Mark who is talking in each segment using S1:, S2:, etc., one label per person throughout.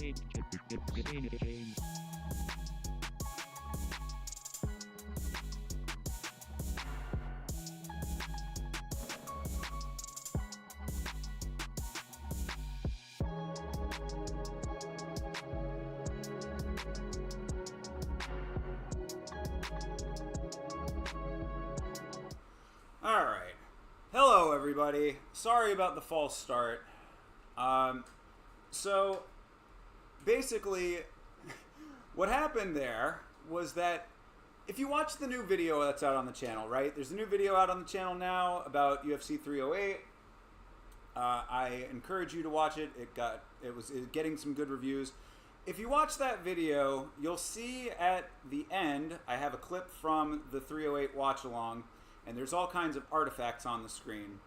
S1: Alright. Hello, everybody. Sorry about the false start. So, basically, what happened there was that if you watch the new video that's out on the channel, right? There's a new video out on the channel now about UFC 308. I encourage you to watch it. It was getting some good reviews. If you watch that video, you'll see at the end, I have a clip from the 308 watch along, and there's all kinds of artifacts on the screen.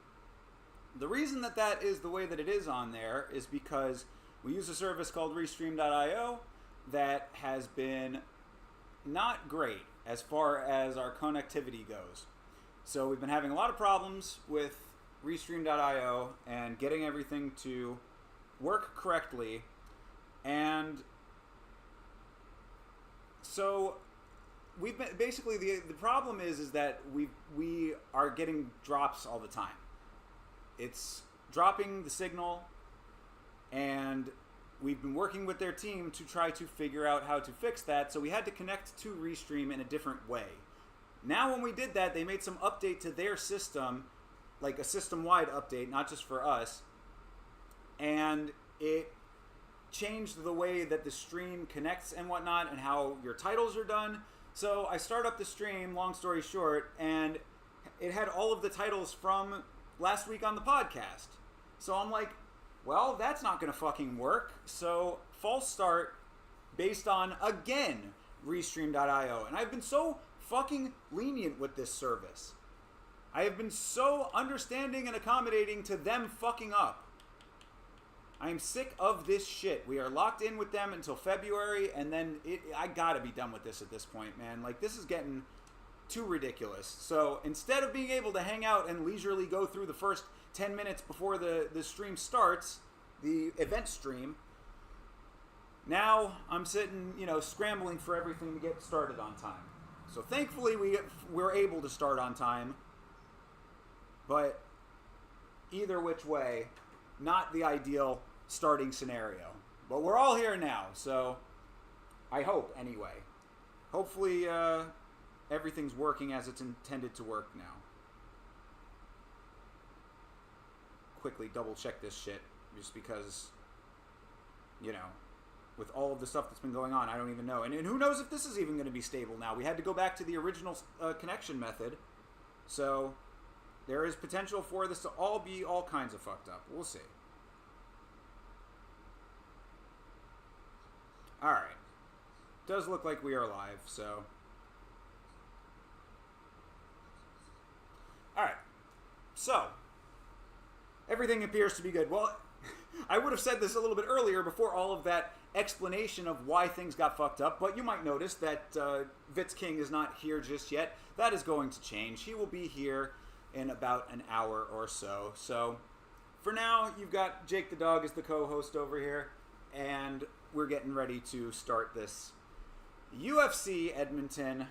S1: The reason that that is the way that it is on there is because we use a service called Restream.io that has been not great as far as our connectivity goes. So we've been having a lot of problems with Restream.io and getting everything to work correctly. And so we've been basically the problem is that we are getting drops all the time. It's dropping the signal, and we've been working with their team to try to figure out how to fix that. So we had to connect to Restream in a different way. Now when we did that, they made some update to their system, like a system-wide update, not just for us, and it changed the way that the stream connects and whatnot and how your titles are done. So I start up the stream, long story short, and it had all of the titles from last week on the podcast. So I'm like, well, that's not going to fucking work. So false start based on, again, Restream.io. And I've been so fucking lenient with this service. I have been so understanding and accommodating to them fucking up. I am sick of this shit. We are locked in with them until February, and then I gotta be done with this at this point, man. Like, this is getting too ridiculous. So instead of being able to hang out and leisurely go through the first 10 minutes before the stream starts, the event stream, now I'm sitting, scrambling for everything to get started on time. So thankfully we're able to start on time, but either which way, not the ideal starting scenario. But we're all here now, so I hope, anyway. Hopefully everything's working as it's intended to work now. Quickly double check this shit, just because, with all of the stuff that's been going on, I don't even know. And who knows if this is even going to be stable now. We had to go back to the original connection method, so there is potential for this to all be all kinds of fucked up. We'll see. Alright. Does look like we are live, so. Alright. So, everything appears to be good. Well, I would have said this a little bit earlier before all of that explanation of why things got fucked up, but you might notice that Vitz King is not here just yet. That is going to change. He will be here in about an hour or so. So, for now, you've got Jake the Dog as the co-host over here, and we're getting ready to start this UFC Edmonton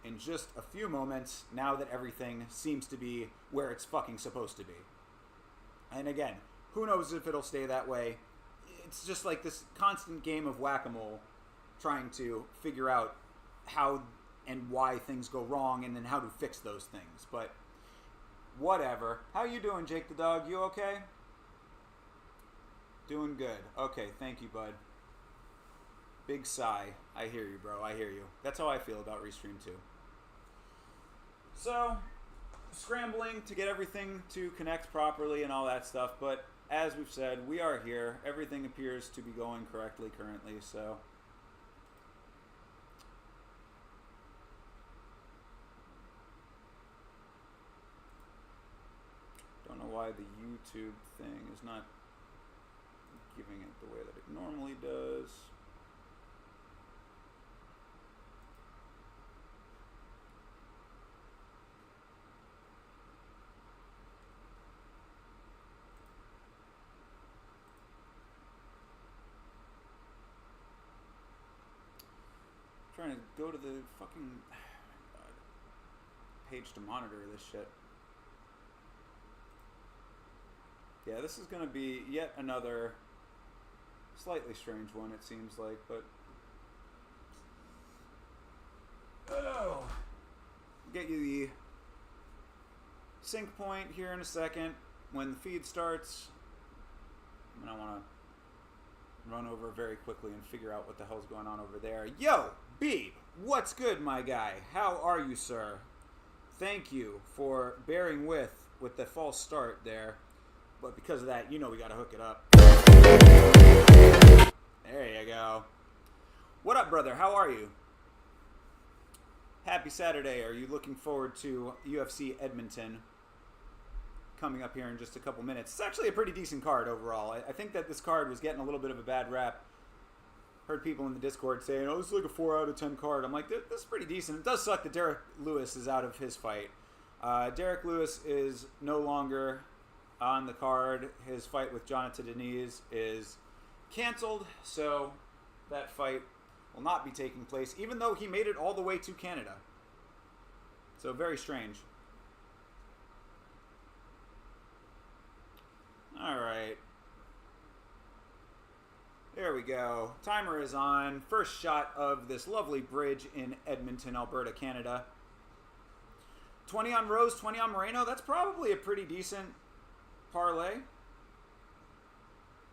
S1: in just a few moments, now that everything seems to be where it's fucking supposed to be. And again, who knows if it'll stay that way. It's just like this constant game of whack-a-mole, trying to figure out how and why things go wrong, and then how to fix those things. But whatever. How you doing, Jake the Dog? You okay? Doing good. Okay, thank you, bud. Big sigh. I hear you, bro. I hear you. That's how I feel about Restream too. So, scrambling to get everything to connect properly and all that stuff, but as we've said, we are here. Everything appears to be going correctly currently, so. Don't know why the YouTube thing is not giving it the way that it normally does. trying to go to the fucking page to monitor this shit. Yeah, this is going to be yet another slightly strange one, it seems like, but... Oh! Get you the sync point here in a second when the feed starts. And I want to run over very quickly and figure out what the hell's going on over there. Yo, Beeb, what's good, my guy? How are you, sir? Thank you for bearing with the false start there. But because of that, you know we got to hook it up. There you go. What up, brother? How are you? Happy Saturday. Are you looking forward to UFC Edmonton coming up here in just a couple minutes? It's actually a pretty decent card overall. I think that this card was getting a little bit of a bad rap. Heard people in the Discord saying, oh, this is like a 4 out of 10 card. I'm like, this is pretty decent. It does suck that Derek Lewis is out of his fight. Derek Lewis is no longer on the card. His fight with Jonathan Deniz is canceled, so that fight will not be taking place, even though he made it all the way to Canada. So very strange. All right. There we go. Timer is on. First shot of this lovely bridge in Edmonton, Alberta, Canada. 20 on Rose, 20 on Moreno. That's probably a pretty decent parlay.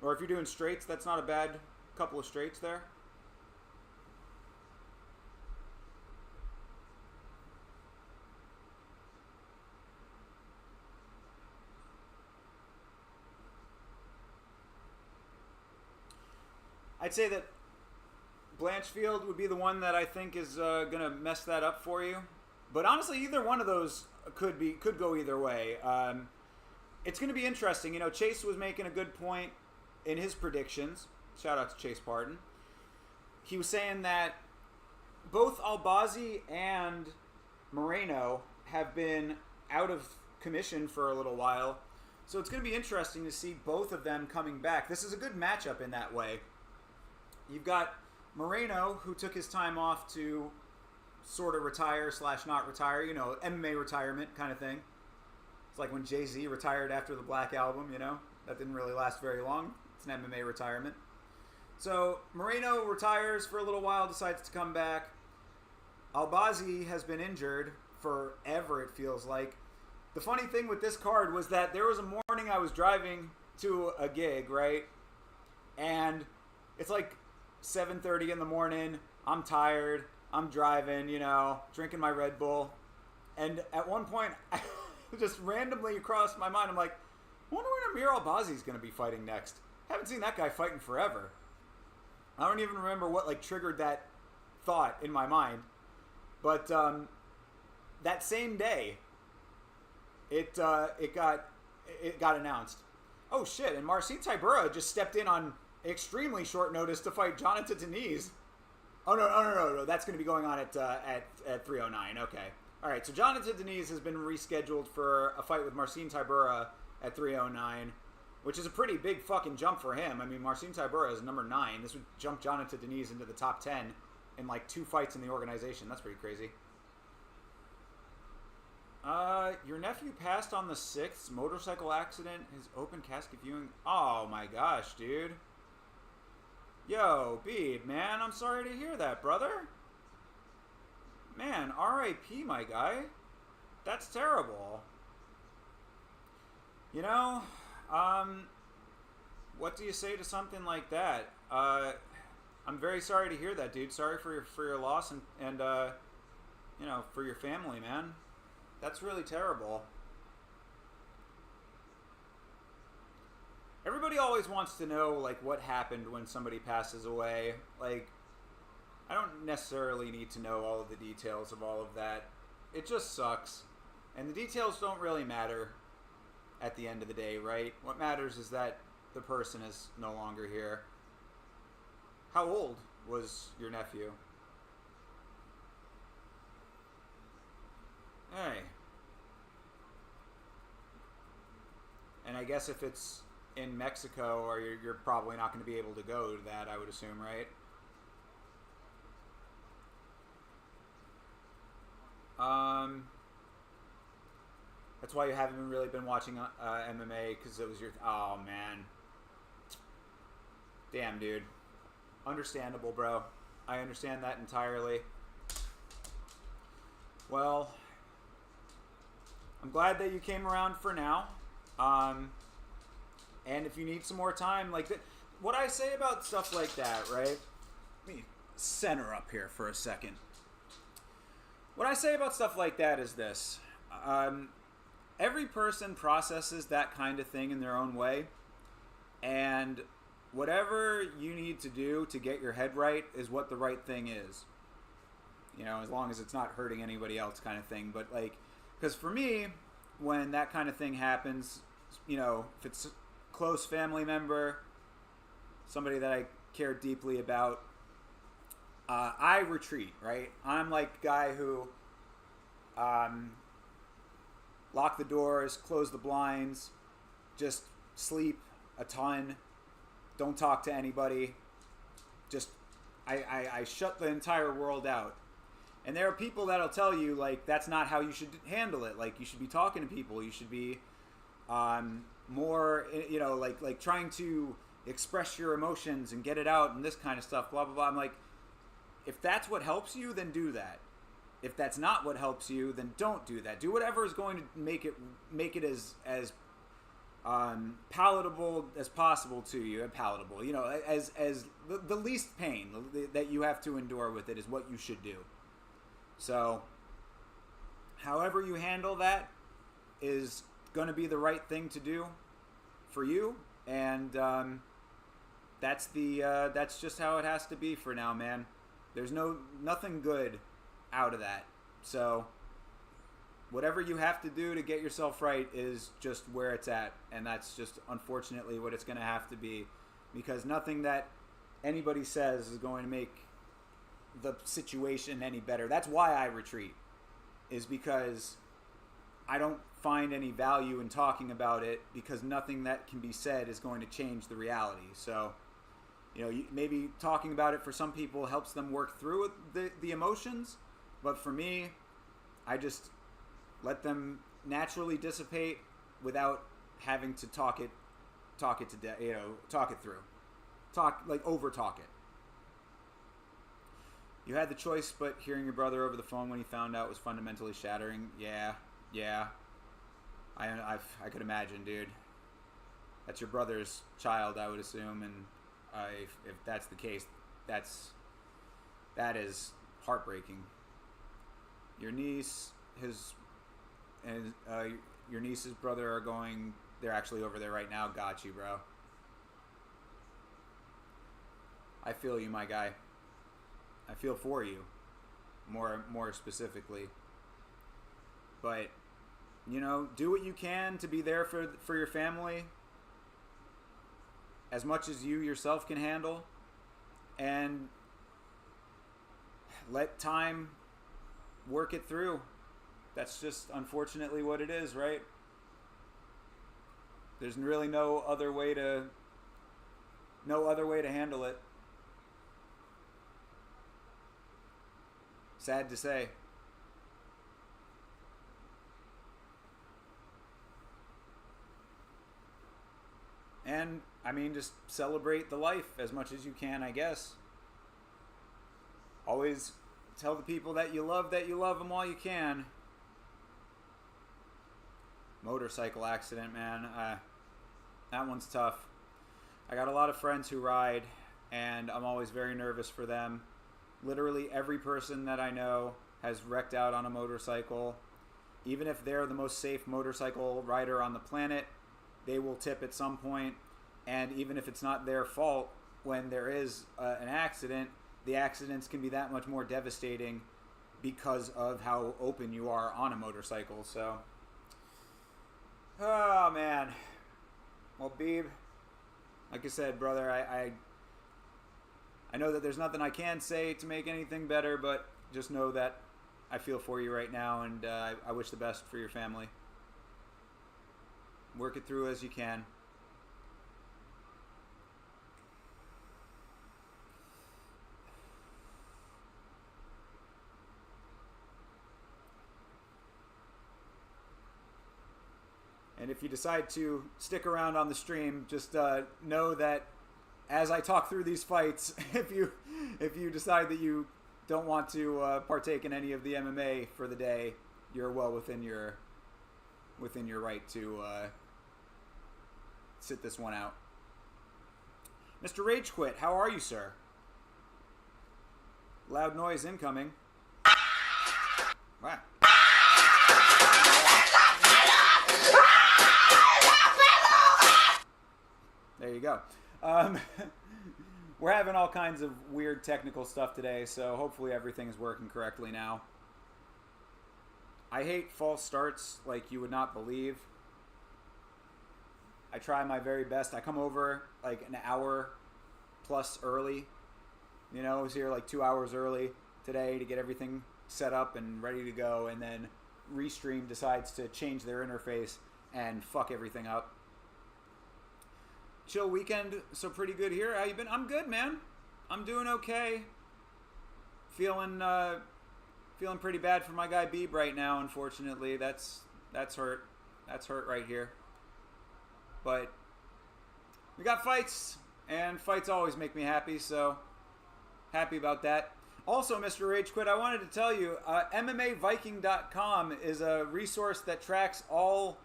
S1: Or if you're doing straights, that's not a bad couple of straights there. I'd say that Blanchfield would be the one that I think is going to mess that up for you. But honestly, either one of those could go either way. It's going to be interesting. You know, Chase was making a good point in his predictions. Shout out to Chase Parton. He was saying that both Albazi and Moreno have been out of commission for a little while. So it's going to be interesting to see both of them coming back. This is a good matchup in that way. You've got Moreno, who took his time off to sort of retire / not retire, you know, MMA retirement kind of thing. It's like when Jay-Z retired after the Black Album, you know. That didn't really last very long. It's an MMA retirement. So Moreno retires for a little while, decides to come back. Albazi has been injured forever, it feels like. The funny thing with this card was that there was a morning I was driving to a gig, right? And it's like 7:30 in the morning. I'm tired. I'm driving, you know, drinking my Red Bull. And at one point, I just randomly crossed my mind. I'm like, I wonder when Amir Albazi's going to be fighting next. Haven't seen that guy fighting forever. I don't even remember what like triggered that thought in my mind. But that same day, it got announced. Oh shit! And Marcin Tybura just stepped in on extremely short notice to fight Jonathan Deniz. Oh no! That's going to be going on at 3:09. Okay, all right. So Jonathan Deniz has been rescheduled for a fight with Marcin Tybura at 3:09, which is a pretty big fucking jump for him. I mean, Marcin Tybura is number 9. This would jump Jonathan Deniz into the top 10 in like 2 fights in the organization. That's pretty crazy. Your nephew passed on the 6th. Motorcycle accident. His open casket viewing. Oh my gosh, dude. Yo, Beeb, man, I'm sorry to hear that, brother. Man, R.I.P., my guy. That's terrible. You know, what do you say to something like that? I'm very sorry to hear that, dude. Sorry for your loss and you know, for your family, man. That's really terrible. Everybody always wants to know, like, what happened when somebody passes away. Like, I don't necessarily need to know all of the details of all of that. It just sucks. And the details don't really matter at the end of the day, right? What matters is that the person is no longer here. How old was your nephew? Hey. And I guess if it's in Mexico, or you're probably not going to be able to go to that, I would assume, right? Um, that's why you haven't really been watching MMA, because it was your... Oh, man. Damn, dude. Understandable, bro. I understand that entirely. Well, I'm glad that you came around for now. And if you need some more time, like... what I say about stuff like that, right? Let me center up here for a second. What I say about stuff like that is this. Every person processes that kind of thing in their own way. And whatever you need to do to get your head right is what the right thing is. You know, as long as it's not hurting anybody else kind of thing. But, like, because for me, when that kind of thing happens, you know, if it's a close family member, somebody that I care deeply about, I retreat, right? I'm like the guy who lock the doors, close the blinds, just sleep a ton, don't talk to anybody, just I shut the entire world out. And there are people that'll tell you, like, that's not how you should handle it. Like, you should be talking to people. You should be more, you know, like trying to express your emotions and get it out and this kind of stuff, blah, blah, blah. I'm like, if that's what helps you, then do that. If that's not what helps you, then don't do that. Do whatever is going to make it as palatable as possible to you. Palatable, you know, as the least pain that you have to endure with it is what you should do. So, however you handle that is going to be the right thing to do for you, and that's just how it has to be for now, man. There's nothing good out of that. So, whatever you have to do to get yourself right is just where it's at, and that's just unfortunately what it's going to have to be, because nothing that anybody says is going to make the situation any better. That's why I retreat, is because I don't find any value in talking about it, because nothing that can be said is going to change the reality. So, you know, maybe talking about it for some people helps them work through the emotions, but for me, I just let them naturally dissipate without having to talk it to death, you know, talk it through. Over talk it. You had the choice, but hearing your brother over the phone when he found out was fundamentally shattering. Yeah. I could imagine, dude. That's your brother's child, I would assume, and if that's the case, that is heartbreaking. Your niece, your niece's brother are going. They're actually over there right now. Got you, bro. I feel you, my guy. I feel for you, more specifically. But, you know, do what you can to be there for your family as much as you yourself can handle, and let time work it through. That's just unfortunately what it is, right? There's really no other way to handle it. Sad to say. And, I mean, just celebrate the life as much as you can, I guess. Always tell the people that you love them while you can. Motorcycle accident, man. That one's tough. I got a lot of friends who ride, and I'm always very nervous for them. Literally every person that I know has wrecked out on a motorcycle. Even if they're the most safe motorcycle rider on the planet, they will tip at some point. And even if it's not their fault, when there is an accident, the accidents can be that much more devastating because of how open you are on a motorcycle. So, oh man. Well, Beeb, like I said, brother, I know that there's nothing I can say to make anything better, but just know that I feel for you right now, and I wish the best for your family. Work it through as you can. And if you decide to stick around on the stream, just know that as I talk through these fights, if you decide that you don't want to partake in any of the MMA for the day, you're well within your right to sit this one out. Mr. Rage Quit, how are you, sir? Loud noise incoming. Wow. There you go. We're having all kinds of weird technical stuff today, so hopefully everything is working correctly now. I hate false starts like you would not believe. I try my very best. I come over like an hour plus early. You know, I was here like 2 hours early today to get everything set up and ready to go, and then Restream decides to change their interface and fuck everything up. Chill weekend, so pretty good here. How you been? I'm good, man. I'm doing okay. Feeling pretty bad for my guy Beeb right now, unfortunately. That's hurt. That's hurt right here. But we got fights, and fights always make me happy, so happy about that. Also, Mr. Rage Quit, I wanted to tell you, MMAviking.com is a resource that tracks all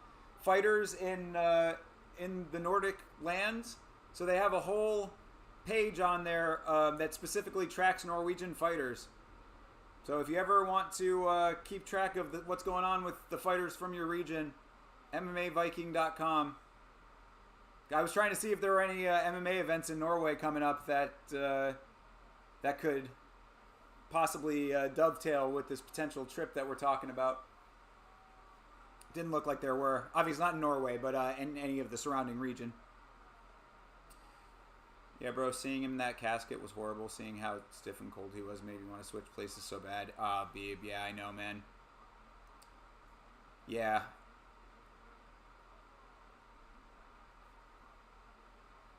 S1: fighters in the Nordic lands. So they have a whole page on there that specifically tracks Norwegian fighters. So if you ever want to keep track of what's going on with the fighters from your region, MMAviking.com. I was trying to see if there were any MMA events in Norway coming up that that could possibly dovetail with this potential trip that we're talking about. Didn't look like there were. Obviously not in Norway, but in any of the surrounding region. Yeah, bro, seeing him in that casket was horrible. Seeing how stiff and cold he was made me want to switch places so bad. Beeb, yeah, I know, man. Yeah.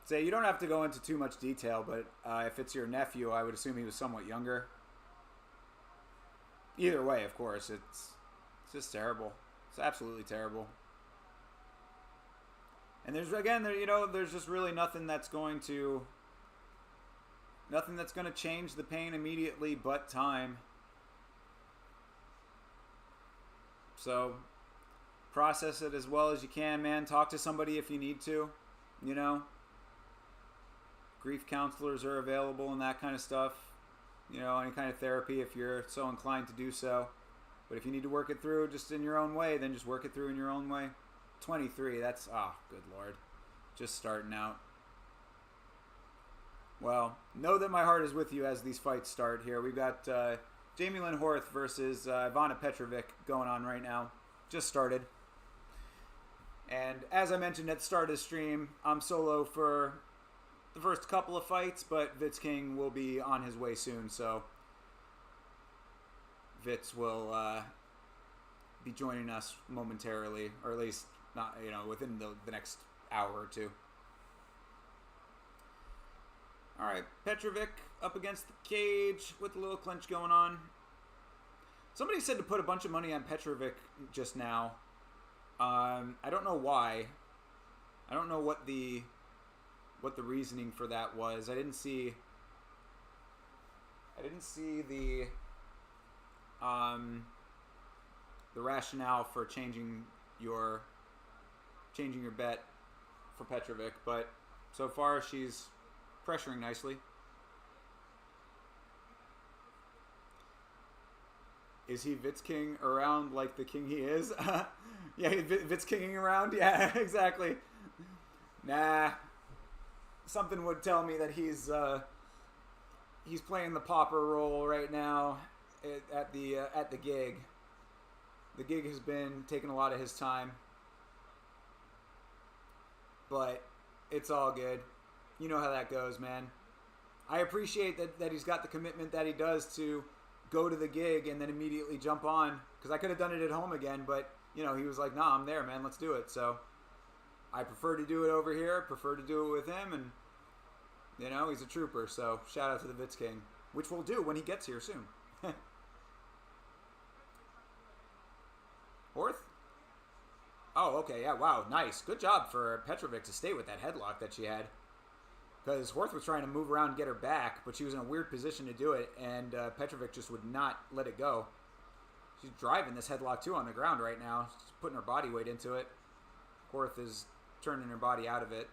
S1: Say, you don't have to go into too much detail, but if it's your nephew, I would assume he was somewhat younger. Either way, of course, it's just terrible. It's absolutely terrible. And there's, again, there's just really nothing that's going to change the pain immediately but time. So process it as well as you can, man. Talk to somebody if you need to, you know. Grief counselors are available and that kind of stuff. You know, any kind of therapy if you're so inclined to do so. But if you need to work it through just in your own way, then just work it through in your own way. 23, that's, good Lord. Just starting out. Well, know that my heart is with you as these fights start here. We've got Jamie Lynn Horth versus Ivana Petrovic going on right now. Just started. And as I mentioned at the start of the stream, I'm solo for the first couple of fights, but Vitz King will be on his way soon, so Vitz will be joining us momentarily, or at least not, within the next hour or two. All right, Petrovic up against the cage with a little clinch going on. Somebody said to put a bunch of money on Petrovic just now. I don't know why. I don't know what the reasoning for that was. I didn't see the rationale for changing your bet for Petrovic, but so far she's pressuring nicely. Is he Vitz King around like the king he is? Yeah, Vitz Kinging around? Yeah, exactly. Nah. Something would tell me that he's playing the pauper role right now at the gig. The gig has been taking a lot of his time, but it's all good. You know how that goes, man. I appreciate that he's got the commitment that he does to go to the gig and then immediately jump on, because I could have done it at home again, but he was like, nah, I'm there, man, let's do it. So I prefer to do it over here, prefer to do it with him, and he's a trooper, so shout out to the Vitz King, which we'll do when he gets here soon. Horth? Oh, okay, yeah, wow, nice. Good job for Petrovic to stay with that headlock that she had. Because Horth was trying to move around and get her back, but she was in a weird position to do it, and Petrovic just would not let it go. She's driving this headlock, too, on the ground right now. She's putting her body weight into it. Horth is turning her body out of it.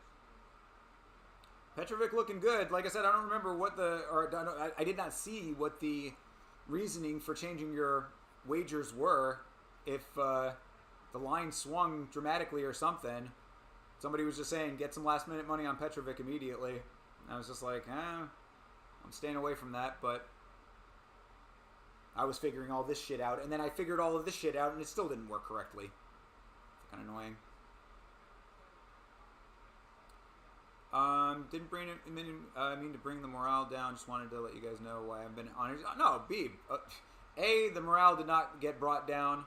S1: Petrovic looking good. Like I said, I don't remember what I did not see what the reasoning for changing your wagers were. If the line swung dramatically or something. Somebody was just saying, get some last-minute money on Petrovic immediately. And I was just like, I'm staying away from that, but I was figuring all this shit out, and then I figured all of this shit out, and it still didn't work correctly. It's kind of annoying. Didn't mean to bring the morale down. Just wanted to let you guys know why I've been on. No, Beeb. The morale did not get brought down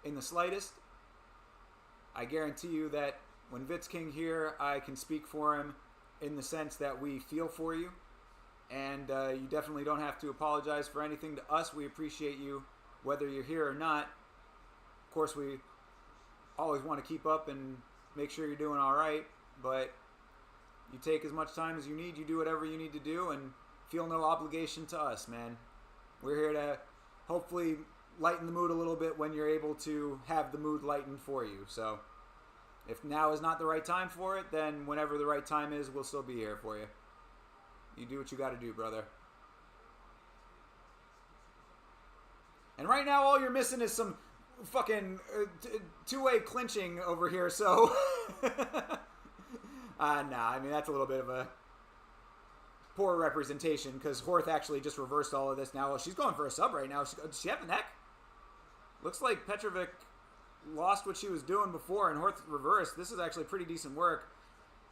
S1: in the slightest. I guarantee you that when Vitz King here, I can speak for him in the sense that we feel for you. And you definitely don't have to apologize for anything to us. We appreciate you, whether you're here or not. Of course, we always want to keep up and make sure you're doing all right. But you take as much time as you need. You do whatever you need to do and feel no obligation to us, man. We're here to hopefully lighten the mood a little bit when you're able to have the mood lightened for you. So if now is not the right time for it, then whenever the right time is, we'll still be here for you. You do what you got to do, brother. And right now, all you're missing is some fucking two-way clinching over here, so... Nah, I mean, that's a little bit of a poor representation, because Horth actually just reversed all of this now. She's going for a sub right now. Does she have a neck? Looks like Petrovic lost what she was doing before, and Horth reversed. This is actually pretty decent work,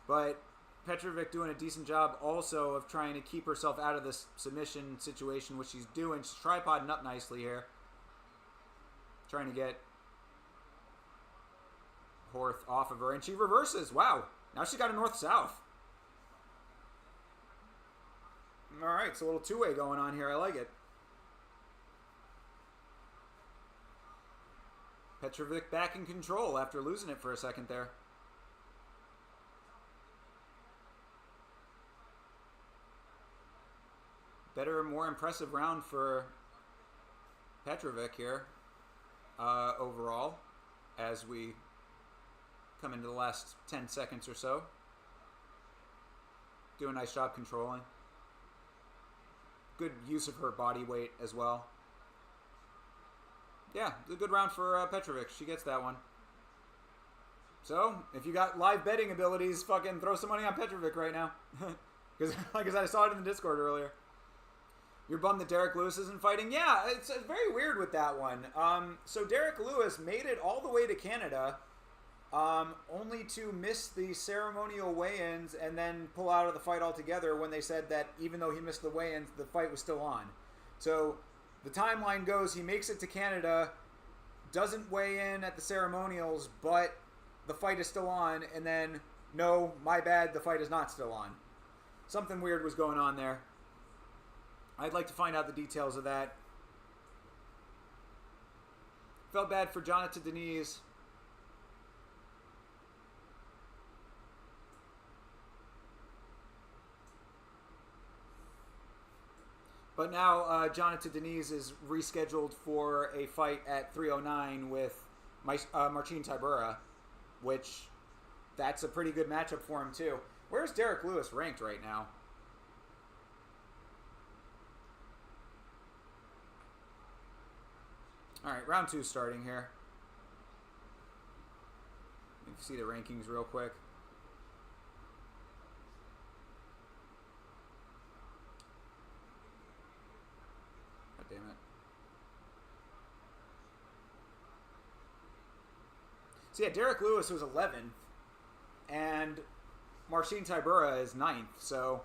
S1: but Petrovic doing a decent job also of trying to keep herself out of this submission situation, which she's doing. She's tripoding up nicely here. Trying to get Horth off of her, and she reverses. Wow. Now she's got a north-south. All right, so a little two-way going on here. I like it. Petrovic back in control after losing it for a second there. Better, more impressive round for Petrovic here overall as we come into the last 10 seconds or so. Do a nice job controlling. Good use of her body weight as well. Yeah, a good round for Petrovic. She gets that one. So, if you got live betting abilities, fucking throw some money on Petrovic right now. Because, like I said, I saw it in the Discord earlier. You're bummed that Derek Lewis isn't fighting? Yeah, it's very weird with that one. So Derek Lewis made it all the way to Canada, only to miss the ceremonial weigh-ins and then pull out of the fight altogether when they said that even though he missed the weigh-ins, the fight was still on. So the timeline goes, he makes it to Canada, doesn't weigh in at the ceremonials, but the fight is still on, and then, no, my bad, the fight is not still on. Something weird was going on there. I'd like to find out the details of that. Felt bad for Jonathan Denise. But now Jonathan Denise is rescheduled for a fight at 309 with Marcin Tybura, which that's a pretty good matchup for him too. Where's Derek Lewis ranked right now? All right, round 2 starting here. You can see the rankings real quick. God damn it. So yeah, Derek Lewis was 11th, and Marcin Tybura is 9th. So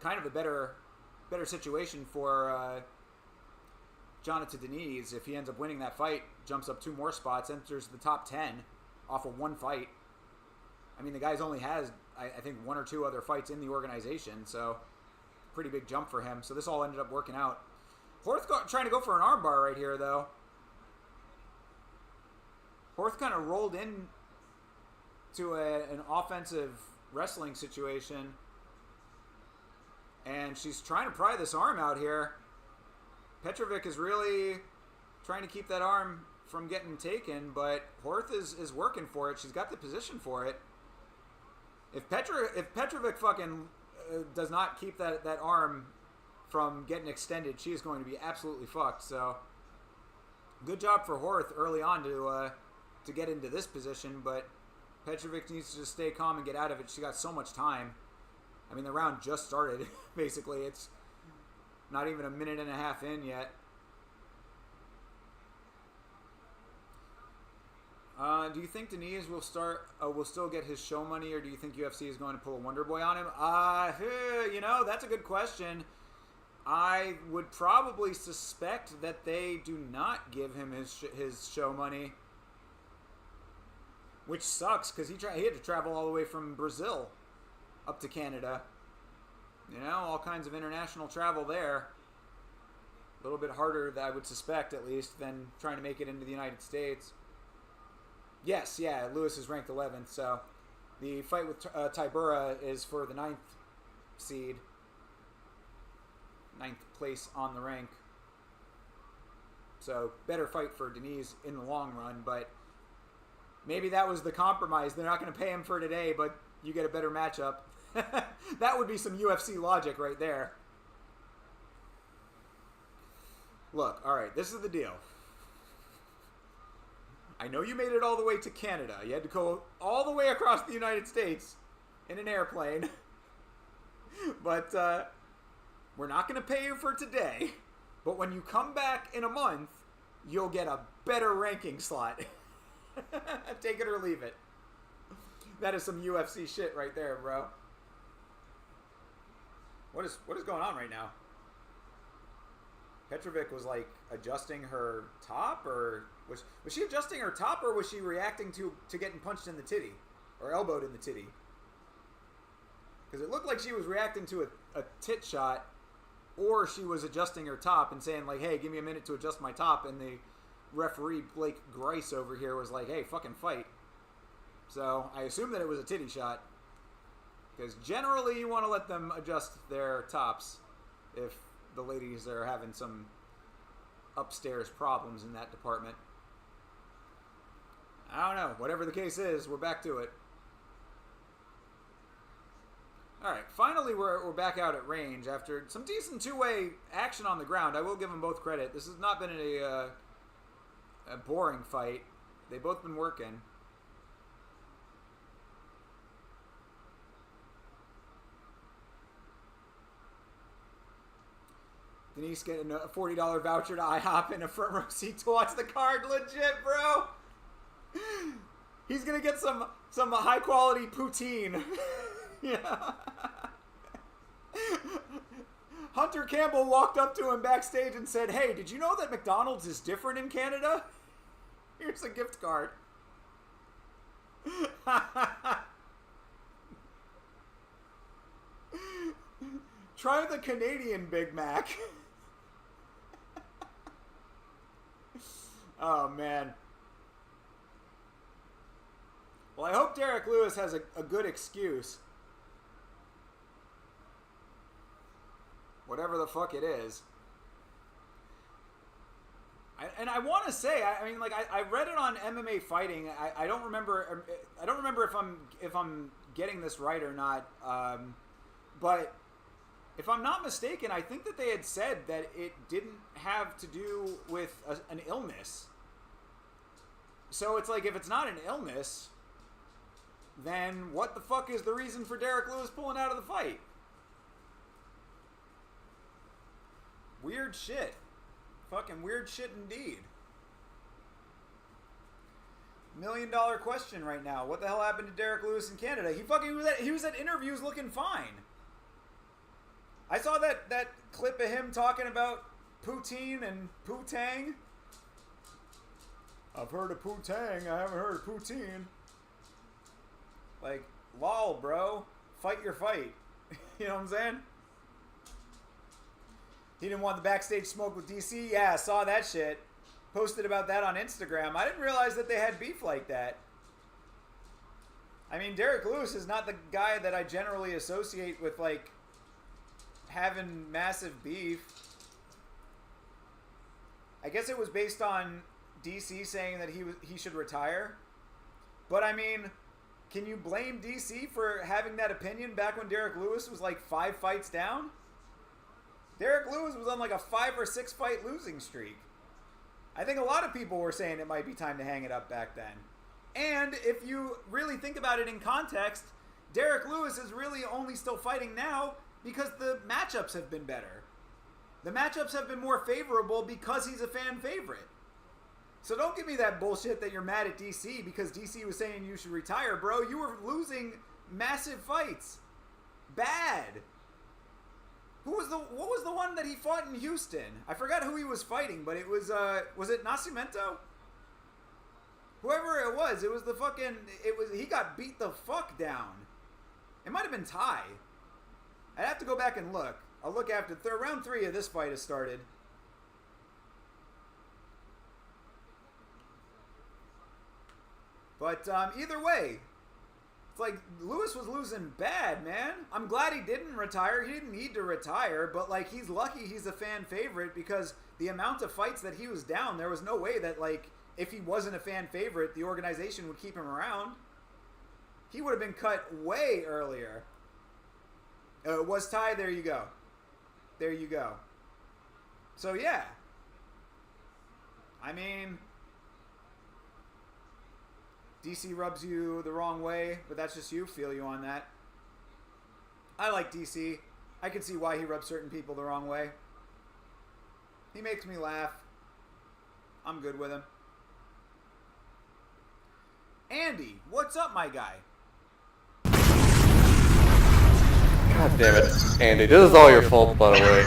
S1: kind of a better situation for Jonathan Denise. If he ends up winning that fight, jumps up 2 more spots, enters the top 10 off of 1 fight. I mean, the guy's only has, I think, 1 or 2 other fights in the organization, so pretty big jump for him. So this all ended up working out. Horth trying to go for an armbar right here, though. Horth kind of rolled in to an offensive wrestling situation, and she's trying to pry this arm out here. Petrovic is really trying to keep that arm from getting taken, but Horth is working for it. She's got the position for it. If Petrovic fucking does not keep that arm from getting extended, she is going to be absolutely fucked. So, good job for Horth early on to get into this position, but Petrovic needs to just stay calm and get out of it. She got so much time. I mean, the round just started, basically. It's not even a minute and a half in yet. Do you think Deniz will still get his show money, or do you think UFC is going to pull a Wonder Boy on him? That's a good question. I would probably suspect that they do not give him his show money, which sucks because he had to travel all the way from Brazil up to Canada. All kinds of international travel there. A little bit harder, I would suspect, at least, than trying to make it into the United States. Yes, yeah, Lewis is ranked 11th, so the fight with Tybura is for the 9th seed. 9th place on the rank. So, better fight for Deniz in the long run, but maybe that was the compromise. They're not going to pay him for today, but you get a better matchup. That would be some UFC logic right there. Look, alright, this is the deal. I know you made it all the way to Canada. You had to go all the way across the United States in an airplane. But we're not going to pay you for today. But when you come back in a month, you'll get a better ranking slot. Take it or leave it. That is some UFC shit right there, bro. What is going on right now? Petrovic was like adjusting her top, or was she adjusting her top, or was she reacting to getting punched in the titty or elbowed in the titty? Because it looked like she was reacting to a tit shot, or she was adjusting her top and saying like, "Hey, give me a minute to adjust my top." And the referee Blake Grice over here was like, "Hey, fucking fight." So I assume that it was a titty shot, because generally you want to let them adjust their tops if the ladies are having some upstairs problems in that department. I don't know. Whatever the case is, we're back to it. Alright, finally we're back out at range after some decent two-way action on the ground. I will give them both credit. This has not been a boring fight. They've both been working. Deniz getting a $40 voucher to IHOP and a front row seat to watch the card. Legit, bro. He's gonna get some high quality poutine. Yeah. Hunter Campbell walked up to him backstage and said, "Hey, did you know that McDonald's is different in Canada? Here's a gift card." Try the Canadian Big Mac. Oh, man. Well, I hope Derek Lewis has a good excuse. Whatever the fuck it is. And I want to say, I mean, like, I read it on MMA Fighting. I don't remember. I don't remember if I'm getting this right or not. But if I'm not mistaken, I think that they had said that it didn't have to do with an illness. So it's like, if it's not an illness, then what the fuck is the reason for Derek Lewis pulling out of the fight? Weird shit. Fucking weird shit indeed. $1 million question right now. What the hell happened to Derek Lewis in Canada? He was at interviews looking fine. I saw that clip of him talking about poutine and poutang. I've heard of poutang. I haven't heard of poutine. Like, lol, bro. Fight your fight. You know what I'm saying? He didn't want the backstage smoke with DC. Yeah, I saw that shit. posted about that on Instagram. I didn't realize that they had beef like that. I mean, Derek Lewis is not the guy that I generally associate with, like, having massive beef. I guess it was based on DC saying that he should retire. But, I mean, can you blame DC for having that opinion back when Derek Lewis was, like, 5 fights down? Derek Lewis was on, like, a 5 or 6 fight losing streak. I think a lot of people were saying it might be time to hang it up back then. And if you really think about it in context, Derek Lewis is really only still fighting now because the matchups have been better. The matchups have been more favorable because he's a fan favorite. So don't give me that bullshit that you're mad at DC because DC was saying you should retire, bro. You were losing massive fights. Bad. What was the one that he fought in Houston? I forgot who he was fighting, but it was it Nascimento? Whoever it was the fucking, he got beat the fuck down. It might have been Ty. I'd have to go back and look. I'll look after round 3 of this fight has started. But either way, it's like Lewis was losing bad, man. I'm glad he didn't retire. He didn't need to retire, but like he's lucky he's a fan favorite because the amount of fights that he was down, there was no way that like if he wasn't a fan favorite, the organization would keep him around. He would have been cut way earlier. It was Ty. There you go. There you go. So yeah. I mean, DC rubs you the wrong way, but that's just you. Feel you on that. I like DC. I can see why he rubs certain people the wrong way. He makes me laugh. I'm good with him. Andy, what's up, my guy?
S2: God damn it, Andy. This is all your fault, by the way.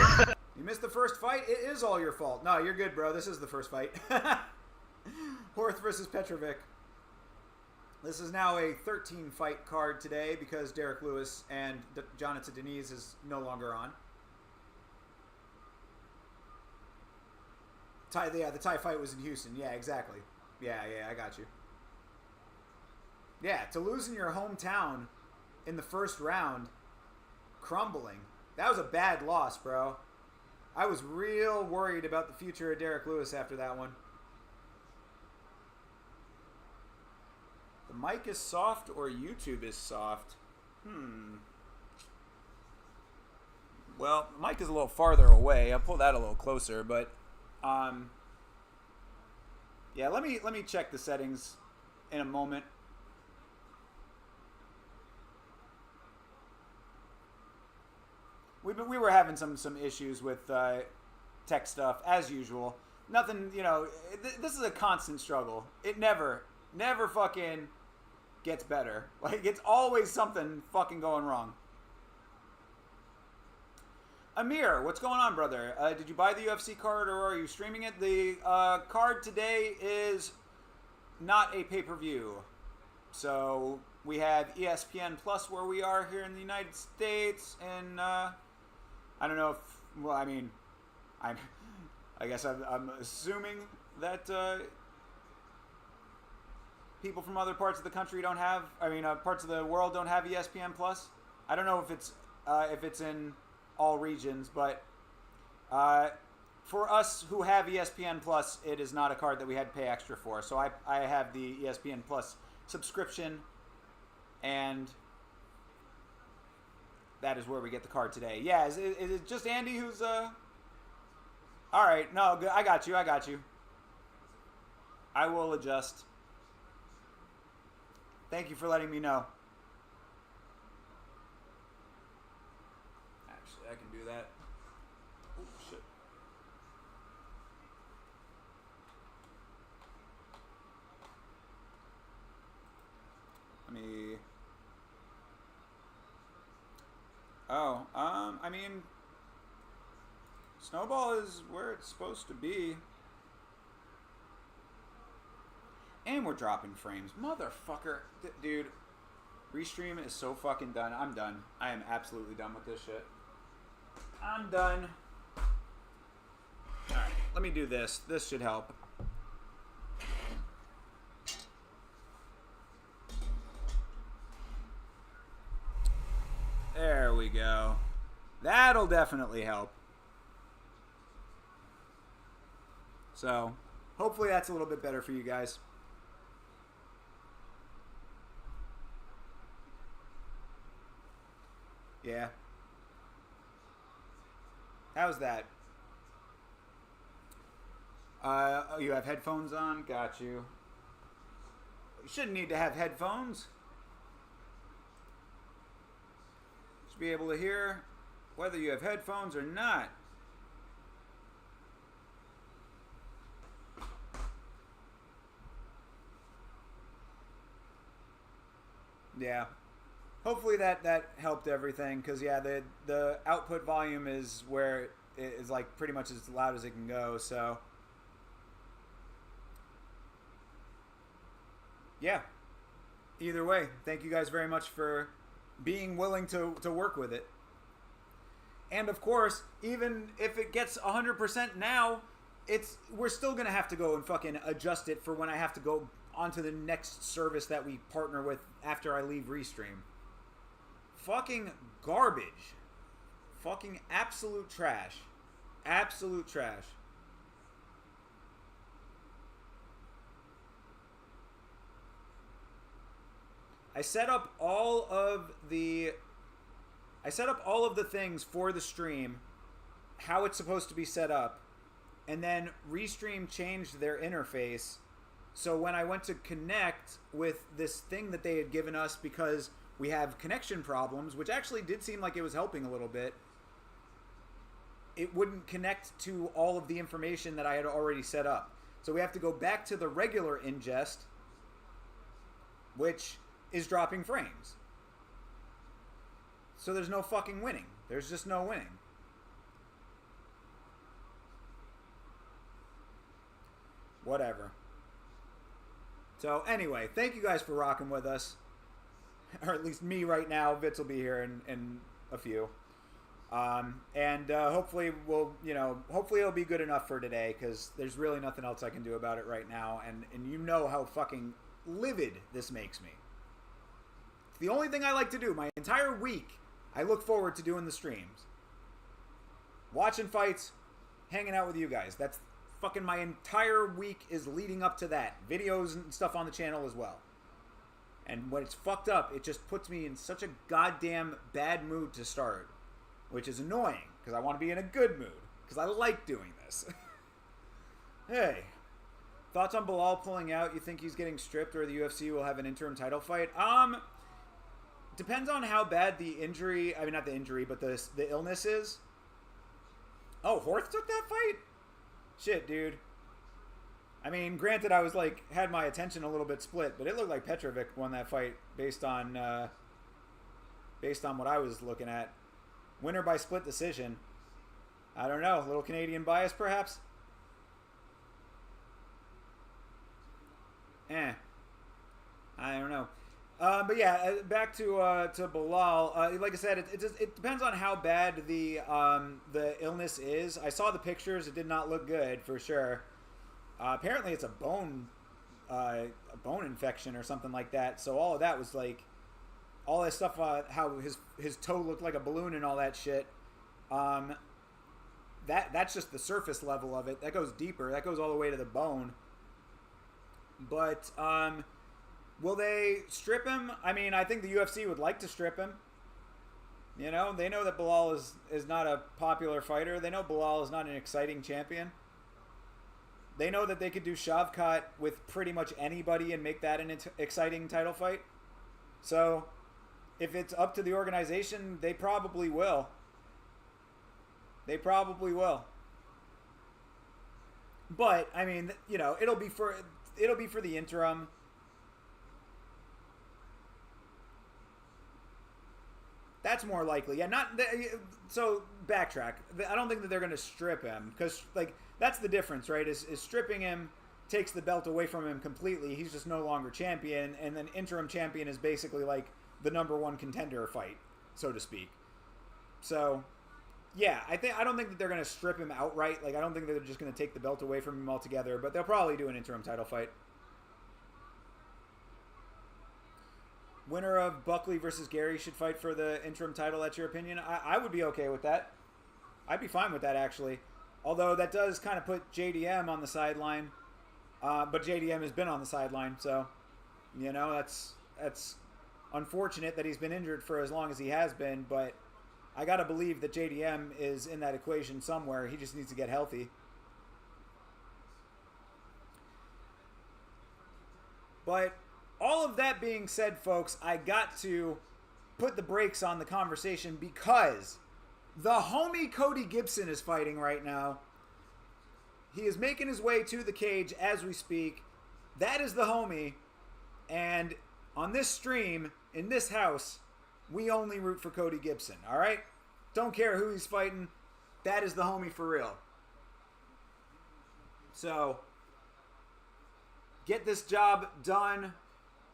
S1: You missed the first fight? It is all your fault. No, you're good, bro. This is the first fight. Horth versus Petrovic. This is now a 13-fight card today because Derek Lewis and Jonathan Deniz is no longer on. The Thai fight was in Houston. Yeah, exactly. Yeah, I got you. Yeah, to lose in your hometown in the first round, crumbling. That was a bad loss, bro. I was real worried about the future of Derek Lewis after that one. The mic is soft or YouTube is soft? Well, the mic is a little farther away. I'll pull that a little closer, but yeah, let me check the settings in a moment. We were having some issues with tech stuff as usual. Nothing, you know. This is a constant struggle. It never fucking gets better. Like it's always something fucking going wrong. Amir, what's going on, brother? Did you buy the UFC card or are you streaming it? The card today is not a pay-per-view. So we have ESPN Plus where we are here in the United States, and I don't know if, well, I mean, I guess I'm assuming that people from other parts of the country don't have, parts of the world don't have ESPN Plus. I don't know if it's in all regions, but for us who have ESPN Plus, it is not a card that we had to pay extra for. So I have the ESPN Plus subscription, and that is where we get the card today. Yeah, is it just Andy who's all right? No, good. I got you. I will adjust. Thank you for letting me know. Actually, I can do that. Oh, shit. Let me... Oh, I mean... Snowball is where it's supposed to be. And we're dropping frames. Motherfucker. Dude, Restream is so fucking done. I'm done. I am absolutely done with this shit. I'm done. Alright, let me do this. This should help. go. That'll definitely help. So, hopefully that's a little bit better for you guys. Yeah. How's that? Oh, you have headphones on? Got you. You shouldn't need to have headphones. Should be able to hear whether you have headphones or not. Yeah. Hopefully that helped everything, because yeah, the output volume is where it is like pretty much as loud as it can go. So yeah, either way, thank you guys very much for being willing to work with it. And of course, even if it gets 100% now, we're still gonna have to go and fucking adjust it for when I have to go onto the next service that we partner with after I leave Restream. Fucking garbage. Fucking absolute trash. Absolute trash. I set up all of the things for the stream, how it's supposed to be set up, and then Restream changed their interface. So when I went to connect with this thing that they had given us, because we have connection problems, which actually did seem like it was helping a little bit, it wouldn't connect to all of the information that I had already set up. So we have to go back to the regular ingest, which is dropping frames. So there's no fucking winning. There's just no winning. Whatever. So anyway, thank you guys for rocking with us. Or at least me right now. Vitz will be here in a few. Hopefully hopefully it'll be good enough for today, because there's really nothing else I can do about it right now. And you know how fucking livid this makes me. It's the only thing I like to do. My entire week, I look forward to doing the streams. Watching fights, hanging out with you guys. That's fucking my entire week is leading up to that. Videos and stuff on the channel as well. And when it's fucked up, it just puts me in such a goddamn bad mood to start. Which is annoying, because I want to be in a good mood. Because I like doing this. Hey. Thoughts on Bilal pulling out? You think he's getting stripped, or the UFC will have an interim title fight? Depends on how bad the injury... I mean, not the injury, but the illness is. Oh, Horth took that fight? Shit, dude. I mean, granted, I was like, had my attention a little bit split, but it looked like Petrovic won that fight based on what I was looking at. Winner by split decision. I don't know. A little Canadian bias, perhaps? I don't know. But yeah, back to Bilal. Like I said, it depends on how bad the illness is. I saw the pictures; it did not look good for sure. Apparently, it's a bone infection or something like that. So all of that was like, all that stuff. How his toe looked like a balloon and all that shit. That's just the surface level of it. That goes deeper. That goes all the way to the bone. But will they strip him? I mean, I think the UFC would like to strip him. You know, they know that Bilal is not a popular fighter. They know Bilal is not an exciting champion. They know that they could do Shavkat with pretty much anybody and make that an exciting title fight. So, if it's up to the organization, they probably will. They probably will. But, I mean, you know, it'll be for the interim. That's more likely. Yeah, so backtrack. I don't think that they're going to strip him, because like that's the difference, right? Is stripping him takes the belt away from him completely. He's just no longer champion, and then interim champion is basically like the #1 contender fight, so to speak. So, yeah, I don't think that they're going to strip him outright. Like, I don't think that they're just going to take the belt away from him altogether, but they'll probably do an interim title fight. winner of Buckley versus Gary should fight for the interim title. That's your opinion? I would be okay with that. I'd be fine with that, actually. Although that does kind of put JDM on the sideline. But JDM has been on the sideline, so, you know, that's unfortunate that he's been injured for as long as he has been, but I got to believe that JDM is in that equation somewhere. He just needs to get healthy. But all of that being said, folks, I got to put the brakes on the conversation because the homie Cody Gibson is fighting right now. He is making his way to the cage as we speak. That is the homie. And on this stream, in this house, we only root for Cody Gibson, all right? Don't care who he's fighting. That is the homie for real. So, get this job done.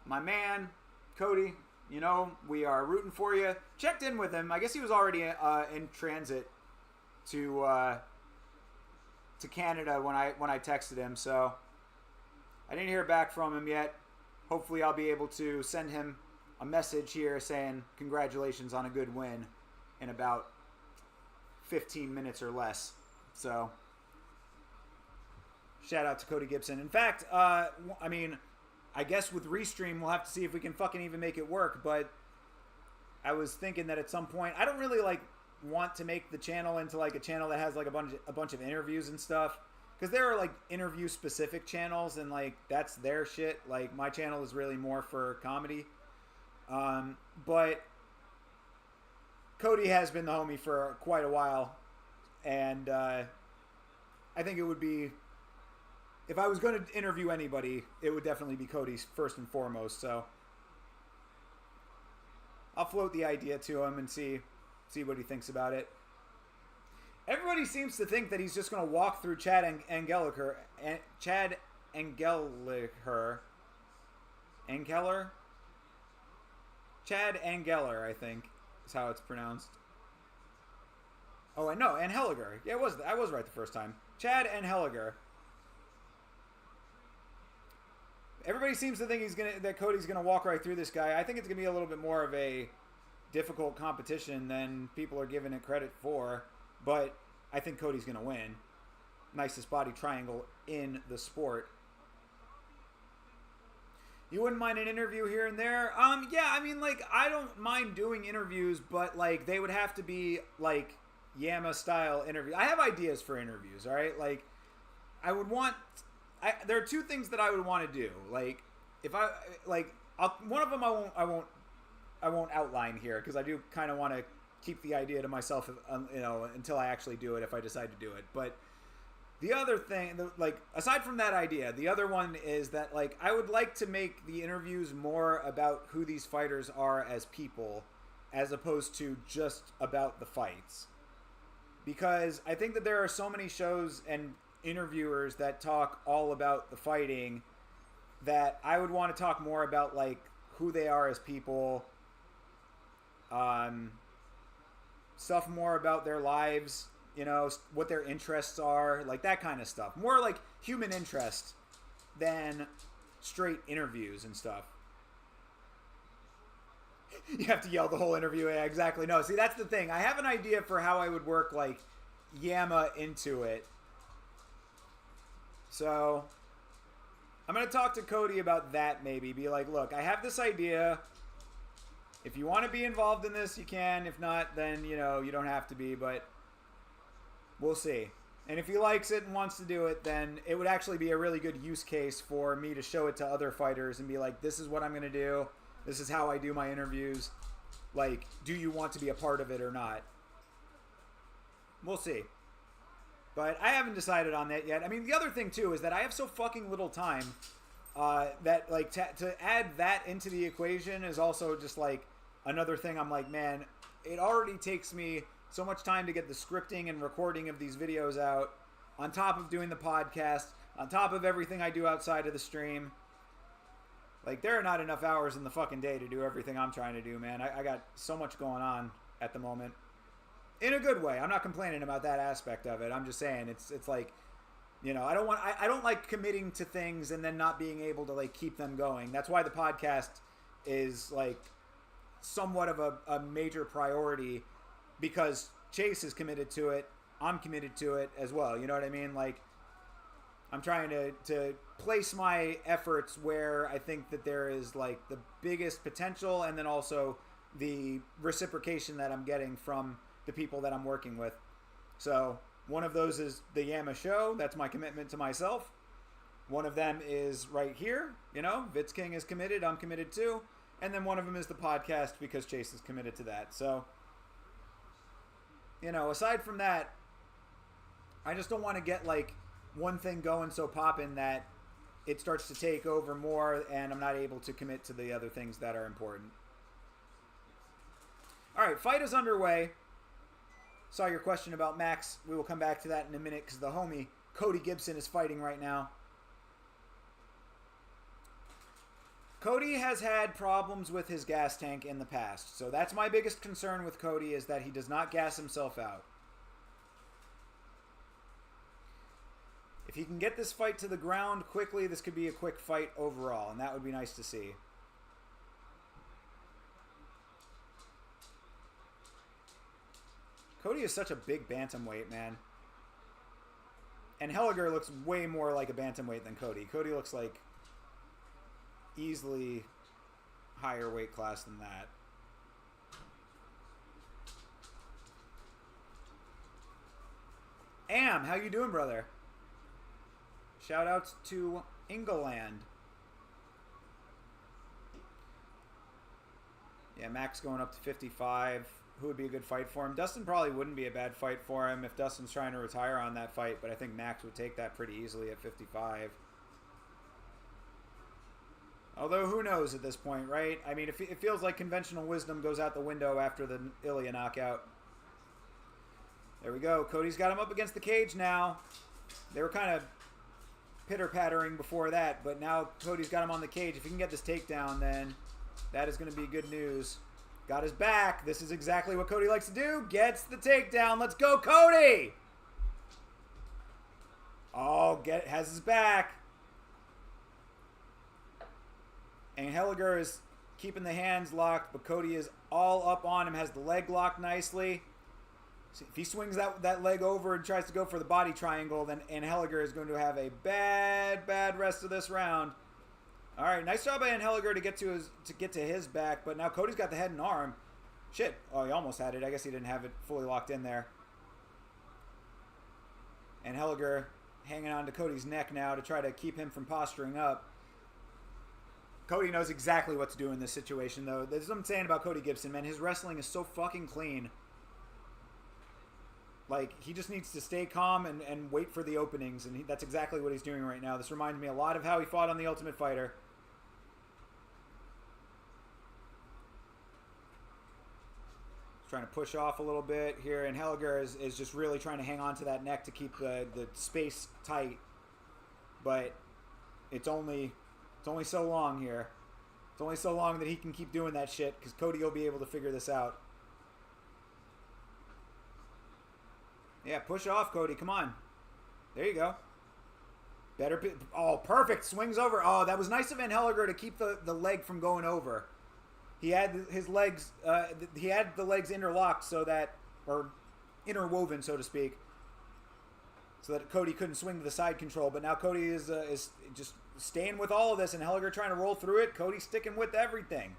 S1: My man, Cody, you know, we are rooting for you. Checked in with him. I guess he was already in transit to Canada when I texted him, so I didn't hear back from him yet. Hopefully I'll be able to send him a message here saying congratulations on a good win in about 15 minutes or less. So, shout out to Cody Gibson. In fact, I mean, I guess with Restream we'll have to see if we can fucking even make it work, but I was thinking that at some point, I don't really want to make the channel into a channel that has a bunch of interviews and stuff, because there are interview specific channels and that's their shit. My channel is really more for comedy. But Cody has been the homie for quite a while, and I think it would be, if I was going to interview anybody, it would definitely be Cody's first and foremost. So I'll float the idea to him and see what he thinks about it. Everybody seems to think that he's just going to walk through Chad Engeller, I think is how it's pronounced. Oh, no, Anheliger. Yeah, I was right the first time. Chad Anheliger. Everybody seems to think that Cody's gonna walk right through this guy. I think it's gonna be a little bit more of a difficult competition than people are giving it credit for, but I think Cody's gonna win. Nicest body triangle in the sport. You wouldn't mind an interview here and there? Yeah, I mean, I don't mind doing interviews, but, they would have to be, Yama-style interviews. I have ideas for interviews, all right? I would want... there are two things that I would want to do. If I... one of them I won't outline here, because I do kind of want to keep the idea to myself, until I actually do it, if I decide to do it. But... the other thing, aside from that idea, the other one is that, I would like to make the interviews more about who these fighters are as people, as opposed to just about the fights. Because I think that there are so many shows and interviewers that talk all about the fighting that I would want to talk more about, who they are as people, stuff more about their lives, what their interests are, that kind of stuff. More human interest than straight interviews and stuff. You have to yell the whole interview. Yeah, exactly. No, see, that's the thing. I have an idea for how I would work, Yama into it. So, I'm going to talk to Cody about that, maybe. Be like, look, I have this idea. If you want to be involved in this, you can. If not, then, you don't have to be, but... we'll see. And if he likes it and wants to do it, then it would actually be a really good use case for me to show it to other fighters and be like, this is what I'm going to do. This is how I do my interviews. Do you want to be a part of it or not? We'll see. But I haven't decided on that yet. I mean, the other thing, too, is that I have so fucking little time that, to add that into the equation is also just, another thing. I'm like, man, it already takes me so much time to get the scripting and recording of these videos out, on top of doing the podcast, on top of everything I do outside of the stream. There are not enough hours in the fucking day to do everything I'm trying to do, man. I got so much going on at the moment. In a good way. I'm not complaining about that aspect of it. I'm just saying it's I don't like committing to things and then not being able to keep them going. That's why the podcast is like somewhat of a major priority because Chase is committed to it. I'm committed to it as well. You know what I mean? Like, I'm trying to place my efforts where I think that there is like the biggest potential, and then also the reciprocation that I'm getting from the people that I'm working with. So one of those is the Yama show. That's my commitment to myself. One of them is right here. You know, Vitz King is committed. I'm committed too. And then one of them is the podcast because Chase is committed to that. So, you know, aside from that, I just don't want to get like one thing going so poppin' that it starts to take over more and I'm not able to commit to the other things that are important. All right, fight is underway. Saw your question about Max. We will come back to that in a minute because the homie Cody Gibson is fighting right now. Cody has had problems with his gas tank in the past. So that's my biggest concern with Cody, is that he does not gas himself out. If he can get this fight to the ground quickly, this could be a quick fight overall, and that would be nice to see. Cody is such a big bantamweight, man. And Helliger looks way more like a bantamweight than Cody. Cody looks like easily higher weight class than that. Am, how you doing, brother? Shout outs to England. Yeah, Max going up to 55. Who would be a good fight for him? Dustin probably wouldn't be a bad fight for him if Dustin's trying to retire on that fight, but I think Max would take that pretty easily at 55. Although, who knows at this point, right? I mean, it feels like conventional wisdom goes out the window after the Ilya knockout. There we go. Cody's got him up against the cage now. They were kind of pitter-pattering before that, but now Cody's got him on the cage. If he can get this takedown, then that is going to be good news. Got his back. This is exactly what Cody likes to do. Gets the takedown. Let's go, Cody! Oh, has his back. And Helliger is keeping the hands locked, but Cody is all up on him, has the leg locked nicely. So if he swings that leg over and tries to go for the body triangle, then Helliger is going to have a bad rest of this round. All right, nice job by Helliger to get to his back, but now Cody's got the head and arm. Shit. Oh, he almost had it. I guess he didn't have it fully locked in there. And Helliger hanging on to Cody's neck now to try to keep him from posturing up. Cody knows exactly what to do in this situation, though. That's what I'm saying about Cody Gibson, man. His wrestling is so fucking clean. Like, he just needs to stay calm and wait for the openings, and that's exactly what he's doing right now. This reminds me a lot of how he fought on The Ultimate Fighter. He's trying to push off a little bit here, and Helliger is just really trying to hang on to that neck to keep the space tight. But it's only so long here. It's only so long that he can keep doing that shit, because Cody will be able to figure this out. Yeah, push off, Cody. Come on. There you go. Oh, perfect. Swings over. Oh, that was nice of Van Helliger to keep the leg from going over. He had his legs, he had the legs interlocked so that, or interwoven, so to speak, so that Cody couldn't swing to the side control. But now Cody is just staying with all of this, and Helliger trying to roll through it. Cody sticking with everything.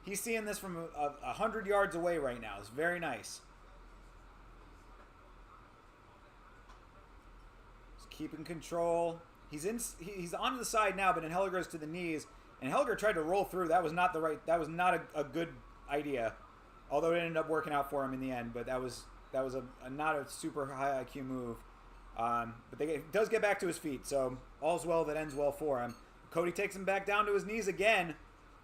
S1: He's seeing this from 100 yards away right now. It's very nice. Keeping control. He's on the side now, but then Helliger goes to the knees, and Helliger tried to roll through. That was not a good idea. Although it ended up working out for him in the end, but that was not a super high IQ move. But it does get back to his feet, so all's well that ends well for him. Cody takes him back down to his knees again.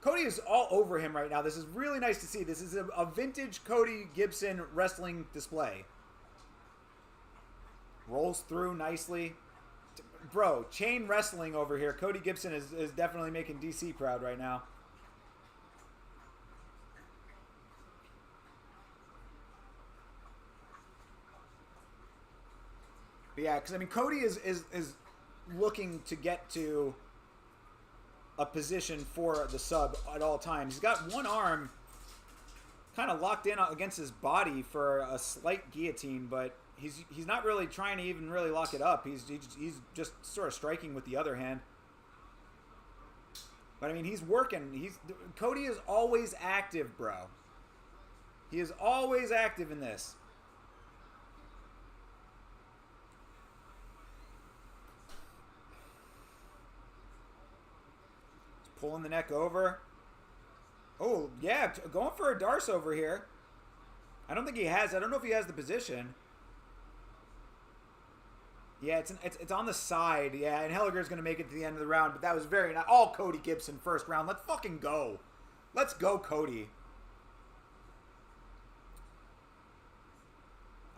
S1: Cody is all over him right now. This is really nice to see. This is a vintage Cody Gibson wrestling display. Rolls through nicely. Bro, chain wrestling over here. Cody Gibson is definitely making DC proud right now. But yeah, because I mean, Cody is looking to get to a position for the sub at all times. He's got one arm kind of locked in against his body for a slight guillotine, but he's not really trying to even really lock it up. He's just sort of striking with the other hand. But I mean, he's working. Cody is always active, bro. He is always active in this. He's pulling the neck over. Oh, yeah, going for a Darce over here. I don't know if he has the position. Yeah, it's on the side. Yeah, and Helliger's going to make it to the end of the round, but that was very nice. All Cody Gibson first round. Let's fucking go. Let's go, Cody.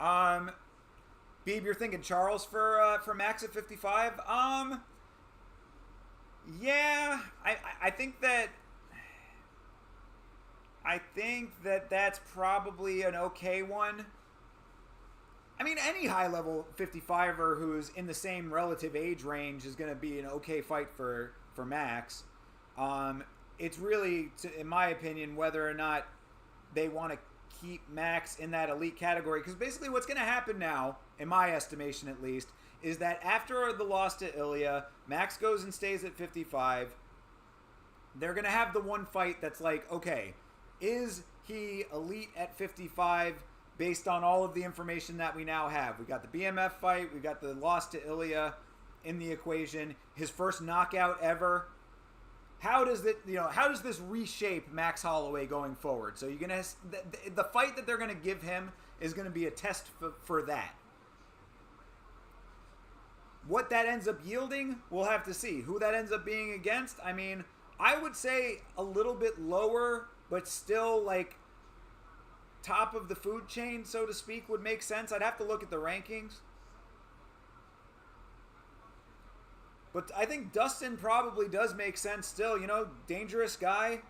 S1: Beeb, you're thinking Charles for Max at 55? Yeah, I think that that's probably an okay one. I mean, any high-level 55er who's in the same relative age range is going to be an okay fight for Max. It's really, in my opinion, whether or not they want to keep Max in that elite category. Because basically what's going to happen now, in my estimation at least, is that after the loss to Ilya, Max goes and stays at 55. They're going to have the one fight that's like, okay, is he elite at 55 based on all of the information that we now have? We got the BMF fight. We got the loss to Ilya in the equation. His first knockout ever. How does this reshape Max Holloway going forward? So you're gonna the fight that they're gonna give him is gonna be a test for that. What that ends up yielding, we'll have to see. Who that ends up being against, I mean, I would say a little bit lower, but still like top of the food chain, so to speak, would make sense. I'd have to look at the rankings. But I think Dustin probably does make sense still. Dangerous guy.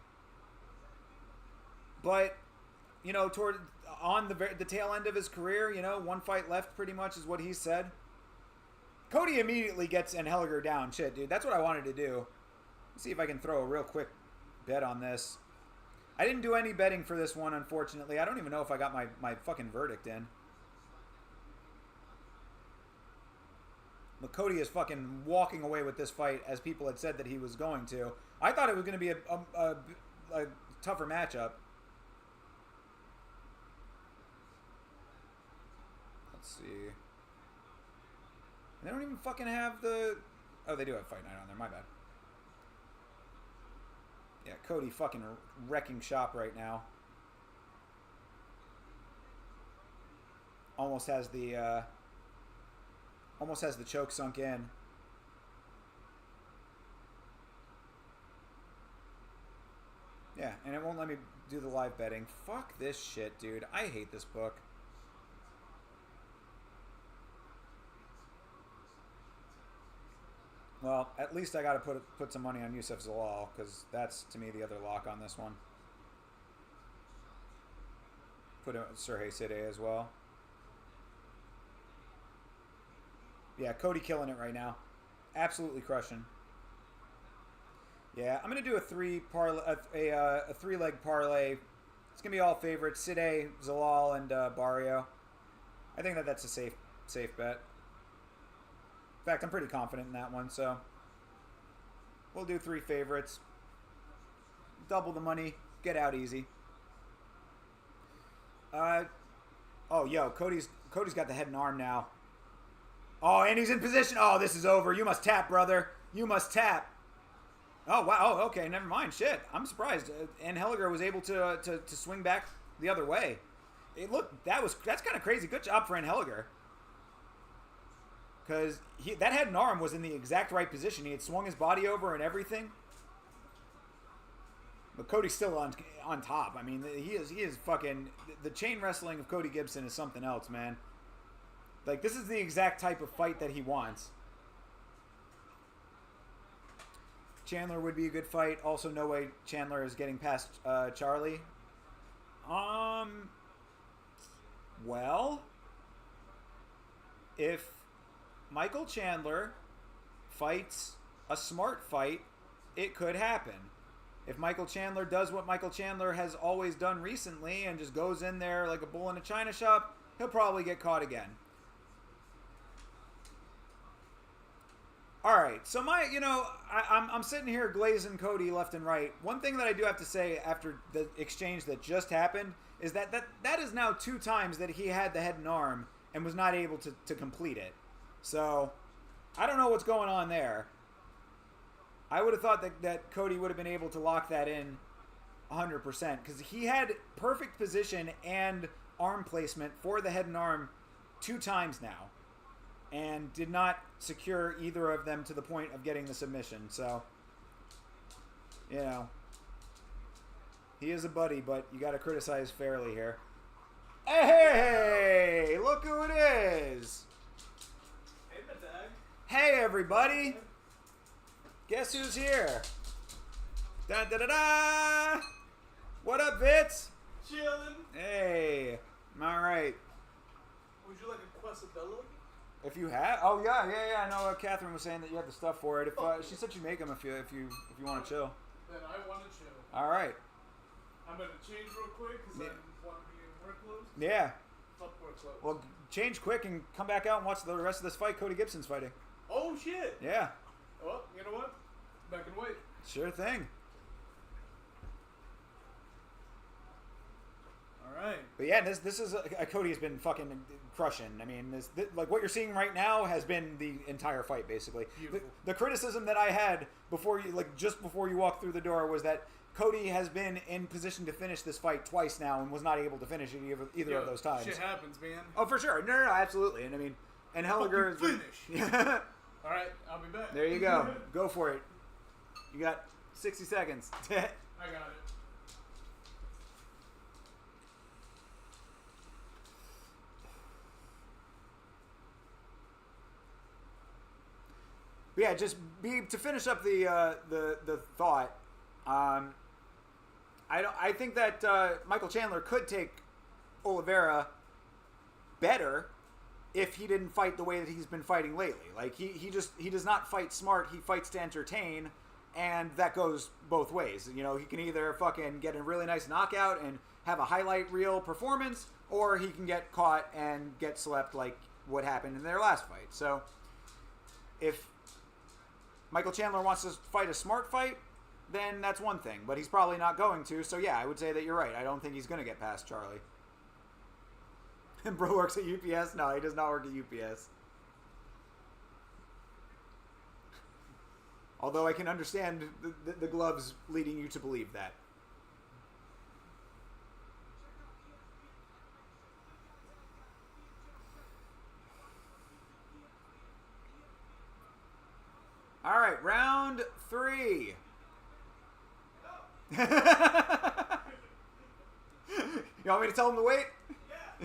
S1: But, on the tail end of his career, one fight left pretty much is what he said. Cody immediately gets Helliger down. Shit, dude, that's what I wanted to do. Let's see if I can throw a real quick bet on this. I didn't do any betting for this one, unfortunately. I don't even know if I got my fucking verdict in. But Cody is fucking walking away with this fight as people had said that he was going to. I thought it was going to be a tougher matchup. Let's see. They don't even fucking have the... Oh, they do have Fight Night on there. My bad. Yeah, Cody fucking wrecking shop right now. Almost has the choke sunk in. Yeah, and it won't let me do the live betting. Fuck this shit, dude. I hate this book. Well, at least I got to put some money on Youssef Zalal, because that's, to me, the other lock on this one. Put Sergey Side as well. Yeah, Cody killing it right now. Absolutely crushing. Yeah, I'm going to do a three-leg parlay. It's going to be all favorites. Side, Zalal, and Barrio. I think that's a safe bet. In fact, I'm pretty confident in that one, so we'll do 3 favorites. Double the money. Get out easy. Cody's got the head and arm now. Oh, and he's in position. Oh, this is over. You must tap, brother. You must tap. Oh, wow. Oh, okay. Never mind. Shit. I'm surprised. And Helliger was able to swing back the other way. That's kind of crazy. Good job for Helliger. Because that head and arm was in the exact right position. He had swung his body over and everything. But Cody's still on top. I mean, he is fucking... The chain wrestling of Cody Gibson is something else, man. Like, this is the exact type of fight that he wants. Chandler would be a good fight. Also, no way Chandler is getting past Charlie. Well, if Michael Chandler fights a smart fight it could happen. If Michael Chandler does what Michael Chandler has always done recently and just goes in there like a bull in a china shop, he'll probably get caught again. All right, so I'm sitting here glazing Cody left and right. One thing that I do have to say after the exchange that just happened is that is now 2 times that he had the head and arm and was not able to complete it. So I don't know what's going on there. I would have thought that Cody would have been able to lock that in 100% because he had perfect position and arm placement for the head and arm 2 times now and did not secure either of them to the point of getting the submission. So, he is a buddy, but you got to criticize fairly here. Hey, look who it is.
S3: Hey, Matag.
S1: Hey, everybody. Guess who's here? Da da da da! What up, Vitz?
S3: Chillin'.
S1: Hey, all right.
S3: Would you like a quesadilla?
S1: If you have, yeah. I know Catherine was saying that you had the stuff for it. If she said you make them if you want to chill.
S3: Then I want to chill.
S1: All right.
S3: I'm gonna change real quick because I want to be in work clothes.
S1: Yeah.
S3: Fuck work clothes.
S1: Well, change quick and come back out and watch the rest of this fight. Cody Gibson's fighting.
S3: Oh shit.
S1: Yeah.
S3: Well, you know what? Back and wait.
S1: Sure thing.
S3: All right.
S1: But yeah, this is Cody has been fucking crushing. I mean, this like what you're seeing right now has been the entire fight basically. The criticism that I had just before you walked through the door was that Cody has been in position to finish this fight twice now and was not able to finish it either of those times.
S3: Shit happens, man.
S1: Oh, for sure. No, absolutely. And I mean, and Helliger is
S3: finish. All right, I'll be back.
S1: There you go. Go for it. You got 60 seconds.
S3: I got it.
S1: But yeah, to finish up the thought. I think that Michael Chandler could take Oliveira better if he didn't fight the way that he's been fighting lately. Like he does not fight smart. He fights to entertain, and that goes both ways. He can either fucking get a really nice knockout and have a highlight reel performance, or he can get caught and get slept like what happened in their last fight. So if Michael Chandler wants to fight a smart fight, then that's one thing. But he's probably not going to. So yeah, I would say that you're right. I don't think he's going to get past Charlie. And bro works at UPS? No, he does not work at UPS. Although I can understand the gloves leading you to believe that. All right, round 3. You want me to tell him to wait?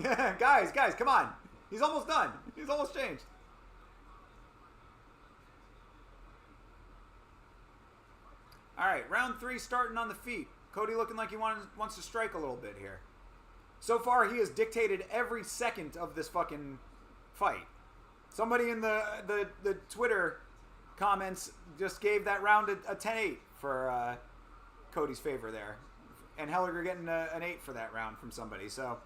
S1: Yeah. Guys, come on. He's almost done. He's almost changed. All right, round 3 starting on the feet. Cody looking like he wants to strike a little bit here. So far, he has dictated every second of this fucking fight. Somebody in the Twitter comments just gave that round a 10-8 for Cody's favor there. And Helliger getting an 8 for that round from somebody. So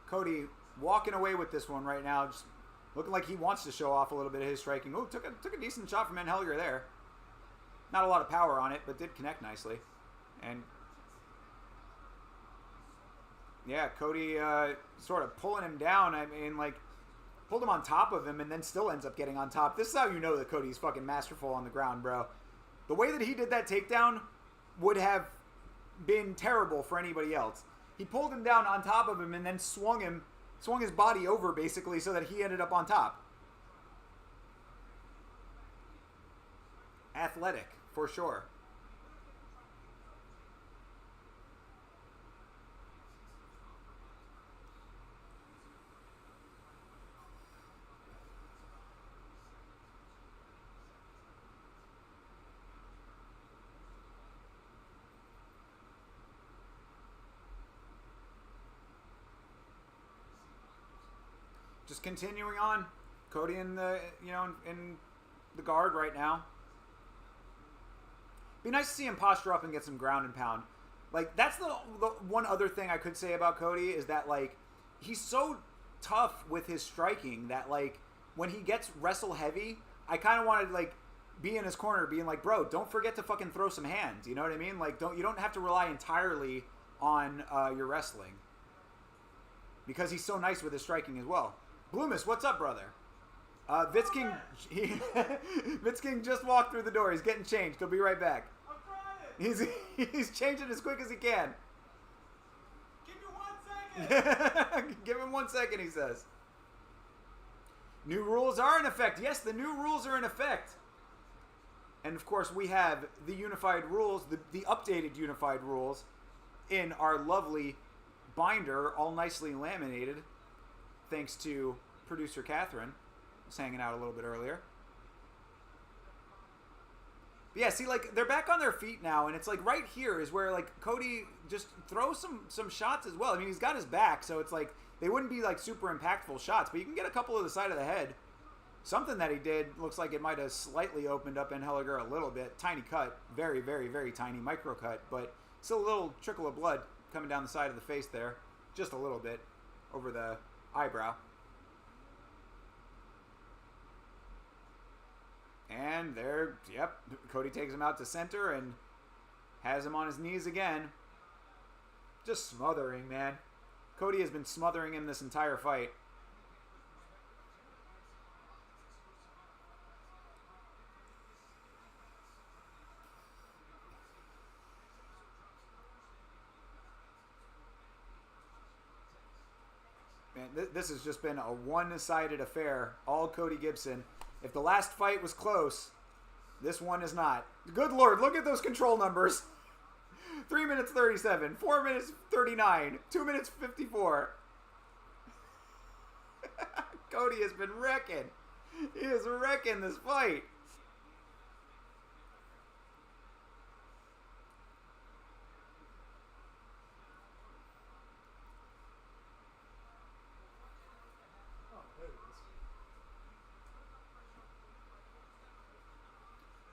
S1: Cody walking away with this one right now, just looking like he wants to show off a little bit of his striking. Oh, took a decent shot from Helliger there. Not a lot of power on it, but did connect nicely. And yeah, Cody sort of pulling him down. I mean, like, pulled him on top of him and then still ends up getting on top. This is how you know that Cody's fucking masterful on the ground, bro. The way that he did that takedown would have been terrible for anybody else. He pulled him down on top of him and then swung his body over basically so that he ended up on top. Athletic, for sure. Just continuing on, Cody in the in the guard right now. Be nice to see him posture up and get some ground and pound. Like, that's the one other thing I could say about Cody is that, like, he's so tough with his striking that, like, when he gets wrestle heavy, I kind of want to, like, be in his corner being like, bro, don't forget to fucking throw some hands. You know what I mean? Like, you don't have to rely entirely on your wrestling. Because he's so nice with his striking as well. Bloomis, what's up, brother? Vitz King, Vitz King just walked through the door. He's getting changed. He'll be right back.
S3: I'm trying.
S1: He's changing as quick as he can.
S3: Give me 1 second.
S1: Give him 1 second, he says. New rules are in effect. Yes, the new rules are in effect. And of course, we have the unified rules, the updated unified rules in our lovely binder, all nicely laminated, thanks to producer Catherine. Was hanging out a little bit earlier. But yeah, see, like, they're back on their feet now, and it's like right here is where, like, Cody just throws some shots as well. I mean, he's got his back, so it's like they wouldn't be like super impactful shots, but you can get a couple of the side of the head. Something that he did looks like it might have slightly opened up Henniger a little bit. Tiny cut, very, very, very tiny micro cut, but still a little trickle of blood coming down the side of the face there, just a little bit over the eyebrow. And there, yep, Cody takes him out to center and has him on his knees again. Just smothering, man. Cody has been smothering him this entire fight. Man, this has just been a one-sided affair. All Cody Gibson. If the last fight was close, this one is not. Good Lord, look at those control numbers. 3 minutes 37, 4 minutes 39, 2 minutes 54. Cody has been wrecking. He is wrecking this fight.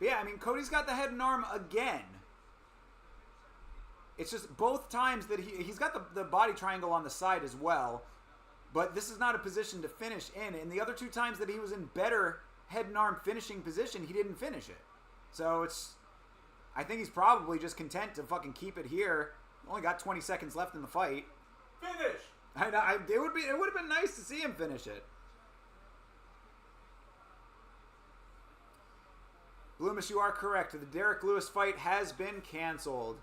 S1: Yeah, I mean, Cody's got the head and arm again. It's just both times that he's got the body triangle on the side as well, but this is not a position to finish in. And the other two times that he was in better head and arm finishing position, he didn't finish it. So I think he's probably just content to fucking keep it here. Only got 20 seconds left in the fight.
S3: Finish.
S1: It would have been nice to see him finish it. Bloomis, you are correct. The Derek Lewis fight has been canceled.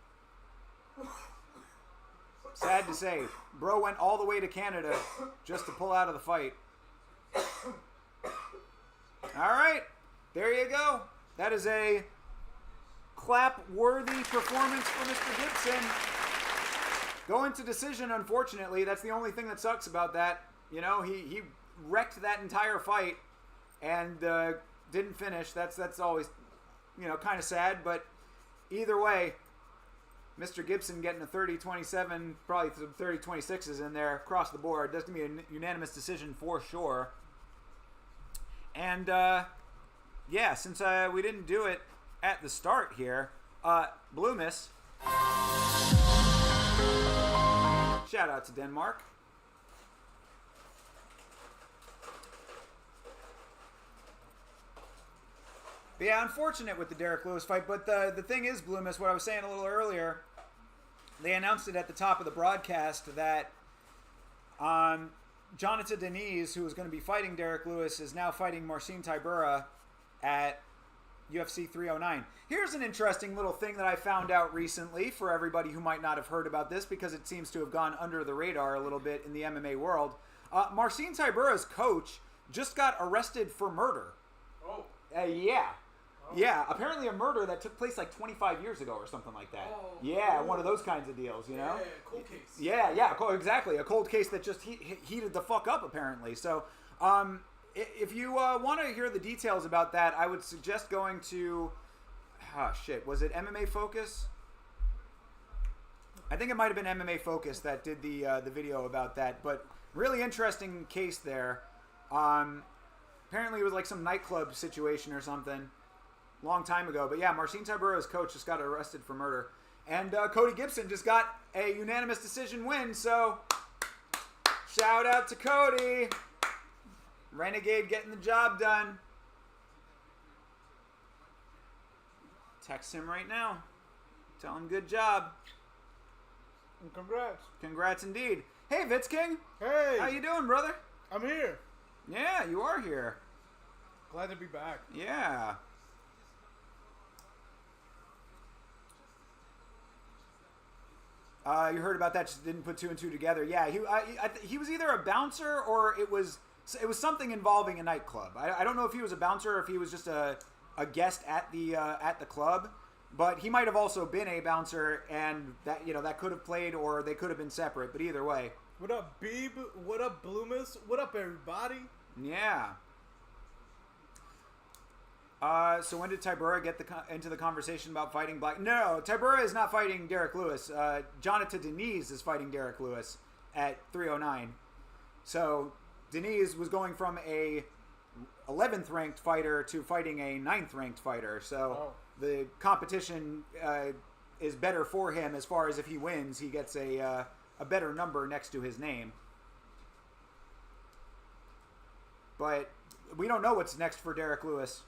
S1: Sad to say. Bro went all the way to Canada just to pull out of the fight. Alright. There you go. That is a clap-worthy performance for Mr. Gibson. Going to decision, unfortunately. That's the only thing that sucks about that. You know, he wrecked that entire fight and didn't finish. That's always, you know, kind of sad, but either way, Mr. Gibson getting a 30-27, probably some 30-26s in there across the board. That's going to be a unanimous decision for sure. And, yeah, since we didn't do it at the start here, Bloomis, shout out to Denmark. But yeah, unfortunate with the Derek Lewis fight. But the thing is, Bloomis, what I was saying a little earlier, they announced it at the top of the broadcast that Jonathan Deniz, who was going to be fighting Derek Lewis, is now fighting Marcin Tybura at UFC 309. Here's an interesting little thing that I found out recently for everybody who might not have heard about this because it seems to have gone under the radar a little bit in the MMA world. Marcin Tybura's coach just got arrested for murder.
S3: Oh.
S1: Yeah. Yeah, apparently a murder that took place like 25 years ago or something like that.
S3: Oh,
S1: yeah,
S3: cool.
S1: One of those kinds of deals, you know?
S3: Yeah, cold case.
S1: Yeah, exactly. A cold case that just heated the fuck up, apparently. So, if you want to hear the details about that, I would suggest going to... was it MMA Focus? I think it might have been MMA Focus that did the video about that, but really interesting case there. Apparently it was like some nightclub situation or something. long time ago. But yeah, Marcin Tyburo's coach just got arrested for murder. And Cody Gibson just got a unanimous decision win, so shout out to Cody. Renegade getting the job done. Text him right now. Tell him good job.
S4: And congrats.
S1: Congrats indeed. Hey, Vitz King.
S4: Hey.
S1: How you doing, brother?
S4: I'm here.
S1: Yeah, you are here.
S4: Glad to be back.
S1: Yeah. You heard about that? Just didn't put two and two together. Yeah, he was either a bouncer or it was something involving a nightclub. I don't know if he was a bouncer or if he was just a guest at the club, but he might have also been a bouncer, and that that could have played or they could have been separate. But either way.
S4: What up, Beeb? What up, Bloomus? What up, everybody?
S1: Yeah. So when did Tybura get into the conversation about fighting Black? No, Tybura is not fighting Derek Lewis. Jonathan Deniz is fighting Derek Lewis at 309. So Deniz was going from a 11th ranked fighter to fighting a 9th ranked fighter. So the competition is better for him as far as if he wins, he gets a better number next to his name. But we don't know what's next for Derek Lewis.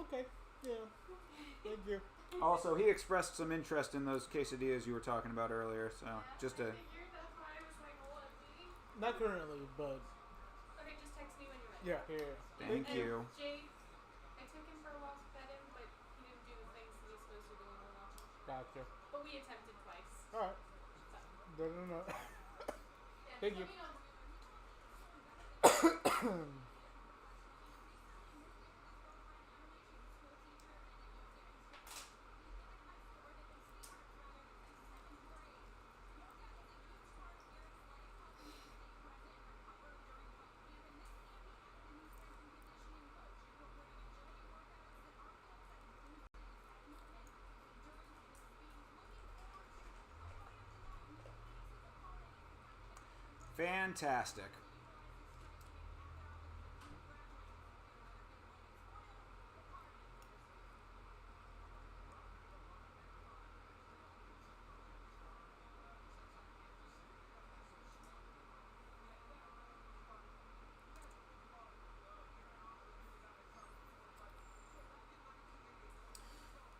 S4: Okay. Yeah. Thank you.
S1: Also, he expressed some interest in those quesadillas you were talking about earlier. So just a.
S4: Not currently, but.
S5: Okay, just text me when you're ready.
S4: Yeah.
S1: Thank you.
S5: Jay, I took him for a walk to pet him, but he didn't do the things that he's supposed to do in the walk.
S4: Gotcha.
S5: But we attempted twice.
S4: Alright. No. Thank you.
S1: Fantastic.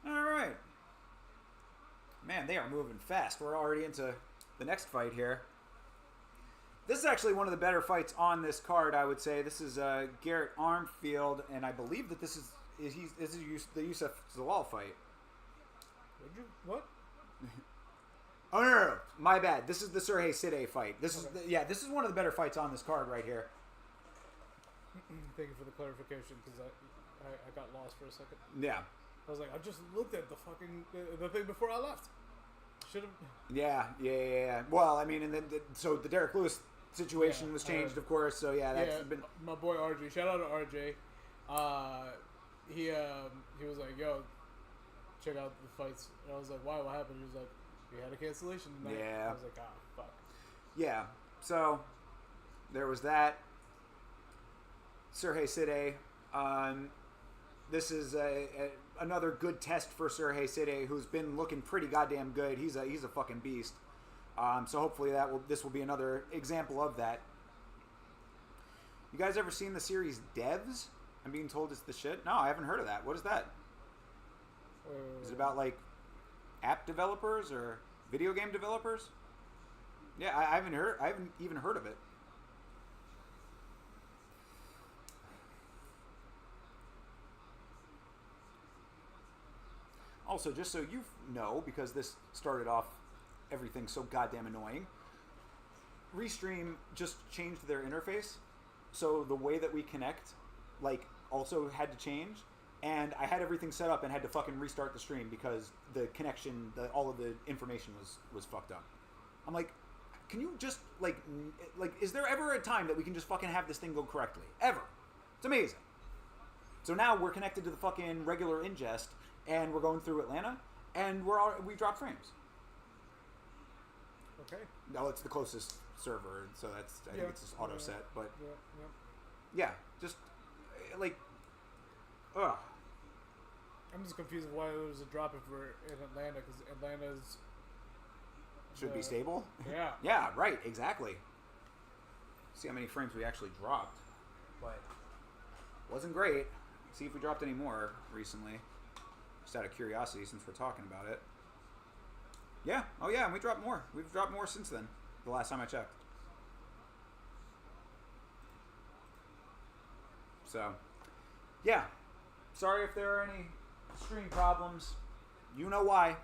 S1: All right. Man, they are moving fast. We're already into the next fight here. This is actually one of the better fights on this card, I would say. This is Garrett Armfield, and I believe that this is the Yusuf Zalal fight.
S4: What?
S1: Oh no, my bad. This is the Sergey Side fight. This is this is one of the better fights on this card right here.
S4: Thank you for the clarification, because I got lost for a second.
S1: Yeah.
S4: I was like, I just looked at the fucking the thing before I left. Should have.
S1: Yeah. Well, I mean, and then so the Derek Lewis situation was changed, of course. So that's been
S4: my boy RJ. Shout out to RJ. He was like, yo, check out the fights. And I was like, why? What happened? He was like, we had a cancellation tonight.
S1: Yeah.
S4: I was like, ah, fuck.
S1: Yeah. So there was that. Sergey Side. This is another good test for Sergey Side, who's been looking pretty goddamn good. He's a fucking beast. So hopefully this will be another example of that. You guys ever seen the series Devs? I'm being told it's the shit. No, I haven't heard of that. What is that? Is it about like app developers or video game developers? Yeah, I haven't even heard of it. Also, just so you know, because this started off everything so goddamn annoying, Restream just changed their interface, so the way that we connect, also had to change, and I had everything set up and had to fucking restart the stream because the connection, all of the information was fucked up. I'm like, can you just, is there ever a time that we can just fucking have this thing go correctly? Ever. It's amazing. So now we're connected to the fucking regular ingest, and we're going through Atlanta, and we dropped frames.
S4: Okay.
S1: No, it's the closest server, so I think it's just auto set. But Yeah, just like, ugh.
S4: I'm just confused of why there was a drop if we're in Atlanta, because Atlanta's
S1: Should be stable.
S4: Yeah.
S1: Yeah, right, exactly. See how many frames we actually dropped, but wasn't great. See if we dropped any more recently. Just out of curiosity, since we're talking about it. Yeah. Oh yeah, and we dropped more. We've dropped more since then. The last time I checked. So, yeah. Sorry if there are any stream problems. You know why.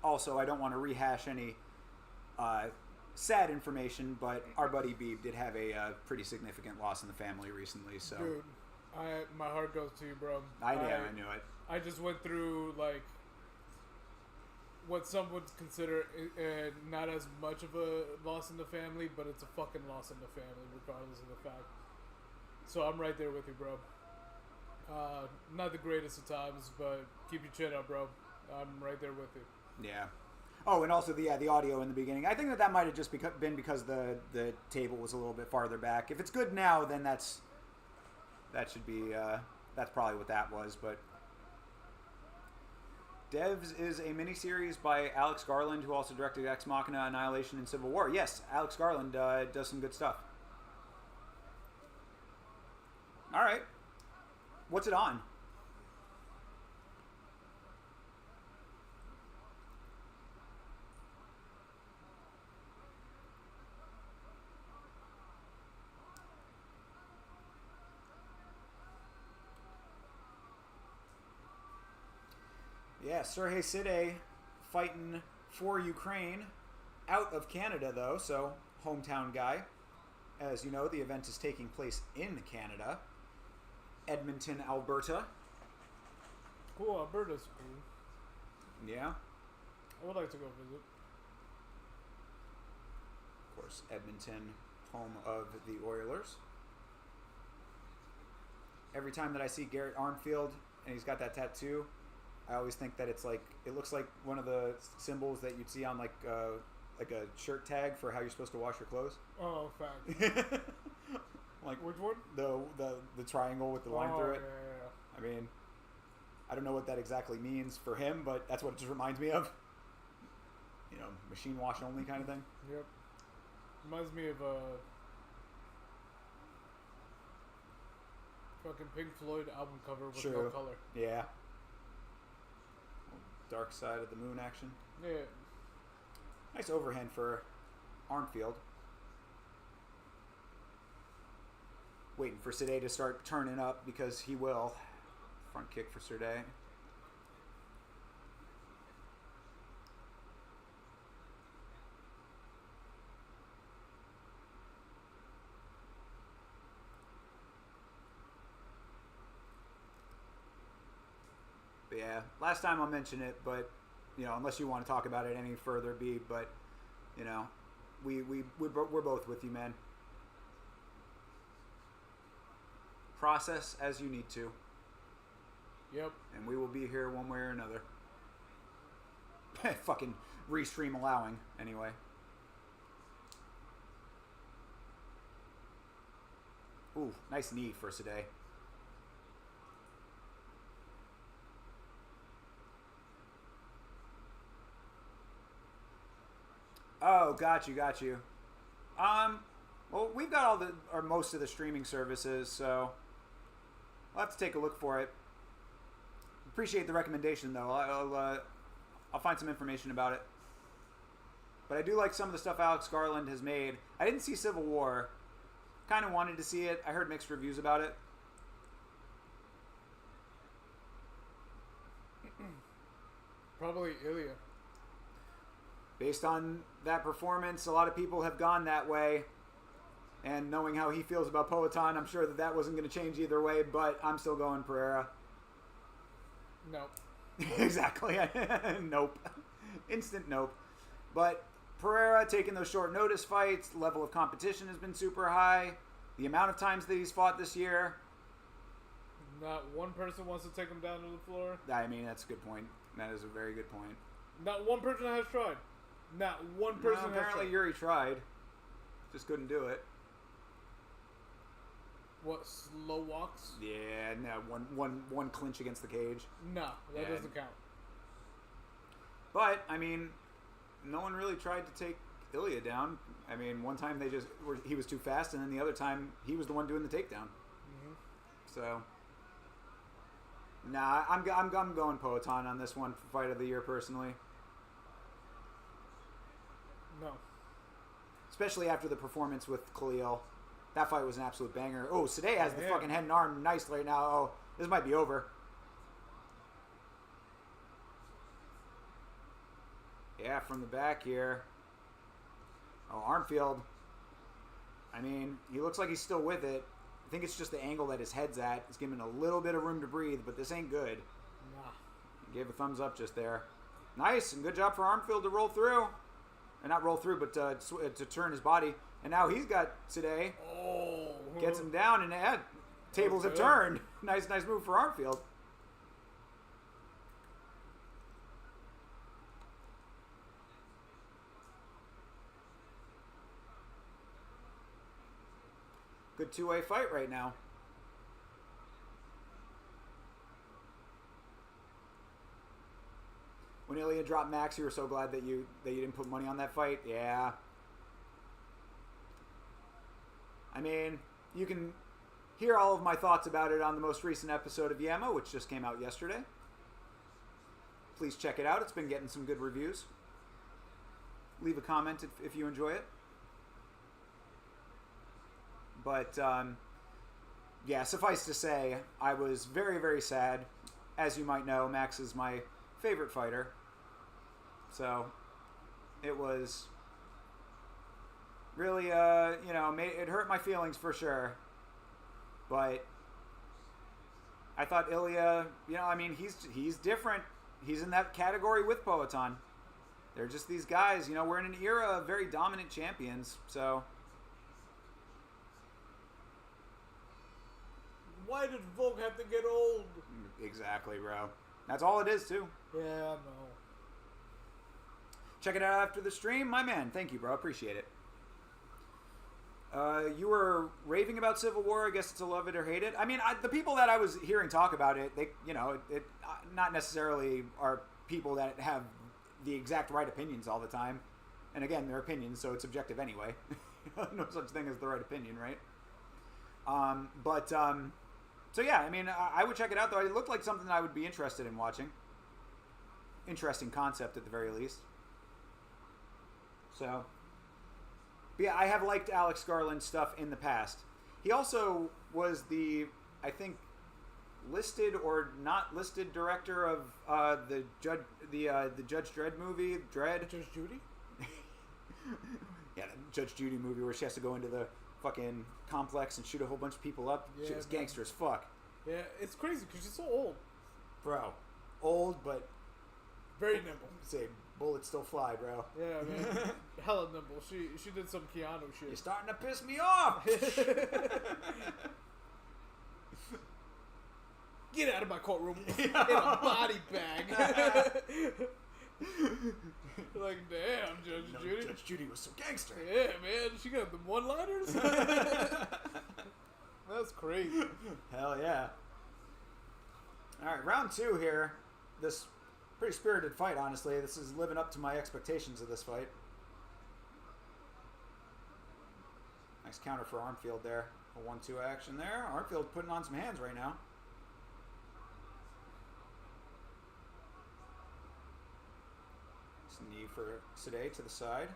S1: Also, I don't want to rehash any sad information, but our buddy Beeb did have a pretty significant loss in the family recently. So,
S4: dude, my heart goes to you, bro.
S1: I knew it.
S4: I just went through like what some would consider not as much of a loss in the family, but it's a fucking loss in the family, regardless of the fact. So I'm right there with you, bro. Not the greatest of times, but keep your chin up, bro. I'm right there with you.
S1: Yeah. Oh, and also the audio in the beginning. I think that might have just been because the table was a little bit farther back. If it's good now, then that should be that's probably what that was. But Devs is a miniseries by Alex Garland, who also directed Ex Machina, Annihilation, and Civil War. Yes, Alex Garland does some good stuff. All right. What's it on? Yeah, Sergei Side fighting for Ukraine, out of Canada though, so hometown guy. As you know, the event is taking place in Canada, Edmonton, Alberta.
S4: Cool, Alberta's cool.
S1: Yeah.
S4: I would like to go visit.
S1: Of course, Edmonton, home of the Oilers. Every time that I see Garrett Armfield and he's got that tattoo, I always think that it looks like one of the symbols that you'd see on like a shirt tag for how you're supposed to wash your clothes.
S4: Oh, fact.
S1: Like
S4: which one?
S1: The triangle with the line through it.
S4: Yeah.
S1: I mean, I don't know what that exactly means for him, but that's what it just reminds me of. You know, machine wash only kind of thing.
S4: Yep. Reminds me of fucking Pink Floyd album cover with no color.
S1: Yeah. Dark Side of the Moon action.
S4: Yeah.
S1: Nice overhand for Armfield. Waiting for Sade to start turning up because he will. Front kick for Sade. But yeah, last time I'll mention it, but you know, unless you want to talk about it any further, B. But you know, we're both with you, man. Process as you need to.
S4: Yep.
S1: And we will be here one way or another. Fucking restream allowing, anyway. Ooh, nice knee for Sade. Oh, got you. Well, we've got most of the streaming services, so we'll have to take a look for it. Appreciate the recommendation, though. I'll find some information about it. But I do like some of the stuff Alex Garland has made. I didn't see Civil War. Kind of wanted to see it. I heard mixed reviews about it.
S4: Probably Ilya.
S1: Based on that performance, a lot of people have gone that way. And knowing how he feels about Poatan, I'm sure that wasn't going to change either way, but I'm still going Pereira.
S4: Nope.
S1: Exactly. Nope. Instant nope. But Pereira taking those short notice fights, level of competition has been super high. The amount of times that he's fought this year.
S4: Not one person wants to take him down to the floor.
S1: I mean, that's a good point. That is a very good point.
S4: Not one person has tried. Not one
S1: No,
S4: person. has
S1: apparently
S4: tried.
S1: Yuri tried. Just couldn't do it.
S4: What, slow walks?
S1: Yeah, no, one clinch against the cage.
S4: No, that
S1: Yeah.
S4: doesn't count.
S1: But, I mean, no one really tried to take Ilya down. I mean, one time he was too fast, and then the other time he was the one doing the takedown.
S4: Mm-hmm.
S1: So, nah, I'm going Poatan on this one for fight of the year personally.
S4: No.
S1: Especially after the performance with Khalil. That fight was an absolute banger. Oh, Sadeh has the
S4: Yeah.
S1: fucking head and arm nice right now. Oh, this might be over. Yeah, from the back here. Oh, Armfield. I mean, he looks like he's still with it. I think it's just the angle that his head's at. It's giving him a little bit of room to breathe, but this ain't good.
S4: Nah.
S1: He gave a thumbs up just there. Nice, and good job for Armfield to roll through. Or not roll through, but to turn his body. And now he's got Sadeh.
S4: Oh.
S1: Gets him down, and tables have
S4: Okay.
S1: turned. Nice move for Armfield. Good two-way fight right now. When Ilya dropped Max, you were so glad that you didn't put money on that fight. Yeah. I mean, you can hear all of my thoughts about it on the most recent episode of Yammo, which just came out yesterday. Please check it out. It's been getting some good reviews. Leave a comment if you enjoy it. But, yeah, suffice to say, I was very, very sad. As you might know, Max is my favorite fighter. So, it was really, it hurt my feelings for sure. But I thought Ilya, he's different. He's in that category with Poatan. They're just these guys, we're in an era of very dominant champions, so...
S4: Why did Volk have to get old?
S1: Exactly, bro. That's all it is, too.
S4: Yeah, I know.
S1: Check it out after the stream. My man, thank you, bro. Appreciate it. You were raving about Civil War. I guess it's a love it or hate it. I mean, the people that I was hearing talk about it, they, not necessarily are people that have the exact right opinions all the time. And again, they're opinions, so it's subjective anyway. No such thing as the right opinion, right? So yeah, I mean, I would check it out, though. It looked like something I would be interested in watching. Interesting concept, at the very least. So, but yeah, I have liked Alex Garland's stuff in the past. He also was the, I think, listed or not listed director of the Judge Dredd movie, Dredd.
S4: Judge Judy?
S1: Yeah, the Judge Judy movie where she has to go into the fucking complex and shoot a whole bunch of people up.
S4: Yeah,
S1: Shit was
S4: man.
S1: gangster as fuck.
S4: Yeah, it's crazy because she's so old.
S1: Bro. Old, but
S4: Very nimble.
S1: say bullets still fly, bro.
S4: Yeah, man. Hella nimble. She did some Keanu
S1: You're
S4: shit.
S1: starting to piss me off.
S4: Get out of my courtroom in a body bag. Like, damn, Judge Judy.
S1: Judge Judy was so gangster.
S4: Yeah, man. She got the one-liners? That's crazy.
S1: Hell yeah. Alright, round 2 here. This pretty spirited fight, honestly. This is living up to my expectations of this fight. Nice counter for Armfield there. A 1-2 action there. Armfield putting on some hands right now. Knee for Sadeh to the side.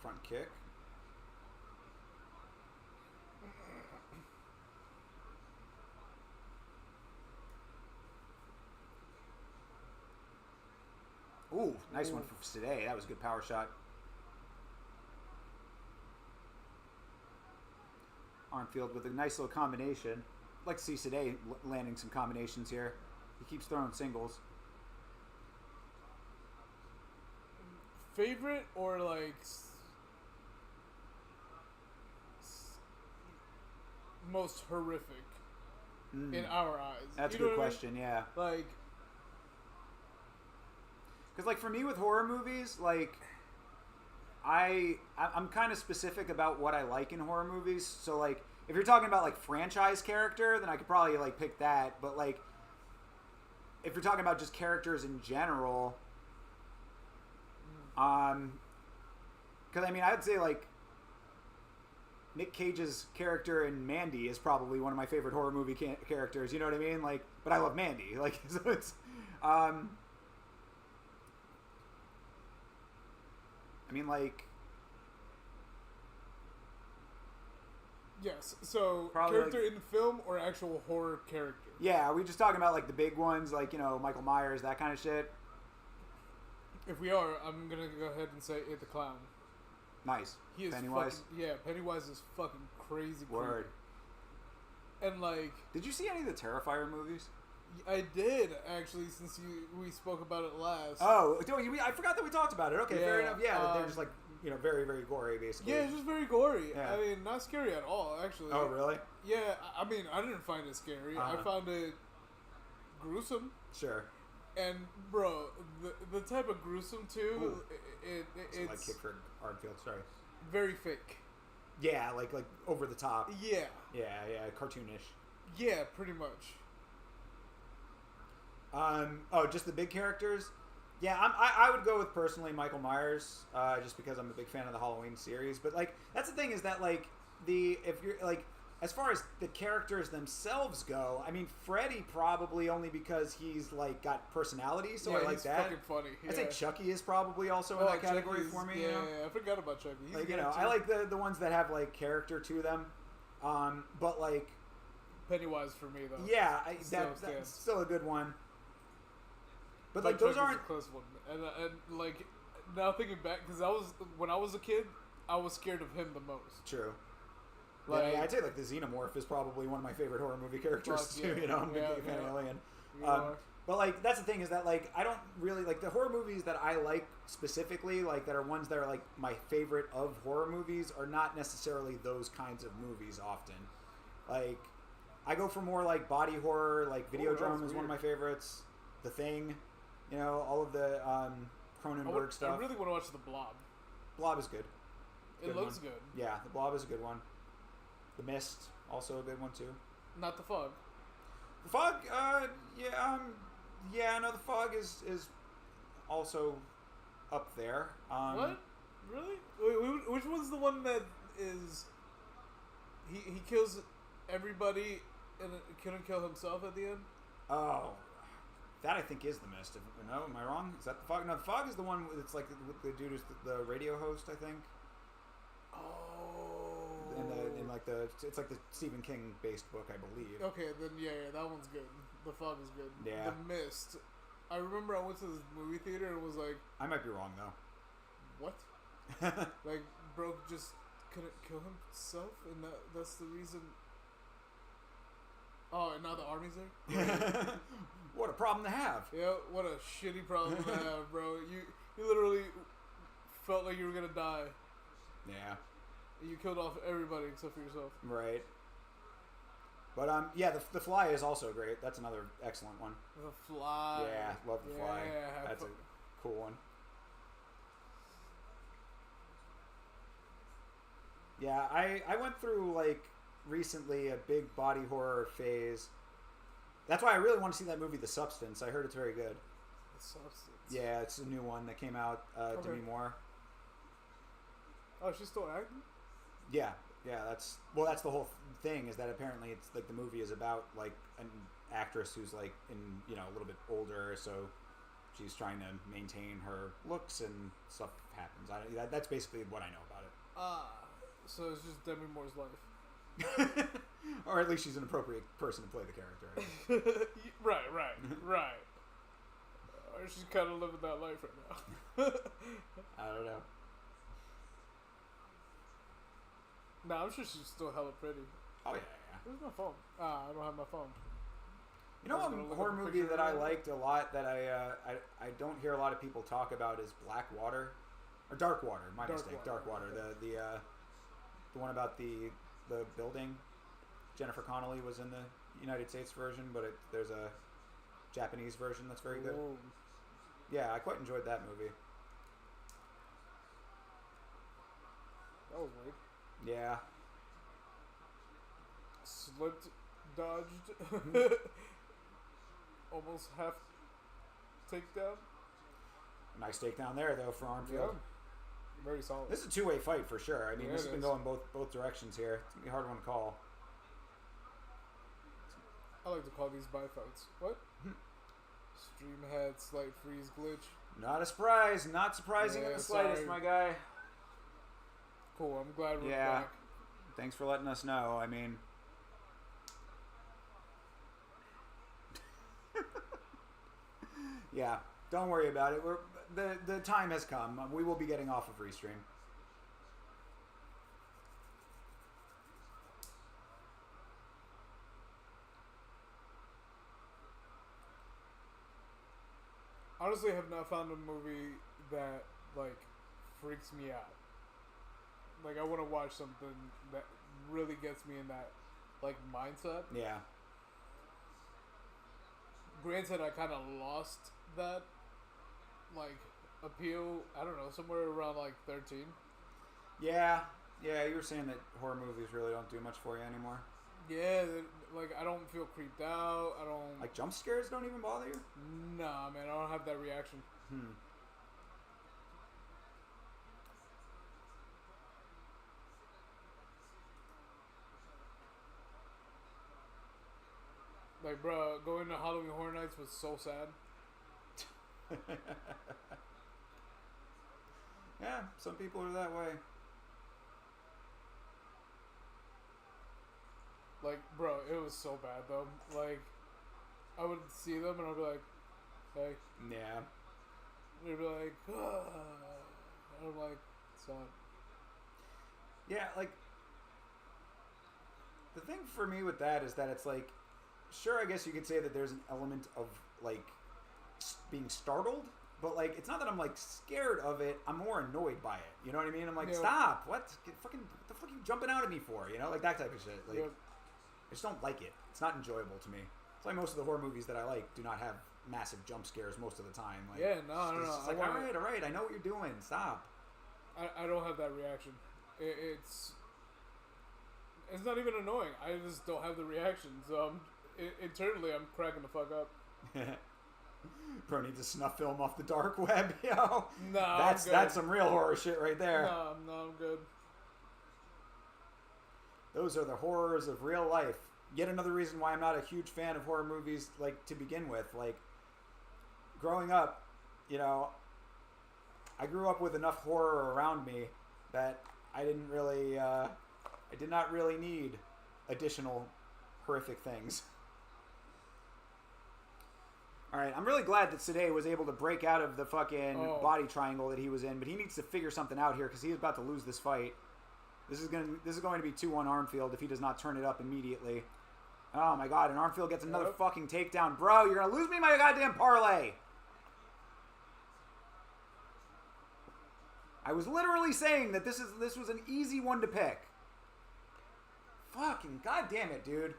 S1: Front kick. Ooh, nice one for Sadeh. That was a good power shot. Armfield with a nice little combination. I'd like to see Sadeh landing some combinations here. He keeps throwing singles.
S4: Favorite or like most horrific in our eyes?
S1: That's a
S4: You know
S1: good
S4: what I mean?
S1: question, yeah.
S4: Like,
S1: Because, like, for me with horror movies, like, I'm kind of specific about what I like in horror movies. So like, if you're talking about like franchise character, then I could probably like pick that. But like, if you're talking about just characters in general, because I mean, I'd say like Nick Cage's character in Mandy is probably one of my favorite horror movie characters. You know what I mean? Like, but I love Mandy. Like, so it's. I mean, like.
S4: Yes. So,
S1: Probably
S4: character in film or actual horror character?
S1: Yeah, are we just talking about like the big ones, like, you know, Michael Myers, that kind of shit?
S4: If we are, I'm gonna go ahead and say It the Clown.
S1: Nice.
S4: He is
S1: Pennywise.
S4: fucking, Pennywise is fucking crazy.
S1: Word.
S4: And like,
S1: Did you see any of the Terrifier movies?
S4: I did actually, since we spoke about it last.
S1: Oh, I forgot that we talked about it. Okay, fair
S4: Yeah,
S1: enough. Yeah, they're just like, you know, very, very gory, basically.
S4: Yeah, it's just very gory.
S1: Yeah.
S4: I mean, not scary at all, actually.
S1: Oh, really?
S4: Yeah, I mean, I didn't find it scary. I found it gruesome.
S1: Sure.
S4: And bro, the type of gruesome too,
S1: It's like
S4: it's
S1: Kickford Ardfield, sorry.
S4: very fake.
S1: Yeah, like over the top.
S4: Yeah,
S1: Yeah, cartoonish.
S4: yeah, pretty much.
S1: Just the big characters. Yeah, I would go with personally Michael Myers, just because I'm a big fan of the Halloween series. But like, that's the thing is that like if you're like, as far as the characters themselves go, I mean Freddy probably only because he's like got personality, so
S4: Yeah,
S1: I like
S4: he's
S1: that.
S4: fucking funny.
S1: I'd say Chucky is probably also in that category
S4: Chucky's-
S1: for me.
S4: Yeah,
S1: you know?
S4: I forgot about Chucky. He's
S1: Like, you
S4: good
S1: know,
S4: too.
S1: I like the ones that have like character to them. But like,
S4: Pennywise for me though.
S1: yeah,
S4: Still
S1: that's
S4: stands.
S1: still a good one. But like, those
S4: Chucky's
S1: aren't.
S4: a close one. And like now thinking back, because when I was a kid, I was scared of him the most.
S1: True.
S4: Like,
S1: I'd say like the Xenomorph is probably one of my favorite horror movie characters
S4: Fuck,
S1: too.
S4: yeah.
S1: You know, I'm a big
S4: Yeah,
S1: fan of
S4: yeah.
S1: Alien.
S4: you are.
S1: But like that's the thing is that like I don't really like the horror movies that I like specifically, like that are ones that are like my favorite of horror movies, are not necessarily those kinds of movies often. Like I go for more like body horror, like Videodrome
S4: that's
S1: is one of my
S4: weird.
S1: favorites. The Thing, you know, all of the Cronenberg
S4: I
S1: stuff.
S4: really want to watch The Blob.
S1: Blob is good.
S4: It
S1: Good
S4: looks
S1: one.
S4: good.
S1: Yeah, the Blob is a good one. The Mist, also a good one too.
S4: Not The Fog.
S1: The Fog, no, The Fog is also up there.
S4: What? Really? Which one's the one that is? He kills everybody and couldn't kill himself at the end.
S1: Oh, that I think is The Mist. No, am I wrong? Is that The Fog? No, The Fog is the one that's like with the dude who's the radio host, I think.
S4: Oh.
S1: It's like the Stephen King based book, I believe.
S4: Okay, then yeah, that one's good. The Fog is good.
S1: Yeah.
S4: The Mist. I remember I went to this movie theater and was like,
S1: I might be wrong though.
S4: what? Like, bro just couldn't kill himself, and that's the reason. Oh, and now the army's there?
S1: What a problem to have.
S4: Yeah, what a shitty problem to have, bro. You literally felt like you were gonna die.
S1: Yeah.
S4: You killed off everybody except for yourself.
S1: Right. But the Fly is also great. That's another excellent one.
S4: The Fly.
S1: Yeah, love The Fly.
S4: Yeah,
S1: That's a cool one. Yeah, I went through like recently a big body horror phase. That's why I really want to see that movie, The Substance. I heard it's very good.
S4: The Substance.
S1: Yeah, it's a new one that came out.
S4: Okay.
S1: Demi Moore.
S4: Oh, she's still acting?
S1: Yeah, that's the whole thing, is that apparently it's like the movie is about like an actress who's like in, you know, a little bit older, so she's trying to maintain her looks and stuff happens. That's basically what I know about it.
S4: So it's just Demi Moore's life.
S1: Or at least she's an appropriate person to play the character.
S4: right. Or she's kind of living that life right now.
S1: I don't know.
S4: Nah, I'm sure she's still hella pretty.
S1: Oh yeah.
S4: Where's my phone? I don't have my phone.
S1: You know,
S4: I was
S1: one
S4: gonna look
S1: horror
S4: up a
S1: movie
S4: picture
S1: that I
S4: of it.
S1: liked a lot that I don't hear a lot of people talk about is Black Water, or Dark Water. My
S4: Dark
S1: mistake.
S4: Water,
S1: Dark Water.
S4: okay.
S1: The one about the building. Jennifer Connelly was in the United States version, but there's a Japanese version that's very good.
S4: Whoa.
S1: Yeah, I quite enjoyed that movie.
S4: That was weird.
S1: Yeah.
S4: Slipped, dodged, almost half takedown.
S1: Nice takedown there, though, for Armfield.
S4: Yeah. Very solid.
S1: This is a two-way fight for sure. I mean,
S4: Yeah,
S1: this has
S4: it
S1: been
S4: is.
S1: going both directions here. It's going to be a hard one to call.
S4: I like to call these buy fights. What? Stream had slight freeze glitch.
S1: Not a surprise. Not surprising in
S4: Yeah,
S1: the slightest,
S4: sorry.
S1: my guy.
S4: Cool, I'm glad we're
S1: Yeah.
S4: back.
S1: Thanks for letting us know. I mean... yeah, don't worry about it. The time has come. We will be getting off of Restream.
S4: Honestly, I have not found a movie that, like, freaks me out. Like, I want to watch something that really gets me in that, like, mindset.
S1: Yeah.
S4: Granted, I kind of lost that, like, appeal, I don't know, somewhere around, like, 13.
S1: Yeah. Yeah, you were saying that horror movies really don't do much for you anymore.
S4: Yeah, like, I don't feel creeped out. I don't...
S1: Like, jump scares don't even bother you?
S4: Nah, man, I don't have that reaction. Like, bro, going to Halloween Horror Nights was so sad.
S1: Yeah, some people are that way.
S4: Like, bro, it was so bad, though. Like, I would see them and I'd be like, hey.
S1: Yeah.
S4: They'd be like, ah. And I'm like, son.
S1: Yeah, like, the thing for me with that is that it's like, sure, I guess you could say that there's an element of, like, being startled, but, like, it's not that I'm, like, scared of it. I'm more annoyed by it. You know what I mean? I'm like,
S4: Yeah.
S1: stop. What the fuck are you jumping out at me for? You know, like, that type of shit. Like,
S4: Yep.
S1: I just don't like it. It's not enjoyable to me. It's like most of the horror movies that I like do not have massive jump scares most of the time. Like,
S4: Yeah, no.
S1: It's just like, all right, I know what you're doing. Stop.
S4: I don't have that reaction. It's not even annoying. I just don't have the reaction. So internally, I'm cracking the fuck up.
S1: Bro needs a snuff film off the dark web, yo.
S4: Nah,
S1: that's
S4: I'm good.
S1: that's some real horror shit right there.
S4: No, I'm good.
S1: Those are the horrors of real life. Yet another reason why I'm not a huge fan of horror movies, like, to begin with. Like, growing up, you know, I grew up with enough horror around me that I did not really need additional horrific things. Alright, I'm really glad that Sade was able to break out of the fucking body triangle that he was in, but he needs to figure something out here because he is about to lose this fight. This is going to be 2-1 Armfield if he does not turn it up immediately. Oh my god, and Armfield gets another fucking takedown. Bro, you're going to lose me my goddamn parlay. I was literally saying that this was an easy one to pick. Fucking goddamn it, dude.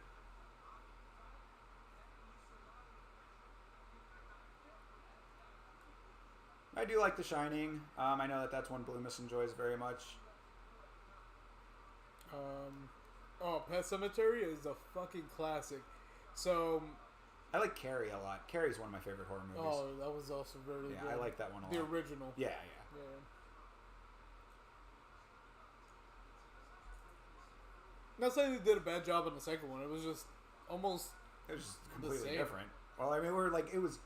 S1: I do like The Shining. I know that that's one Bloomis enjoys very much.
S4: Pet Cemetery is a fucking classic. So,
S1: I like Carrie a lot. Carrie's one of my favorite horror movies.
S4: oh, that was also really good.
S1: I like that one a lot.
S4: The original.
S1: Yeah.
S4: Yeah. Not saying they did a bad job on the second one. It was just almost
S1: It was just completely
S4: same.
S1: different. Well, I mean, it was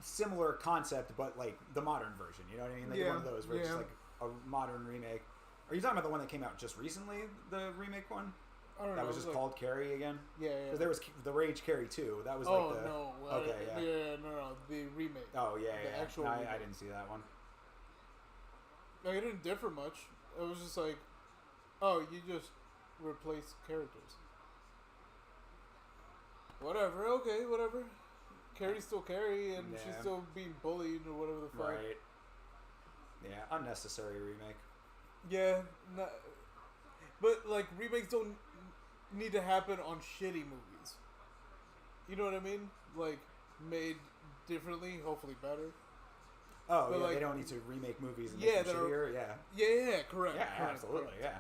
S1: similar concept, but like the modern version. You know what I mean? Like
S4: Yeah,
S1: one of those where it's just
S4: yeah.
S1: like a modern remake. Are you talking about the one that came out just recently? The remake one
S4: I don't know.
S1: that was
S4: it
S1: just
S4: like,
S1: called Carrie again?
S4: Yeah.
S1: Because there was the Rage Carrie 2. That was
S4: Oh
S1: like the
S4: no.
S1: okay, yeah.
S4: No. The remake.
S1: Oh yeah,
S4: The
S1: yeah.
S4: actual
S1: No, I
S4: remake.
S1: didn't see that one.
S4: Like, it didn't differ much. It was just like, oh, you just replace characters. Whatever. Okay. Whatever. Carrie's still Carrie, and she's
S1: Yeah.
S4: still being bullied or whatever the fuck.
S1: Right. Yeah, unnecessary remake.
S4: Yeah, but like remakes don't need to happen on shitty movies. You know what I mean? Like made differently, hopefully better.
S1: Oh,
S4: But,
S1: yeah,
S4: like,
S1: they don't need to remake movies and
S4: yeah,
S1: make them
S4: that are-
S1: shittier. Yeah.
S4: Yeah, correct.
S1: Yeah,
S4: correct,
S1: absolutely.
S4: correct.
S1: Yeah.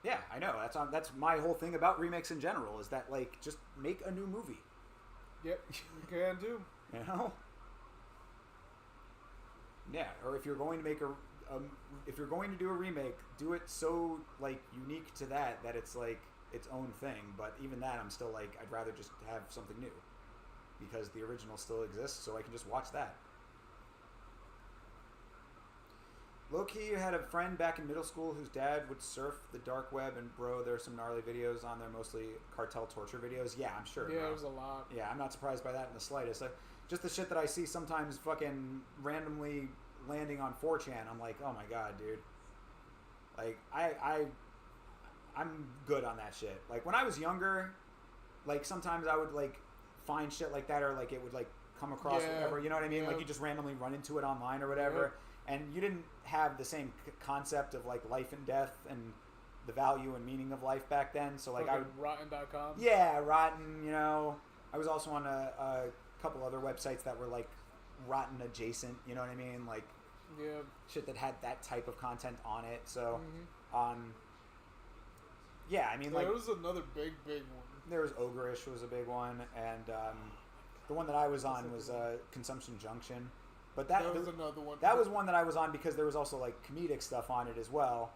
S1: Yeah, I know. That's my whole thing about remakes in general is that like just make a new movie.
S4: Yep, you can do.
S1: You know. Yeah, or if you're going to make if you're going to do a remake, do it so like unique to that it's like its own thing. But even that, I'm still like, I'd rather just have something new because the original still exists, so I can just watch that. Low-key, you had a friend back in middle school whose dad would surf the dark web, and bro, there's some gnarly videos on there, mostly cartel torture videos. Yeah, I'm sure.
S4: Yeah,
S1: bro.
S4: there's a lot.
S1: Yeah, I'm not surprised by that in the slightest. Just the shit that I see sometimes fucking randomly landing on 4chan, I'm like, oh my god, dude. Like, I'm good on that shit. Like, when I was younger, like, sometimes I would, like, find shit like that, or, like, it would, like, come across whatever, you know what I mean?
S4: Yeah.
S1: Like, you just randomly run into it online or whatever. And you didn't have the same concept of, like, life and death and the value and meaning of life back then. So, like, I would...
S4: Rotten.com?
S1: Yeah, Rotten, you know. I was also on a couple other websites that were, like, Rotten adjacent, you know what I mean? Like,
S4: Yeah.
S1: shit that had that type of content on it. So,
S4: Mm-hmm.
S1: yeah, I mean, like...
S4: There was another big one.
S1: There was Ogreish was a big one, and the one that I was on was Consumption Junction. But that
S4: was another one.
S1: That was one that I was on because there was also like comedic stuff on it as well.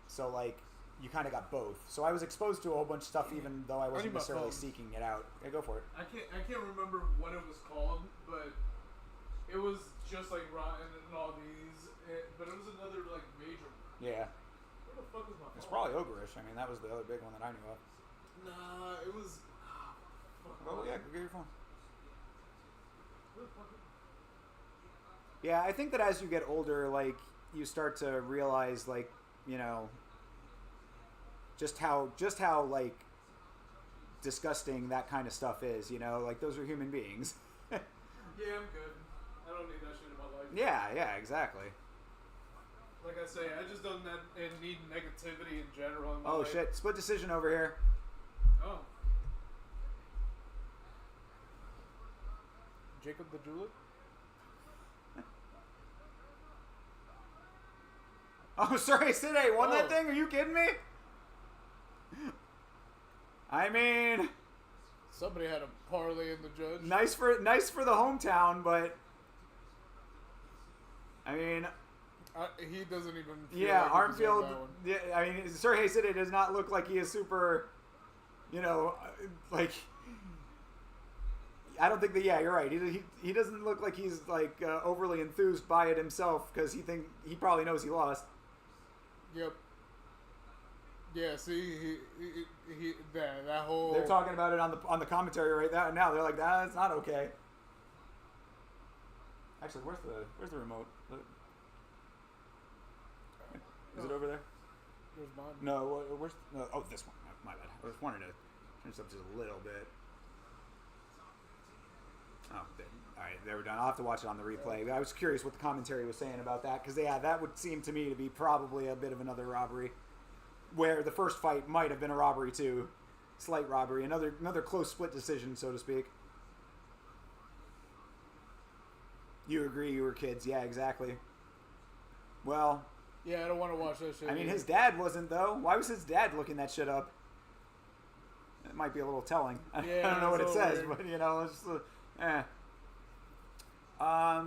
S1: So like you kind of got both. So I was exposed to a whole bunch of stuff even though I wasn't
S4: need my
S1: necessarily
S4: phone.
S1: seeking it out. Yeah, go for it.
S3: I can't remember what it was called, but it was just like Rotten and all these. But it was another like major one.
S1: Yeah.
S3: Where the fuck is my phone?
S1: It's probably Ogreish. I mean, that was the other big one that I knew of.
S3: Nah, it was.
S1: Oh yeah, go get your phone.
S3: Where the fuck is
S1: Yeah, I think that as you get older, like, you start to realize, like, you know, just how like, disgusting that kind of stuff is, you know? Like, those are human beings.
S3: Yeah, I'm good. I don't need that shit in my life.
S1: Yeah, exactly.
S3: Like I say, I just don't need negativity in general in my
S1: Oh,
S3: life.
S1: shit. Split decision over here.
S3: Oh.
S4: Jacob the Jeweler?
S1: Oh, sorry, Sine won that
S4: Oh.
S1: thing? Are you kidding me? I mean,
S4: Somebody had a parlay in the judge.
S1: nice for the hometown, but I mean,
S4: He doesn't even. Feel
S1: yeah,
S4: like he deserved
S1: Armfield.
S4: that one.
S1: Yeah, I mean, Sergey Sine does not look like he is super. You know, like. I don't think that. Yeah, you're right. He doesn't look like he's like overly enthused by it himself because he probably knows he lost.
S4: Yep. Yeah. See, that whole.
S1: They're talking about it on the commentary right now. They're like, that's not okay. Actually, where's the remote? Is it over there?
S4: Where's mine?
S1: No, where's oh, this one. My bad. I just wanted to turn this up just a little bit. Oh, all right, there we're done. I'll have to watch it on the replay. I was curious what the commentary was saying about that because yeah, that would seem to me to be probably a bit of another robbery, where the first fight might have been a robbery too, slight robbery, another close split decision, so to speak. You agree? You were kids, yeah, exactly. Well,
S4: Yeah, I don't want to watch that shit.
S1: I mean,
S4: either.
S1: his dad wasn't though. Why was his dad looking that shit up? It might be a little telling. I don't know what it
S4: it's a
S1: says,
S4: little
S1: but you know, it's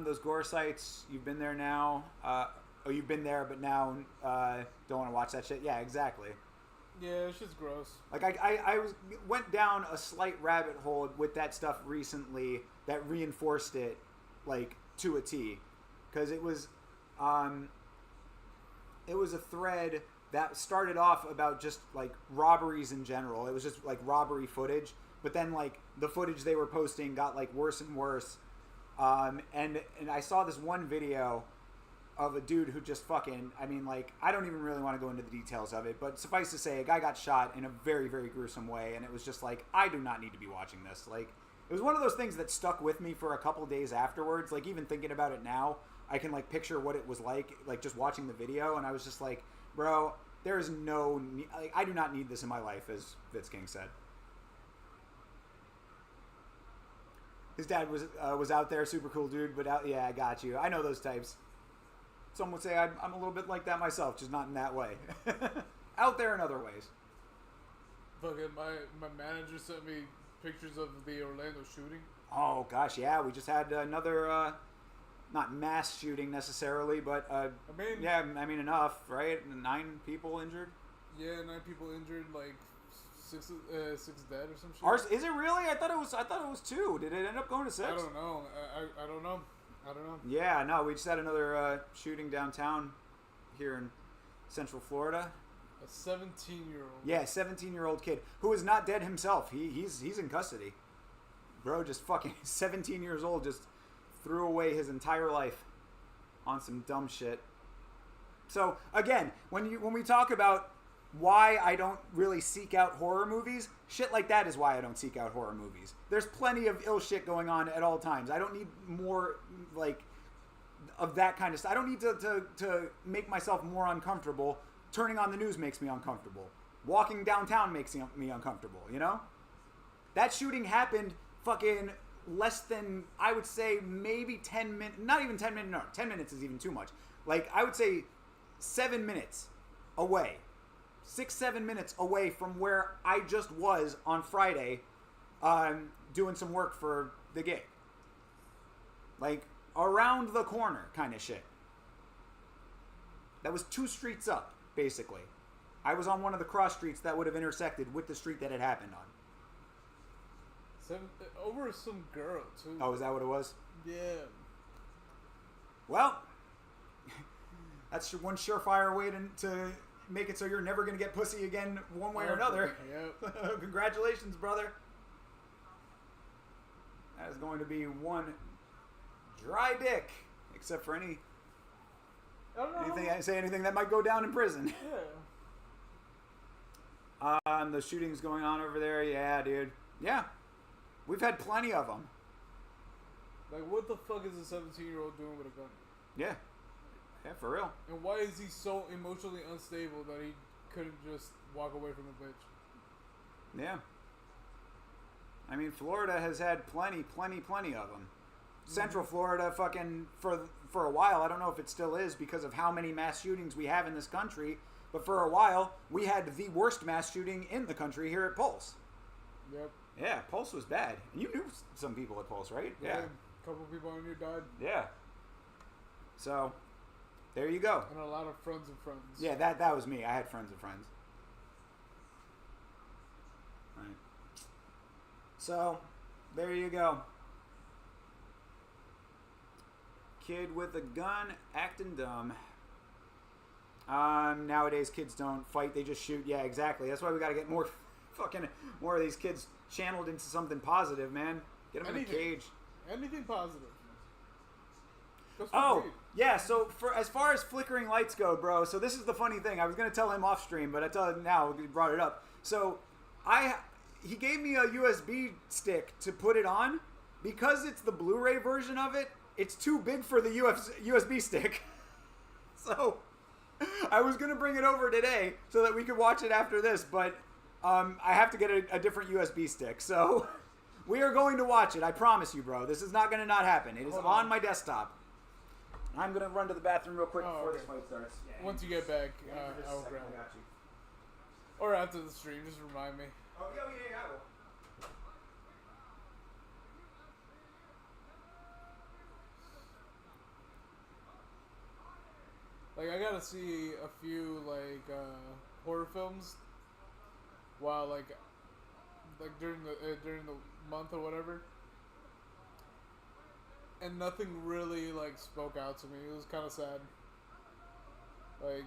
S1: those gore sites. You've been there now. You've been there, but now don't want to watch that shit. Yeah, exactly.
S4: Yeah, it's just gross.
S1: Like went down a slight rabbit hole with that stuff recently that reinforced it, like to a T, because it was a thread that started off about just like robberies in general. It was just like robbery footage, but then like the footage they were posting got like worse and worse. And I saw this one video of a dude who just fucking, I mean, like, I don't even really want to go into the details of it, but suffice to say, a guy got shot in a very, very gruesome way, and it was just like, I do not need to be watching this. Like, it was one of those things that stuck with me for a couple days afterwards. Like, even thinking about it now, I can, like, picture what it was like just watching the video, and I was just like, bro, there is no, like, I do not need this in my life, as Vitz King said. His dad was out there, super cool dude. But yeah, I got you. I know those types. Some would say I'm a little bit like that myself, just not in that way. Out there in other ways.
S4: Fucking my manager sent me pictures of the Orlando shooting.
S1: Oh gosh, yeah, we just had another, not mass shooting necessarily, but I mean enough, right? 9 people injured.
S4: Yeah, 9 people injured, like 6 dead or some shit.
S1: Ours, is it really? I thought it was 2. Did it end up going to 6?
S4: I don't know. I don't know.
S1: Yeah, no, we just had another shooting downtown here in Central Florida.
S4: A 17-year-old.
S1: Yeah, 17-year-old kid who is not dead himself. He's in custody. Bro, just fucking 17 years old, just threw away his entire life on some dumb shit. So again, when we talk about why I don't really seek out horror movies, shit like that is why I don't seek out horror movies. There's plenty of ill shit going on at all times. I don't need more like of that kind of stuff. I don't need to make myself more uncomfortable. Turning on the news makes me uncomfortable. Walking downtown makes me uncomfortable, you know? That shooting happened fucking less than, I would say, maybe 10 minutes. Not even 10 minutes. No, 10 minutes is even too much. Like, I would say 7 minutes away. 6-7 minutes away from where I just was on Friday doing some work for the gig. Like, around the corner kind of shit. That was 2 streets up, basically. I was on one of the cross streets that would have intersected with the street that it happened on.
S4: Over some girl, too.
S1: Oh, is that what it was?
S4: Yeah.
S1: Well, that's one surefire way to make it so you're never going to get pussy again one way or another.
S4: Yep.
S1: Congratulations, brother. That is going to be one dry dick, except for anything that might go down in prison.
S4: Yeah.
S1: The shootings going on over there, yeah, dude. Yeah. We've had plenty of them.
S4: Like, what the fuck is a 17-year-old doing with a gun?
S1: Yeah. Yeah, for real.
S4: And why is he so emotionally unstable that he couldn't just walk away from a bitch?
S1: Yeah. I mean, Florida has had plenty of them. Central Florida fucking, for a while, I don't know if it still is because of how many mass shootings we have in this country, but for a while, we had the worst mass shooting in the country here at Pulse.
S4: Yep.
S1: Yeah, Pulse was bad. You knew some people at Pulse, right? Yeah.
S4: A couple people on here died.
S1: Yeah. So, there you go.
S4: And a lot of friends of friends.
S1: Yeah, that was me. I had friends of friends. Right. So, there you go. Kid with a gun acting dumb. Nowadays kids don't fight, they just shoot. Yeah, exactly. That's why we gotta get more of these kids channeled into something positive, man. Get them in a cage.
S4: Anything positive.
S1: Oh, yeah, so as far as flickering lights go, bro, so this is the funny thing. I was going to tell him off stream, but I tell him now, he brought it up. So, he gave me a USB stick to put it on. Because it's the Blu-ray version of it, it's too big for the USB stick. So, I was going to bring it over today so that we could watch it after this, but I have to get a different USB stick. So, we are going to watch it. I promise you, bro. This is not going to not happen. It is on my desktop. I'm going to run to the bathroom real quick before this fight starts. Yeah,
S4: once you get back, I will grab it.
S1: I got you.
S4: Or after the stream, just remind me.
S1: Oh, yeah, I will.
S4: Like, I gotta see a few, like, horror films while, like during the month or whatever. And nothing really, like, spoke out to me. It was kind of sad. Like,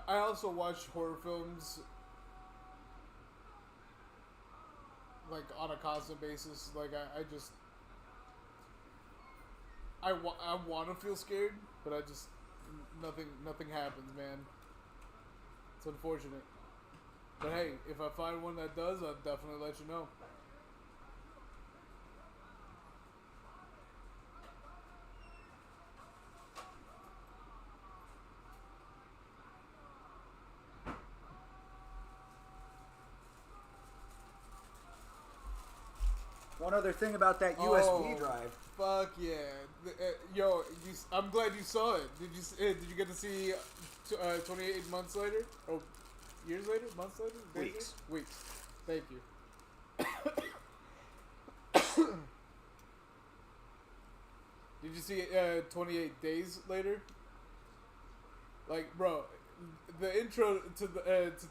S4: I also watch horror films, like, on a constant basis. Like, I want to feel scared, but I just, nothing happens, man. It's unfortunate. But hey, if I find one that does, I'll definitely let you know.
S1: One other thing about that
S4: Oh.
S1: USB drive.
S4: Fuck yeah. Yo, I'm glad you saw it. Did you get to see 28 months later? Oh, years later? Months later? Days
S1: Weeks.
S4: later? Weeks. Thank you. Did you see 28 days later? Like, bro, the intro to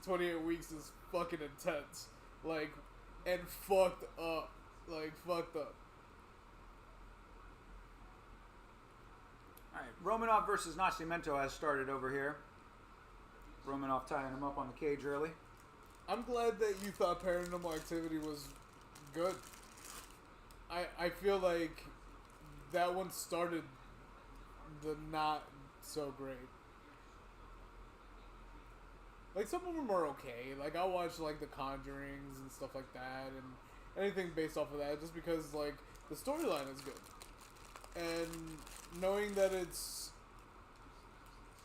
S4: 28 weeks is fucking intense. Like, and fucked up. Like, fucked up.
S1: All right, Romanov versus Nascimento has started over here. Romanov tying him up on the cage early.
S4: I'm glad that you thought Paranormal Activity was good. I feel like that one started the not so great. Like, some of them are okay. Like, I'll watch, like, The Conjurings and stuff like that, and anything based off of that, just because, like, the storyline is good. And knowing that it's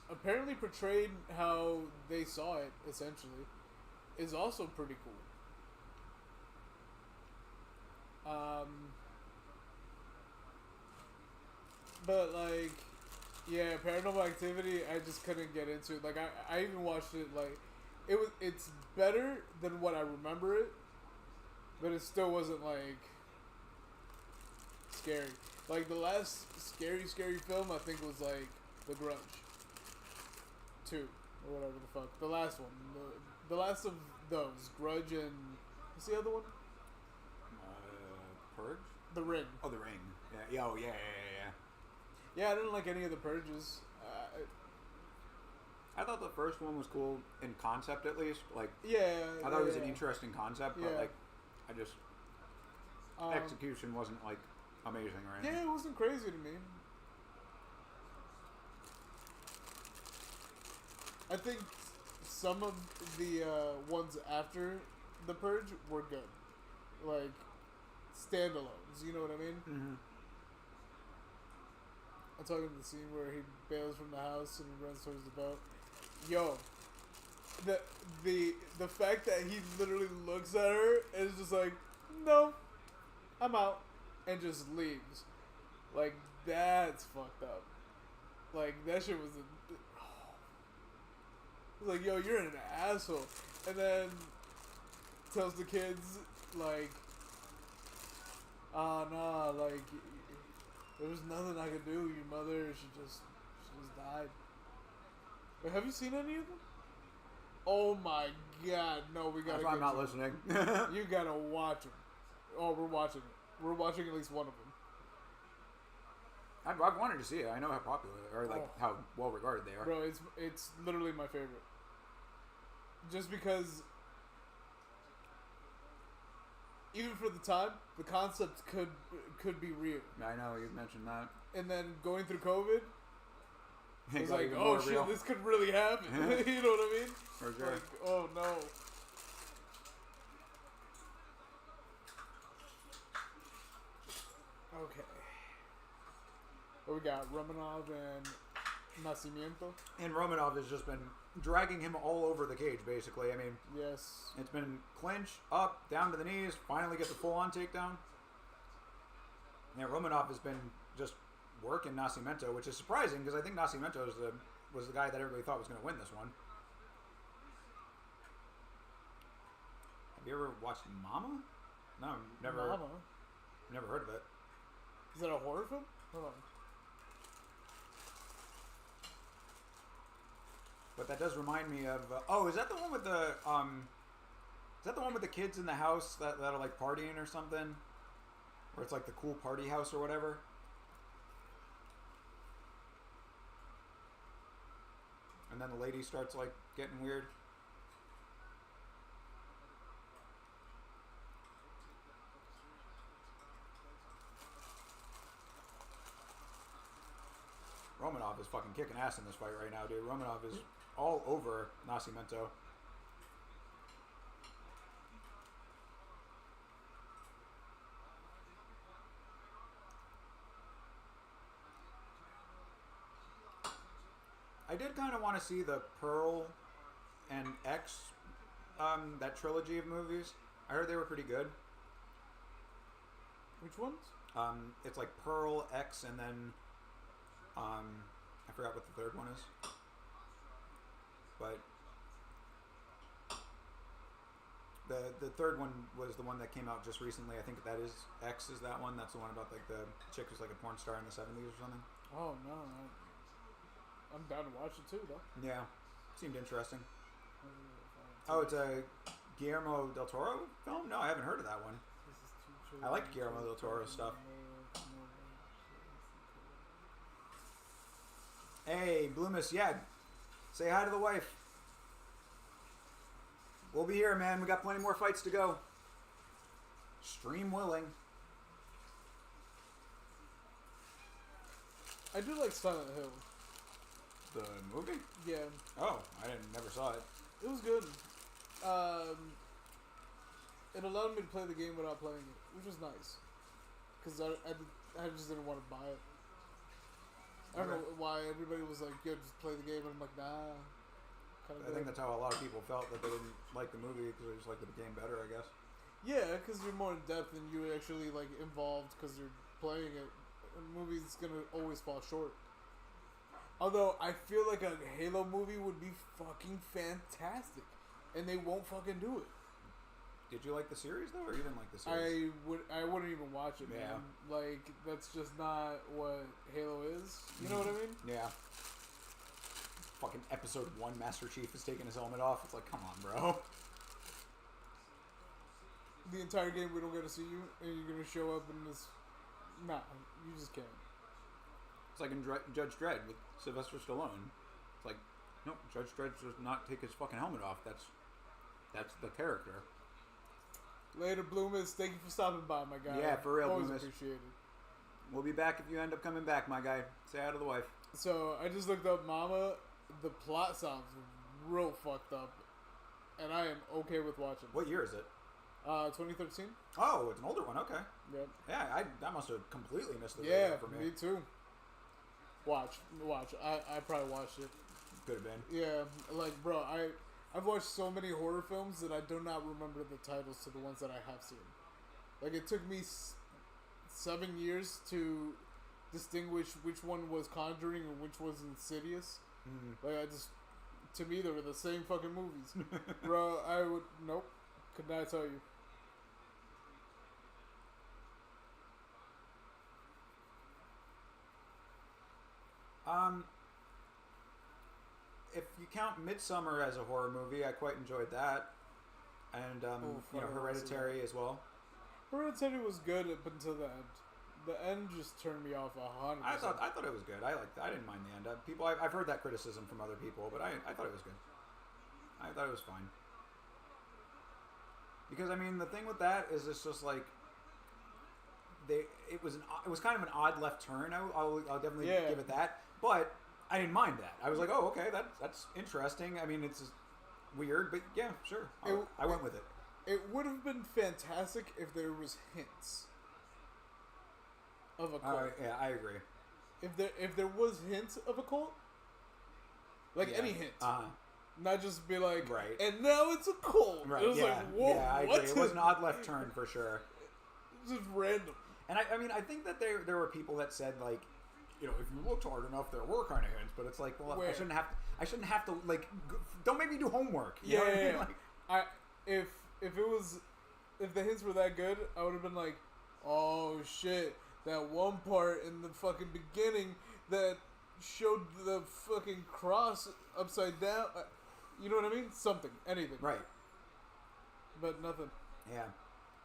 S4: apparently portrayed how they saw it, essentially, is also pretty cool. But, like, yeah, Paranormal Activity, I just couldn't get into it. Like, I even watched it, like, it's better than what I remember it, but it still wasn't, like, scary. Like, the last scary film, I think, was, like, The Grudge 2, or whatever the fuck. The last one. The last of those. Grudge and... what's the other one?
S1: Purge?
S4: The Ring.
S1: Oh, The Ring. Yeah. Oh, yeah.
S4: Yeah, I didn't like any of the Purges.
S1: I thought the first one was cool in concept, at least. Like,
S4: Yeah.
S1: I thought it was an interesting concept, but
S4: Yeah.
S1: like, I just execution wasn't like amazing or anything.
S4: Yeah, it wasn't crazy to me. I think some of the ones after The Purge were good. Like, standalones, you know what I mean?
S1: Mm-hmm.
S4: I'm talking about the scene where he bails from the house and runs towards the boat. Yo, the fact that he literally looks at her and is just like, no, I'm out, and just leaves. Like, that's fucked up. Like, that shit was like, yo, you're an asshole. And then tells the kids, like, oh, no, like, there was nothing I could do. Your mother, she just died. Wait, have you seen any of them? Oh my god, no, we gotta.
S1: That's why I'm not listening.
S4: You gotta watch them. Oh, we're watching it. We're watching at least one of them.
S1: I've wanted to see it. I know how popular or like how well regarded they are.
S4: Bro, it's literally my favorite. Just because, even for the time, the concept could be real.
S1: I know you've mentioned that.
S4: And then going through COVID,
S1: It
S4: it's
S1: got
S4: like,
S1: even
S4: oh
S1: more
S4: shit,
S1: real.
S4: this could really happen. You know what I mean?
S1: For sure.
S4: Like, oh no. Okay. What we got? Romanov and Nascimento?
S1: And Romanov has just been dragging him all over the cage, basically. I mean,
S4: Yes.
S1: it's been clinch, up, down to the knees, finally get the full-on takedown. Yeah, Romanov has been just working Nascimento, which is surprising because I think Nascimento was the guy that everybody thought was going to win this one. Have you ever watched Mama? No, never.
S4: Mama?
S1: Never heard of it.
S4: Is that a horror film? Hold on.
S1: But that does remind me of. Is that the one with the Is that the one with the kids in the house that are like partying or something? Where it's like the cool party house or whatever? And then the lady starts like getting weird. Romanov is fucking kicking ass in this fight right now, dude. Romanov is all over Nascimento. I did kind of want to see the Pearl and X, that trilogy of movies. I heard they were pretty good.
S4: Which ones?
S1: It's like Pearl, X, and then I forgot what the third one is. But the third one was the one that came out just recently. I think that is X is that one. That's the one about like the chick who's like a porn star in the 70s or something.
S4: Oh no, I'm down to watch it too though.
S1: Yeah, seemed interesting. Oh, it's a Guillermo del Toro film? No, I haven't heard of that one. I like Guillermo del Toro's stuff. Hey, Bloomis, yeah. Say hi to the wife. We'll be here, man. We got plenty more fights to go. Stream willing.
S4: I do like Silent Hill.
S1: The movie?
S4: Yeah.
S1: Oh, never saw it.
S4: It was good. It allowed me to play the game without playing it, which was nice. Because I just didn't want to buy it. I don't know why everybody was like, yo, just play the game. And I'm like, nah.
S1: I think that's how a lot of people felt, that they didn't like the movie because they just liked the game better, I guess.
S4: Yeah, because you're more in depth and you actually like involved because you're playing it. A movie's gonna always fall short. Although I feel like a Halo movie would be fucking fantastic, and they won't fucking do it.
S1: Did you like the series though, or you didn't like the series?
S4: I wouldn't even watch it, man. Like that's just not what Halo is. You know what I mean?
S1: Yeah. Fucking episode 1, Master Chief is taking his helmet off. It's like, come on, bro.
S4: The entire game we don't get to see you, and you're gonna show up in this. Nah, you just can't.
S1: It's like in Judge Dredd with Sylvester Stallone. It's like, no, Judge Dredd does not take his fucking helmet off. That's the character.
S4: Later, Bloomis. Thank you for stopping by, my guy.
S1: Yeah, for real,
S4: Always
S1: Bloomis.
S4: appreciate it.
S1: We'll be back if you end up coming back, my guy. Say hi to the wife.
S4: So I just looked up Mama. The plot sounds real fucked up, and I am okay with watching.
S1: What year is it?
S4: 2013.
S1: Oh, it's an older one. Okay.
S4: Yep.
S1: Yeah, that must have completely missed the
S4: Yeah,
S1: radar for
S4: me too. Watch. I probably watched it.
S1: Could have been.
S4: Yeah, like bro, I've watched so many horror films that I do not remember the titles to the ones that I have seen. Like it took me 7 years to distinguish which one was Conjuring and which was Insidious. Like to me they were the same fucking movies. Bro, nope, could not tell you.
S1: If you count Midsummer as a horror movie, I quite enjoyed that, and Hereditary as well.
S4: Hereditary was good up until the end. The end just turned me off 100%.
S1: I thought it was good. I didn't mind the end. I've heard that criticism from other people, but I thought it was good. I thought it was fine. Because I mean, the thing with that is it's just like it was kind of an odd left turn. I'll definitely give it that, but I didn't mind that. I was like, oh, okay, that's interesting. I mean, it's weird, but yeah, sure. I went with it.
S4: It would have been fantastic if there was hints of a cult.
S1: Yeah, I agree.
S4: If there was hints of a cult, like any hint, not just be like,
S1: right.
S4: And now it's a cult.
S1: Right.
S4: It was like, whoa,
S1: yeah, I
S4: what?
S1: agree. It was an odd left turn for sure.
S4: Just random.
S1: And I mean, I think that there were people that said like, you know, if you looked hard enough, there were kind of hints. But it's like, well, I shouldn't have to like, don't make me do homework. You know what I mean? Like,
S4: if the hints were that good, I would have been like, oh shit, that one part in the fucking beginning that showed the fucking cross upside down. You know what I mean? Something, anything.
S1: Right.
S4: But nothing.
S1: Yeah.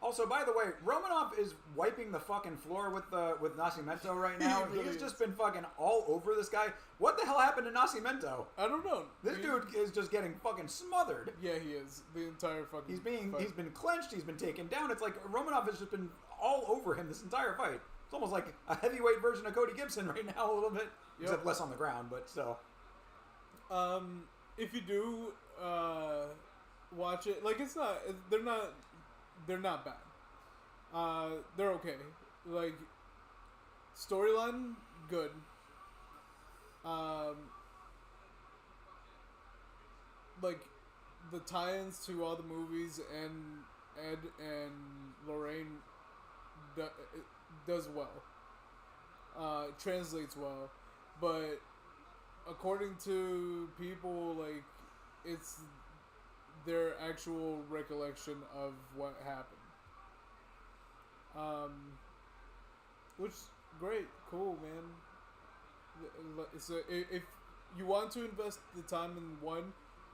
S1: Also, by the way, Romanov is wiping the fucking floor with Nascimento right now.
S4: He really
S1: He's
S4: is.
S1: just been fucking all over this guy. What the hell happened to Nascimento?
S4: I don't know.
S1: This dude is just getting fucking smothered.
S4: Yeah, he is. The entire fucking
S1: He's
S4: fight.
S1: been clenched. He's been taken down. It's like Romanov has just been all over him this entire fight. It's almost like a heavyweight version of Cody Gibson right now, a little bit, except less on the ground, but still.
S4: If you do watch it, like they're not bad. They're okay. Like storyline, good. Like the tie-ins to all the movies and Ed and Lorraine does well, translates well, but according to people, like, it's their actual recollection of what happened. Which, great, cool, man. So if you want to invest the time in one,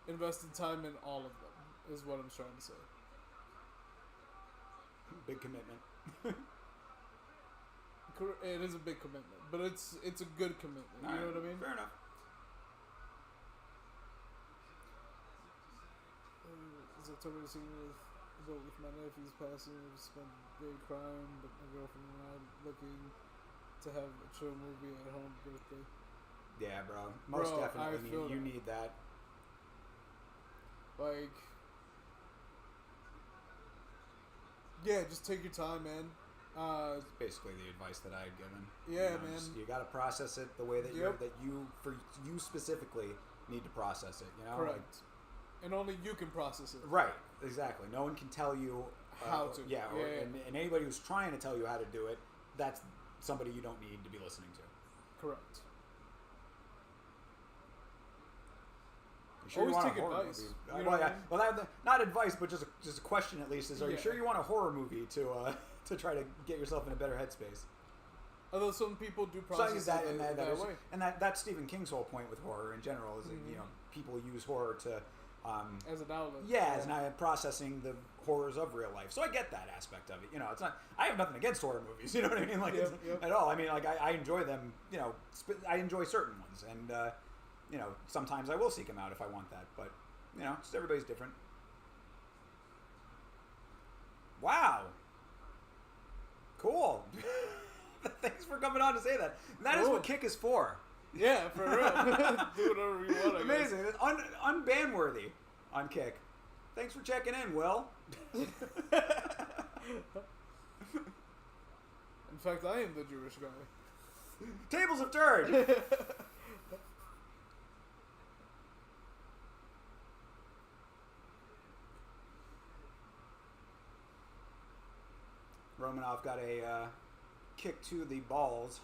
S4: invest the time in all of them, is what I'm trying to say.
S1: Big commitment.
S4: It is a big commitment, but it's a good commitment.
S1: All
S4: You know
S1: right,
S4: what I mean?
S1: Fair enough.
S4: As October the senior with my nephew's passing, I've spent the day crying, but my girlfriend and I looking to have a chill movie at home birthday.
S1: Yeah, bro. Most
S4: Bro,
S1: definitely,
S4: I feel
S1: you
S4: that.
S1: need that.
S4: Like, yeah, just take your time, man.
S1: It's basically the advice that I had given.
S4: Yeah,
S1: You know,
S4: man.
S1: you got to process it the way that
S4: Yep.
S1: for you specifically need to process it. You know,
S4: Correct. And only you can process it.
S1: Right, exactly. No one can tell you
S4: How to.
S1: Yeah,
S4: Yeah, yeah.
S1: And anybody who's trying to tell you how to do it, that's somebody you don't need to be listening to.
S4: Correct.
S1: You sure
S4: Always
S1: you want
S4: take
S1: a horror
S4: advice.
S1: movie?
S4: You know what I mean?
S1: Well, not advice, but just a question at least. Is are you
S4: Yeah.
S1: sure you want a horror movie to to try to get yourself in a better headspace?
S4: Although some people do
S1: So I
S4: process
S1: use that,
S4: it
S1: and
S4: that way.
S1: and that's Stephen King's whole point with horror in general is that you know people use horror to
S4: As an outlet.
S1: as an processing the horrors of real life. So I get that aspect of it. You know, it's not. I have nothing against horror movies. You know what I mean? Like
S4: Yep.
S1: at all. I mean, like I enjoy them. You know, I enjoy certain ones, and you know, sometimes I will seek them out if I want that. But you know, just everybody's different. Wow. Cool. Thanks for coming on to say that. That is
S4: Cool.
S1: what Kick is for.
S4: Yeah, for real. Do whatever you want, I guess.
S1: Amazing. It's unban-worthy on Kick. Thanks for checking in, Will.
S4: In fact, I am the Jewish guy.
S1: Tables have turned. Romanov got a kick to the balls.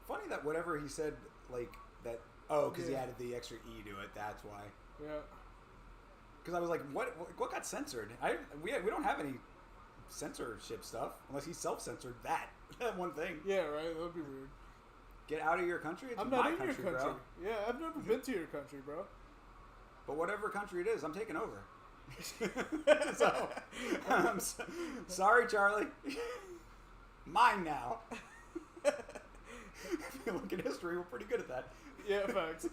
S1: Funny that whatever he said, like that. Oh, because he
S4: Yeah.
S1: added the extra e to it. That's why.
S4: Yeah.
S1: Because I was like, what got censored? We don't have any censorship stuff unless he self-censored that one thing.
S4: Yeah, right? That would be weird.
S1: Get out of your country. It's
S4: I'm
S1: my
S4: not in
S1: country,
S4: your country.
S1: bro.
S4: Yeah, I've never been to your country, bro.
S1: But whatever country it is, I'm taking over. So, sorry, Charlie. Mine now. If you look at history, we're pretty good at that.
S4: Yeah, facts.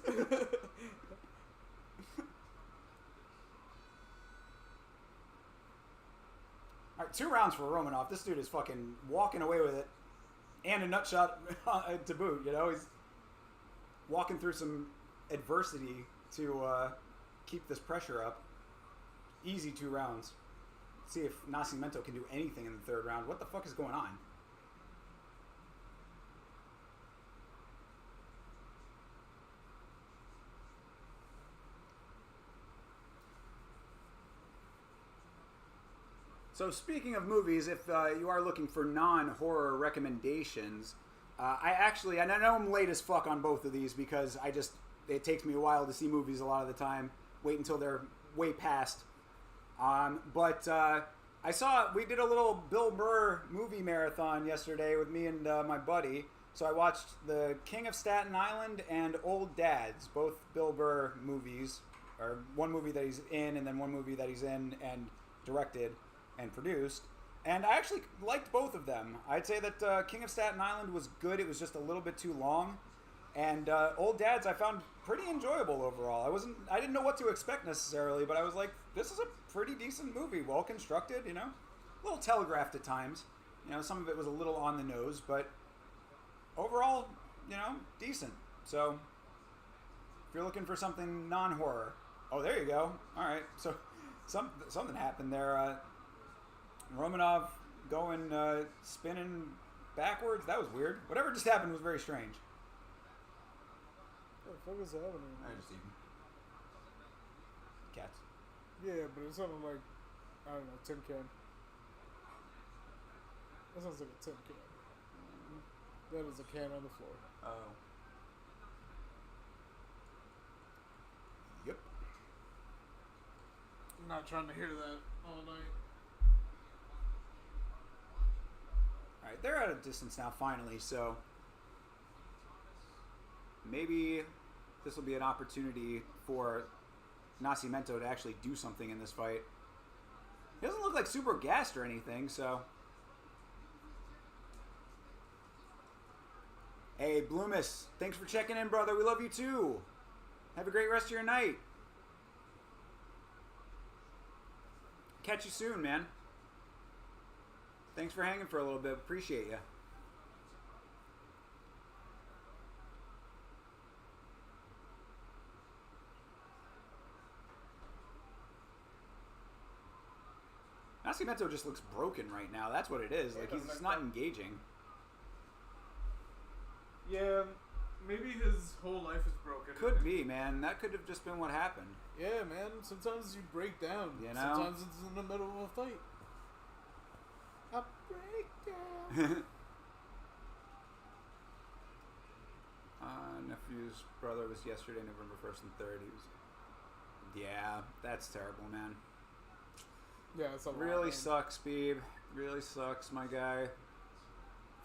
S1: All right, 2 rounds for Romanov. This dude is fucking walking away with it, and a nut shot to boot. You know, he's walking through some adversity to keep this pressure up. Easy 2 rounds. See if Nascimento can do anything in the 3rd round. What the fuck is going on? So speaking of movies, if you are looking for non-horror recommendations, and I know I'm late as fuck on both of these because it takes me a while to see movies a lot of the time. Wait until they're way past. But we did a little Bill Burr movie marathon yesterday with me and my buddy. So I watched The King of Staten Island and Old Dads, both Bill Burr movies, or one movie that he's in and then one movie that he's in and directed and produced. And I actually liked both of them. I'd say that King of Staten Island was good. It was just a little bit too long. And Old Dads I found pretty enjoyable overall. I didn't know what to expect necessarily, but I was like, this is a pretty decent movie, well constructed, you know, a little telegraphed at times. You know, some of it was a little on the nose, but overall, you know, decent. So if you're looking for something non-horror, oh, there you go. All right, so something happened there. Romanov going spinning backwards. That was weird. Whatever just happened was very strange.
S4: What the fuck is happening?
S1: I just eating cats.
S4: Yeah, but it sounded like, I don't know, tin can. That sounds like a tin can. That is a can on the floor.
S1: Oh. Yep.
S4: I'm not trying to hear that all night.
S1: All right, they're at a distance now, finally. So maybe this will be an opportunity for Nascimento to actually do something in this fight. He doesn't look like super gassed or anything, so. Hey, Bloomis, thanks for checking in, brother. We love you too. Have a great rest of your night. Catch you soon, man. Thanks for hanging for a little bit. Appreciate you. Nascimento just looks broken right now. That's what it is. Like, he's just not engaging.
S3: Yeah, maybe his whole life is broken.
S1: Could be, man. That could have just been what happened.
S4: Yeah, man. Sometimes you break down.
S1: You know?
S4: Sometimes it's in the middle of a fight. I break down.
S1: Nephew's brother was yesterday, November 1st and 3rd. He was. Yeah, that's terrible, man.
S4: Yeah, it's a lot,
S1: Really
S4: man.
S1: sucks, Beeb. Really sucks, my guy.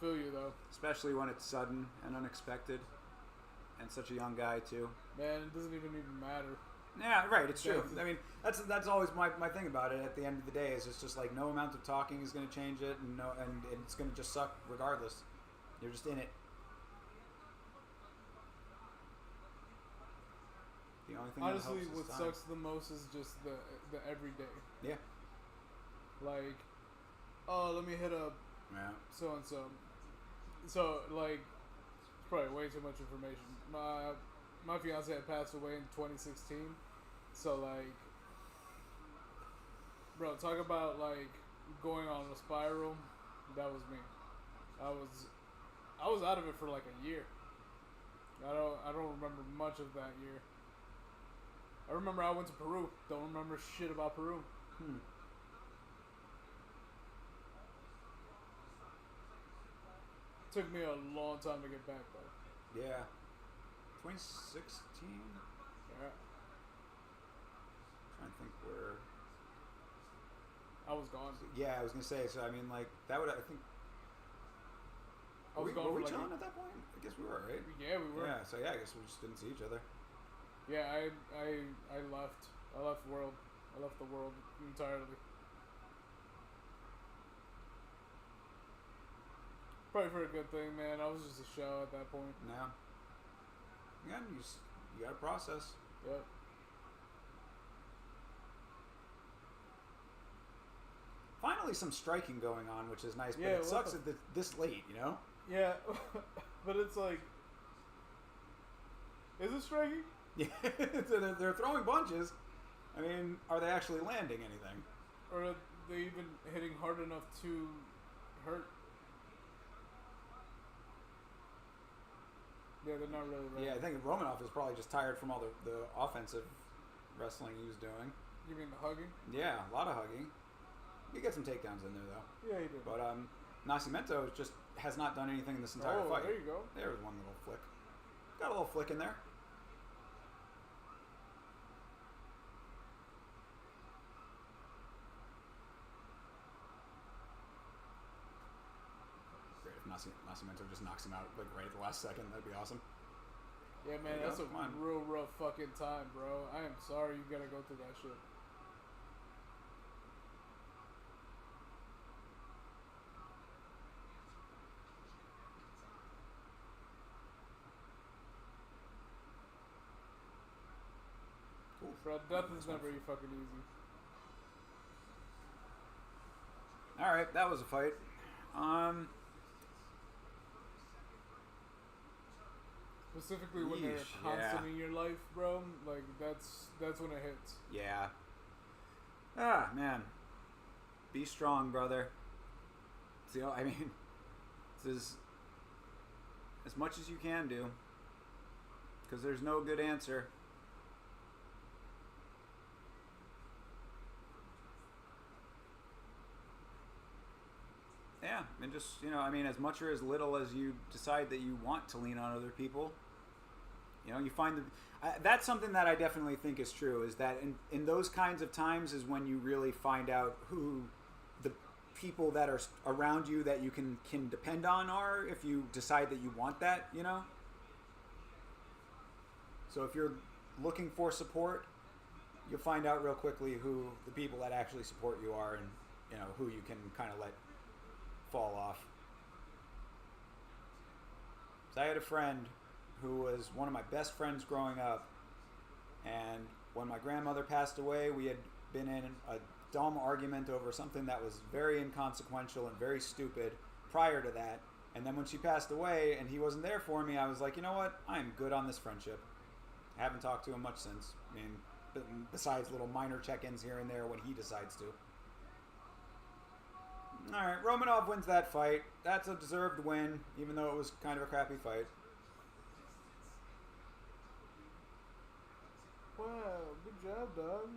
S4: Feel you though,
S1: Especially when it's sudden and unexpected. And such a young guy, too.
S4: man. It doesn't even matter.
S1: Yeah, right. It's true.
S4: That's-
S1: I mean, that's always my thing about it. At the end of the day, is it's just like no amount of talking is going to change it, and it's going to just suck regardless. You're just in it. The only thing
S4: Honestly,
S1: that helps
S4: what
S1: is time.
S4: sucks the most is just the everyday.
S1: Yeah.
S4: Like, oh, let me hit up
S1: Yeah.
S4: so and so. So like, it's probably way too much information. My fiance had passed away in 2016, so like, bro, talk about like going on a spiral. That was me. I was out of it for like a year. I don't remember much of that year. I remember I went to Peru. Don't remember shit about Peru. Took me a long time to get back though.
S1: Yeah. 2016?
S4: Yeah,
S1: Trying to think where.
S4: I was gone.
S1: Yeah, I was gonna say. So I mean, like that would I think.
S4: I was gone
S1: were
S4: for
S1: we
S4: like
S1: chilling at that point? I guess we were, right?
S4: yeah, we were.
S1: Yeah. So yeah, I guess we just didn't see each other.
S4: Yeah, I left. I left the world. I left the world entirely. Probably for a good thing, man. I was just a shell at that point.
S1: No. Yeah, you got to process.
S4: Yep.
S1: Finally, some striking going on, which is nice. But
S4: Yeah,
S1: it
S4: what
S1: sucks
S4: the-
S1: that this late, you know.
S4: Yeah, but it's like, is it striking?
S1: Yeah, they're throwing punches. I mean, are they actually landing anything?
S4: Or are they even hitting hard enough to hurt? Yeah, they're not really.
S1: Yeah, I think Romanov is probably just tired from all the offensive wrestling he was doing.
S4: You mean the hugging?
S1: Yeah, a lot of hugging. He got some takedowns in there though.
S4: Yeah, he did.
S1: But Nascimento just has not done anything in this entire
S4: Oh,
S1: fight.
S4: there you go.
S1: There was one little flick. Got a little flick in there. Great if Nascimento just knocks him out like right at the last second. That'd be awesome.
S4: Yeah, man,
S1: There you
S4: that's
S1: go.
S4: a
S1: Come on.
S4: real rough fucking time, bro. I am sorry you gotta go through that shit.
S1: Cool.
S4: Bro, death is never fucking easy.
S1: All right, that was a fight.
S4: Specifically when they're
S1: Yeesh,
S4: constant
S1: yeah.
S4: in your life, bro. Like that's when it hits.
S1: Yeah. Ah, man. Be strong, brother. See, I mean, this is as much as you can do. because there's no good answer. Yeah, and just, I mean, as much or as little as you decide that you want to lean on other people, you find that's something that I definitely think is true, is that in those kinds of times is when you really find out who the people that are around you that you can depend on are, if you decide that you want that, So if you're looking for support, you'll find out real quickly who the people that actually support you are, and, who you can kind of let fall off. So I had a friend who was one of my best friends growing up, and when my grandmother passed away, we had been in a dumb argument over something that was very inconsequential and very stupid prior to that, and then when she passed away and he wasn't there for me, I was like, you know what, I'm good on this friendship. I haven't talked to him much since. I mean, besides little minor check-ins here and there when he decides to. Alright, Romanov wins that fight. That's a deserved win, even though it was kind of a crappy fight.
S4: Wow, good job, dog.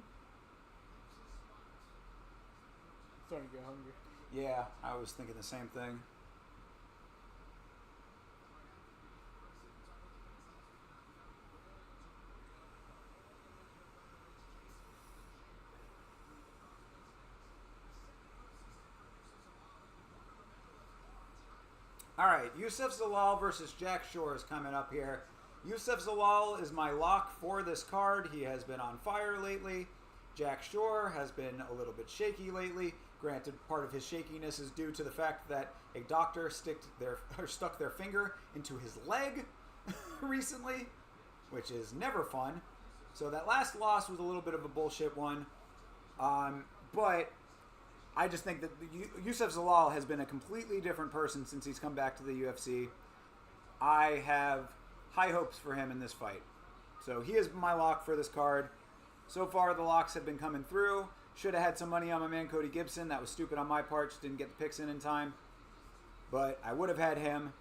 S4: Starting to get hungry.
S1: Yeah, I was thinking the same thing. All right, Yusuf Zalal versus Jack Shore is coming up here. Yusuf Zalal is my lock for this card. He has been on fire lately. Jack Shore has been a little bit shaky lately. Granted, part of his shakiness is due to the fact that a doctor stuck their finger into his leg recently, which is never fun. So that last loss was a little bit of a bullshit one. But I just think that Yusuf Zalal has been a completely different person since he's come back to the UFC. I have high hopes for him in this fight. So he is my lock for this card. So far, the locks have been coming through. Should have had some money on my man Cody Gibson. That was stupid on my part. Just didn't get the picks in time. But I would have had him.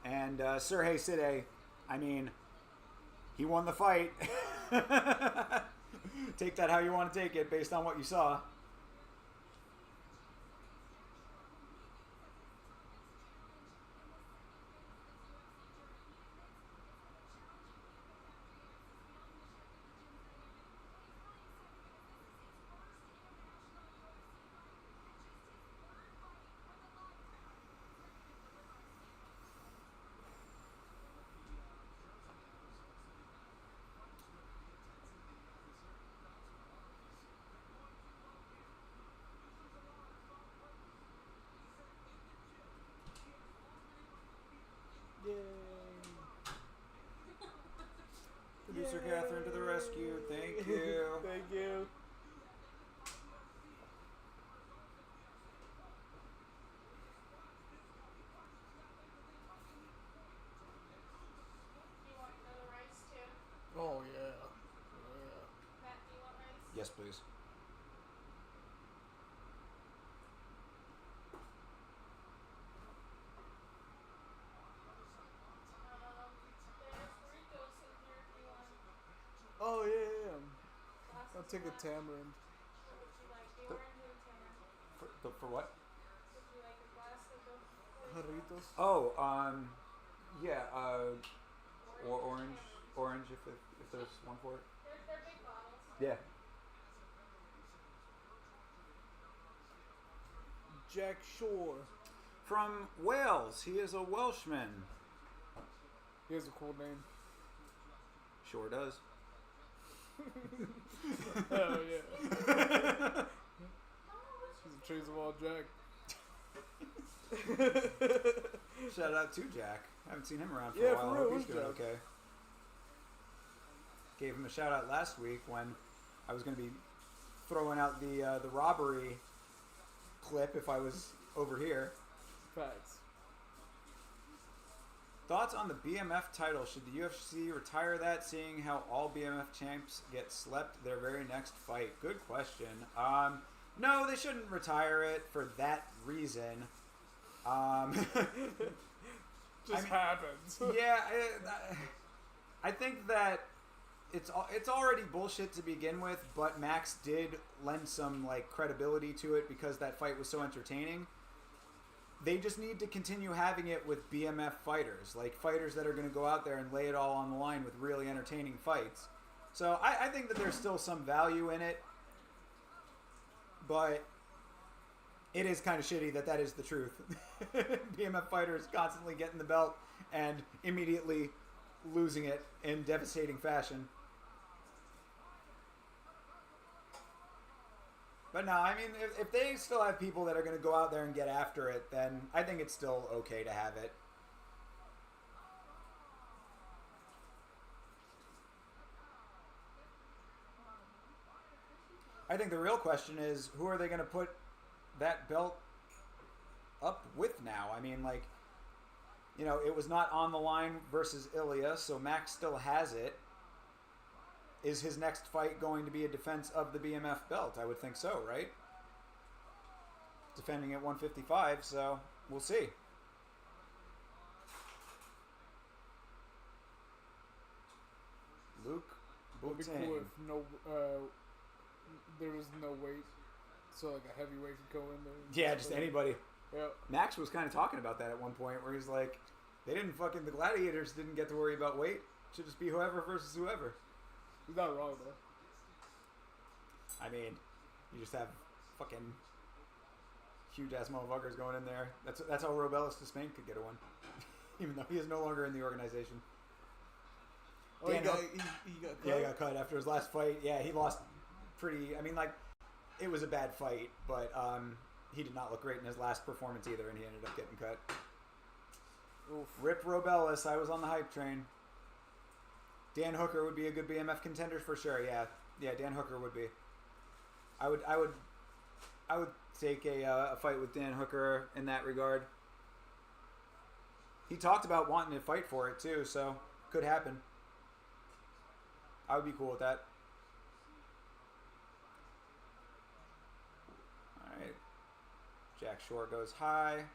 S1: And Sergey Side, I mean, he won the fight. Take that how you want to take it based on what you saw. Producer Catherine to the rescue. Thank you.
S4: Thank you.
S5: You want another rice too?
S4: Oh yeah.
S5: Matt, do you want rice?
S1: Yes, please.
S5: There's burritos in here if you want.
S4: Oh yeah.
S5: Glasses
S4: I'll take a
S5: of that.
S4: tamarind.
S5: What would you like? The orange or the tamarind?
S1: For what?
S5: Would you like a glass of the
S4: Jarritos.
S1: Oh, yeah, or
S5: Orange.
S1: orange if there's one for it.
S5: They're big bottles.
S1: Yeah.
S4: Jack Shore.
S1: From Wales. He is a Welshman.
S4: He has a cool name.
S1: Sure does.
S4: Oh yeah. He's a Trace of all Jack.
S1: Shout out to Jack. I haven't seen him around for
S4: Yeah,
S1: a while.
S4: for
S1: I
S4: real,
S1: hope he's
S4: where's
S1: doing
S4: Jack?
S1: okay. Gave him a shout out last week when I was going to be throwing out the robbery clip if I was over here.
S4: Facts.
S1: Thoughts on the BMF title? Should the UFC retire that, seeing how all BMF champs get slept their very next fight? Good question. No, they shouldn't retire it for that reason.
S4: just happens.
S1: Yeah, I think that it's already bullshit to begin with, but Max did lend some like credibility to it because that fight was so entertaining. They just need to continue having it with BMF fighters, like fighters that are going to go out there and lay it all on the line with really entertaining fights. So I think that there's still some value in it, but it is kind of shitty that is the truth. BMF fighters constantly getting the belt and immediately losing it in devastating fashion. But no, I mean, if they still have people that are going to go out there and get after it, then I think it's still okay to have it. I think the real question is, who are they going to put that belt up with now? I mean, like, you know, it was not on the line versus Ilya, so Max still has it. Is his next fight going to be a defense of the BMF belt? I would think so, right? Defending at 155, so we'll see. Luke
S4: It'd be
S1: Bouteng.
S4: cool if there was no weight, so like a heavyweight could go in there.
S1: Yeah, just anybody.
S4: Yeah.
S1: Max was kind of talking about that at one point, where he's like, the gladiators didn't get to worry about weight. It should just be whoever versus whoever.
S4: He's not wrong though.
S1: I mean, you just have fucking huge ass motherfuckers going in there. That's how Robelis to Spain could get a one, even though he is no longer in the organization.
S4: Oh, he got
S1: Yeah,
S4: cut?
S1: he got cut after his last fight. Yeah, he lost pretty. I mean, like, it was a bad fight, but he did not look great in his last performance either, and he ended up getting cut.
S4: Oof.
S1: Rip Robelis. I was on the hype train. Dan Hooker would be a good BMF contender for sure. Yeah, Dan Hooker would be. I would take a fight with Dan Hooker in that regard. He talked about wanting to fight for it too, so could happen. I would be cool with that. All right. Jack Shore goes high.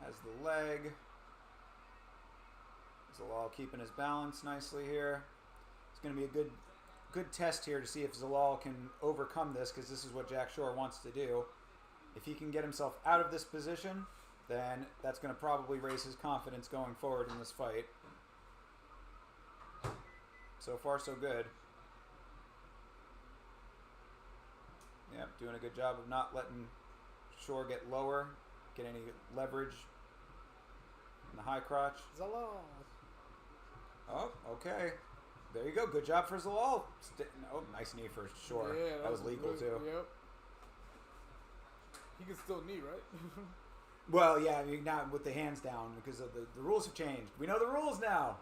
S1: Has the leg. Zalal keeping his balance nicely here. It's going to be a good test here to see if Zalal can overcome this, because this is what Jack Shore wants to do. If he can get himself out of this position, then that's going to probably raise his confidence going forward in this fight. So far, so good. Yep, doing a good job of not letting Shore get lower, get any leverage in the high crotch.
S4: Zalal.
S1: Oh, okay. There you go. Good job for Zalal. Oh, nice knee for Shore.
S4: Yeah,
S1: that was legal
S4: good.
S1: too.
S4: Yep. He can still knee, right?
S1: Well, yeah, I mean, not with the hands down, because of the rules have changed. We know the rules now.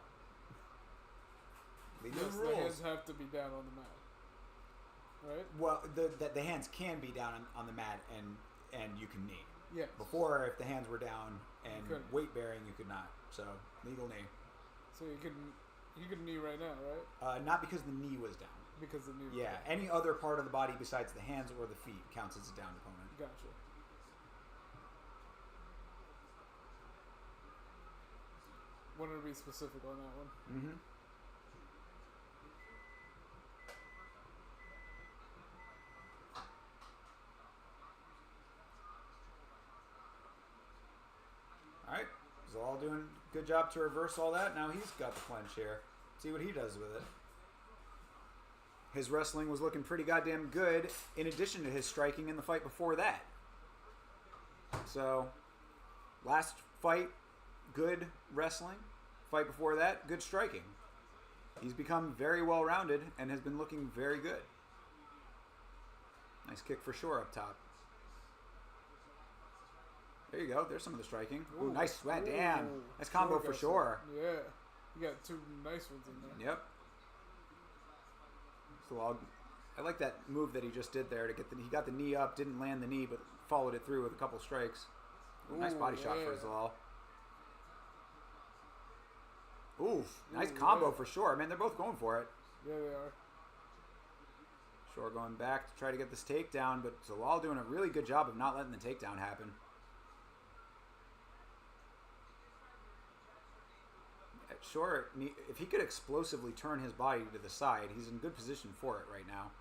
S1: The new
S4: Yes, the
S1: rules.
S4: hands have to be down on the mat, right?
S1: Well, the hands can be down on the mat, and you can knee.
S4: Yes.
S1: Before, if the hands were down and
S4: couldn't.
S1: weight bearing, you could not. So legal knee.
S4: So you can knee right now, right?
S1: Not because the knee was down.
S4: Because the knee. Was
S1: Yeah,
S4: down.
S1: any other part of the body besides the hands or the feet counts as a down opponent.
S4: Gotcha. Wanted to be specific on that one.
S1: Mm-hmm. All right, Zalal doing a good job to reverse all that. Now he's got the clinch here. See what he does with it. His wrestling was looking pretty goddamn good, in addition to his striking in the fight before that. So, last fight, good wrestling. Fight before that, good striking. He's become very well-rounded and has been looking very good. Nice kick for Shore up top. There you go. There's some of the striking. Ooh, nice sweat. Damn. Nice combo for Shore.
S4: Yeah. You got two nice ones in there.
S1: Yep. So I like that move that he just did there to get he got the knee up, didn't land the knee, but followed it through with a couple strikes. Ooh, nice body shot for Zalal. Oof, nice combo for Shore. Man, they're both going for it.
S4: Yeah, they are.
S1: Shore going back to try to get this takedown, but Zalal doing a really good job of not letting the takedown happen. Shore, if he could explosively turn his body to the side, he's in good position for it right now.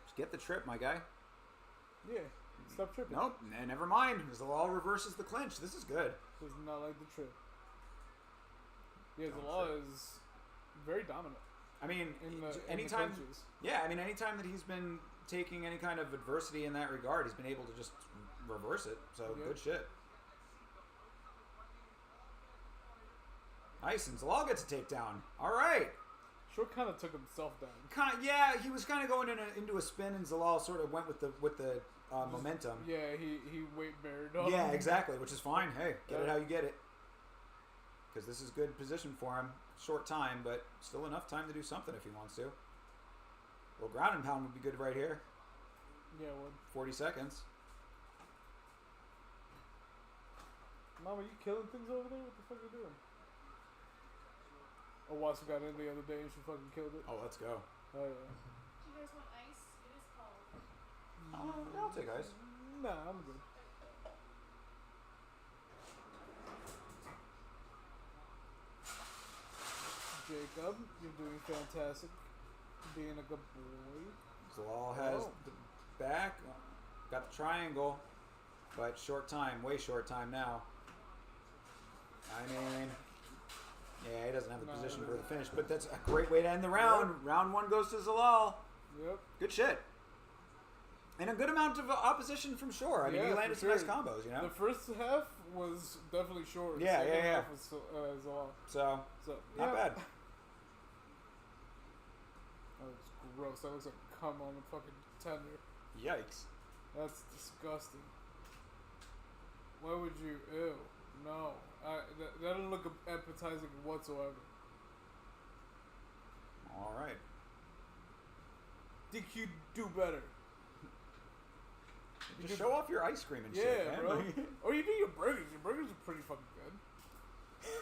S1: Just get the trip, my guy.
S4: Yeah. Stop tripping.
S1: Nope, never mind. Zalal reverses the clinch. This is good.
S4: Does not like the trip. Yeah, Zalal is very dominant.
S1: I mean,
S4: In the
S1: anytime.
S4: clinches.
S1: Yeah, I mean, anytime that he's been taking any kind of adversity in that regard, he's been able to just reverse it. So
S4: Yep.
S1: good shit. Nice, and Zalal gets a takedown. All right.
S4: Shore kind of took himself down.
S1: Yeah, he was kind of going into a spin, and Zalal sort of went with the momentum.
S4: Yeah, he weight bared on
S1: Yeah,
S4: him.
S1: exactly, which is fine. Hey, get it
S4: Yeah.
S1: how you get it. Because this is good position for him. Short time, but still enough time to do something if he wants to. Well, ground and pound would be good right here.
S4: Yeah, well,
S1: 40 seconds.
S4: Mama, you killing things over there? What the fuck are you doing? Oh, Watson got in the other day and she fucking killed it.
S1: Oh, let's go.
S4: Oh, yeah.
S5: Do you guys want ice? It is cold.
S1: I'll take ice.
S4: Nah, I'm good. Jacob, you're doing fantastic. Being a good boy.
S1: Zalal has the back. Got the triangle. But short time. Way short time now. I mean... Yeah, he doesn't have the
S4: No,
S1: position
S4: no,
S1: for
S4: no.
S1: the finish, but that's a great way to end the round. Round one goes to Zalal.
S4: Yep.
S1: Good shit. And a good amount of opposition from Shore. I mean, he
S4: Yeah,
S1: landed
S4: for
S1: some nice
S4: sure.
S1: combos, you know?
S4: The first half was definitely short.
S1: Yeah,
S4: Second
S1: yeah, yeah.
S4: half was Zalal.
S1: So,
S4: So,
S1: not
S4: yeah.
S1: bad.
S4: That looks gross. That looks like cum on the fucking tender.
S1: Yikes.
S4: That's disgusting. Why would you? Ew. No. That doesn't look appetizing whatsoever.
S1: All right.
S4: Think you do better.
S1: Just show off your ice cream and
S4: Yeah,
S1: shit, man.
S4: bro. Or you do your burgers. Your burgers are pretty fucking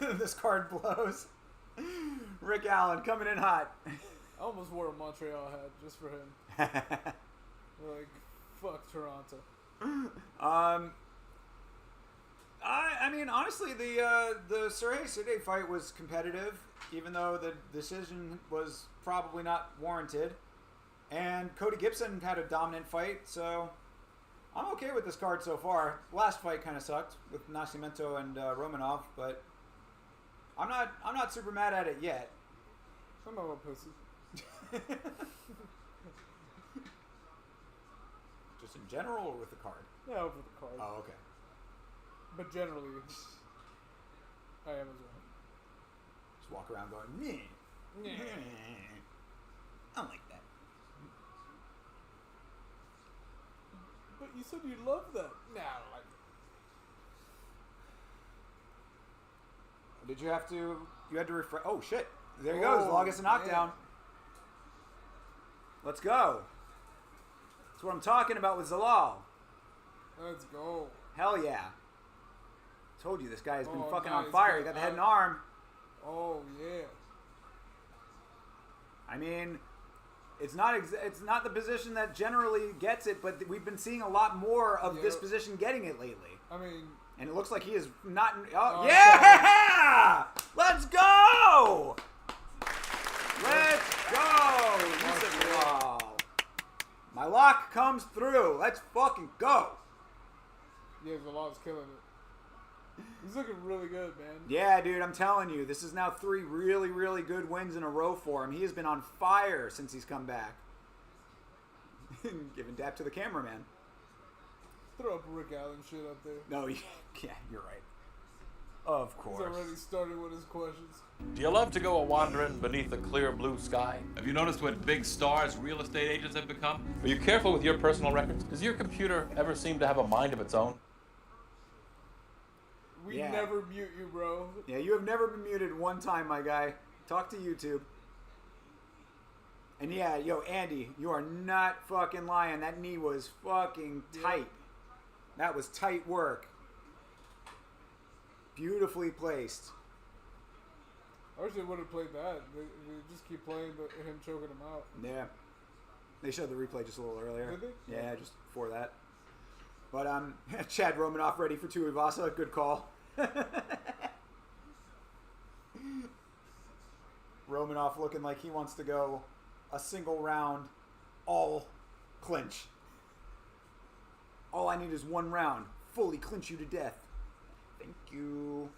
S4: good.
S1: This card blows. Rick Allen coming in hot.
S4: I almost wore a Montreal hat just for him. Like, fuck Toronto.
S1: I mean, honestly, the Sergey Side fight was competitive, even though the decision was probably not warranted. And Cody Gibson had a dominant fight, so I'm okay with this card so far. Last fight kind of sucked with Nascimento and Romanov, but I'm not super mad at it yet.
S4: I'm not a pussy.
S1: Just in general or with the card?
S4: Yeah, over the card.
S1: Oh, okay.
S4: But generally, I am as well.
S1: Just walk around going, meh.
S4: Yeah.
S1: I don't like that.
S4: But you said you love that. Nah, I don't like it.
S1: Did you have to? You had to refresh. Oh shit! There he goes.
S4: Oh,
S1: Log gets a knockdown.
S4: man.
S1: Let's go. That's what I'm talking about with Zalal.
S4: Let's go.
S1: Hell yeah! Told you this guy has been
S4: Oh,
S1: fucking
S4: nice.
S1: on fire. He got the head and arm.
S4: Oh yeah.
S1: I mean, it's not the position that generally gets it, but we've been seeing a lot more of this
S4: Yep.
S1: position getting it lately.
S4: I mean,
S1: And it looks like he is not. Oh,
S4: Oh,
S1: yeah! Let's go! Let's go! Yusuf Zalal. My lock comes through. Let's fucking go.
S4: yeah, Zalal's killing it. He's looking really good, man.
S1: Yeah, dude, I'm telling you, this is now 3 really, really good wins in a row for him. He has been on fire since he's come back. Giving dap to the cameraman.
S4: Throw up Rick Allen shit up there.
S1: No, yeah, you're right. Of
S4: He's
S1: course.
S4: already started with his questions.
S6: Do you love to go a-wandering beneath the clear blue sky?
S7: Have you noticed what big stars real estate agents have become?
S6: Are you careful with your personal records? Does your computer ever seem to have a mind of its own?
S4: We
S1: Yeah.
S4: never mute you, bro.
S1: Yeah, you have never been muted one time, my guy. Talk to YouTube. And yeah, yo, Andy, you are not fucking lying. That knee was fucking tight. That was tight work. Beautifully placed.
S4: I wish they would have played that. They just keep playing him choking him out.
S1: Yeah. They showed the replay just a little earlier.
S4: Did they?
S1: Yeah, just before that. But Chad Romanoff ready for Tuivasa. Good call. Romanov looking like he wants to go a single round, all clinch. All I need is one round. Fully clinch you to death. Thank you.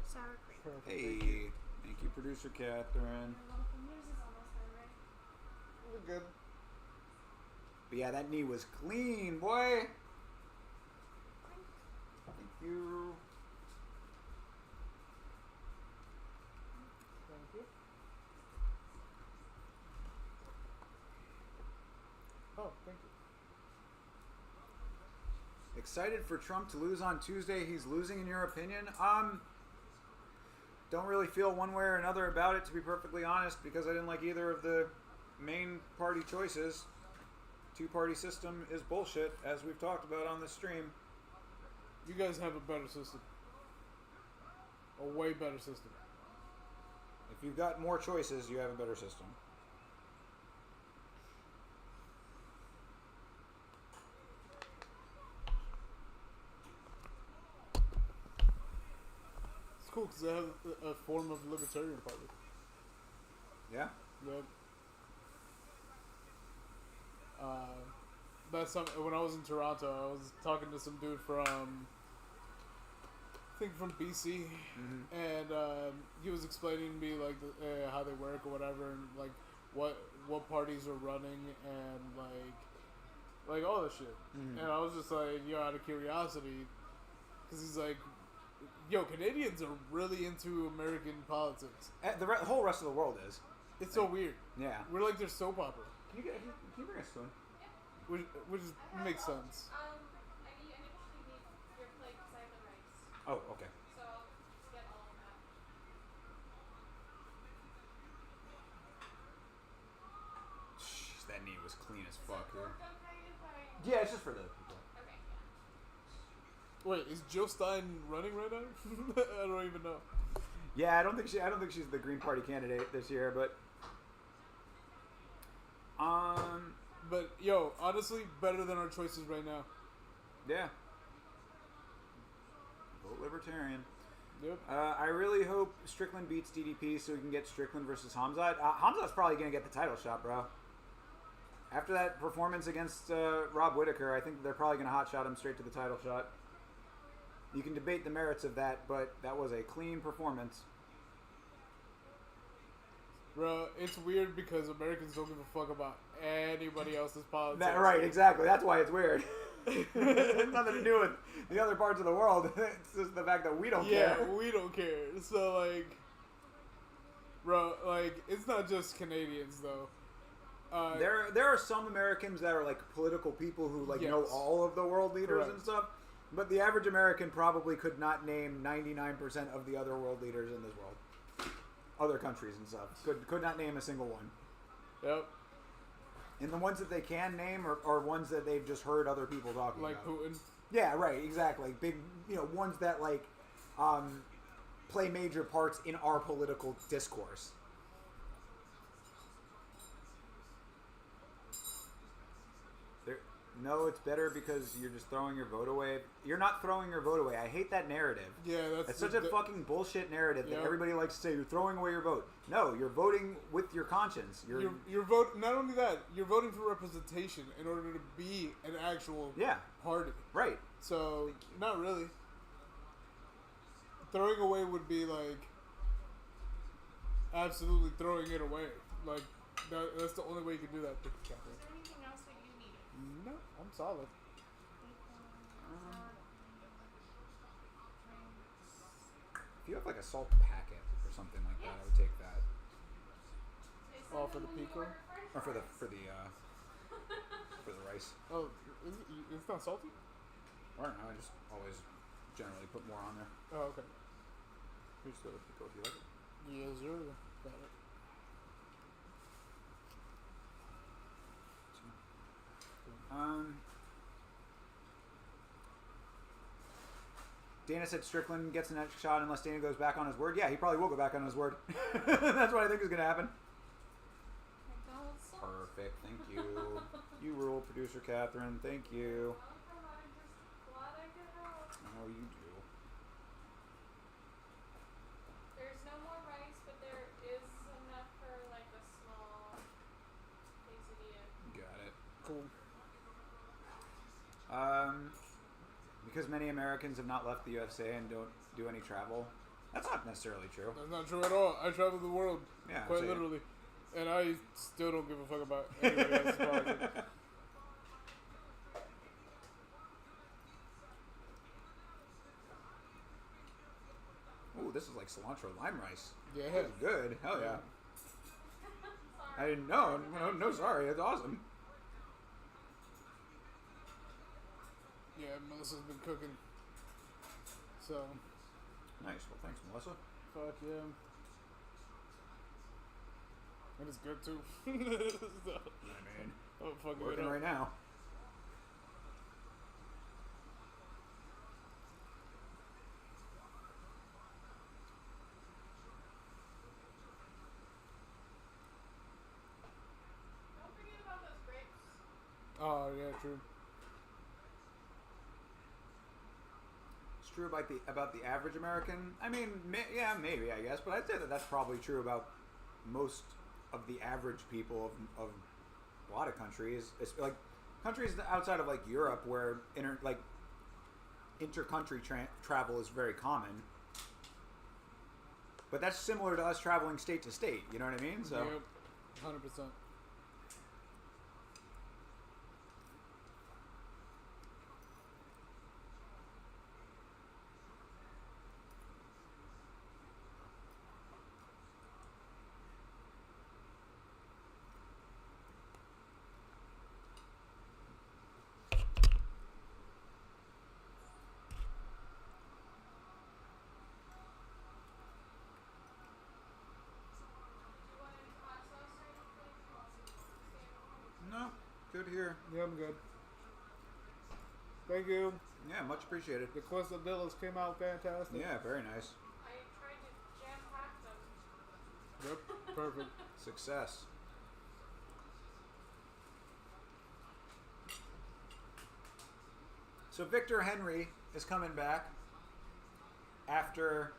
S5: Sour cream.
S1: Hey. Thank you, producer Catherine.
S5: You're welcome. Yours is almost done, right?
S4: We're good.
S1: But yeah, that knee was clean, boy. Thank you.
S4: Thank you. Oh, thank you.
S1: Excited for Trump to lose on Tuesday. He's losing, in your opinion? Don't really feel one way or another about it, to be perfectly honest, because I didn't like either of the main party choices. Two-party system is bullshit, as we've talked about on this stream.
S4: You guys have a better system. A way better system.
S1: If you've got more choices, you have a better system.
S4: It's cool because they have a form of libertarian party.
S1: Yeah?
S4: Yep. That's when I was in Toronto, I was talking to some dude from, I think from BC, and he was explaining to me like how they work or whatever, and like what parties are running and like all this shit. And I was just like, yo, out of curiosity, because he's like, yo, Canadians are really into American politics.
S1: The whole rest of the world is.
S4: It's so weird.
S1: Yeah.
S4: We're like their soap opera,
S1: Can you bring a spoon?
S4: which
S5: I have
S4: makes
S5: all-
S4: sense.
S5: I initially need your plate because I have the rice.
S1: Oh, okay.
S5: So I'll just get all of that.
S1: Jeez, that knee was clean as
S5: Is
S1: fuck
S5: it
S1: here.
S5: pork okay if I...
S1: Yeah, it's just for the people.
S5: Okay, yeah.
S4: Wait, is Jill Stein running right now? I don't even know.
S1: Yeah, I don't think she's the Green Party candidate this year, but
S4: But yo, honestly, better than our choices right now.
S1: yeah. Vote Libertarian.
S4: Yep.
S1: I really hope Strickland beats DDP so we can get Strickland versus Hamzat. Hamzat's probably going to get the title shot, bro. After that performance against Rob Whittaker, I think they're probably going to hotshot him straight to the title shot. You can debate the merits of that, but that was a clean performance.
S4: Bro, it's weird because Americans don't give a fuck about anybody else's politics.
S1: Right, exactly. That's why it's weird. It's nothing to do with the other parts of the world. It's just the fact that we don't care.
S4: Yeah, we don't care. So, like, bro, like, it's not just Canadians, though.
S1: There are some Americans that are like political people who like know
S4: Yes.
S1: all of the world leaders
S4: Correct.
S1: and stuff, but the average American probably could not name 99% of the other world leaders in this world, other countries and stuff. Could not name a single one.
S4: Yep.
S1: And the ones that they can name are ones that they've just heard other people talking
S4: Like
S1: about.
S4: Putin.
S1: Yeah, right, exactly. Big, ones that like play major parts in our political discourse. No, it's better because you're just throwing your vote away. You're not throwing your vote away. I hate that narrative.
S4: Yeah,
S1: It's such a fucking bullshit narrative that everybody likes to say you're throwing away your vote. No, you're voting with your conscience.
S4: You're voting. Not only that, you're voting for representation in order to be an actual party.
S1: Right.
S4: So not really. Throwing away would be like absolutely throwing it away. Like that's the only way you can do that.
S5: Is there anything else that you needed?
S4: No, I'm solid.
S1: If you have like a salt packet or something like that, I would take that.
S4: Oh, for the pico?
S1: Or for the rice.
S4: Oh, it's not salty?
S1: I don't know. I just always generally put more on there.
S4: Oh, okay.
S1: Here's the pickle if you like it.
S4: Yes, sir. Got it.
S1: Dana said Strickland gets the next shot unless Dana goes back on his word. Yeah, he probably will go back on his word. That's what I think is going to happen.
S5: McDonald's sauce.
S1: Perfect. Thank you. You rule, producer Catherine. Thank you.
S5: I'm just glad I could help.
S1: Oh, you do.
S5: There's
S1: because many Americans have not left the UFC and don't do any travel. That's not necessarily true.
S4: That's not true at all. I travel the world,
S1: Yeah,
S4: quite
S1: so-
S4: literally, and I still don't give a fuck about anybody else's politics.
S1: Ooh, this is like cilantro lime rice.
S4: Yeah.
S1: This is good. Hell yeah. I didn't know. No, sorry. It's awesome.
S4: Yeah, Melissa's been cooking. So,
S1: Nice. Well, thanks, Melissa.
S4: fuck yeah. And it's good too. So,
S1: I mean,
S4: I'm fucking it
S1: working
S4: up.
S1: right now.
S5: Don't forget about those grapes.
S4: Oh yeah, true.
S1: It's true about the average American. I mean, yeah, maybe I guess, but I'd say that that's probably true about most of the average people of a lot of countries. It's like countries outside of like Europe where inter-country travel is very common. But that's similar to us traveling state to state. You know what I mean? So.
S4: Yep, 100%.
S5: You want any hot sauce or anything?
S1: No, good here.
S4: Yeah, I'm good. Thank you.
S1: Yeah, much appreciated.
S4: The quesadillas came out fantastic.
S1: Yeah, very nice.
S5: I tried to jam pack them.
S4: Yep, perfect.
S1: Success. So Victor Henry is coming back after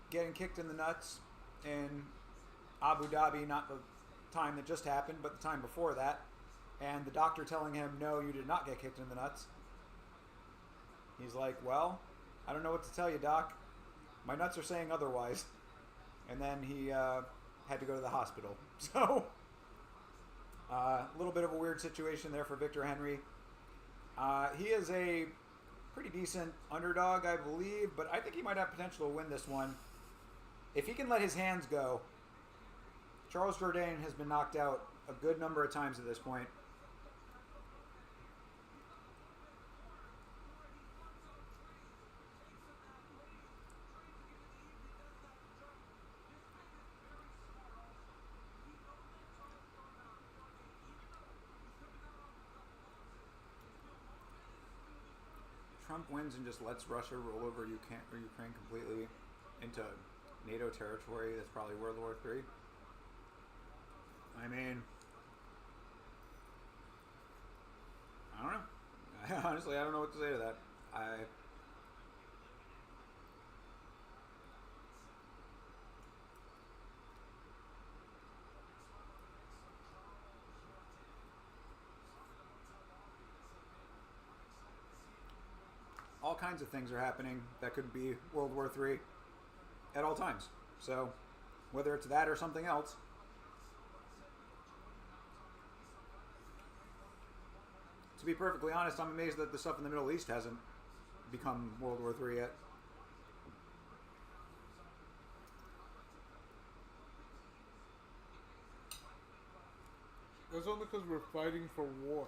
S1: getting kicked in the nuts in Abu Dhabi, not the time that just happened, but the time before that, and the doctor telling him, no, you did not get kicked in the nuts. He's like, well, I don't know what to tell you, doc. My nuts are saying otherwise. And then he had to go to the hospital. So, a little bit of a weird situation there for Victor Henry. He is a pretty decent underdog, I believe, but I think he might have potential to win this one. If he can let his hands go, Charles Jourdain has been knocked out a good number of times at this point. Trump wins and just lets Russia roll over Ukraine completely into NATO territory. That's probably World War III. I mean, I don't know. Honestly, I don't know what to say to that. All kinds of things are happening that could be World War III at all times. So, whether it's that or something else. To be perfectly honest, I'm amazed that the stuff in the Middle East hasn't become World War III yet.
S4: That's only because we're fighting for war.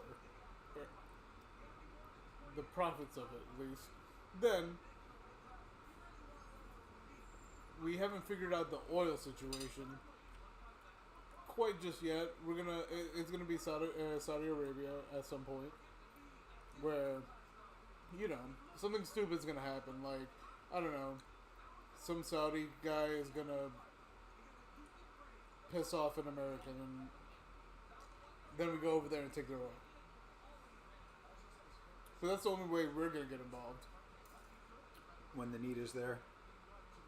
S4: The profits of it, at least. Then, we haven't figured out the oil situation quite just yet. It's gonna be Saudi Arabia at some point, where, something stupid's gonna happen. Like, I don't know, some Saudi guy is gonna piss off an American, and then we go over there and take their oil. So that's the only way we're gonna get involved.
S1: When the need is there.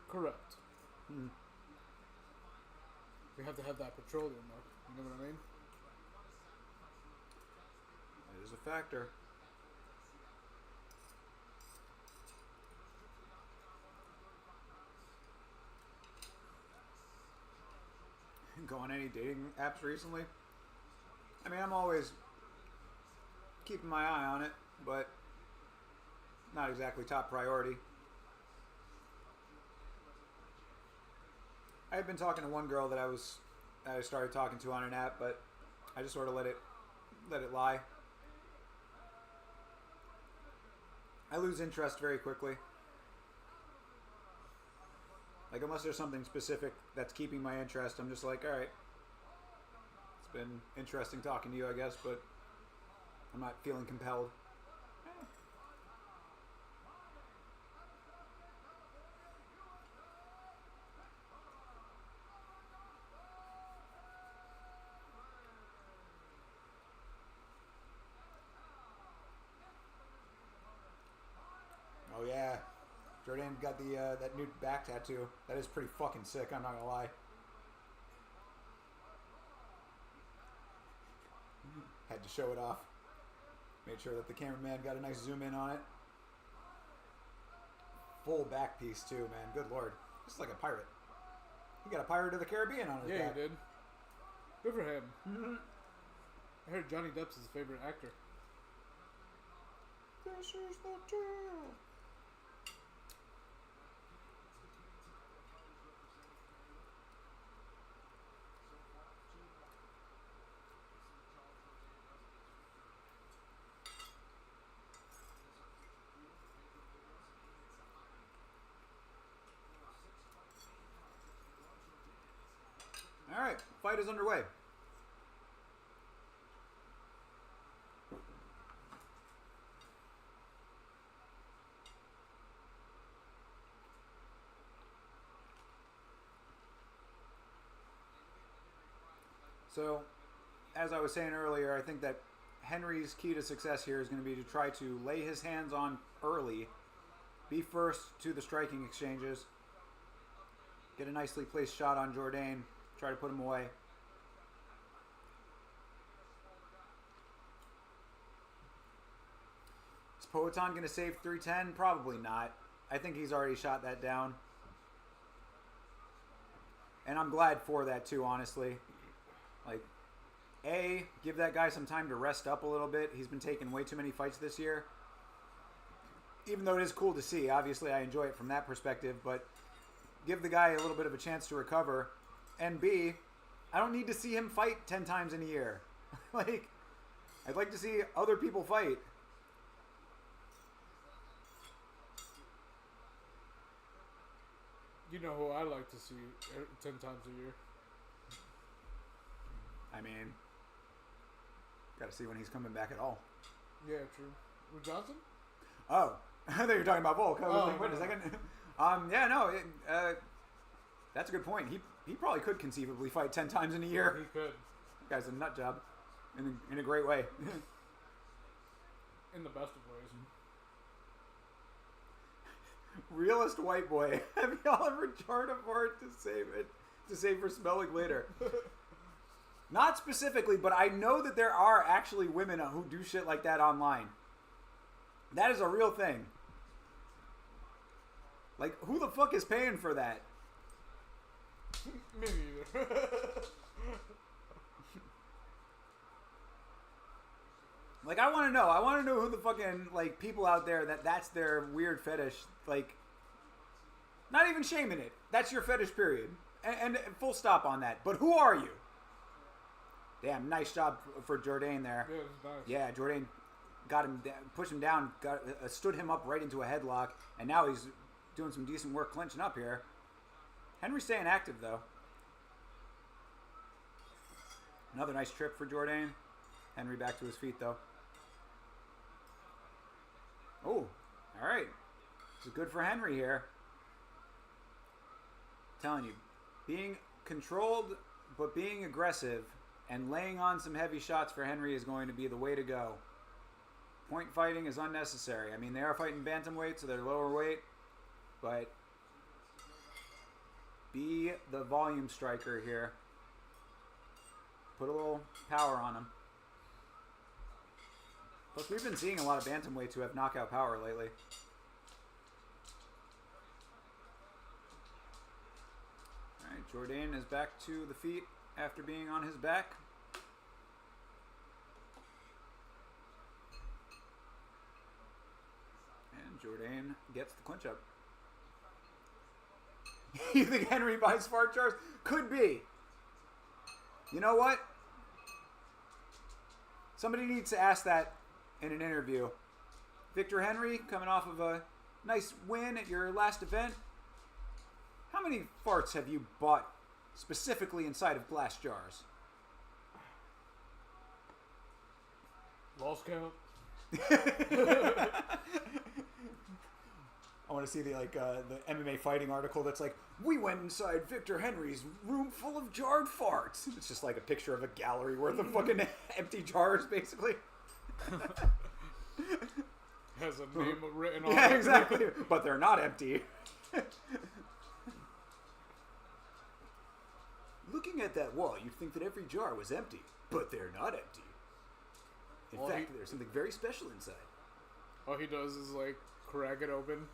S4: Correct.
S1: Hmm.
S4: We have to have that petroleum, though. You know what I mean?
S1: It is a factor. go on any dating apps recently. I mean, I'm always keeping my eye on it, but not exactly top priority. I had been talking to one girl that I started talking to on an app, but I just sort of let it lie. I lose interest very quickly. Like, unless there's something specific that's keeping my interest, I'm just like, all right. It's been interesting talking to you, I guess, but I'm not feeling compelled. Oh yeah, Jordan got the that new back tattoo. That is pretty fucking sick. I'm not gonna lie. Had to show it off. Made sure that the cameraman got a nice zoom in on it. Full back piece too, man. Good lord, this is like a pirate. He got a Pirate of the Caribbean on his back.
S4: Yeah, he did. Good for him. I heard Johnny Depp's his favorite actor.
S1: This is the deal. All right, fight is underway. So, as I was saying earlier, I think that Henry's key to success here is going to be to try to lay his hands on early, be first to the striking exchanges, get a nicely placed shot on Jourdain, try to put him away. Is Poatan going to save 310? Probably not. I think he's already shot that down. And I'm glad for that too, honestly. Like, A, give that guy some time to rest up a little bit. He's been taking way too many fights this year. Even though it is cool to see. Obviously, I enjoy it from that perspective. But give the guy a little bit of a chance to recover. And B, I don't need to see him fight 10 times in a year. Like, I'd like to see other people fight.
S4: You know who I like to see 10 times a year.
S1: I mean, gotta see when he's coming back at all.
S4: Yeah, true. With Johnson?
S1: Oh, I thought you were talking about Volk. I was like, wait
S4: no.
S1: a second. Yeah, no, that's a good point. He probably could conceivably fight 10 times in a year.
S4: He could.
S1: That guy's a nut job, in a great way.
S4: In the best of ways.
S1: Realist white boy. Have y'all ever jarred a fart to save for smelling later? Not specifically, but I know that there are actually women who do shit like that online. That is a real thing. Like, who the fuck is paying for that?
S4: Me neither.
S1: Like, I want to know. I want to know who the fucking, like, people out there that's their weird fetish. Like, not even shaming it. That's your fetish, period. And full stop on that. But who are you? Damn, nice job for Jourdain there.
S4: Yeah, it was nice.
S1: Yeah, Jourdain got him, pushed him down, stood him up right into a headlock, and now he's doing some decent work clinching up here. Henry's staying active, though. Another nice trip for Jourdain. Henry back to his feet, though. Oh, all right. This is good for Henry here. I'm telling you, being controlled but being aggressive and laying on some heavy shots for Henry is going to be the way to go. Point fighting is unnecessary. I mean, they are fighting bantamweight, so they're lower weight, but be the volume striker here. Put a little power on him. Plus, we've been seeing a lot of bantamweights who have knockout power lately. Alright, Jourdain is back to the feet. after being on his back. And Jourdain gets the clinch up. You think Henry buys fart jars? Could be. You know what? Somebody needs to ask that in an interview. Victor Henry, coming off of a nice win at your last event. How many farts have you bought specifically inside of glass jars?
S4: Lost count.
S1: I want to see the MMA fighting article that's like, we went inside Victor Henry's room full of jarred farts. It's just like a picture of a gallery worth of fucking empty jars, basically.
S4: Has a name written on it.
S1: Yeah, exactly. But they're not empty. Looking at that wall, you'd think that every jar was empty, but they're not empty. In fact, there's something very special inside.
S4: All he does is like crack it open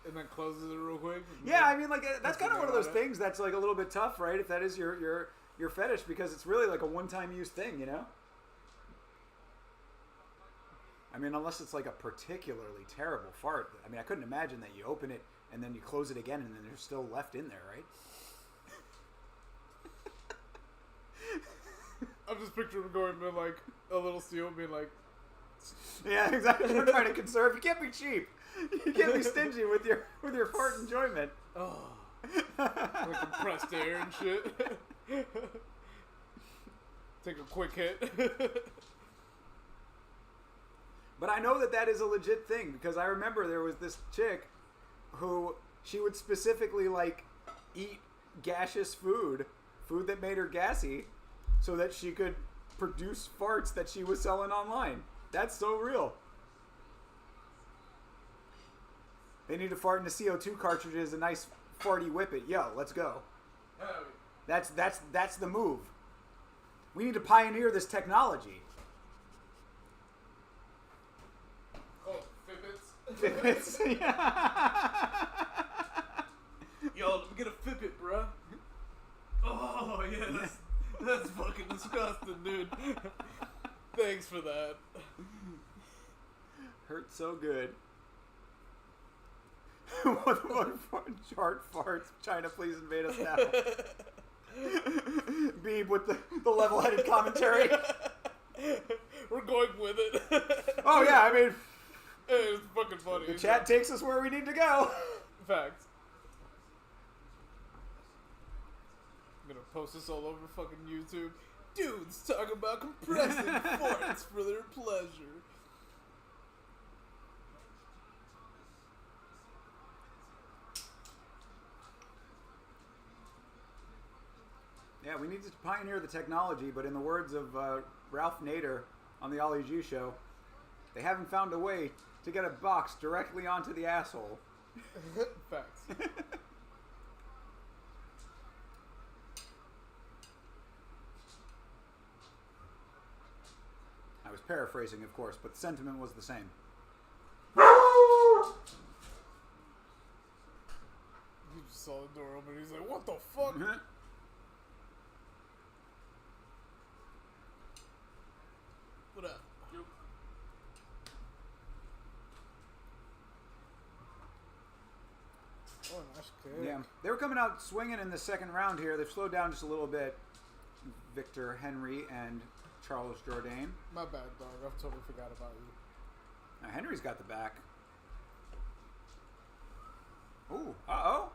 S4: and then closes it real quick.
S1: Yeah, I mean, like that's kind of one of those things that's like a little bit tough, right? If that is your fetish, because it's really like a one-time use thing, you know. I mean, unless it's like a particularly terrible fart. I mean, I couldn't imagine that you open it and then you close it again and then there's still left in there, right?
S4: I'm just picturing him going to like a little seal, being like,
S1: yeah, exactly. We're trying to conserve. You can't be cheap. You can't be stingy with your fart enjoyment.
S4: oh, like compressed air and shit. Take a quick hit.
S1: But I know that is a legit thing because I remember there was this chick who she would specifically like eat gaseous food that made her gassy, so that she could produce farts that she was selling online. That's so real. They need to fart into CO2 cartridges, a nice farty whippet. Yo, let's go.
S3: Hell
S1: That's the move. We need to pioneer this technology.
S3: yeah. Oh, Fitbits.
S1: Fitbits.
S3: Yo, let me get a Fitbit, bruh. Oh, yeah, that's fucking disgusting, dude.
S4: Thanks for that.
S1: Hurts so good. What the fuck? Chart farts. China, please invade us now. Beeb with the level-headed commentary.
S4: We're going with it.
S1: Oh yeah, I mean,
S4: It's fucking funny.
S1: the chat takes us where we need to go.
S4: Facts. I'm gonna post this all over fucking YouTube. Dudes talk about compressing farts for their pleasure.
S1: Yeah, we need to pioneer the technology, but in the words of Ralph Nader on the Ollie G Show, they haven't found a way to get a box directly onto the asshole.
S4: Facts.
S1: I was paraphrasing, of course, but the sentiment was the same.
S4: He just saw the door open. He's like, "What the fuck?" What up? Oh, nice kick.
S1: Yeah, they were coming out swinging in the second round here. They've slowed down just a little bit. Victor Henry and Charles Jourdain.
S4: My bad, dog. I totally forgot about you.
S1: Now Henry's got the back. Ooh, uh-oh.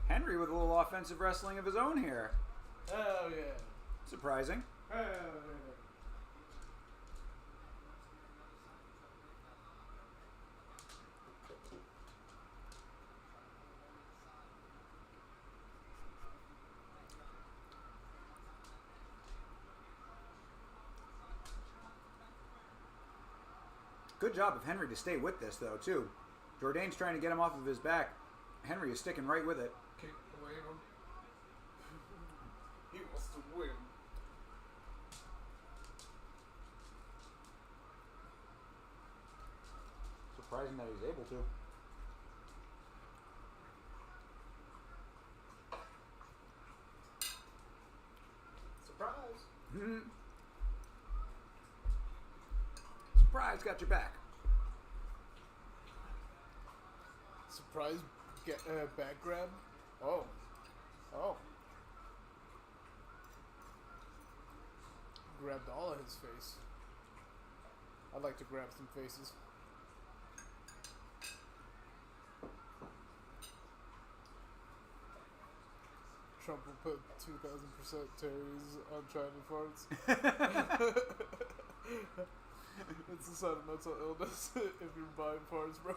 S1: Henry with a little offensive wrestling of his own here.
S3: Hell yeah.
S1: Surprising.
S3: Hell yeah.
S1: Good job of Henry to stay with this, though, too. Jourdain's trying to get him off of his back. Henry is sticking right with it.
S3: Kick away him. He wants to win.
S1: Surprising that he's able to. Surprise, got your back.
S4: Surprise back grab. Oh. Grabbed all of his face. I'd like to grab some faces. Trump will put 2,000% Terry's on China farts. It's a sign of mental illness if you're buying farts, bro.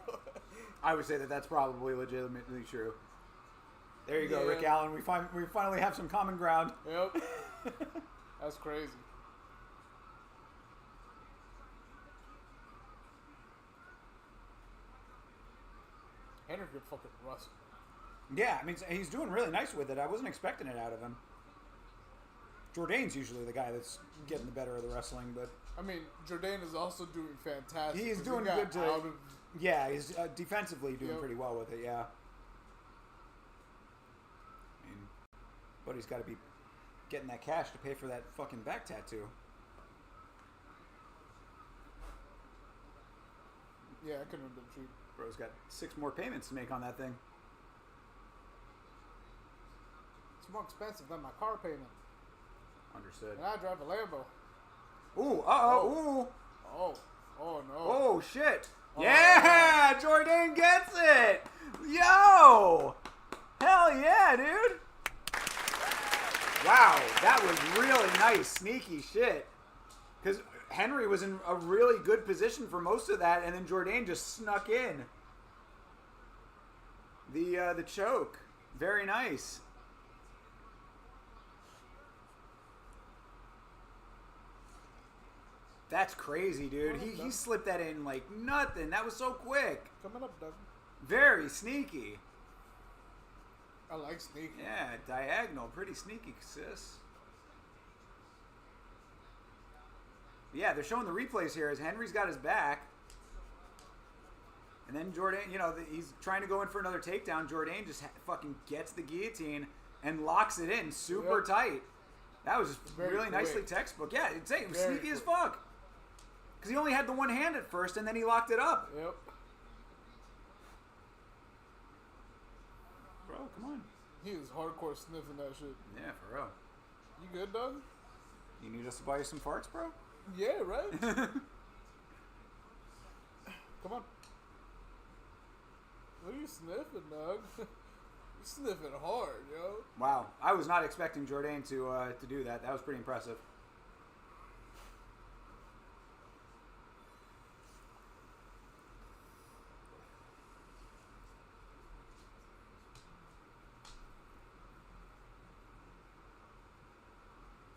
S1: I would say that that's probably legitimately true. There you go,
S4: Yeah.
S1: Rick Allen. We finally have some common ground.
S4: Yep. That's crazy. Henry could fucking wrestle.
S1: Yeah, I mean, he's doing really nice with it. I wasn't expecting it out of him. Jourdain's usually the guy that's getting the better of the wrestling, but
S4: I mean, Jourdain is also doing fantastic.
S1: he's
S4: 'cause
S1: doing
S4: he got
S1: good to.
S4: out of-
S1: Yeah, he's defensively doing
S4: Yep.
S1: pretty well with it. Yeah. I mean, but he's got to be getting that cash to pay for that fucking back tattoo.
S4: Yeah, I couldn't have been cheap.
S1: Bro's got 6 more payments to make on that thing.
S4: It's more expensive than my car payment.
S1: Understood.
S4: And I drive a Lambo.
S1: Ooh, ooh.
S4: Oh no.
S1: Oh, shit.
S4: Oh,
S1: Yeah, Jourdain gets it. Yo. Hell yeah, dude. Wow, that was really nice, sneaky shit. Because Henry was in a really good position for most of that, and then Jourdain just snuck in. The choke. Very nice. That's crazy, dude. He slipped that in like nothing. That was so quick.
S4: Coming up, Doug.
S1: Very sneaky.
S4: I like sneaky.
S1: Yeah, diagonal. Pretty sneaky, sis. Yeah, they're showing the replays here as Henry's got his back. And then Jourdain, he's trying to go in for another takedown. Jourdain just fucking gets the guillotine and locks it in super tight. That was just
S4: Very
S1: really
S4: quick.
S1: nicely textboook. Yeah, it was
S4: Very
S1: sneaky as
S4: quick.
S1: fuck. Because he only had the one hand at first, and then he locked it up.
S4: Yep.
S1: Bro, come on.
S4: He was hardcore sniffing that shit.
S1: Yeah, for real.
S4: You good, Doug?
S1: You need us to buy you some farts, bro?
S4: Yeah, right? Come on. What are you sniffing, Doug? You sniffing hard, yo.
S1: Wow, I was not expecting Jourdain to do that. That was pretty impressive.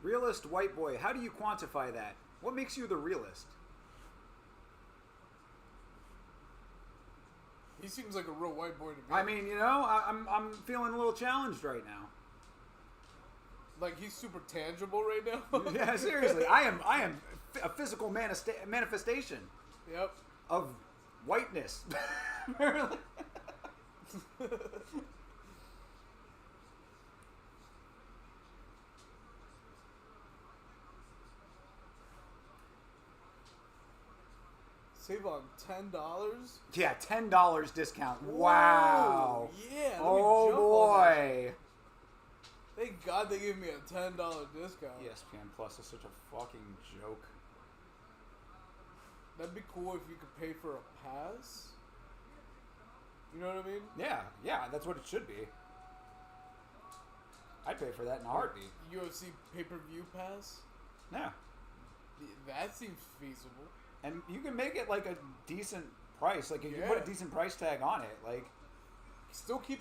S1: Realist white boy, how do you quantify that? What makes you the realist?
S4: He seems like a real white boy to me.
S1: I mean, I'm feeling a little challenged right now.
S4: Like he's super tangible right now.
S1: Yeah, seriously, I am a physical manifestation
S4: Yep.
S1: of whiteness.
S4: Save on $10.
S1: Yeah, $10 discount. Wow.
S4: Yeah. Let me
S1: Oh
S4: jump on that.
S1: boy.
S4: Thank God they gave me a $10 discount.
S1: ESPN Plus is such a fucking joke.
S4: That'd be cool if you could pay for a pass. You know what I mean?
S1: Yeah, that's what it should be. I'd pay for that in a heartbeat.
S4: UFC pay-per-view pass.
S1: Yeah.
S4: That seems feasible.
S1: And you can make it like a decent price. Like, if you put a decent price tag on it, like...
S4: Still keep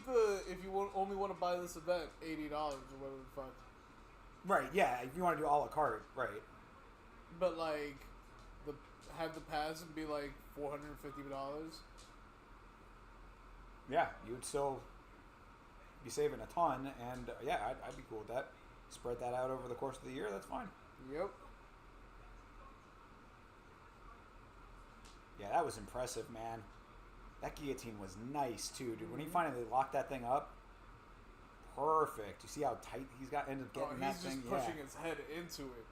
S4: if you only want to buy this event, $80 or whatever the fuck.
S1: Right, yeah, if you want to do a la carte, right.
S4: But like, have the pass and be like $450.
S1: Yeah, you would still be saving a ton, and yeah, I'd be cool with that. Spread that out over the course of the year, that's fine.
S4: Yep.
S1: Yeah, that was impressive, man. That guillotine was nice, too, dude. When he finally locked that thing up, perfect. You see how tight ended up getting that
S4: He's
S1: thing?
S4: just pushing his head into it.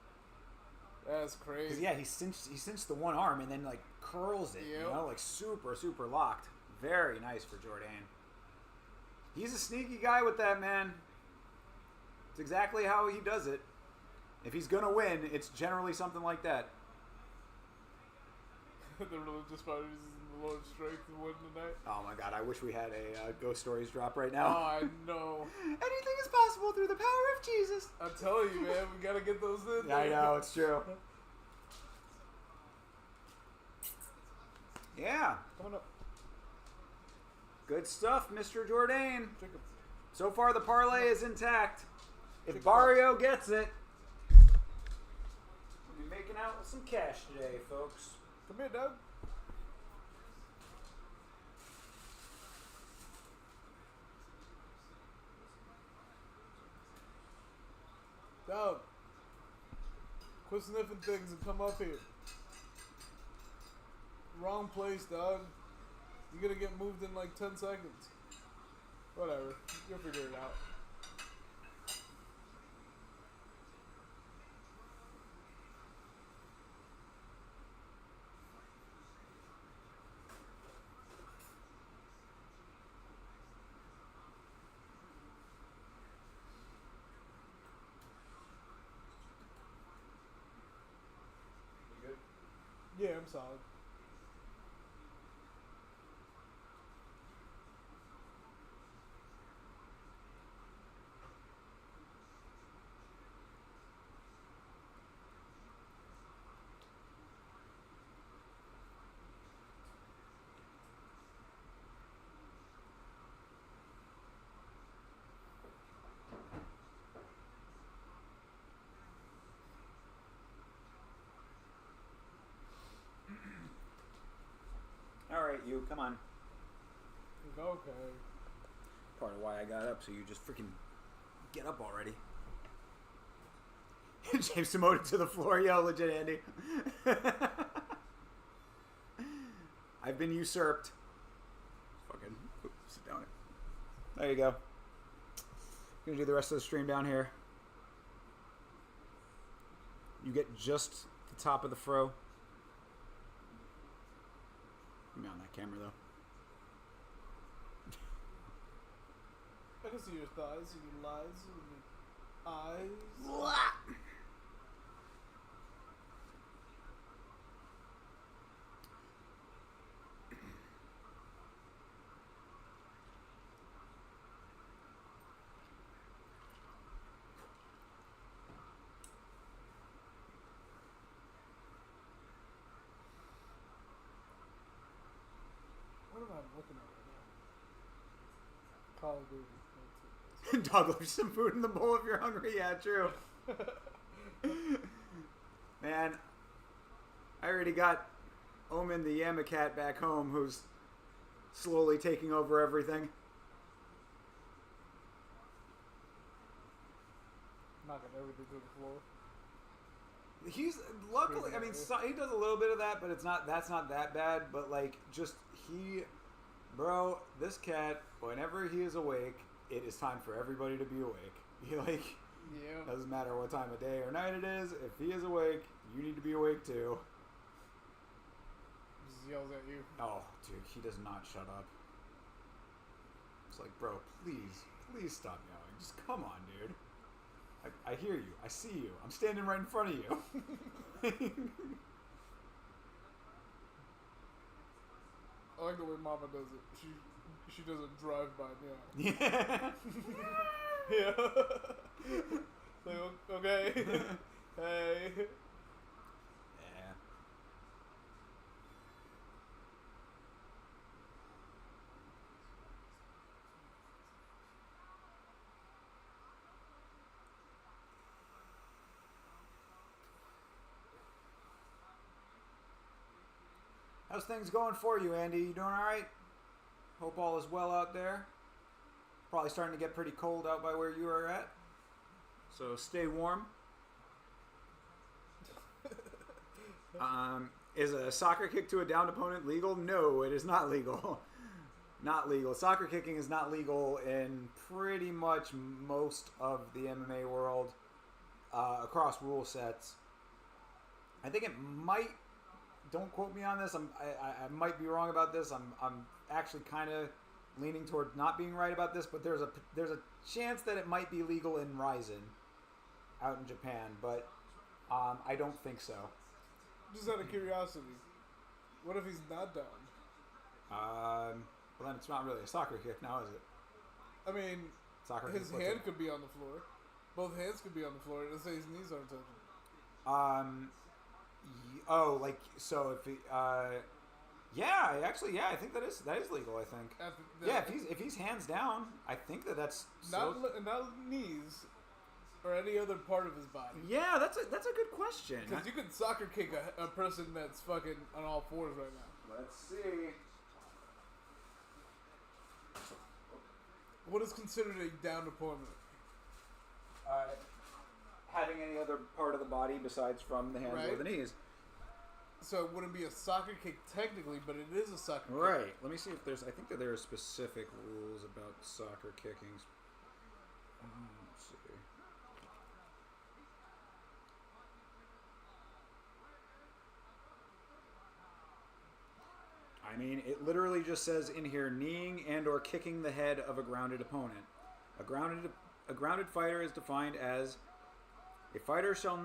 S4: That's
S1: 'Cause,
S4: crazy.
S1: yeah, he cinched the one arm and then like curls it,
S4: Yep.
S1: you know, like super locked. Very nice for Jourdain. He's a sneaky guy with that, man. It's exactly how he does it. If he's gonna win, it's generally something like that.
S4: The religious parties in the Lord's strength to win tonight.
S1: Oh my god, I wish we had a Ghost Stories drop right
S4: Oh,
S1: now.
S4: I know.
S1: Anything is possible through the power of Jesus.
S4: I'm telling you, man, we gotta get those in.
S1: Yeah, I know, it's true. Yeah.
S4: Coming up.
S1: Good stuff, Mr. Jourdain.
S4: Chicken.
S1: So far, the parlay is intact. If
S4: Chicken.
S1: Barrio gets it, we'll be making out with some cash today, folks.
S4: Come here, Doug. Doug. Quit sniffing things and come up here. Wrong place, Doug. You're gonna get moved in like 10 seconds. Whatever. You'll figure it out.
S1: You good?
S4: Yeah, I'm solid.
S1: All right, you, come on.
S4: Okay.
S1: Part of why I got up, so you just freaking get up already. James demoted to the floor. Yo, legit, Andy. I've been usurped. Fucking sit down. There you go. Gonna do the rest of the stream down here. You get just the top of the fro. Give me on that camera though.
S4: I can see your thighs and your lies and your eyes. What am I looking at right now? Call of Duty. That's it.
S1: Dog, leave some food in the bowl if you're hungry. Yeah, true. Man, I already got Omen the Yamacat back home who's slowly taking over everything.
S4: Knocking everything to the floor.
S1: He's luckily, I mean, so, he does a little bit of that, but that's not that bad. But like, just bro, this cat, whenever he is awake, it is time for everybody to be awake. He like,
S4: Yeah.
S1: doesn't matter what time of day or night it is. If he is awake, you need to be awake too.
S4: Just yells at you.
S1: Oh, dude, he does not shut up. It's like, bro, please stop yelling. Just come on, dude. I hear you. I see you. I'm standing right in front of you.
S4: I like the way Mama does it. She doesn't drive by me.
S1: Yeah.
S4: Yeah. Like, okay. Hey.
S1: Yeah. How's things going for you, Andy? You doing all right? Hope all is well out there. Probably starting to get pretty cold out by where you are at. So stay warm. Is a soccer kick to a downed opponent legal? No, it is not legal. Not legal. Soccer kicking is not legal in pretty much most of the MMA world across rule sets. I think it might. Don't quote me on this. I might be wrong about this. I'm actually kind of leaning toward not being right about this, but there's a chance that it might be legal in Ryzen out in Japan, but I don't think so.
S4: Just out of curiosity, what if he's not down?
S1: Well, then it's not really a soccer kick now, is it?
S4: I mean,
S1: Soccer
S4: his
S1: kick,
S4: hand could be on the floor. Both hands could be on the floor. Let's say his knees aren't touching.
S1: So if he, yeah, actually, yeah, I think that is legal. I think. Yeah, if he's hands down, I think that's
S4: not knees or any other part of his body.
S1: Yeah, that's a good question.
S4: Because you could soccer kick a person that's fucking on all fours right now.
S1: Let's see.
S4: What is considered a downed opponent?
S1: Having any other part of the body besides from the hands or the knees.
S4: So it wouldn't be a soccer kick technically, but it is a soccer kick.
S1: Right. Let me see if there's... I think that there are specific rules about soccer kicking. Let's see. I mean, it literally just says in here, kneeing and or kicking the head of a grounded opponent. A grounded fighter is defined as a fighter shall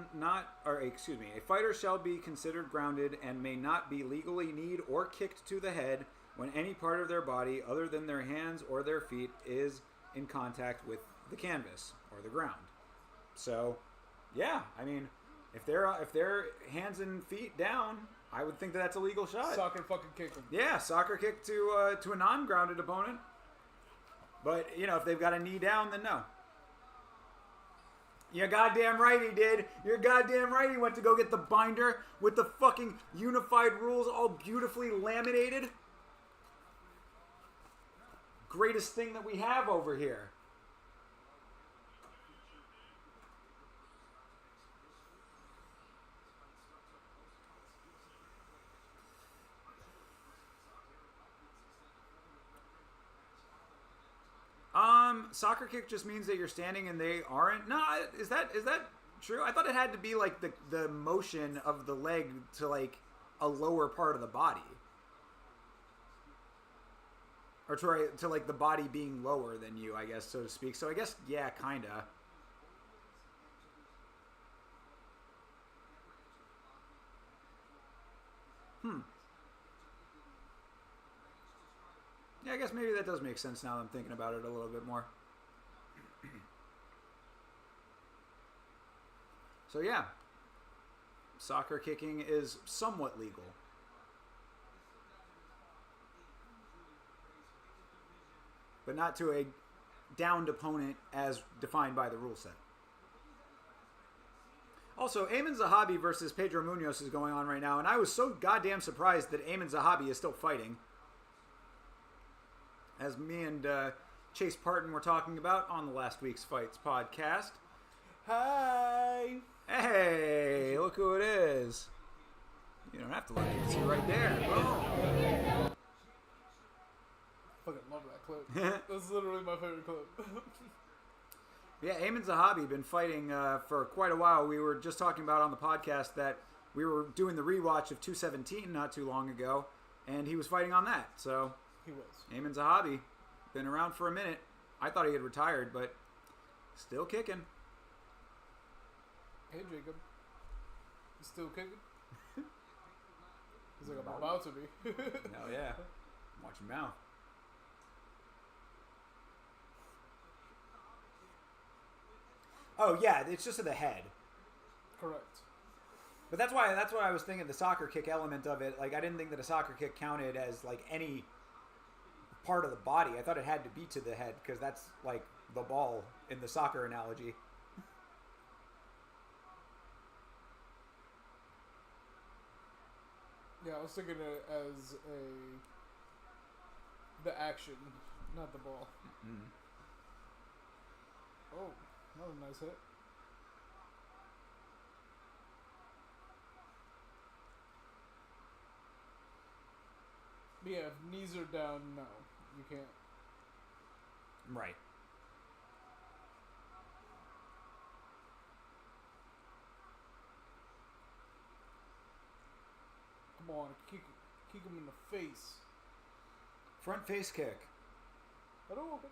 S1: be considered grounded and may not be legally kneed or kicked to the head when any part of their body other than their hands or their feet is in contact with the canvas or the ground. So, yeah, I mean, if they're hands and feet down, I would think that's a legal shot.
S4: Soccer fucking kicking.
S1: Yeah, soccer kick to a non-grounded opponent. But, if they've got a knee down, then no. You're goddamn right he did. You're goddamn right he went to go get the binder with the fucking unified rules all beautifully laminated. Greatest thing that we have over here. Soccer kick just means that you're standing and they aren't. No, is that true? I thought it had to be like the motion of the leg to like a lower part of the body, or to like the body being lower than you, I guess, so to speak. So I guess yeah, kinda. Yeah, I guess maybe that does make sense now that I'm thinking about it a little bit more. So yeah, soccer kicking is somewhat legal. But not to a downed opponent as defined by the rule set. Also, Ayman Zahabi versus Pedro Munoz is going on right now, and I was so goddamn surprised that Ayman Zahabi is still fighting. As me and Chase Parton were talking about on the last week's Fights podcast.
S4: Hi!
S1: Hey, look who it is. You don't have to look, you can see right there. Boom.
S4: Fucking love that clip. That's literally my favorite clip.
S1: Yeah, Ayman Zahabi been fighting for quite a while. We were just talking about on the podcast that we were doing the rewatch of 217 not too long ago, and he was fighting on that. So
S4: He was.
S1: Ayman Zahabi, been around for a minute. I thought he had retired, but still kicking.
S4: Hey, Jacob. You still kicking? He's like, I'm about to be.
S1: Hell yeah. Watch your mouth. Oh, yeah, it's just to the head.
S4: Correct.
S1: But that's why I was thinking the soccer kick element of it. Like, I didn't think that a soccer kick counted as, like, any part of the body. I thought it had to be to the head, because that's, like, the ball in the soccer analogy.
S4: Yeah, I was thinking it as the action, not the ball.
S1: Mm-hmm.
S4: Oh, that was a nice hit. But yeah, if knees are down, no, you can't.
S1: Right.
S4: on, kick him in the face.
S1: Front face kick.
S4: But oh, okay.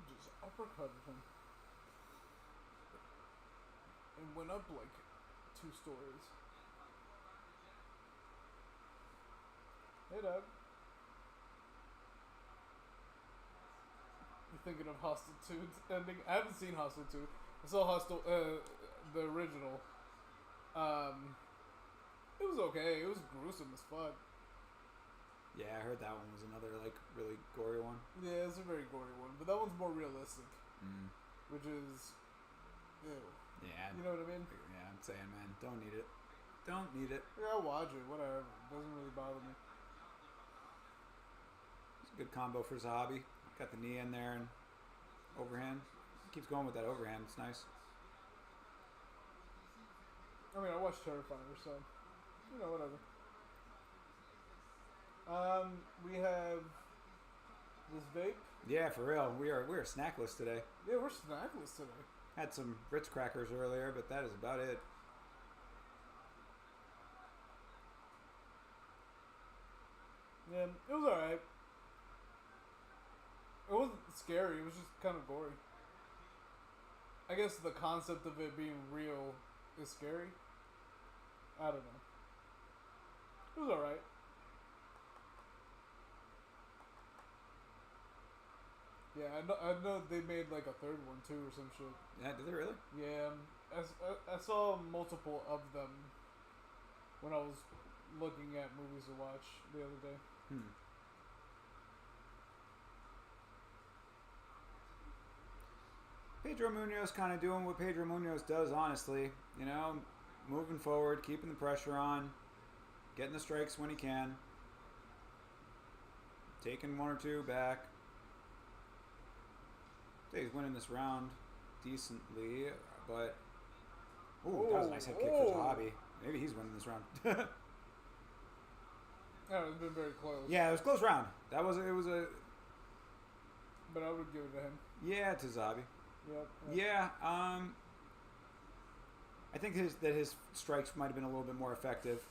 S4: Just uppercutted him. And went up like 2 stories. Hey, Doug. You thinking of Hostel 2 ending? I haven't seen Hostel 2. I saw Hostel, the original. It was okay. It was gruesome as fuck.
S1: Yeah, I heard that one was another like really gory one.
S4: Yeah, it's a very gory one, but that one's more realistic.
S1: Mm.
S4: Which is, ew.
S1: Yeah.
S4: You know what I mean?
S1: Yeah, I'm saying, man, don't need it. Don't need it.
S4: Yeah, I'll watch it. Whatever. Doesn't really bother me.
S1: It's a good combo for Zahabi. Got the knee in there and overhand. Keeps going with that overhand. It's nice.
S4: I mean, I watched Terrifier, so you know, whatever. We have this vape.
S1: Yeah, for real. We're snackless today.
S4: Yeah, we're snackless today.
S1: Had some Ritz crackers earlier, but that is about it.
S4: Yeah, it was alright. It wasn't scary. It was just kind of gory. I guess the concept of it being real is scary. I don't know. It was alright. Yeah, I know they made like a 3rd one too or some shit.
S1: Yeah, did they really?
S4: Yeah, I saw multiple of them when I was looking at movies to watch the other day.
S1: Pedro Munoz kind of doing what Pedro Munoz does, honestly. You know, moving forward, keeping the pressure on, getting the strikes when he can, taking 1 or 2 back. I think he's winning this round decently, but ooh, that was a nice head kick for Zahabi. Maybe he's winning this round.
S4: Yeah, it's been very close.
S1: Yeah, it was a close round. It was a
S4: But I would give it to him.
S1: yeah to Zahabi.
S4: Yep.
S1: Yeah, I think his strikes might have been a little bit more effective.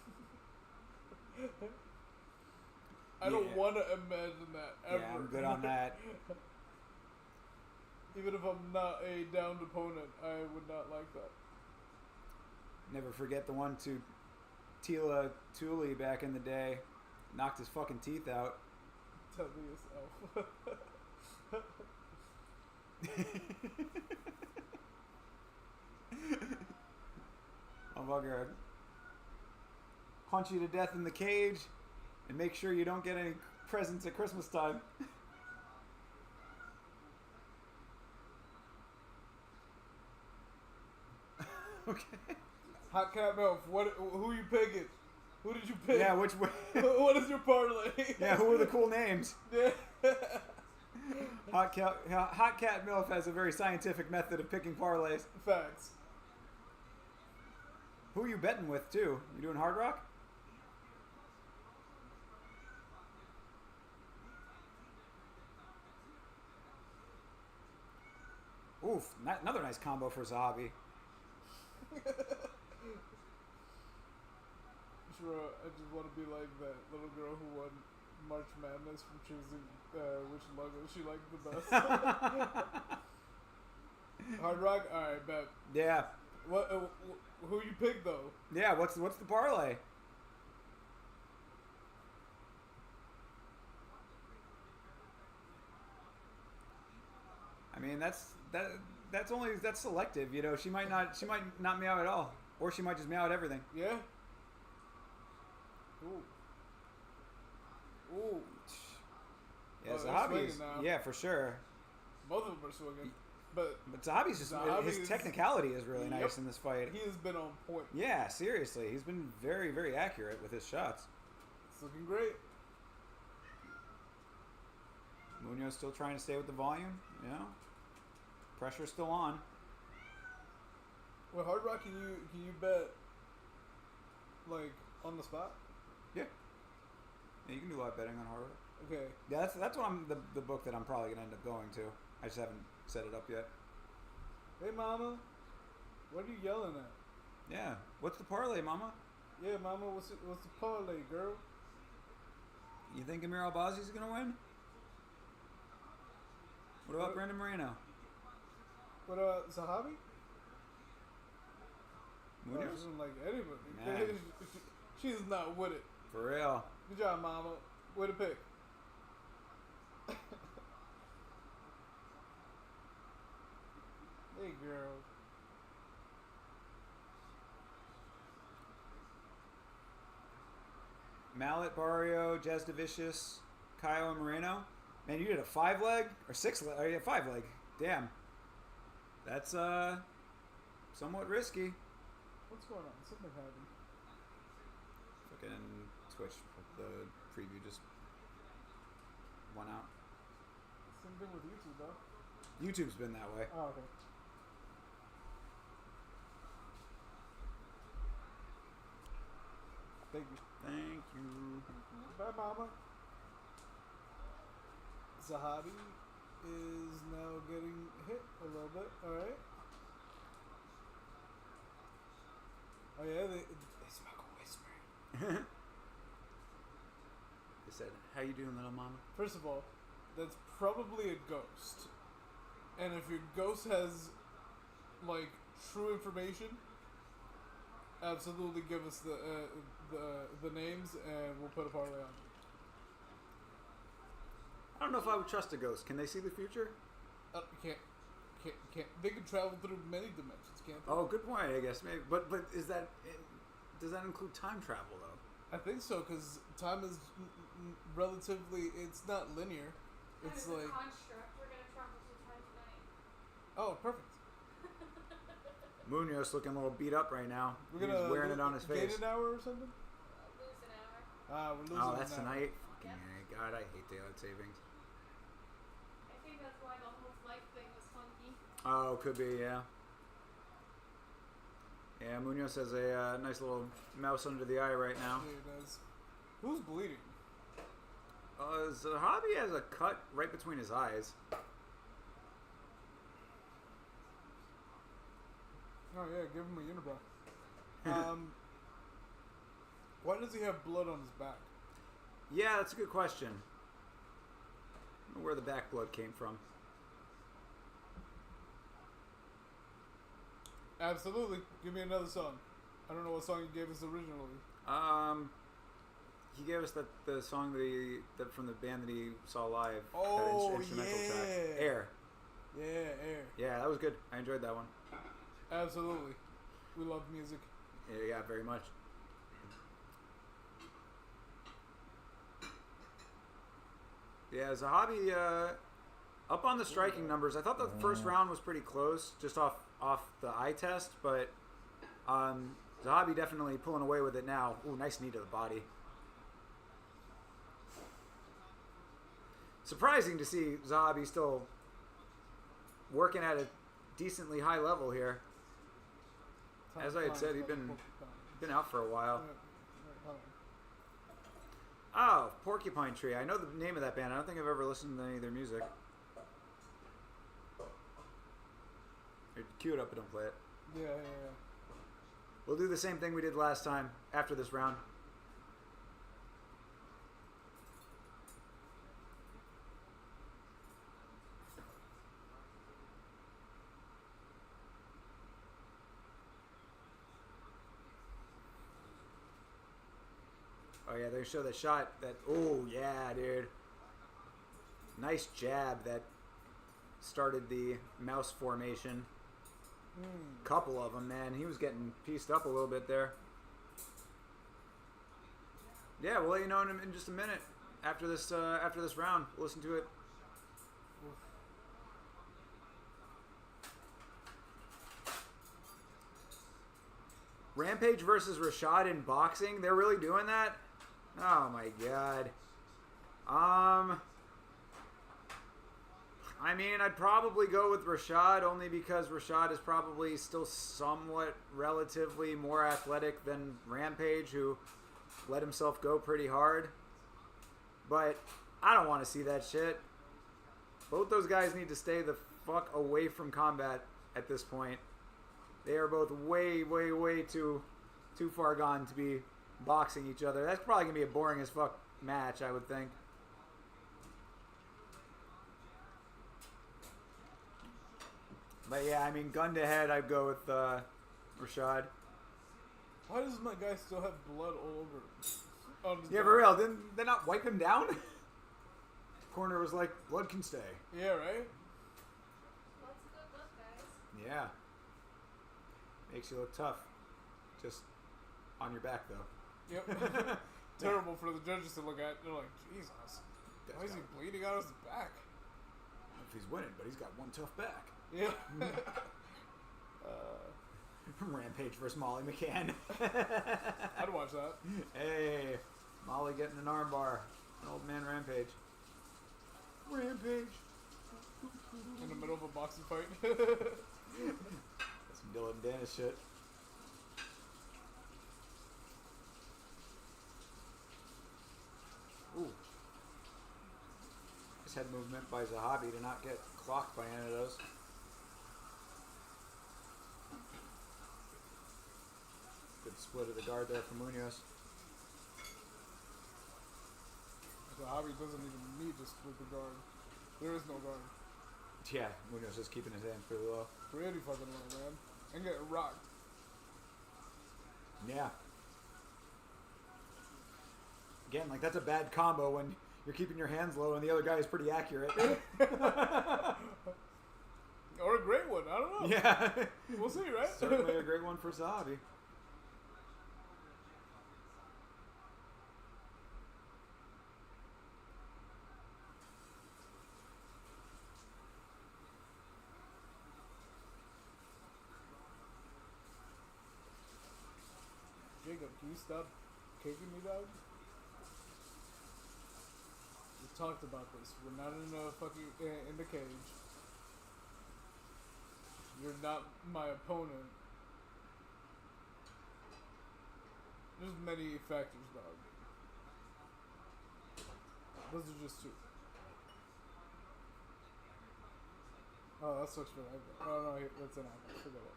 S4: I don't want to imagine that ever.
S1: Yeah, I'm good on that.
S4: Even if I'm not a downed opponent, I would not like that.
S1: Never forget the one to Tila Tuli back in the day. Knocked his fucking teeth out.
S4: Tell me yourself.
S1: Motherfucker punch you to death in the cage and make sure you don't get any presents at Christmas time. Okay.
S4: Hot Cat Milf, who you picking? Who did you pick?
S1: Yeah, which way?
S4: What is your parlay?
S1: Yeah, who are the cool names?
S4: Yeah.
S1: Hot Cat Milf has a very scientific method of picking parlays.
S4: Facts.
S1: Who are you betting with, too? You doing Hard Rock? Oof, another nice combo for Zahabi.
S4: Sure, I just want to be like that little girl who won March Madness from choosing which logo she liked the best. Hard Rock? Alright, bet.
S1: Yeah.
S4: What? Who you pick though?
S1: Yeah, what's the parlay? I mean, that's selective, you know. She might not meow at all, or she might just meow at everything.
S4: Yeah. Ooh. Ooh.
S1: Yeah,
S4: Oh, they're
S1: Zahabi's,
S4: swinging now.
S1: yeah, for sure.
S4: Both of them are swinging, but
S1: Zahabi's just his technicality is really nice in this fight.
S4: he has been on point.
S1: Yeah, seriously, he's been very, very accurate with his shots.
S4: It's looking great.
S1: Munoz still trying to stay with the volume, you know. Pressure's still on.
S4: Well, Hard Rock, can you bet like on the spot?
S1: Yeah, you can do live betting on Hard Rock.
S4: Okay.
S1: Yeah, that's what the book that I'm probably gonna end up going to. I just haven't set it up yet.
S4: Hey, Mama, what are you yelling at?
S1: Yeah, what's the parlay, Mama?
S4: Yeah, mama, what's the parlay, girl?
S1: You think Amir Albazi's gonna win? What about Brandon Moreno?
S4: What Zahabi?
S1: Munoz?
S4: She doesn't like anybody.
S1: Man.
S4: She's not with it.
S1: For real.
S4: Good job, mama. Way to pick. Hey, girl.
S1: Mallet, Barrio, Jazz Devicious, Kyle, and Moreno. Man, you did a 5-leg or 6-leg? Oh, yeah, 5-leg. Damn. That's somewhat risky.
S4: What's going on? Something happened.
S1: Fucking Twitch, the preview just went out.
S4: Same thing with YouTube, though.
S1: YouTube's been that way.
S4: Oh, okay. Thank you.
S1: Thank you.
S4: Bye, mama. Zahabi is now getting hit a little bit. All right. Oh yeah, they smoke a whisper.
S1: They said, "How you doing, little mama?"
S4: First of all, that's probably a ghost, and if your ghost has like true information, absolutely give us the names and we'll put a parlay on.
S1: I don't know if I would trust a ghost. Can they see the future?
S4: Can't. They can travel through many dimensions, can't they?
S1: Oh, good point. I guess maybe, but does that include time travel though?
S4: I think so, because time is relatively. It's not linear. It's
S5: Time is
S4: like.
S5: a construct. We're gonna travel through time tonight.
S4: Oh, perfect.
S1: Munoz looking a little beat up right now.
S4: We're
S1: He's
S4: gonna
S1: wearing it on his
S4: gain
S1: face.
S4: an hour or something.
S5: Lose an hour.
S4: We're losing.
S1: Oh, that's
S4: an hour.
S1: tonight. Fucking
S5: Yep.
S1: A. God, I hate daylight savings.
S5: I think that's why the whole flight thing was funky.
S1: Oh, could be, yeah. Yeah, Munoz has a nice little mouse under the eye right now.
S4: Yeah, it does. Who's bleeding?
S1: Zahabi has a cut right between his eyes.
S4: Oh yeah, give him a unibrow. Why does he have blood on his back?
S1: Yeah, that's a good question. I don't know where the back blood came from.
S4: Absolutely. Give me another song. I don't know what song you gave us originally.
S1: He gave us the song that from the band that he saw live.
S4: Oh,
S1: that instrumental
S4: yeah.
S1: track. Air.
S4: Yeah, air.
S1: Yeah, that was good. I enjoyed that one.
S4: Absolutely. We love music.
S1: Yeah, very much. Yeah, Zahabi up on the striking numbers. I thought the first round was pretty close, just off the eye test, but Zahabi definitely pulling away with it now. Ooh, nice knee to the body. Surprising to see Zahabi still working at a decently high level here. As I had said, he'd been out for a while. Oh, Porcupine Tree. I know the name of that band. I don't think I've ever listened to any of their music. Here, cue it up, but don't play it.
S4: Yeah.
S1: We'll do the same thing we did last time after this round. Oh yeah, they show that shot that, oh yeah, dude. Nice jab that started the mouse formation. Couple of them, man. He was getting pieced up a little bit there. Yeah, we'll let you know in just a minute after this round. We'll listen to it. Rampage versus Rashad in boxing. They're really doing that? Oh my god. I mean, I'd probably go with Rashad only because Rashad is probably still somewhat relatively more athletic than Rampage, who let himself go pretty hard. But I don't want to see that shit. Both those guys need to stay the fuck away from combat at this point. They are both way, way, way too too far gone to be boxing each other. That's probably going to be a boring as fuck match, I would think. But yeah, I mean, gun to head, I'd go with Rashad.
S4: Why does my guy still have blood all over him? On his
S1: Yeah,
S4: back?
S1: for real. Didn't they not wipe him down? Corner was like, blood can stay.
S4: Yeah, right?
S5: What's a good look, guys?
S1: Yeah. Makes you look tough. Just on your back, though.
S4: Yep. Terrible for the judges to look at. They're like, Jesus,
S1: That's
S4: why is he
S1: got-
S4: bleeding out his back?
S1: If he's winning, but he's got one tough back.
S4: Yeah.
S1: Rampage versus Molly McCann.
S4: I'd watch that.
S1: Hey, Molly getting an armbar. An old man Rampage. Rampage.
S4: In the middle of a boxing fight.
S1: That's some Dylan Dennis shit. Ooh. Nice head movement by Zahabi to not get clocked by any of those. Good split of the guard there for Munoz.
S4: The hobby doesn't even need to split the guard. There is no guard.
S1: Yeah, Munoz is keeping his hands pretty low.
S4: Pretty fucking low, man. And get rocked.
S1: Yeah. Again, like that's a bad combo when you're keeping your hands low and the other guy is pretty accurate.
S4: Or a great one. I don't know.
S1: Yeah.
S4: We'll see, right?
S1: Certainly a great one for Zahabi.
S4: Jacob, can you stop kicking me, dog? We talked about this. We're not in a fucking in the cage. You're not my opponent. There's many factors, dog. Those are just two. Oh, that sucks for that guy. Oh no, that's an apple. Forget it.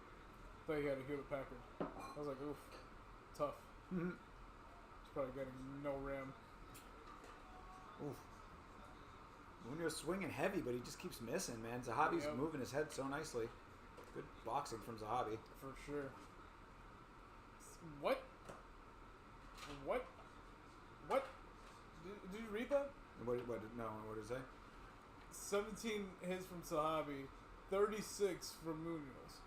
S4: Thought you had to hear the Packard. I was like, oof, tough. He's probably getting no ram.
S1: Oof. Munoz swinging heavy, but he just keeps missing, man. Zahabi's
S4: Yep.
S1: moving his head so nicely. Good boxing from Zahabi.
S4: For sure. What? What? What? Did you read that?
S1: What did it say?
S4: 17 hits from Sahabi, 36 from Munoz.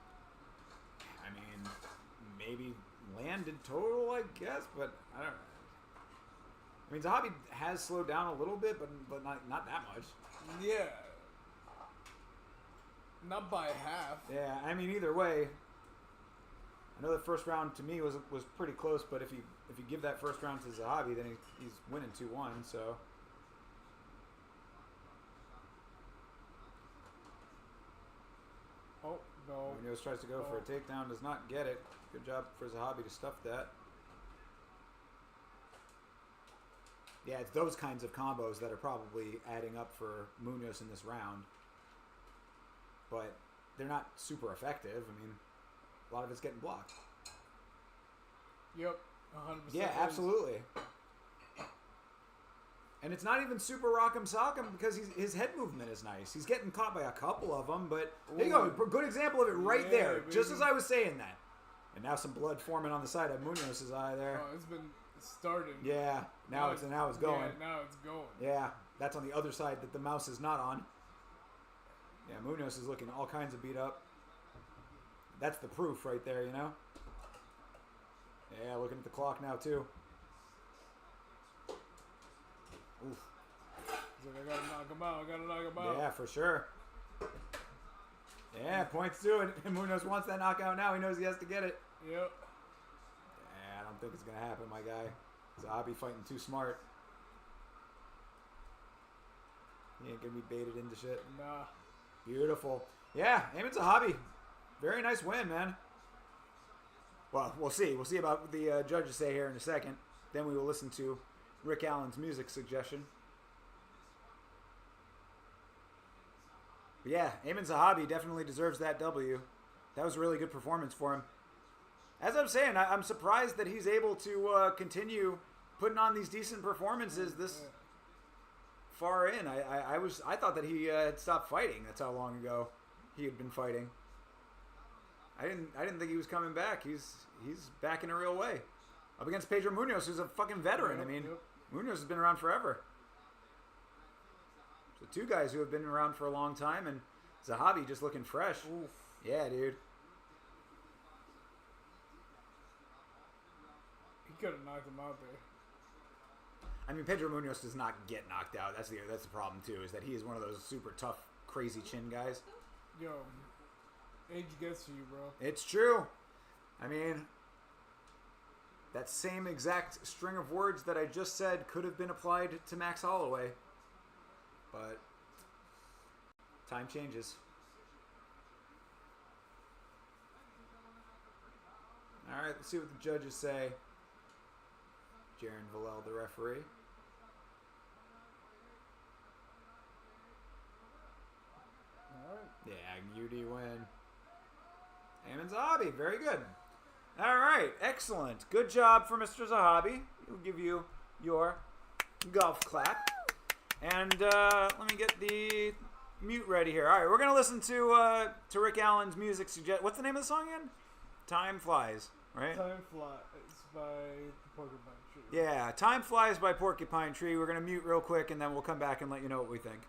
S1: I mean, maybe landed total, I guess, but I don't know. I mean, Zahabi has slowed down a little bit, but not that much.
S4: Yeah. Not by half.
S1: Yeah, I mean, either way, I know the first round to me was pretty close, but if you give that first round to Zahabi, then he's winning 2-1, so.
S4: Oh, no.
S1: Munoz tries to go for a takedown, does not get it. Good job for Zahabi to stuff that. Yeah, it's those kinds of combos that are probably adding up for Munoz in this round. But they're not super effective. I mean, a lot of it's getting blocked.
S4: Yep, 100%.
S1: Yeah, absolutely. And it's not even super rock'em sock'em because his head movement is nice. He's getting caught by a couple of them, but there you go. Good example of it right there.
S4: Baby.
S1: Just as I was saying that. And now some blood forming on the side of Munoz's eye there.
S4: Oh, it's been started.
S1: Yeah, now it's going.
S4: Yeah, now it's going.
S1: Yeah, that's on the other side that the mouse is not on. Yeah, Munoz is looking all kinds of beat up. That's the proof right there, you know? Yeah, looking at the clock now, too. Oof.
S4: He's like, I gotta knock him out. I gotta knock him out.
S1: Yeah, for sure. Yeah, points to it. And Munoz wants that knockout now. He knows he has to get it.
S4: Yep.
S1: Yeah, I don't think it's going to happen, my guy. Zahabi fighting too smart. He ain't going to be baited into shit.
S4: Nah.
S1: Beautiful. Yeah, Eamon Zahabi. Very nice win, man. Well, we'll see. We'll see about what the judges say here in a second. Then we will listen to Rick Allen's music suggestion. But yeah, Eamon Zahabi definitely deserves that W. That was a really good performance for him. as I'm saying, I'm surprised that he's able to continue putting on these decent performances this far in. I thought that he had stopped fighting. That's how long ago he had been fighting. I didn't think he was coming back. He's back in a real way. Up against Pedro Munoz, who's a fucking veteran. I mean, Munoz has been around forever. So two guys who have been around for a long time, and Zahabi just looking fresh.
S4: Oof.
S1: Yeah, dude.
S4: He could have knocked him out there.
S1: I mean, Pedro Munoz does not get knocked out. That's the problem too. Is that he is one of those super tough, crazy chin guys.
S4: Yo, age gets to you, bro.
S1: It's true. I mean, that same exact string of words that I just said could have been applied to Max Holloway, but time changes. All right, let's see what the judges say. Jaron Villel, the referee.
S4: All right.
S1: Yeah, UD win. Amin Zahabi, very good. All right, excellent. Good job for Mr. Zahabi. We'll give you your golf clap. And let me get the mute ready here. All right, we're going to listen to Rick Allen's music. What's the name of the song again? Time Flies, right?
S4: Time Flies by Porcupine Tree.
S1: Yeah, Time Flies by Porcupine Tree. We're going to mute real quick, and then we'll come back and let you know what we think.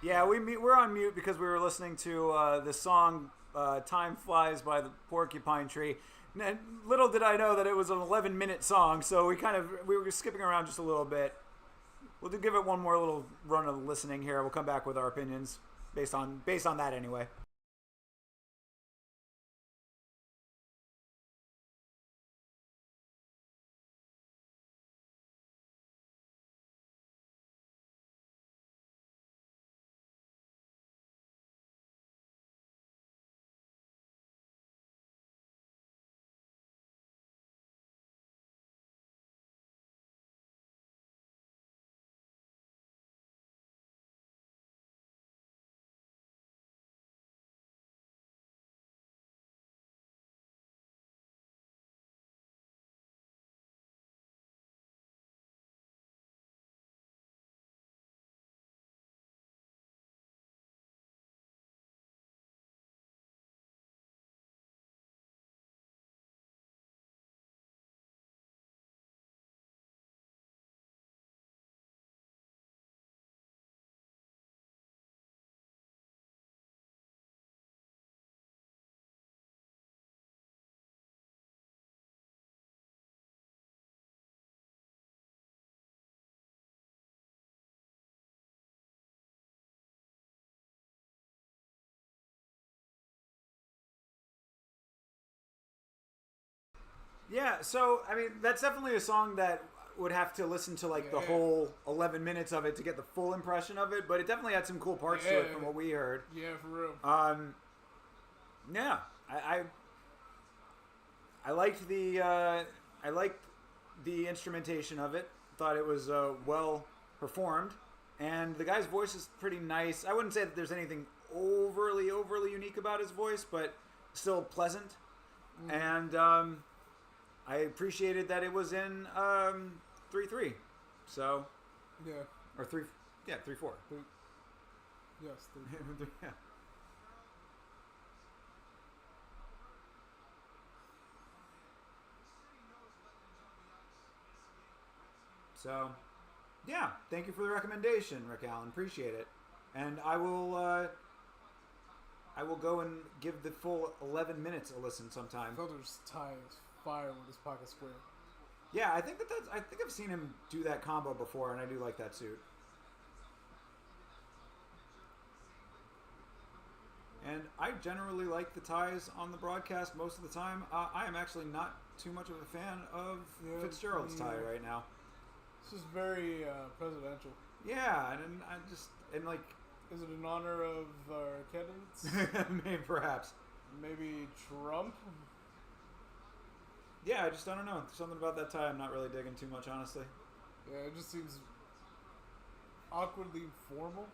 S1: Yeah, we're on mute because we were listening to the song "Time Flies" by the Porcupine Tree. And little did I know that it was an 11-minute song, so we were skipping around just a little bit. We'll give it one more little run of listening here. We'll come back with our opinions based on that anyway. Yeah, so I mean that's definitely a song that would have to listen to like the
S4: Yeah.
S1: whole 11 minutes of it to get the full impression of it, but it definitely had some cool parts to it
S4: Yeah.
S1: from what we heard.
S4: Yeah, for real.
S1: Yeah, I liked the instrumentation of it. Thought it was well performed, and the guy's voice is pretty nice. I wouldn't say that there's anything overly unique about his voice, but still pleasant. And I appreciated that it was in 3/3, so
S4: Yeah.
S1: or 3, yeah 3/4.
S4: Yes.
S1: Yeah. So, yeah, thank you for the recommendation, Rick Allen. Appreciate it. And I will go and give the full 11 minutes a listen sometime.
S4: Felder's tie is fire with his pocket square.
S1: Yeah, I think I think I've seen him do that combo before, and I do like that suit. And I generally like the ties on the broadcast most of the time. I am actually not too much of a fan of
S4: Yeah,
S1: Fitzgerald's tie
S4: me-
S1: right now.
S4: This is very presidential.
S1: Yeah, and I just and like
S4: Is it in honor of our candidates?
S1: maybe perhaps.
S4: Maybe Trump?
S1: Yeah, I don't know. There's something about that tie I'm not really digging too much, honestly.
S4: Yeah, it just seems awkwardly formal.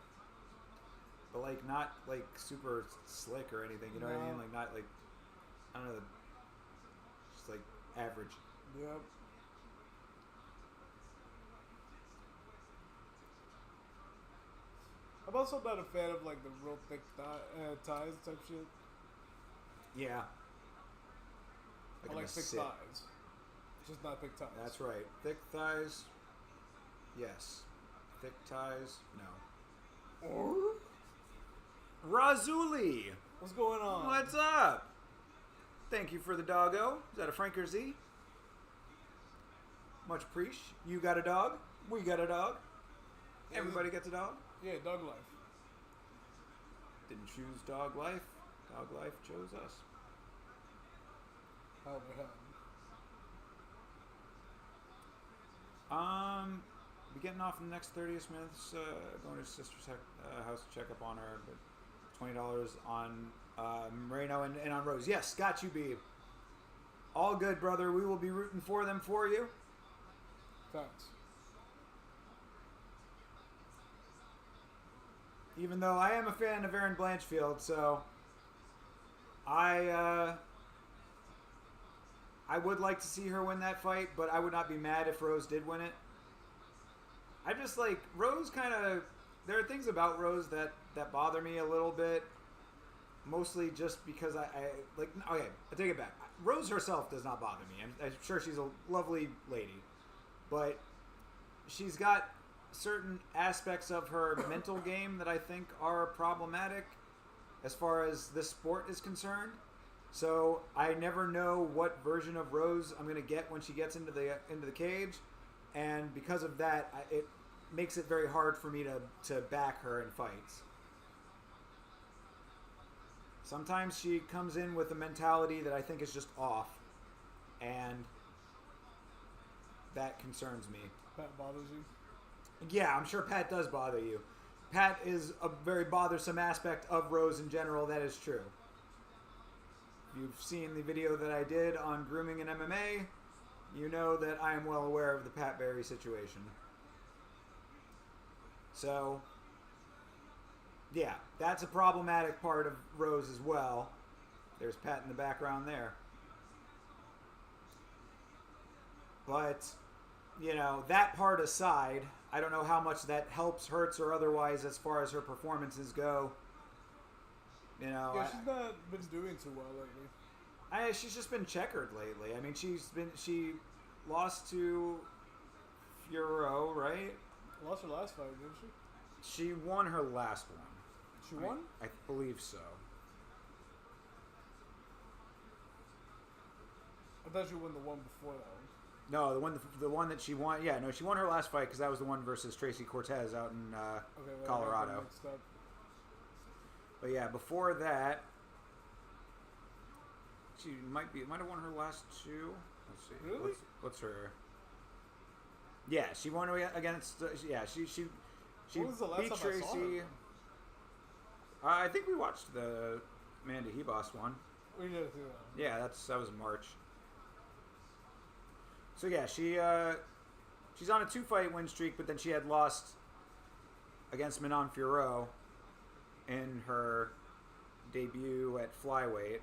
S1: But like not like super slick or anything. You know what I
S4: No.
S1: mean? Like not like I don't know. Just like average.
S4: Yep. I'm also not a fan of like the real thick ties type shit.
S1: Yeah.
S4: I
S1: in
S4: like
S1: a
S4: thick
S1: sit.
S4: thighs. Just not thick ties.
S1: That's right. Thick thighs. Yes. Thick ties. No.
S4: Or?
S1: Razuli.
S4: What's going on?
S1: What's up? Thank you for the doggo. Is that a Frank or Z? Much appreciate. You got a dog? We got a dog. Everybody gets a dog.
S4: Yeah, dog life.
S1: Didn't choose dog life. Dog life chose us.
S4: How the hell?
S1: Be getting off in the next 30 minutes. Going to his sister's house to check up on her. But $20 on Moreno and on Rose. Yes, got you, Beeb. All good, brother. We will be rooting for them for you.
S4: Thanks.
S1: Even though I am a fan of Erin Blanchfield, so I would like to see her win that fight, but I would not be mad if Rose did win it. I just like Rose kind of. There are things about Rose that bother me a little bit, mostly just because I like. Okay, I take it back. Rose herself does not bother me. I'm sure she's a lovely lady, but she's got certain aspects of her mental game that I think are problematic as far as this sport is concerned. So I never know what version of Rose I'm going to get when she gets into the cage, and because of that, it makes it very hard for me to back her in fights. Sometimes she comes in with a mentality that I think is just off, and that concerns me.
S4: That bothers you?
S1: Yeah, I'm sure Pat does bother you. Pat is a very bothersome aspect of Rose in general, that is true. If you've seen the video that I did on grooming in MMA, you know that I am well aware of the Pat Barry situation. So, yeah, that's a problematic part of Rose as well. There's Pat in the background there. But, you know, that part aside, I don't know how much that helps, hurts, or otherwise as far as her performances go. You know,
S4: Yeah, she's not been doing too well lately.
S1: she's just been checkered lately. I mean, she lost to Furo, right?
S4: Lost her last fight, didn't she?
S1: She won her last one.
S4: She won?
S1: I believe so.
S4: I thought she won the one before that one.
S1: No, the one that she won. Yeah, no, she won her last fight because that was the one versus Tracy Cortez out in
S4: Okay, well, I got them
S1: Colorado.
S4: mixed up.
S1: But yeah, before that, she might have won her last two. Let's see.
S4: Really?
S1: What's her? Yeah, she won against. Yeah, she
S4: When was the last
S1: beat
S4: time I saw
S1: Tracy.
S4: her?
S1: I think we watched the Amanda Hebos one.
S4: We did see that.
S1: Yeah, that was March. So yeah, she's on a 2-fight win streak, but then she had lost against Manon Fiorot in her debut at flyweight,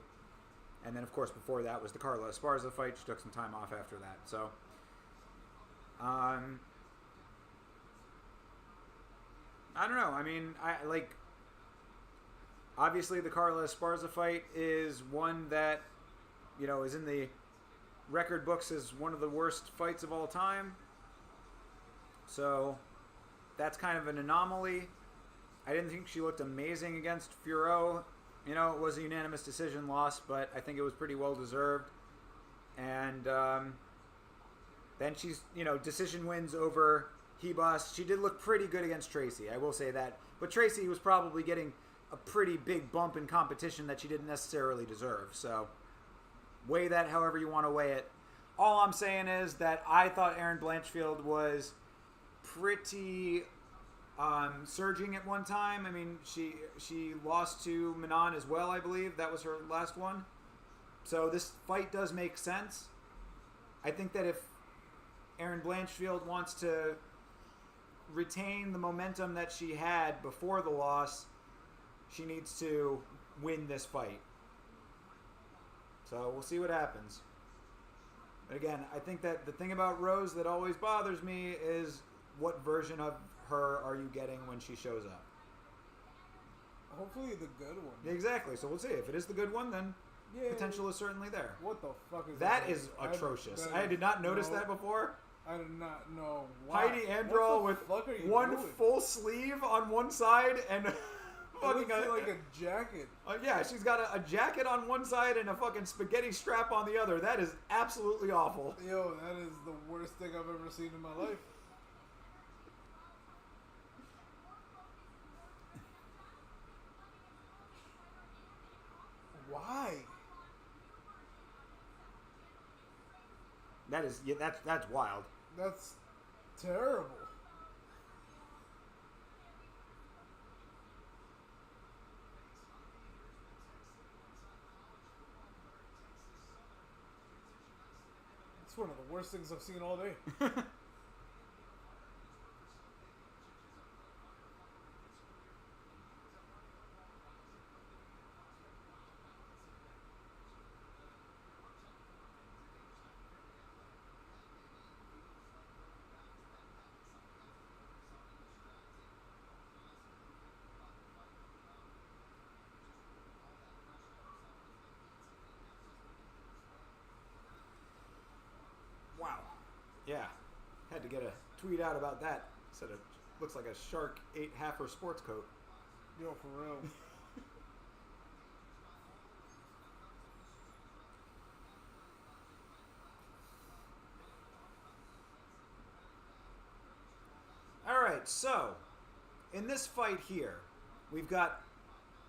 S1: and then of course before that was the Carla Esparza fight. She took some time off after that. So, I don't know. I mean, I like. Obviously, the Carla Esparza fight is one that, is in the record books as one of the worst fights of all time. So, that's kind of an anomaly. I didn't think she looked amazing against Fiorot. It was a unanimous decision loss, but I think it was pretty well deserved. And then she's, decision wins over Hebos. She did look pretty good against Tracy, I will say that. But Tracy was probably getting a pretty big bump in competition that she didn't necessarily deserve. So, weigh that however you want to weigh it. All I'm saying is that I thought Erin Blanchfield was pretty surging at one time. I mean, she lost to Manon as well, I believe. That was her last one. So this fight does make sense. I think that if Erin Blanchfield wants to retain the momentum that she had before the loss, she needs to win this fight. So we'll see what happens. But again, I think that the thing about Rose that always bothers me is what version of her are you getting when she shows up?
S4: Hopefully the good one.
S1: Exactly. So we'll see. If it is the good one, then
S4: Yeah.
S1: potential is certainly there.
S4: What the fuck is
S1: That is atrocious. I did not notice that before.
S4: I did not know why.
S1: Heidi Androl with one full sleeve on one side and fucking
S4: like a jacket.
S1: yeah, she's got a jacket on one side and a fucking spaghetti strap on the other. That is absolutely awful.
S4: Yo, that is the worst thing I've ever seen in my life. Why?
S1: That's wild.
S4: That's terrible. It's one of the worst things I've seen all day.
S1: Wow. Yeah. Had to get a tweet out about that. Said it looks like a shark ate half her sports coat.
S4: Yo, for real.
S1: Alright, so in this fight here, we've got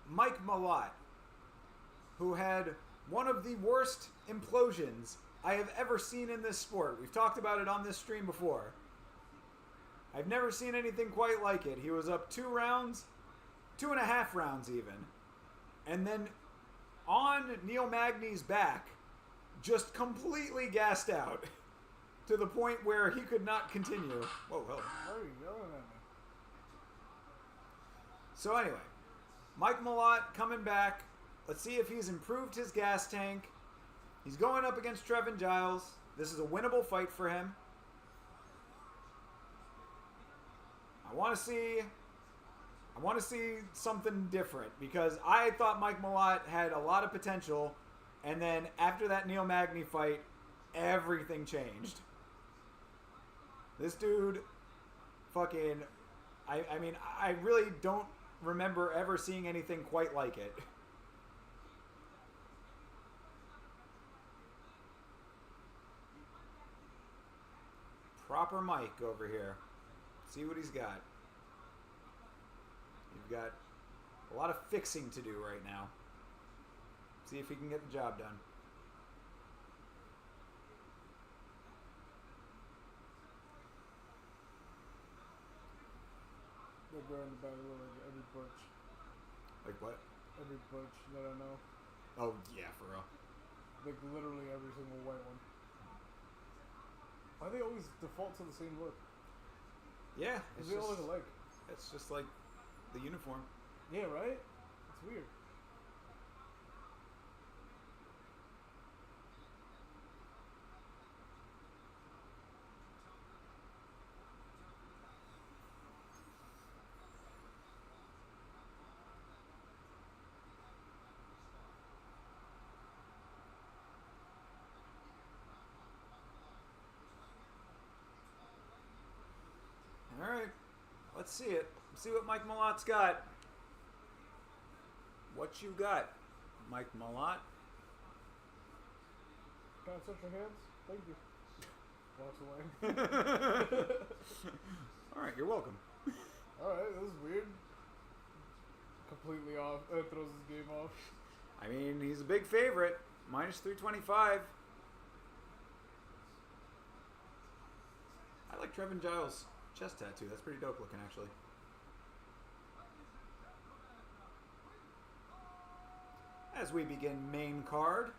S1: Mike Malott, who had one of the worst implosions I have ever seen in this sport. We've talked about it on this stream before. I've never seen anything quite like it. He was up 2 rounds, 2.5 rounds even, and then on Neil Magny's back, just completely gassed out to the point where he could not continue. Whoa,
S4: Why are you yelling at me?
S1: So anyway, Mike Malott coming back. Let's see if he's improved his gas tank. He's going up against Trevin Giles. This is a winnable fight for him. I want to see something different because I thought Mike Malott had a lot of potential, and then after that Neil Magny fight, everything changed. This dude, fucking, I mean, I really don't remember ever seeing anything quite like it. Proper Mike over here. See what he's got. You've got a lot of fixing to do right now. See if he can get the job done.
S4: wearing the band look like every butch.
S1: Like what?
S4: Every butch that I know.
S1: Oh yeah, for real.
S4: Like literally every single white one. Why they always default to the same look?
S1: Yeah, it's
S4: They all look
S1: just,
S4: alike.
S1: it's just like the uniform.
S4: Yeah, right? It's weird.
S1: All right, let's see it. See what Mike Malot's got. What you got, Mike Malott?
S4: Can I touch your hands? Thank you. Walks away.
S1: All right, you're welcome.
S4: Alright, this is weird. Completely off. Throws his game off.
S1: I mean, he's a big favorite. Minus 325. I like Trevin Giles' chest tattoo. That's pretty dope looking, actually. As we begin main card.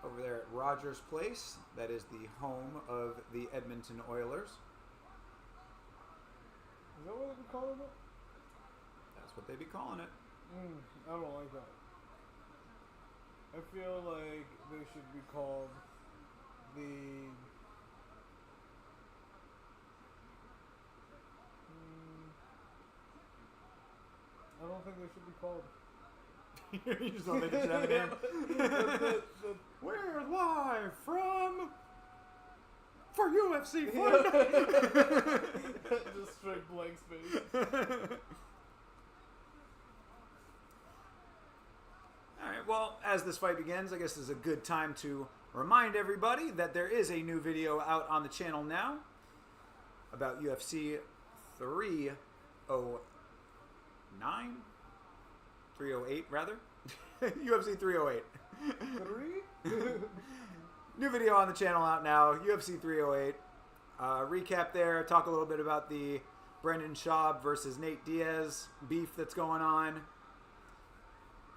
S1: Over there at Rogers Place, that is the home of the Edmonton Oilers.
S4: Is that what they be calling it?
S1: That's what they be calling it.
S4: I don't like that. I feel like they should be called the... I don't think they should be called.
S1: You just don't think it should have a name? We're live from... For UFC Fight Night!
S4: Just straight blank space.
S1: Alright, well, as this fight begins, I guess this is a good time to remind everybody that there is a new video out on the channel now about UFC 309? 308, rather. UFC 308.
S4: Three?
S1: New video on the channel out now, UFC 308. Recap there, talk a little bit about the Brendan Schaub versus Nate Diaz beef that's going on.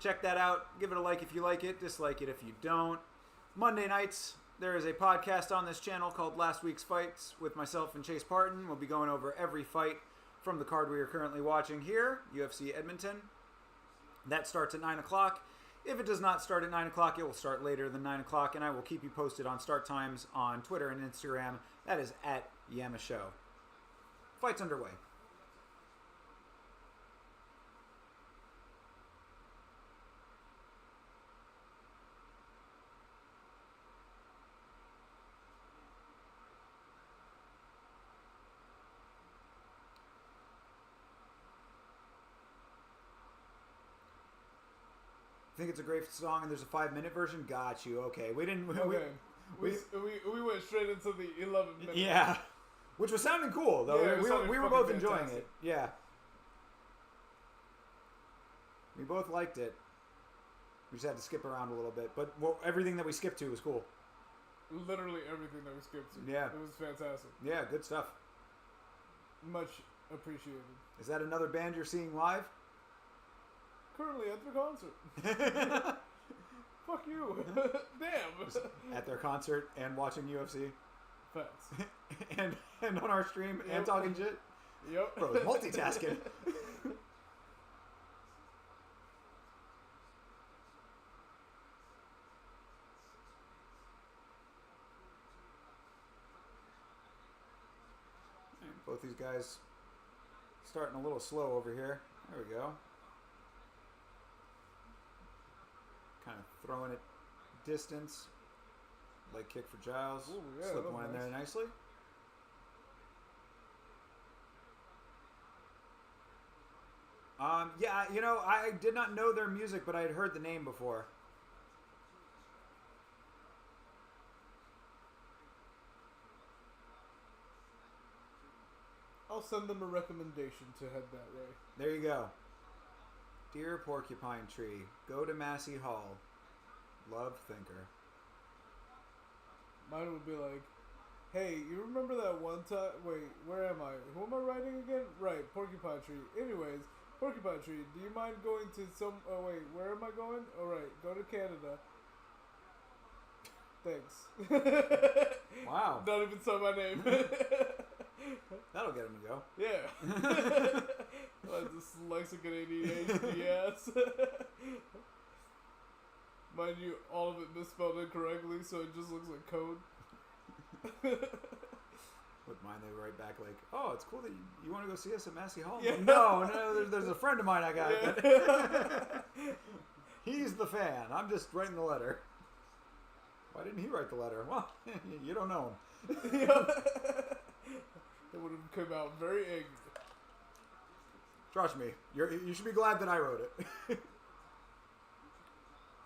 S1: Check that out. Give it a like if you like it, dislike it if you don't. Monday nights, there is a podcast on this channel called Last Week's Fights with myself and Chase Parton. We'll be going over every fight from the card we are currently watching here, UFC Edmonton. That starts at 9 o'clock. If it does not start at 9 o'clock, it will start later than 9 o'clock, and I will keep you posted on start times on Twitter and Instagram. That is at Yama Show. Fight's underway. I think it's a great song, and there's a 5-minute version. Got you. Okay, we didn't.
S4: Okay. We went straight into the 11 minutes.
S1: Yeah, which was sounding cool though.
S4: Yeah,
S1: we were both enjoying it. Yeah, we both liked it. We just had to skip around a little bit, but everything that we skipped to was cool.
S4: Literally everything that we skipped to.
S1: Yeah,
S4: it was fantastic.
S1: Yeah, good stuff.
S4: Much appreciated.
S1: Is that another band you're seeing live?
S4: Currently at their concert. Fuck you. Damn.
S1: Just at their concert and watching UFC.
S4: Facts.
S1: and on our stream and
S4: Yep.
S1: talking shit.
S4: Yep.
S1: Bro, multitasking. Both these guys starting a little slow over here. There we go. Kind of throwing it distance. Leg kick for Giles.
S4: Ooh, yeah,
S1: Slip
S4: that was
S1: one in
S4: nice.
S1: there nicely. Yeah, you know, I did not know their music, but I had heard the name before.
S4: I'll send them a recommendation to head that way.
S1: There you go. Dear Porcupine Tree, go to Massey Hall. Love Thinker.
S4: Mine would be like, hey, you remember that one time? Wait, where am I? Who am I riding again? Right, Porcupine Tree. Anyways, Porcupine Tree, do you mind going to some... Oh, wait, where am I going? Alright, go to Canada. Thanks.
S1: Wow.
S4: Not even say my name.
S1: That'll get him to go.
S4: Yeah. Like dyslexic and ADHD ass. Mind you, all of it misspelled incorrectly, so it just looks like code.
S1: With mine, they write back like, "Oh, it's cool that you want to go see us at Massey Hall."
S4: Yeah.
S1: No, there's a friend of mine I got.
S4: Yeah.
S1: He's the fan. I'm just writing the letter. Why didn't he write the letter? Well, you don't know him.
S4: It would have come out very angry.
S1: Trust me, you should be glad that I wrote it.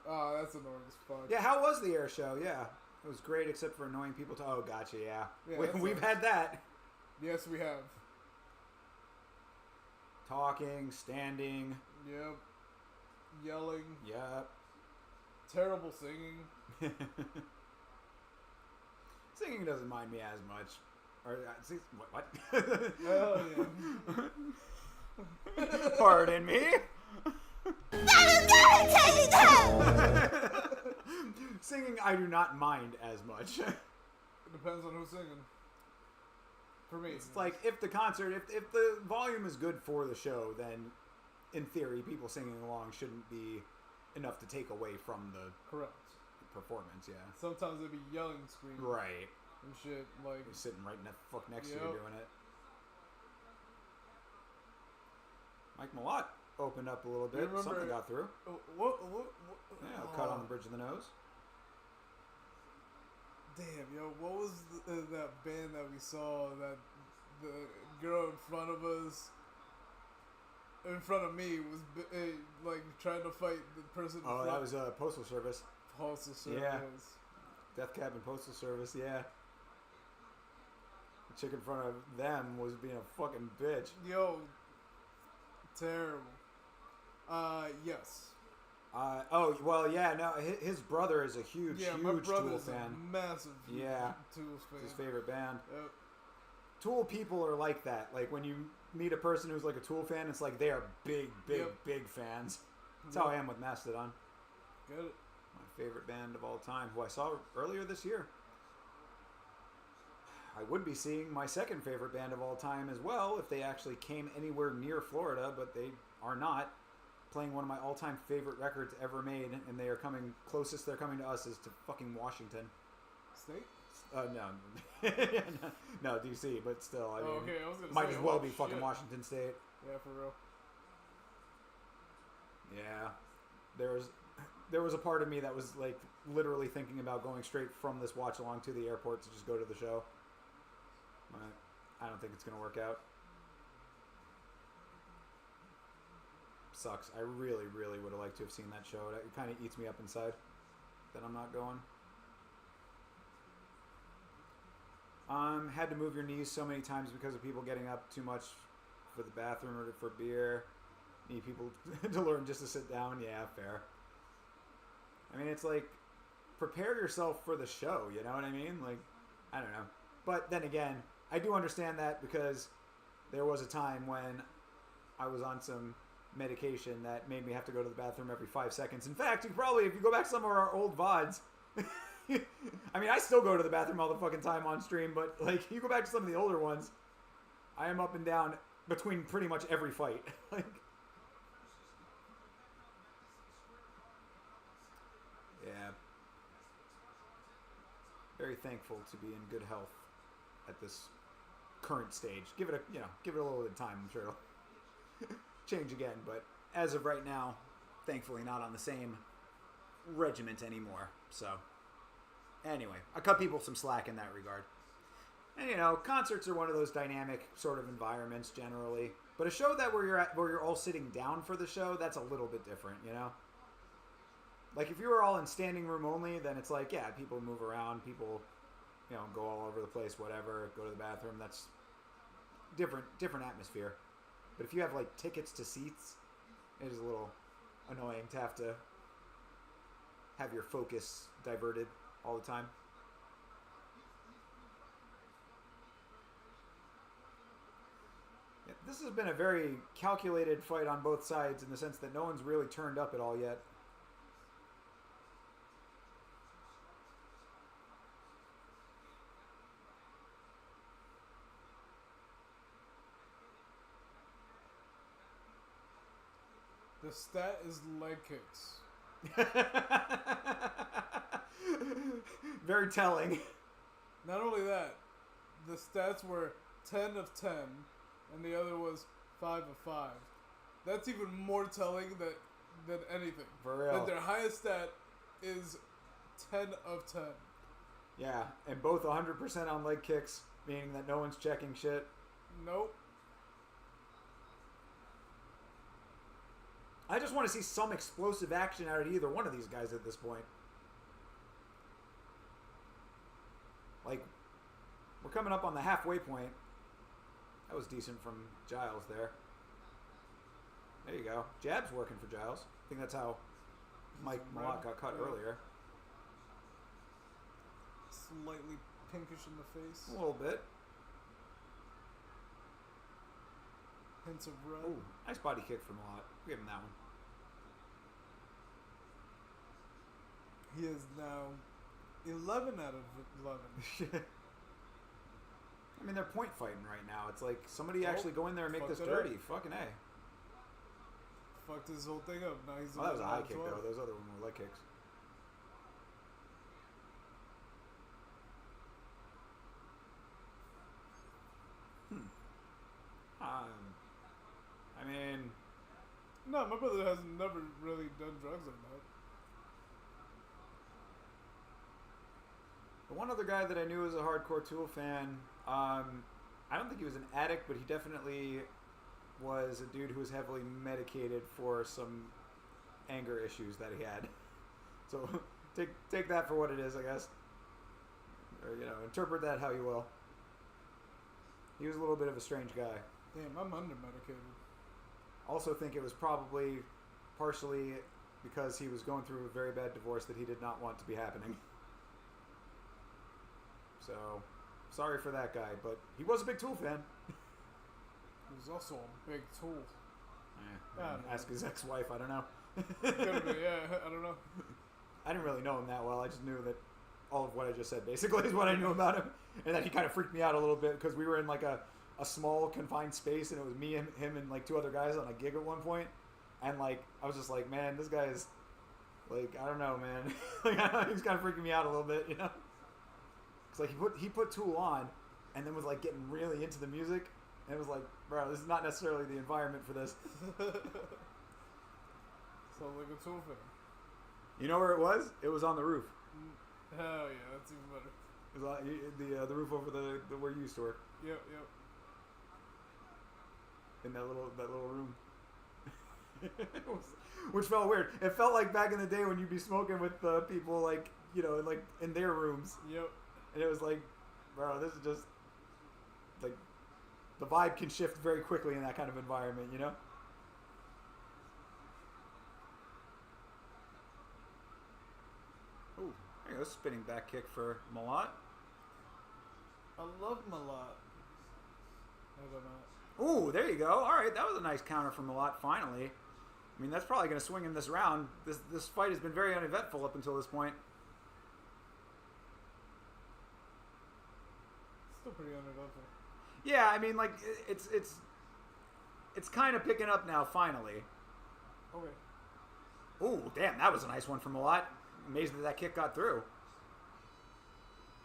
S4: Oh, that's annoying as fuck.
S1: Yeah, how was the air show? Yeah, it was great except for annoying people. Oh, gotcha. Yeah,
S4: Yeah,
S1: we've had that.
S4: Yes, we have.
S1: Talking, standing.
S4: Yep. Yelling.
S1: Yep.
S4: Terrible singing.
S1: Singing doesn't mind me as much. Or what?
S4: Hell yeah.
S1: Pardon me. Singing, I do not mind as much.
S4: It depends on who's singing. For me.
S1: It's like if the concert, if the volume is good for the show, then in theory, people singing along shouldn't be enough to take away from the
S4: Correct.
S1: performance. Yeah.
S4: Sometimes they'd be yelling, screaming,
S1: Right.
S4: and shit. Like,
S1: You're sitting right fuck next to
S4: Yep.
S1: you doing it. Mike Malott opened up a little
S4: You
S1: bit.
S4: remember-
S1: Something got through.
S4: what?
S1: Yeah, cut on the bridge of the nose.
S4: Damn, yo, what was that band that we saw that the girl in front of us, in front of me, was like trying to fight the person?
S1: Oh, that was Postal Service.
S4: Postal Service.
S1: Yeah. Death Cab and Postal Service, yeah. The chick in front of them was being a fucking bitch.
S4: Yo, terrible. Yes.
S1: Oh, well, yeah, no, his brother is a huge,
S4: Yeah, my
S1: huge
S4: brother
S1: Tool
S4: is a
S1: fan.
S4: massive
S1: Yeah.
S4: Tools fan.
S1: It's his favorite band.
S4: Yep.
S1: Tool people are like that. Like, when you meet a person who's like a Tool fan, it's like they are big,
S4: Yep.
S1: big fans. That's
S4: Yep.
S1: how I am with Mastodon.
S4: Get it?
S1: My favorite band of all time, who I saw earlier this year. I would be seeing my second favorite band of all time as well if they actually came anywhere near Florida, but they are not. Playing one of my all-time favorite records ever made, and they are coming, closest they're coming to us is to fucking Washington.
S4: State?
S1: No. No, DC, but still, I mean,
S4: Okay, I was gonna
S1: might
S4: say,
S1: as well
S4: oh,
S1: be fucking
S4: shit.
S1: Washington State.
S4: Yeah, for real.
S1: Yeah. There was a part of me that was, like, literally thinking about going straight from this watch along to the airport to just go to the show. But I don't think it's going to work out. Sucks. I really, really would have liked to have seen that show. It kind of eats me up inside that I'm not going. Had to move your knees so many times because of people getting up too much for the bathroom or for beer. Need people to learn just to sit down. Yeah, fair. I mean, it's like, prepare yourself for the show, you know what I mean? Like, I don't know. But then again, I do understand that because there was a time when I was on some medication that made me have to go to the bathroom every 5 seconds. In fact, you probably, if you go back to some of our old VODs, I mean, I still go to the bathroom all the fucking time on stream, but like, you go back to some of the older ones, I am up and down between pretty much every fight. Like, yeah. Very thankful to be in good health at this current stage. Give it a little bit of time. I'm sure it'll change again, but as of right now, thankfully not on the same regiment anymore. So, anyway, I cut people some slack in that regard. And concerts are one of those dynamic sort of environments generally. But a show where you're all sitting down for the show, that's a little bit different, Like if you were all in standing room only, then it's like, yeah, people move around, people, go all over the place, whatever, go to the bathroom. That's different atmosphere. But if you have like tickets to seats, it is a little annoying to have your focus diverted all the time. this has been a very calculated fight on both sides in the sense that no one's really turned up at all yet.
S4: The stat is leg kicks.
S1: Very telling.
S4: Not only that, the stats were 10 of 10, and the other was 5 of 5. That's even more telling than anything.
S1: For real.
S4: That their highest stat is 10 of 10.
S1: Yeah, and both 100% on leg kicks, meaning that no one's checking shit.
S4: Nope.
S1: I just want to see some explosive action out of either one of these guys at this point. Like, we're coming up on the halfway point. That was decent from Giles there. There you go. Jab's working for Giles. I think that's how Mike Malott got cut earlier.
S4: Slightly pinkish in the face.
S1: A little bit.
S4: Hints of red.
S1: Ooh, nice body kick from Malott. Give him that one.
S4: He is now 11 out of 11.
S1: I mean, they're point fighting right now. It's like somebody actually go in there and make this
S4: fucked it
S1: dirty.
S4: up.
S1: Fucking A.
S4: Fucked his whole thing up. Now he's
S1: Oh, that was a
S4: 11
S1: high
S4: out of
S1: kick,
S4: 12.
S1: though. Those other ones were leg kicks. I mean,
S4: No, my brother has never really done drugs like that.
S1: the one other guy that I knew was a hardcore Tool fan, I don't think he was an addict, but he definitely was a dude who was heavily medicated for some anger issues that he had. So take that for what it is, I guess. Or, interpret that how you will. He was a little bit of a strange guy.
S4: Damn, I'm under medicated.
S1: Also think it was probably partially because he was going through a very bad divorce that he did not want to be happening. So, sorry for that guy, but he was a big Tool fan.
S4: He was also a big tool.
S1: Ask his ex-wife, I don't know.
S4: Could be, yeah, I don't know.
S1: I didn't really know him that well. I just knew that all of what I just said basically is what I knew about him. And that he kind of freaked me out a little bit because we were in like a small confined space and it was me and him and like two other guys on a gig at one point. And like, I was just like, man, this guy is like, I don't know, man. Like, he's kind of freaking me out a little bit, Cause like he put Tool on and then was like getting really into the music. And it was like, bro, this is not necessarily the environment for this.
S4: Sounds like a tool fan.
S1: You know where it was? It was on the roof.
S4: Hell yeah, that's even better.
S1: It was on the roof over the where you used to work.
S4: Yep.
S1: In that little room. Which felt weird. It felt like back in the day when you'd be smoking with people like, like in their rooms.
S4: Yep.
S1: And it was like, bro, this is just like the vibe can shift very quickly in that kind of environment, Ooh, there you go, spinning back kick for Malott.
S4: I love Malott.
S1: Ooh, there you go. All right, that was a nice counter from Malott finally. I mean, that's probably going to swing him this round. This fight has been very uneventful up until this point.
S4: Still pretty uneventful.
S1: Yeah, I mean, like it's kind of picking up now finally.
S4: Okay.
S1: Ooh, damn, that was a nice one from Malott. Amazed that kick got through.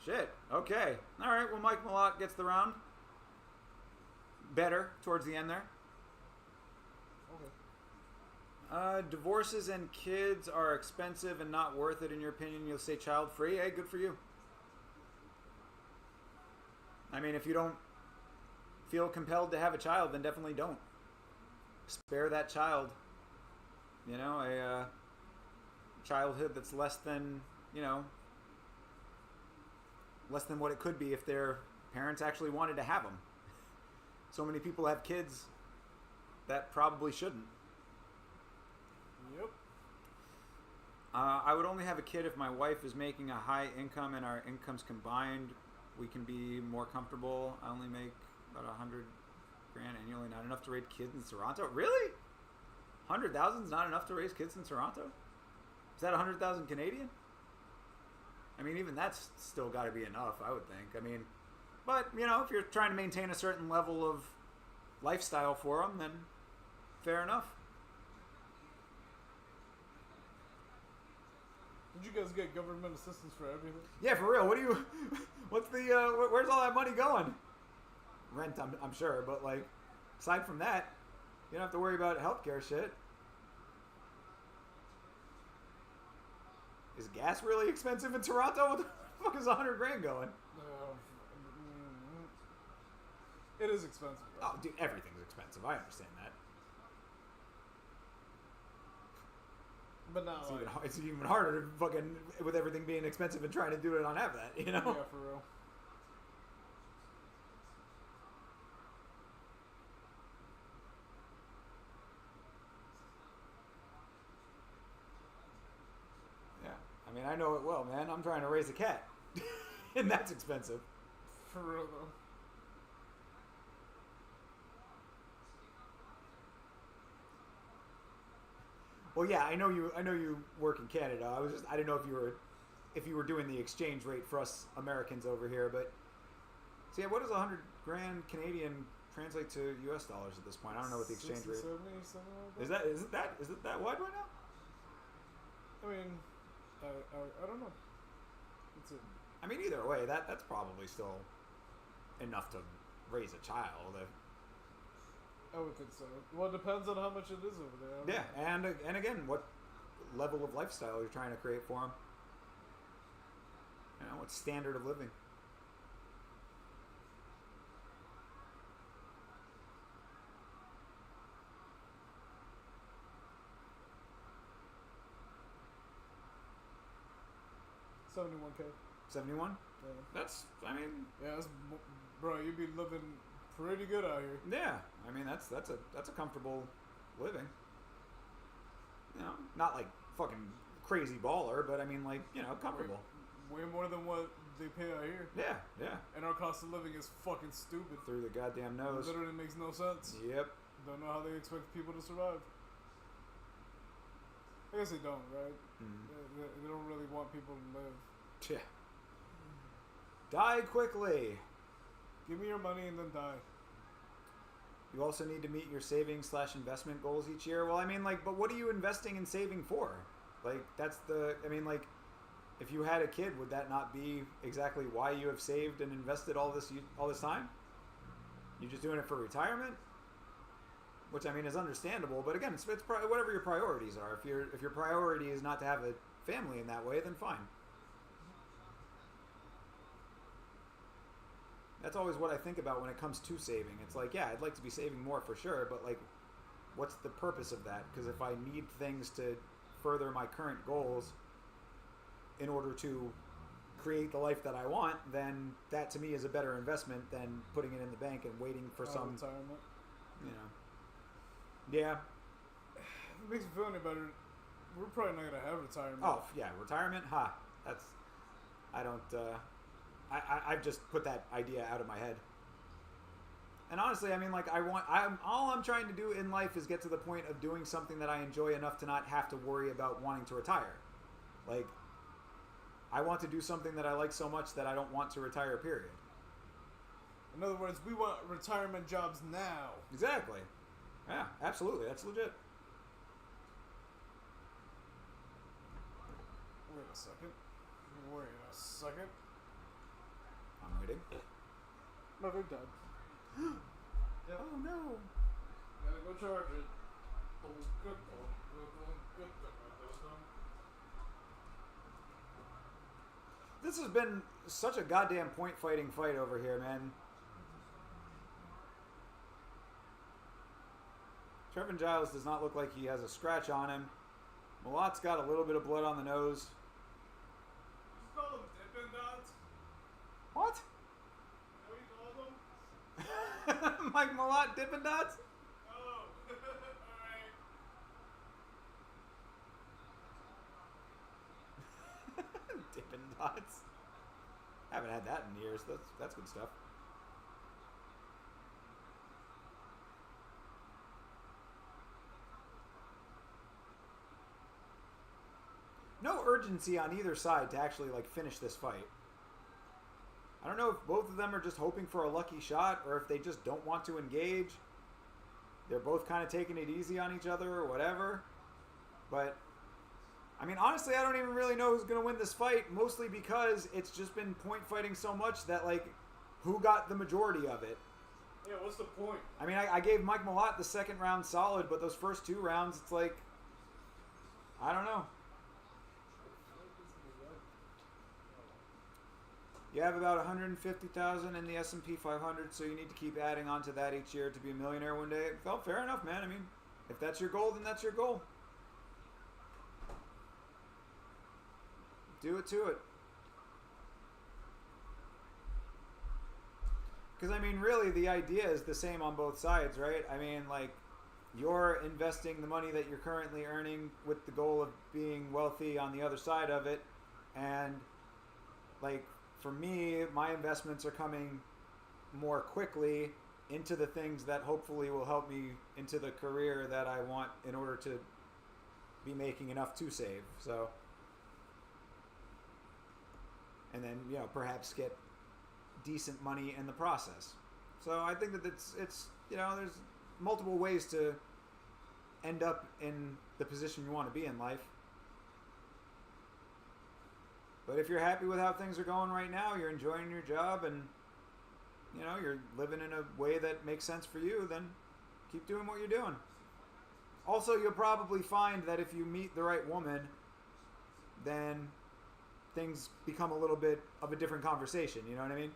S1: Shit. Okay. All right. Well, Mike Malott gets the round. Better towards the end there.
S4: Okay.
S1: Divorces and kids are expensive and not worth it, in your opinion. You'll say child-free. Hey, good for you. I mean, if you don't feel compelled to have a child, then definitely don't. Spare that child. A childhood that's less than, less than what it could be if their parents actually wanted to have them. So many people have kids that probably shouldn't.
S4: Yep.
S1: I would only have a kid if my wife is making a high income and our incomes combined, we can be more comfortable. I only make about grand annually, not enough to raise kids in Toronto. Really? 100,000 is not enough to raise kids in Toronto? Is that 100,000 Canadian? I mean, even that's still got to be enough, I would think. I mean, but you know, if you're trying to maintain a certain level of lifestyle for them, then fair enough.
S4: Did you guys get government assistance for everything?
S1: Yeah, for real. What do you? What's the? Where's all that money going? Rent, I'm sure, but like, aside from that, you don't have to worry about healthcare shit. Is gas really expensive in Toronto? What the fuck is 100 grand going?
S4: It is expensive. Bro.
S1: Oh, dude, everything's expensive. I understand that.
S4: But not
S1: It's even harder to fucking, with everything being expensive and trying to do it on half that, you know?
S4: Yeah, for real.
S1: Yeah. I mean, I know it well, man. I'm trying to raise a cat. And that's expensive.
S4: For real, though.
S1: Well, yeah, I know you work in Canada. I didn't know if you were doing the exchange rate for us Americans over here, but so yeah, what does 100 grand Canadian translate to US dollars at this point? I don't know what the exchange rate
S4: 70, something like that.
S1: is it that wide right now?
S4: I mean, I don't know.
S1: I mean, either way, that's probably still enough to raise a child.
S4: I would think so. Well, it depends on how much it is over there.
S1: Yeah, and again, what level of lifestyle you're trying to create for them. You know, what standard of living.
S4: $71K.
S1: 71?
S4: Yeah.
S1: That's, I mean...
S4: Yeah, bro, you'd be living pretty good out here.
S1: Yeah, I mean, that's a comfortable living. You know, not like fucking crazy baller, but I mean, like, you know, comfortable.
S4: Way more than what they pay out here.
S1: Yeah, yeah.
S4: And our cost of living is fucking stupid.
S1: Through the goddamn nose.
S4: It literally makes no sense.
S1: Yep.
S4: Don't know how they expect people to survive. I guess they don't, right?
S1: Mm.
S4: They don't really want people to live.
S1: Yeah. Die quickly.
S4: Give me your money and then die.
S1: You also need to meet your savings/investment goals each year. Well, I mean, like, but what are you investing and saving for? Like, that's the, I mean, like, if you had a kid, would that not be exactly why you have saved and invested all this time? You're just doing it for retirement? Which, I mean, is understandable, but again, it's whatever your priorities are. If your priority is not to have a family in that way, then fine. That's always what I think about when it comes to saving. It's like, yeah, I'd like to be saving more for sure, but like, what's the purpose of that? Because if I need things to further my current goals in order to create the life that I want, then that to me is a better investment than putting it in the bank and waiting for some
S4: retirement.
S1: You know. Yeah.
S4: If it makes me feel any better, we're probably not gonna have retirement.
S1: Oh yeah, retirement? Ha. That's I don't I've just put that idea out of my head. And honestly, I mean, like, all I'm trying to do in life is get to the point of doing something that I enjoy enough to not have to worry about wanting to retire. Like, I want to do something that I like so much that I don't want to retire, period.
S4: In other words, we want retirement jobs now.
S1: Exactly. Yeah, absolutely. That's legit.
S4: Wait a second.
S1: I'm waiting.
S4: No, they're dead.
S1: Yep. Oh no.
S4: Gotta go charge it.
S1: This has been such a goddamn point fighting fight over here, man. Trevin Giles does not look like he has a scratch on him. Malot's got a little bit of blood on the nose.
S4: Just call them Dippin' Dots.
S1: What?
S4: Is that what you call them?
S1: Mike Malott Dippin' Dots?
S4: Oh, alright.
S1: Dippin' Dots. Haven't had that in years. That's good stuff. urgency on either side to actually like finish this fight. I don't know if both of them are just hoping for a lucky shot or if they just don't want to engage. They're both kind of taking it easy on each other or whatever. But, I mean, honestly, I don't even really know who's going to win this fight, mostly because it's just been point fighting so much that, like, who got the majority of it?
S3: Yeah, what's the point?
S1: I mean, I gave Mike Malott the second round solid, but those first 2 rounds, it's like, I don't know. You have about 150,000 in the S&P 500, so you need to keep adding on to that each year to be a millionaire one day. Well, fair enough, man. I mean, if that's your goal, then that's your goal. Do it to it. Because, I mean, really, the idea is the same on both sides, right? I mean, like, you're investing the money that you're currently earning with the goal of being wealthy on the other side of it. And, like, for me, my investments are coming more quickly into the things that hopefully will help me into the career that I want in order to be making enough to save. So, and then, you know, perhaps get decent money in the process. So I think that it's you know, there's multiple ways to end up in the position you want to be in life. But if you're happy with how things are going right now, you're enjoying your job, and you know, you're living in a way that makes sense for you, then keep doing what you're doing. Also, you'll probably find that if you meet the right woman, then things become a little bit of a different conversation, you know what I mean?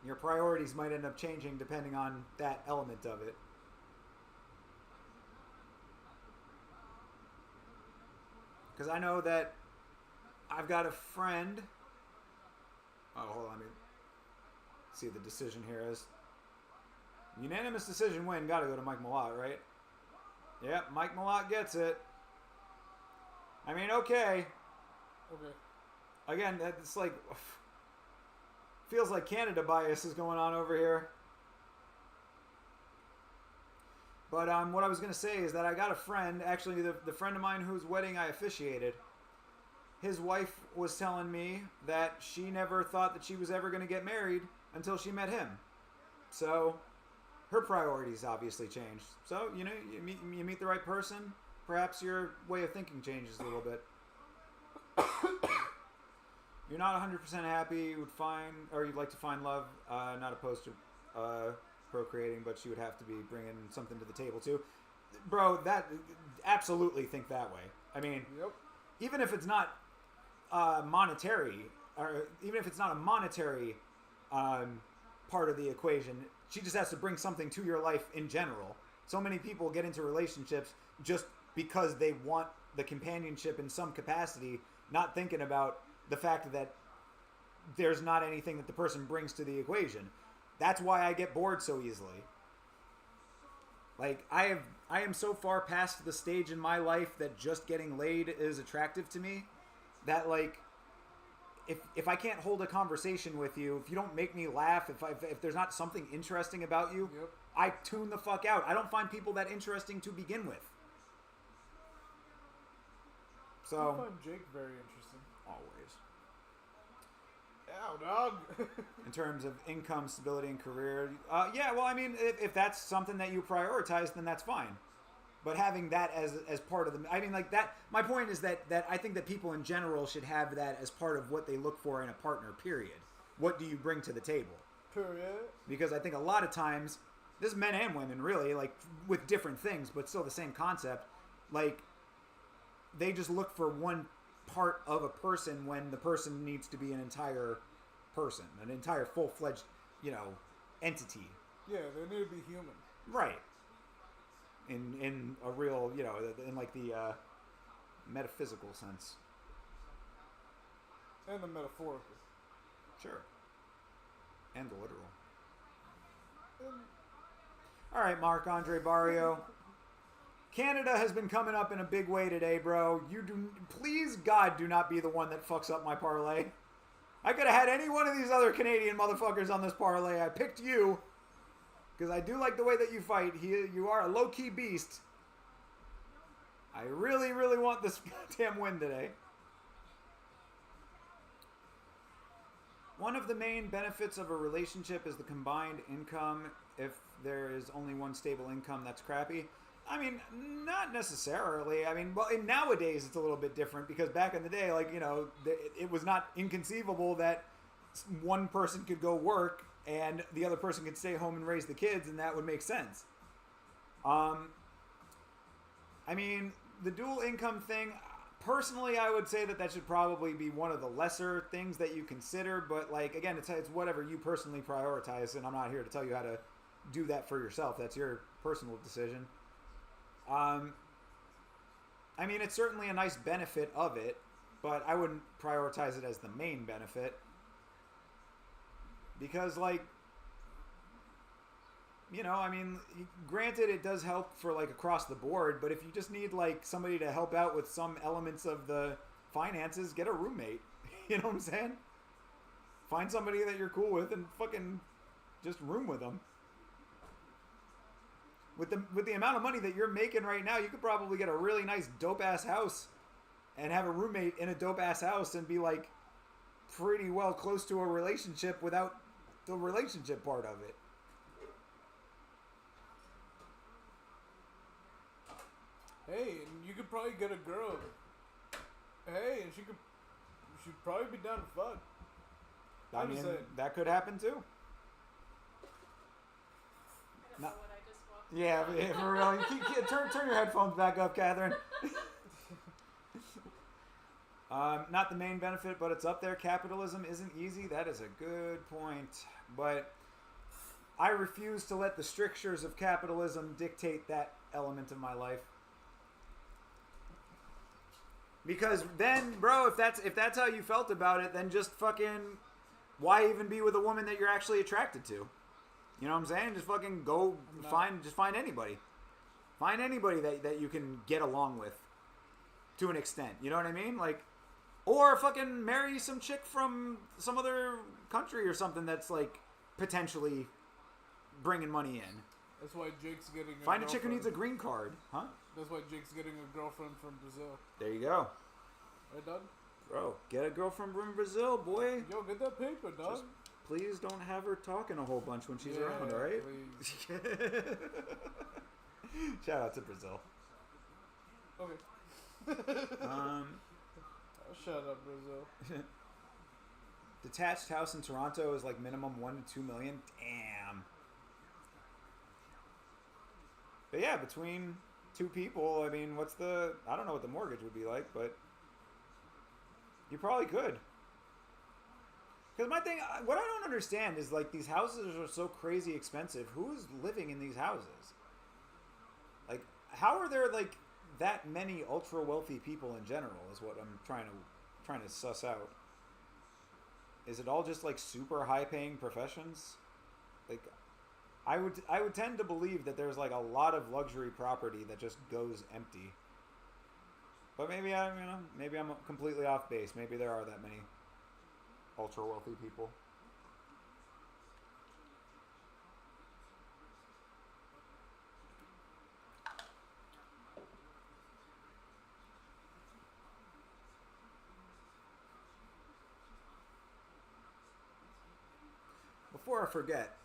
S1: Your priorities might end up changing depending on that element of it. Because I know that I've got a friend. Oh, hold on. Let me see what the decision here is. Unanimous decision win. Got to go to Mike Malott, right? Yep, Mike Malott gets it. I mean, okay.
S4: Okay.
S1: Again, it's like... feels like Canada bias is going on over here. But what I was going to say is that I got a friend, actually the friend of mine whose wedding I officiated. His wife was telling me that she never thought that she was ever going to get married until she met him. So her priorities obviously changed. So, you know, you meet the right person, perhaps your way of thinking changes a little bit. You're not 100% happy, you would find, or you'd like to find love, not opposed to procreating, but she would have to be bringing something to the table too. Bro, that, absolutely think that way. I mean,
S4: Yep.
S1: even if it's not monetary, or even if it's not a monetary part of the equation, she just has to bring something to your life in general. So many people get into relationships just because they want the companionship in some capacity, not thinking about the fact that there's not anything that the person brings to the equation. That's why I get bored so easily. Like, I am so far past the stage in my life that just getting laid is attractive to me, that, like, if I can't hold a conversation with you, if you don't make me laugh, if there's not something interesting about you,
S4: Yep.
S1: I tune the fuck out. I don't find people that interesting to begin with.
S4: I
S1: So,
S4: find Jake very interesting.
S1: always.
S4: Ow, dog.
S1: In terms of income, stability, and career. Yeah, well, I mean, if that's something that you prioritize, then that's fine. But having that as part of the... I mean, like, that... My point is that I think that people in general should have that as part of what they look for in a partner, period. What do you bring to the table?
S4: Period.
S1: Because I think a lot of times, this is men and women, really, like, with different things, but still the same concept, like, they just look for one part of a person when the person needs to be an entire person, an entire full-fledged, you know, entity.
S4: Yeah, they need to be human.
S1: Right. In a real, you know, in like the metaphysical sense.
S4: And the metaphorical.
S1: Sure. And the literal. All right, Marc-Andre Barrio. Canada has been coming up in a big way today, bro. Please, God, do not be the one that fucks up my parlay. I could have had any one of these other Canadian motherfuckers on this parlay. I picked you because I do like the way that you fight. You are a low-key beast. I really, really want this goddamn win today. One of the main benefits of a relationship is the combined income. If there is only one stable income, that's crappy. I mean, not necessarily. I mean, well, nowadays it's a little bit different because back in the day, like, you know, it was not inconceivable that one person could go work and the other person could stay home and raise the kids, and that would make sense. I mean, the dual income thing, personally, I would say that should probably be one of the lesser things that you consider. But, like, again, it's whatever you personally prioritize, and I'm not here to tell you how to do that for yourself. That's your personal decision. I mean, it's certainly a nice benefit of it, but I wouldn't prioritize it as the main benefit. Because, like, you know, I mean, granted, it does help for, like, across the board, but if you just need, like, somebody to help out with some elements of the finances, get a roommate. You know what I'm saying? Find somebody that you're cool with and fucking just room with them. With the amount of money that you're making right now, you could probably get a really nice dope-ass house and have a roommate in a dope-ass house and be, like, pretty well close to a relationship without the relationship part of it.
S4: Hey, and you could probably get a girl. Hey, and she'd probably be down to fuck.
S1: I mean, that could happen too.
S5: I don't know what I just walked.
S1: Yeah, for real. Turn your headphones back up, Catherine. Not the main benefit, but it's up there. Capitalism isn't easy. That is a good point. But I refuse to let the strictures of capitalism dictate that element of my life. Because then, bro, if that's how you felt about it, then just fucking, why even be with a woman that you're actually attracted to? You know what I'm saying? Just fucking go find anybody. Find anybody that you can get along with to an extent. You know what I mean? Like, or fucking marry some chick from some other country or something that's, like, potentially bringing money in.
S4: That's why Jake's getting
S1: Find a chick who needs a green card, huh?
S4: That's why Jake's getting a girlfriend from Brazil.
S1: There you go.
S4: Right, dog?
S1: Bro, get a girlfriend from Brazil, boy.
S4: Yo, get that paper, dog.
S1: Just please don't have her talking a whole bunch when she's around, all right? Shout out to Brazil.
S4: Okay. Shut up, Brazil.
S1: Detached house in Toronto is like minimum $1 to $2 million. Damn. But yeah, between two people, I mean, I don't know what the mortgage would be like, but you probably could. Because my thing, what I don't understand is, like, these houses are so crazy expensive. Who's living in these houses? Like, how are there, like, that many ultra wealthy people in general is what I'm trying to suss out. Is it all just, like, super high paying professions? Like, I would tend to believe that there's, like, a lot of luxury property that just goes empty. But maybe I'm completely off base. Maybe there are that many ultra wealthy people. Before I forget,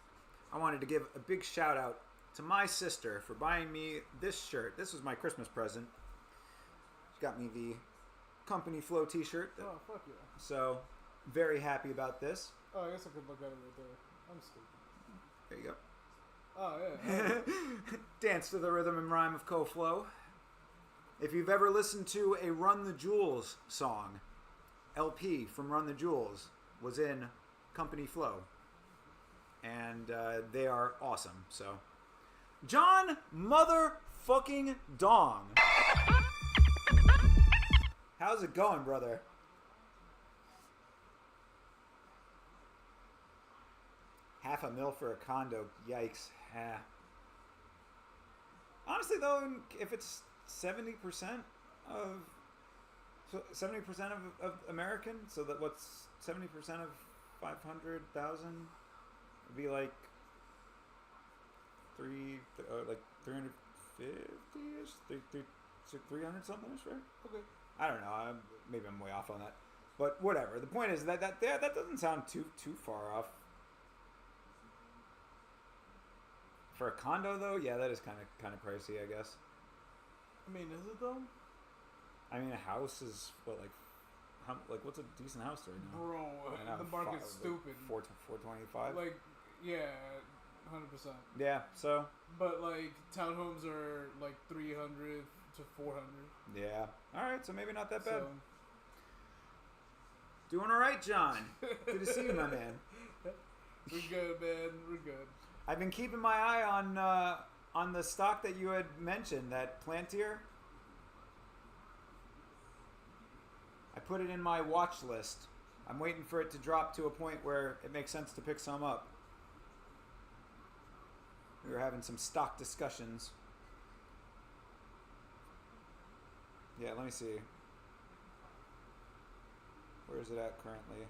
S1: I wanted to give a big shout out to my sister for buying me this shirt. This was my Christmas present. She got me the Company Flow t-shirt.
S4: Oh, fuck yeah.
S1: So, very happy about this.
S4: Oh, I guess I could look at it right there. I'm stupid.
S1: There you go.
S4: Oh, yeah.
S1: Dance to the rhythm and rhyme of Co-Flow. If you've ever listened to a Run the Jewels song, LP from Run the Jewels was in Company Flow. And they are awesome. So, John motherfucking Dong. How's it going, brother? $500,000 for a condo. Yikes. Honestly, though, if it's 70% of American, so that what's 70% of 500,000 would be like 350-ish, Is it 300 something ish, right?
S4: Okay.
S1: I don't know. Maybe I'm way off on that. But whatever. The point is that doesn't sound too far off. For a condo, though, yeah, that is kind of pricey, I guess.
S4: I mean, is it though?
S1: I mean, a house is what, what's a decent house right now?
S4: Bro,
S1: Right now,
S4: the market's stupid.
S1: 425.
S4: Like, yeah, 100%.
S1: Yeah. So.
S4: But like, townhomes are like 300 to 400.
S1: Yeah. All right. So maybe not that bad.
S4: So,
S1: Doing all right, John. Good to see you, my man.
S4: we're good, man. We're good.
S1: I've been keeping my eye on the stock that you had mentioned, that Plantier. I put it in my watch list. I'm waiting for it to drop to a point where it makes sense to pick some up. We were having some stock discussions. Yeah, let me see. Where is it at currently?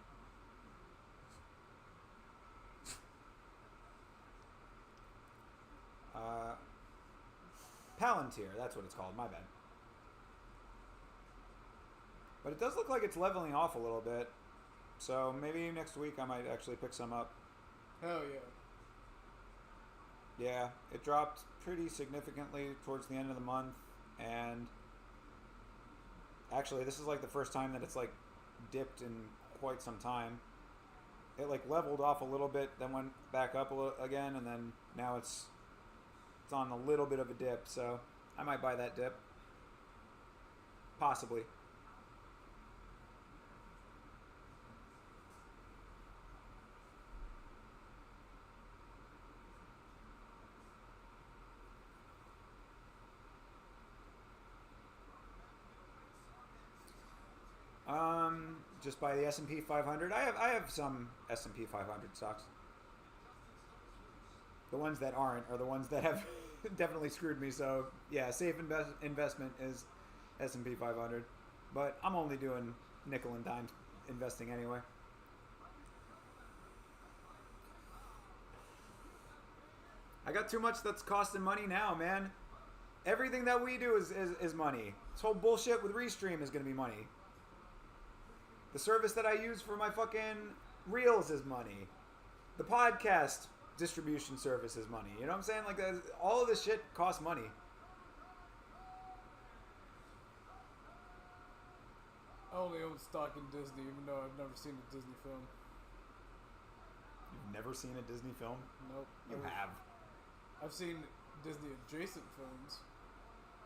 S1: Palantir, that's what it's called, my bad. But it does look like it's leveling off a little bit. So maybe next week I might actually pick some up.
S4: Hell yeah.
S1: Yeah, it dropped pretty significantly towards the end of the month. And actually, this is like the first time that it's like dipped in quite some time. It like leveled off a little bit, then went back up again, and then now it's on a little bit of a dip. So I might buy that dip. Possibly. Just buy the S&P 500. I have some S&P 500 stocks. The ones that aren't are the ones that have definitely screwed me. So yeah, safe investment is S&P 500. But I'm only doing nickel and dime investing anyway. I got too much that's costing money now, man. Everything that we do is money. This whole bullshit with Restream is going to be money. The service that I use for my fucking reels is money. The podcast distribution service is money. You know what I'm saying? Like, all of this shit costs money.
S4: I only own stock in Disney, even though I've never seen a Disney film.
S1: You've never seen a Disney film?
S4: Nope.
S1: You have.
S4: I've seen Disney adjacent films,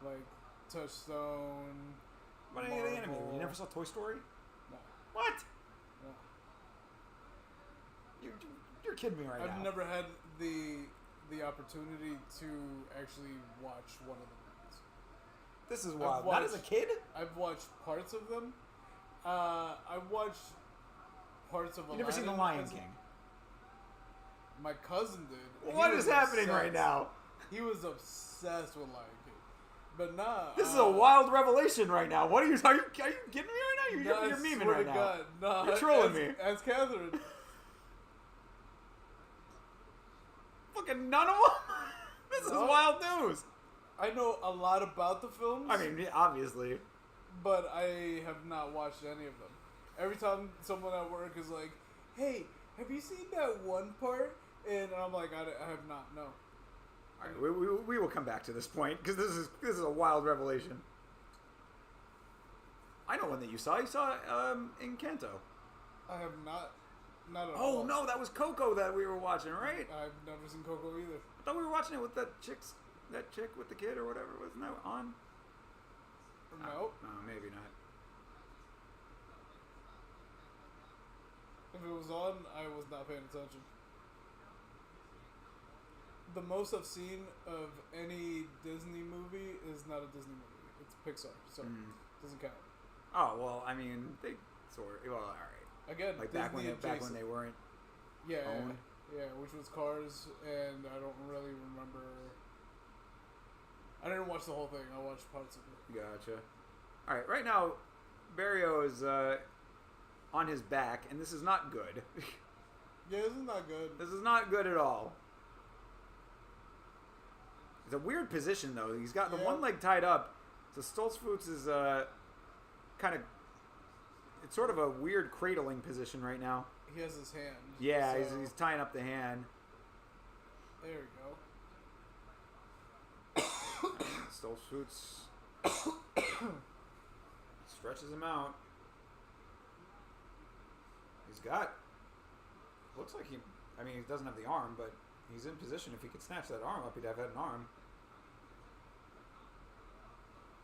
S4: like Touchstone.
S1: What are the animated? You never saw Toy Story?
S4: No.
S1: What?
S4: No.
S1: You're kidding me right now.
S4: I've never had the opportunity to actually watch one of the movies.
S1: This is wild. Not as a kid?
S4: I've watched parts of them. I've watched parts of.
S1: You never seen The Lion King?
S4: My cousin did.
S1: What is happening right now?
S4: He was obsessed with Lion King. But nah.
S1: This is a wild revelation right now. What are you talking? Are you kidding me right now? You're memeing right now.
S4: God, nah,
S1: you're trolling me.
S4: As Catherine.
S1: Fucking none of them? This is wild news.
S4: I know a lot about the films.
S1: I mean, obviously.
S4: But I have not watched any of them. Every time someone at work is like, hey, have you seen that one part? And I'm like, I have not, no.
S1: All right, we will come back to this point, because this is a wild revelation. I know one that you saw. You saw Encanto.
S4: I have not at
S1: Oh,
S4: all.
S1: no, that was Coco that we were watching, right?
S4: I've never seen Coco either.
S1: I thought we were watching it with that chick with the kid or whatever. Wasn't that on?
S4: Nope.
S1: No, maybe not.
S4: If it was on, I was not paying attention. The most I've seen of any Disney movie is not a Disney movie. It's Pixar, so it doesn't count.
S1: Oh, well, I mean, they sort of, well, all right.
S4: Again,
S1: Like
S4: Disney
S1: back when they weren't owned.
S4: Yeah, which was Cars, and I don't really remember. I didn't watch the whole thing. I watched parts of it.
S1: Gotcha. All right, right now, Barrio is on his back, and this is not good.
S4: Yeah, this is not good.
S1: This is not good at all. It's a weird position, though. He's got the one leg tied up, So Stoltzfus is kind of... It's sort of a weird cradling position right now.
S4: He has his hand.
S1: Yeah,
S4: so
S1: he's tying up the hand.
S4: There we go.
S1: Stoltzfus stretches him out. He's got... Looks like he... I mean, he doesn't have the arm, but he's in position. If he could snatch that arm up, he'd have had an arm.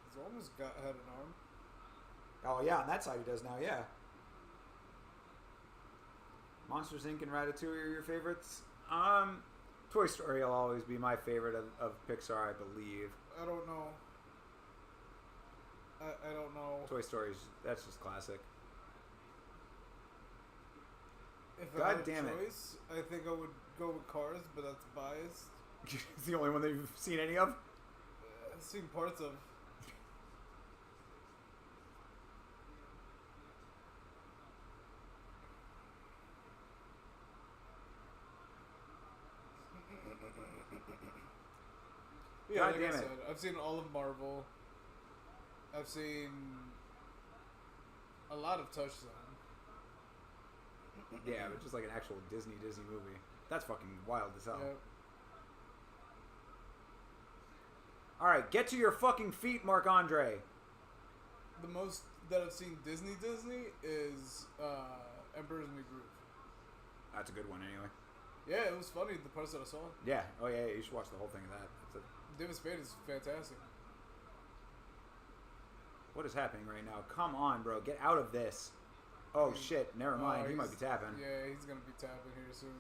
S4: He's almost had an arm.
S1: Oh, yeah, on that side he does now, yeah. Monsters, Inc. and Ratatouille are your favorites? Toy Story will always be my favorite of Pixar, I believe.
S4: I don't know. I don't know.
S1: Toy Story's, that's just classic.
S4: If
S1: God
S4: I had
S1: damn
S4: a
S1: it.
S4: choice, I think I would go with Cars, but that's biased.
S1: It's the only one that you've seen any of?
S4: I've seen parts of. Yeah,
S1: God
S4: like
S1: damn
S4: I
S1: it.
S4: said, I've seen all of Marvel. I've seen a lot of Touchstone.
S1: Yeah, but just like an actual Disney movie. That's fucking wild as hell.
S4: Yep.
S1: Alright, get to your fucking feet, Marc-Andre.
S4: The most that I've seen Disney is Emperor's New Groove.
S1: That's a good one anyway.
S4: Yeah, it was funny, the parts that I saw.
S1: Yeah, oh yeah, you should watch the whole thing of that.
S4: David Spade is fantastic.
S1: What is happening right now? Come on, bro, get out of this. Oh shit, never mind, he might be tapping.
S4: Yeah, he's gonna be tapping here soon.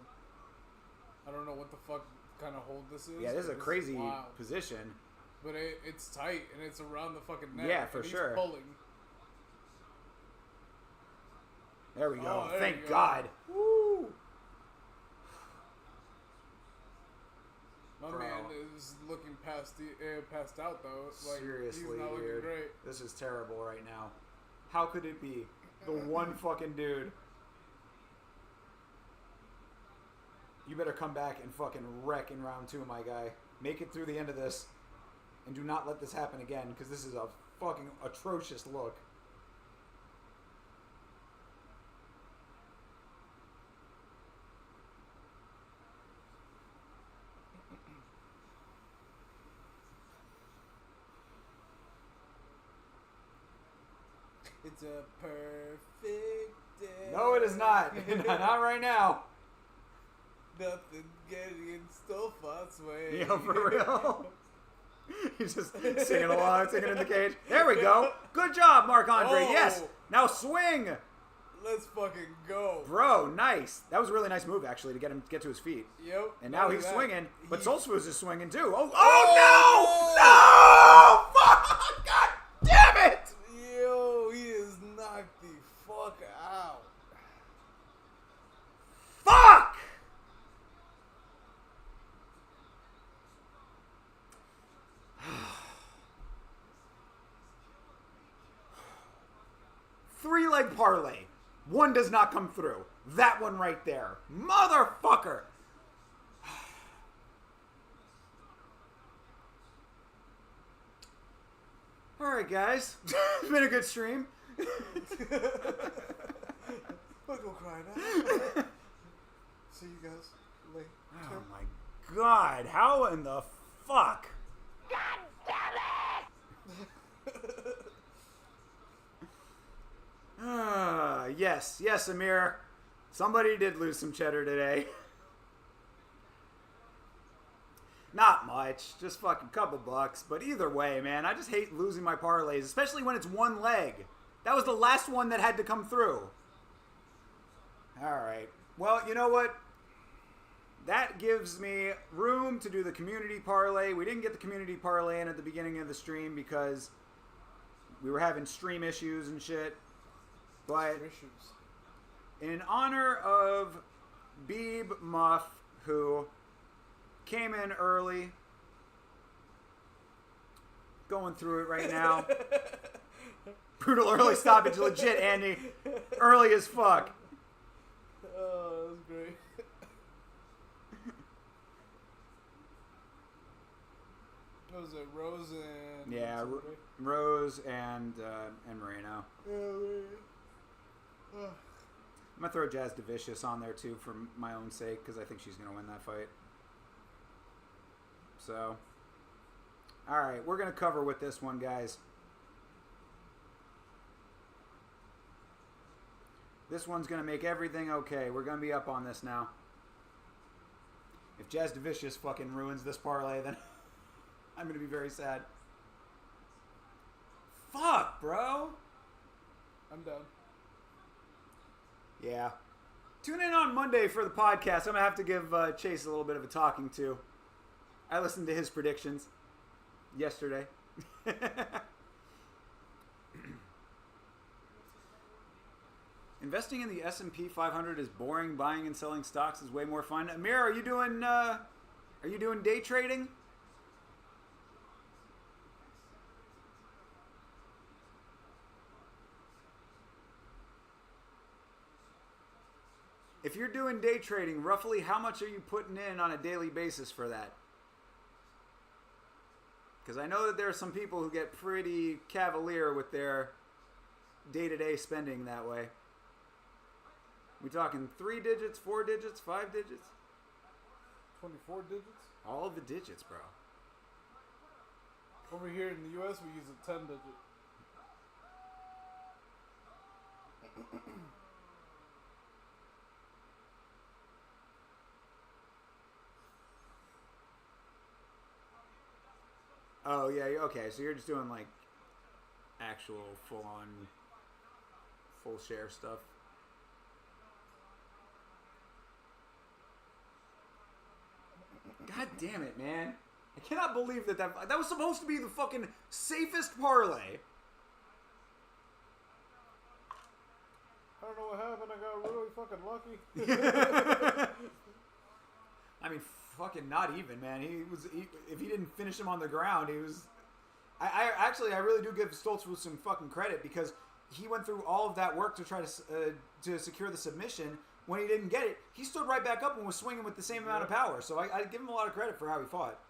S4: I don't know what the fuck kind of hold this is.
S1: Yeah, this is a crazy
S4: wild.
S1: position.
S4: But it's tight, and it's around the fucking neck.
S1: Yeah, for
S4: and
S1: sure.
S4: He's pulling.
S1: There we go.
S4: Oh, there
S1: Thank
S4: you go.
S1: God. Woo!
S4: My
S1: Bro.
S4: man is looking passed out, though. Like,
S1: Seriously,
S4: he's not looking
S1: dude.
S4: great.
S1: This is terrible right now. How could it be? The one fucking dude. You better come back and fucking wreck in round 2, my guy. Make it through the end of this. And do not let this happen again, because this is a fucking atrocious look.
S4: It's a perfect day.
S1: No, it is not. Not right now.
S4: Nothing getting Stoltzfus way.
S1: Yeah, for real. He's just singing along, singing in the cage. There we go. Good job, Marc-Andre.
S4: Oh.
S1: Yes. Now swing.
S4: Let's fucking go.
S1: Bro, nice. That was a really nice move, actually, to get to his feet.
S4: Yep.
S1: And now
S4: look
S1: he's
S4: at that.
S1: swinging, but
S4: He-
S1: Stoltzfus is swinging too. Oh no! No! Fuck! God damn it!
S4: Yo, he is knocked the fuck out.
S1: Fuck! Three-leg parlay. One does not come through. That one right there. Motherfucker! Alright, guys. It's been a good stream.
S4: I'll go cry now. See you guys later.
S1: Oh my god. How in the fuck? Yes, Amir. Somebody did lose some cheddar today. Not much, just fucking couple bucks. But either way, man, I just hate losing my parlays, especially when it's one leg. That was the last one that had to come through. Alright. Well, you know what? That gives me room to do the community parlay. We didn't get the community parlay in at the beginning of the stream because we were having stream issues and shit. But in honor of Beeb Muff, who came in early, going through it right now. Brutal early stoppage, legit, Andy. Early as fuck.
S4: Oh, that was great. What was it? Rose and
S1: Yeah,
S4: somebody.
S1: Rose and Moreno. I'm gonna throw Jazz DeVicious on there too for my own sake because I think she's gonna win that fight. So, all right, we're gonna cover with this one, guys. This one's gonna make everything okay. We're gonna be up on this now. If Jazz DeVicious fucking ruins this parlay, then I'm gonna be very sad. Fuck, bro.
S4: I'm done.
S1: Yeah. Tune in on Monday for the podcast. I'm going to have to give Chase a little bit of a talking to. I listened to his predictions yesterday. Investing in the S&P 500 is boring. Buying and selling stocks is way more fun. Amir, are you doing day trading? If you're doing day trading, roughly how much are you putting in on a daily basis for that? Because I know that there are some people who get pretty cavalier with their day-to-day spending that way. We talking 3 digits, 4 digits, 5 digits?
S4: 24 digits?
S1: All of the digits, bro.
S4: Over here in the US, we use a 10 digit.
S1: Oh, yeah, okay. So you're just doing, like, actual full-on, full share stuff. God damn it, man. I cannot believe that was supposed to be the fucking safest parlay.
S4: I don't know what happened. I got really fucking lucky.
S1: I mean, fucking not even, man. If he didn't finish him on the ground, he was. I really do give Stoltz some fucking credit because he went through all of that work to try to secure the submission. When he didn't get it, he stood right back up and was swinging with the same amount of power. So I give him a lot of credit for how he fought.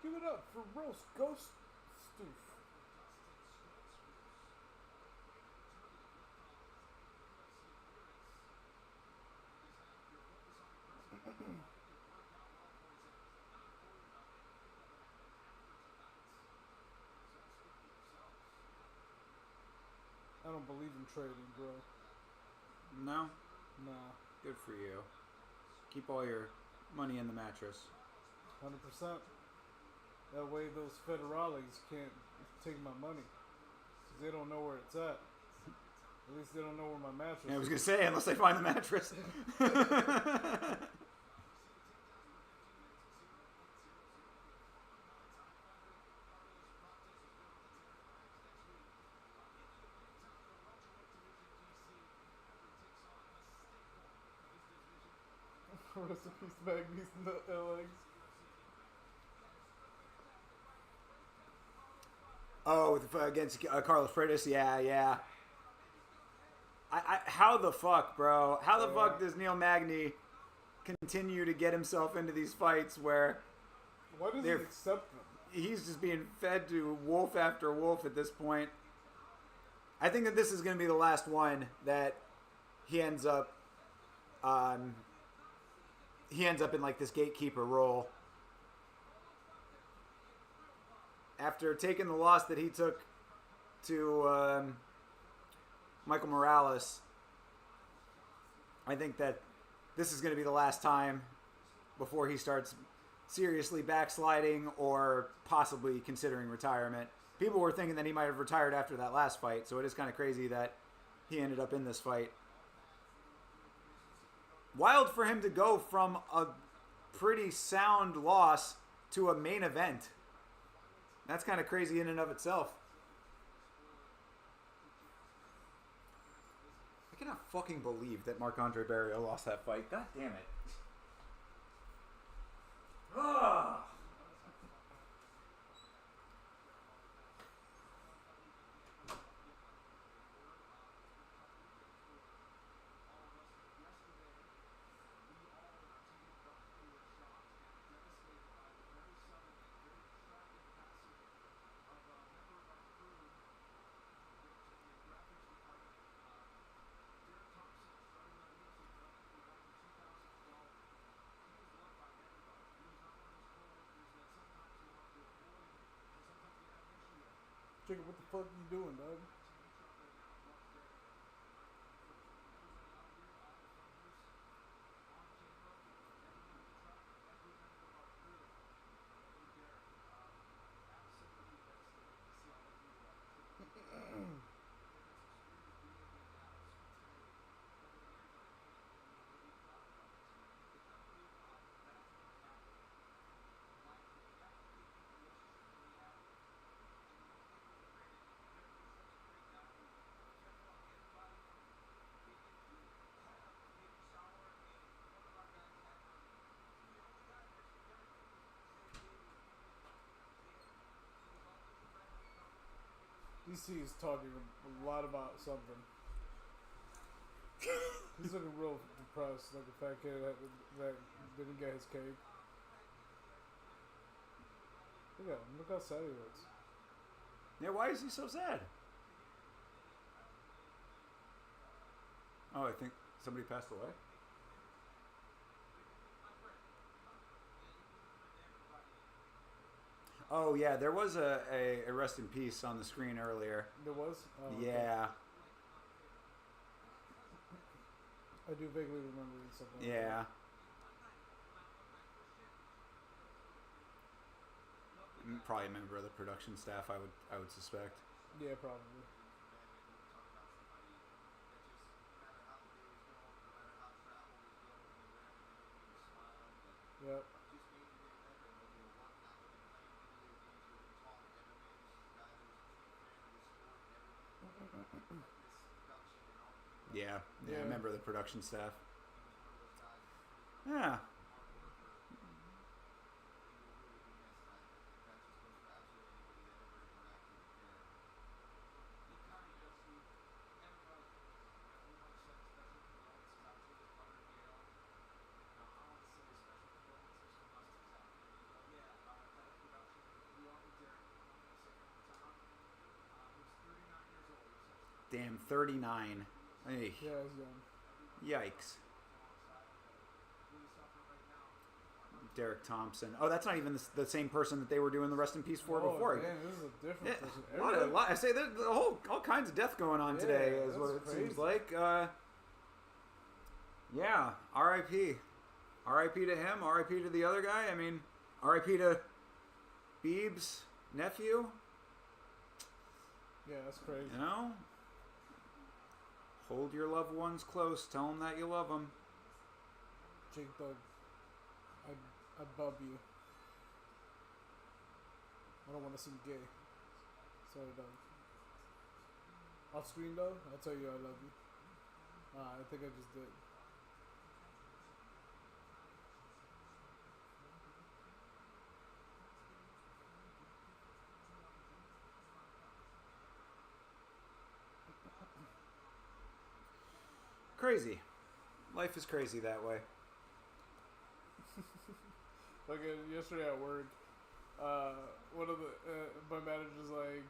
S4: Give it up for Roast Ghost Stoof. I don't believe in trading, bro.
S1: No?
S4: Nah.
S1: Good for you. Keep all your money in the mattress.
S4: 100%. That way those federales can't take my money. 'Cause they don't know where it's at. At least they don't know where my mattress is.
S1: I was going to say, unless they find the mattress.
S4: Rest in peace, Magnus nut legs.
S1: Oh, against Carlos Freitas, yeah. How the fuck, bro? How the fuck does Neil Magny continue to get himself into these fights where
S4: Why does he accept them?
S1: he's just being fed to wolf after wolf at this point? I think that this is going to be the last one that he ends up in like this gatekeeper role. After taking the loss that he took to Michael Morales, I think that this is going to be the last time before he starts seriously backsliding or possibly considering retirement. People were thinking that he might have retired after that last fight, so it is kind of crazy that he ended up in this fight. Wild for him to go from a pretty sound loss to a main event. That's kind of crazy in and of itself. I cannot fucking believe that Marc-Andre Barrios lost that fight. God damn it. Ah.
S4: Chicken, what the fuck you doing, dog? DC is talking a lot about something. He's looking real depressed, like a fat kid that didn't get his cake. Look at him. Look how sad he looks.
S1: Yeah, why is he so sad? Oh, I think somebody passed away. Oh yeah, there was a rest in peace on the screen earlier.
S4: There was? Oh,
S1: yeah.
S4: Okay. I do vaguely remember something.
S1: Yeah. Probably a member of the production staff, I would suspect.
S4: Yeah, probably. Yep.
S1: Yeah,
S4: Yeah.
S1: a member of the production staff. Yeah. Damn, 39. Hey,
S4: Yeah, I was young.
S1: yikes. Derek Thompson. Oh, that's not even the same person that they were doing the rest in peace for before.
S4: Man, this is a different person.
S1: A lot, I say there's all kinds of death going on today, is what it
S4: crazy.
S1: seems like. Yeah, R.I.P. R.I.P. to him. R.I.P. to the other guy. I mean, R.I.P. to Beeb's nephew.
S4: Yeah, that's crazy.
S1: You know, hold your loved ones close. Tell them that you love them.
S4: Jake Doug, I bub you. I don't want to seem gay. Sorry, dog. Off screen though, I'll tell you I love you. I think I just did.
S1: Crazy. Life is crazy that way.
S4: Like yesterday at work, one of the my manager's like,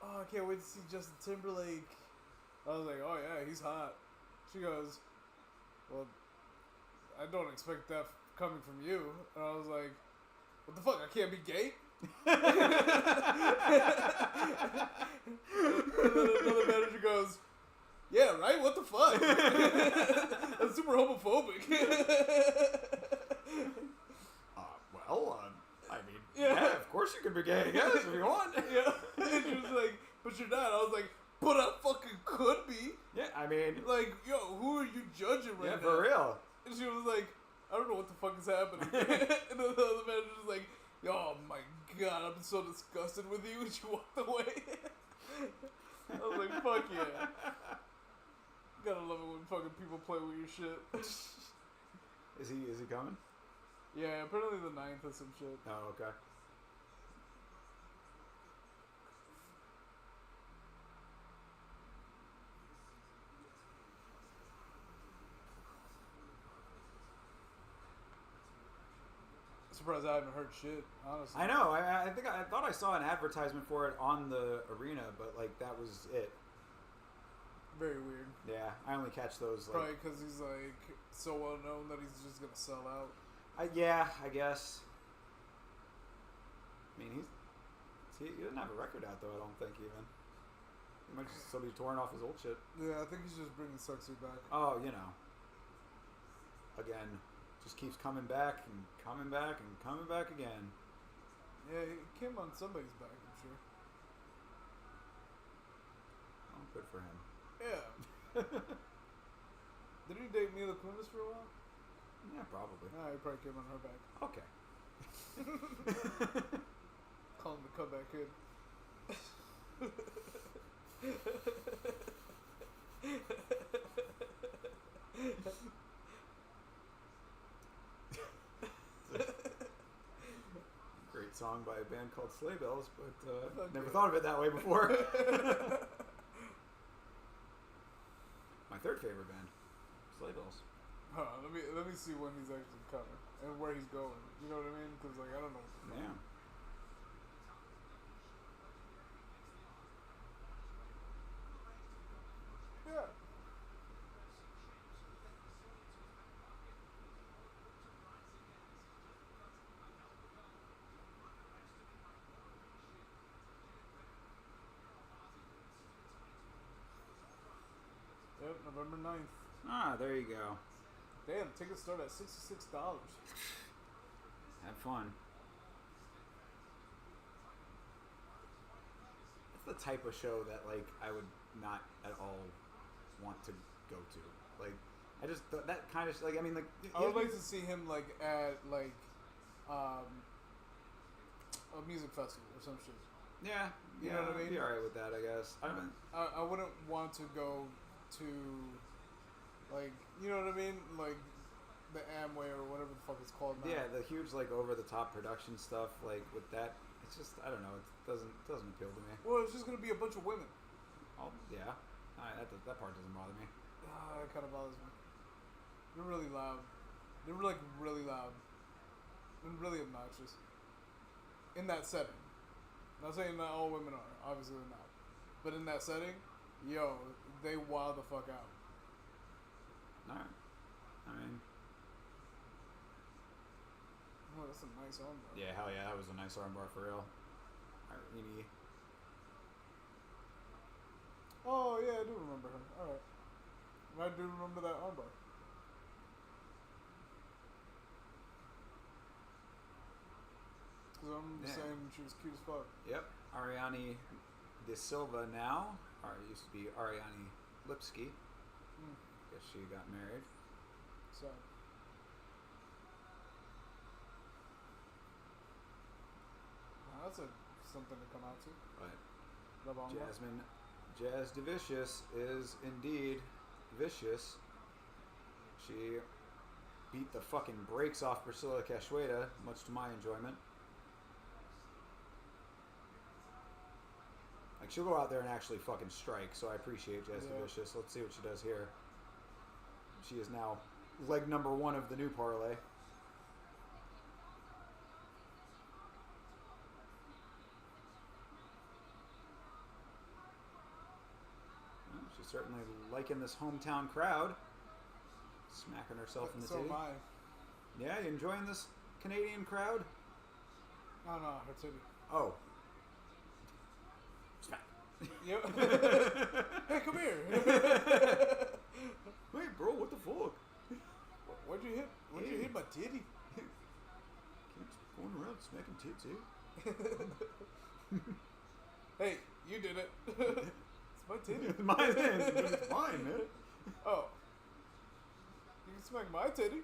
S4: "Oh, I can't wait to see Justin Timberlake." I was like, "Oh yeah, he's hot." She goes, "Well, I don't expect that coming from you." And I was like, "What the fuck? I can't be gay?" And then another manager goes, "Yeah, right? What the fuck?" That's super homophobic.
S1: I mean, yeah, of course you can be gay, yes, if you want.
S4: Yeah. And she was like, "But you're not." I was like, "But I fucking could be."
S1: Yeah, I mean,
S4: Like, yo, who are you judging right now?
S1: yeah, for real.
S4: And she was like, I don't know what the fuck is happening. And the other manager's just like, oh my god, I'm so disgusted with you, and she walked away. I was like, fuck yeah. Gotta love it when fucking people play with your shit.
S1: Is he coming?
S4: Yeah, apparently the 9th or some shit.
S1: Oh, okay.
S4: Surprised I haven't heard shit, honestly.
S1: I know. I think I thought I saw an advertisement for it on the arena, but like that was it.
S4: Very weird.
S1: Yeah, I only catch those. Like,
S4: Probably because he's like so well known that he's just gonna sell out.
S1: yeah, I guess. I mean, he doesn't have a record out though. I don't think even. He might just still be touring off his old shit.
S4: Yeah, I think he's just bringing Sexy back.
S1: Oh, you know. Again, just keeps coming back and coming back and coming back again.
S4: Yeah, he came on somebody's back, I'm sure.
S1: Oh, good for him.
S4: Yeah. Did he date Mila Kunis for a while?
S1: Yeah, probably.
S4: Nah, he probably came on her back.
S1: Okay.
S4: Call him the comeback kid.
S1: Great song by a band called Sleigh Bells, but never
S4: Okay.
S1: thought of it that way before. My third favorite band, Sleigh Bells.
S4: Huh, let me see when he's actually coming and where he's going. You know what I mean? Because like I don't know.
S1: Yeah.
S4: Yeah. Yep, November 9th.
S1: Ah, there you go.
S4: Damn, tickets start at $66.
S1: Have fun. It's the type of show that like I would not at all want to go to. Like, I just that kind of like I mean like
S4: I would like to see him like at like a music festival or some shit.
S1: yeah,
S4: You know what I mean?
S1: Be alright with that, I guess. I don't.
S4: I wouldn't want to go to like you know what I mean, like the Amway or whatever the fuck it's called now.
S1: Yeah, the huge like over the top production stuff like with that. It's just I don't know. It doesn't appeal to me.
S4: Well, it's just gonna be a bunch of women.
S1: Oh yeah, that part doesn't bother me.
S4: It kind of bothers me. They're really loud. They're like really loud and really obnoxious in that setting. Not saying that all women are, obviously they're not, but in that setting, yo, they wild the fuck out.
S1: All right. I mean,
S4: Oh, that's a nice armbar.
S1: yeah, hell yeah, that was a nice armbar for real. Irini.
S4: Oh yeah, I do remember her. All right, I do remember that armbar. Because I'm
S1: Yeah.
S4: saying she was cute as fuck.
S1: Yep, Ariane De Silva now, or it used to be Ariane Lipski.
S4: Mm.
S1: Guess she got married.
S4: So that's something to come out to.
S1: But
S4: Love armbar.
S1: Jasmine Jazz DeVicious is indeed vicious. She beat the fucking brakes off Priscilla Cachoeira, much to my enjoyment. Like, she'll go out there and actually fucking strike, so I appreciate Jazz
S4: Yeah.
S1: DeVicious. Let's see what she does here. She is now leg number 1 of the new parlay. Well, she's certainly liking this hometown crowd. Smacking herself in the
S4: So
S1: titty.
S4: am I.
S1: Yeah, you enjoying this Canadian crowd?
S4: No, her titty.
S1: Oh. Smack.
S4: Yep. Hey, come here.
S1: Hey, bro, what the fuck?
S4: What'd you hit? What'd you hit my titty?
S1: Keeps going around smacking tits, eh?
S4: Hey, you did it. It's my titty.
S1: Mine is. It's mine, man.
S4: Oh. You can smack my titty.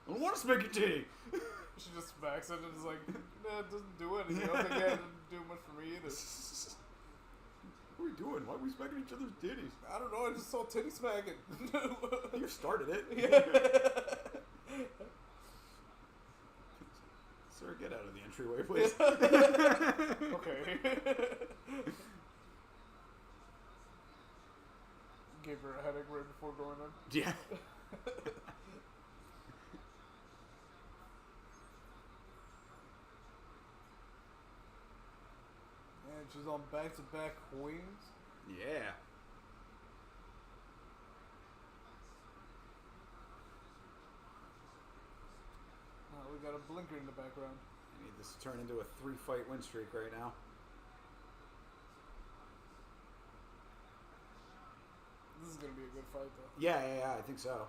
S1: I don't want to smack your titty.
S4: She just smacks it and is like, nah, it doesn't do anything. I don't think it didn't do much for me either.
S1: What are we doing? Why are we smacking each other's titties?
S4: I don't know, I just saw titty smacking.
S1: You started it. Sir, get out of the entryway, please.
S4: Okay. Gave her a headache right before going in.
S1: Yeah.
S4: And she's on back-to-back queens.
S1: Yeah.
S4: We got a blinker in the background.
S1: I need this to turn into a 3-fight win streak right now.
S4: This is gonna be a good fight, though.
S1: Yeah, I think so.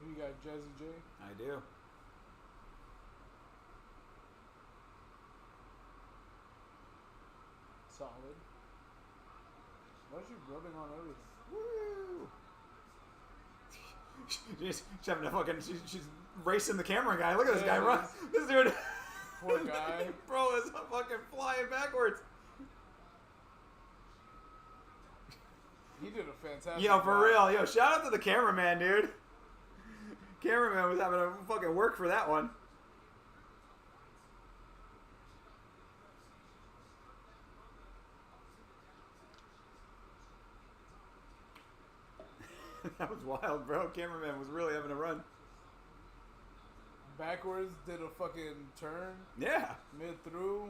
S4: You got Jazzy J.
S1: I do.
S4: Solid. Why is she rubbing on everything?
S1: Woo! she's having a fucking. She's racing the camera guy. Look at this guy run. This dude.
S4: Poor guy.
S1: Bro is fucking flying backwards.
S4: He did a fantastic
S1: Yo, for
S4: job.
S1: real. Yo, shout out to the cameraman, dude. Cameraman was having a fucking work for that one. That was wild, bro. Cameraman was really having a run.
S4: Backwards, did a fucking turn.
S1: Yeah.
S4: Mid through.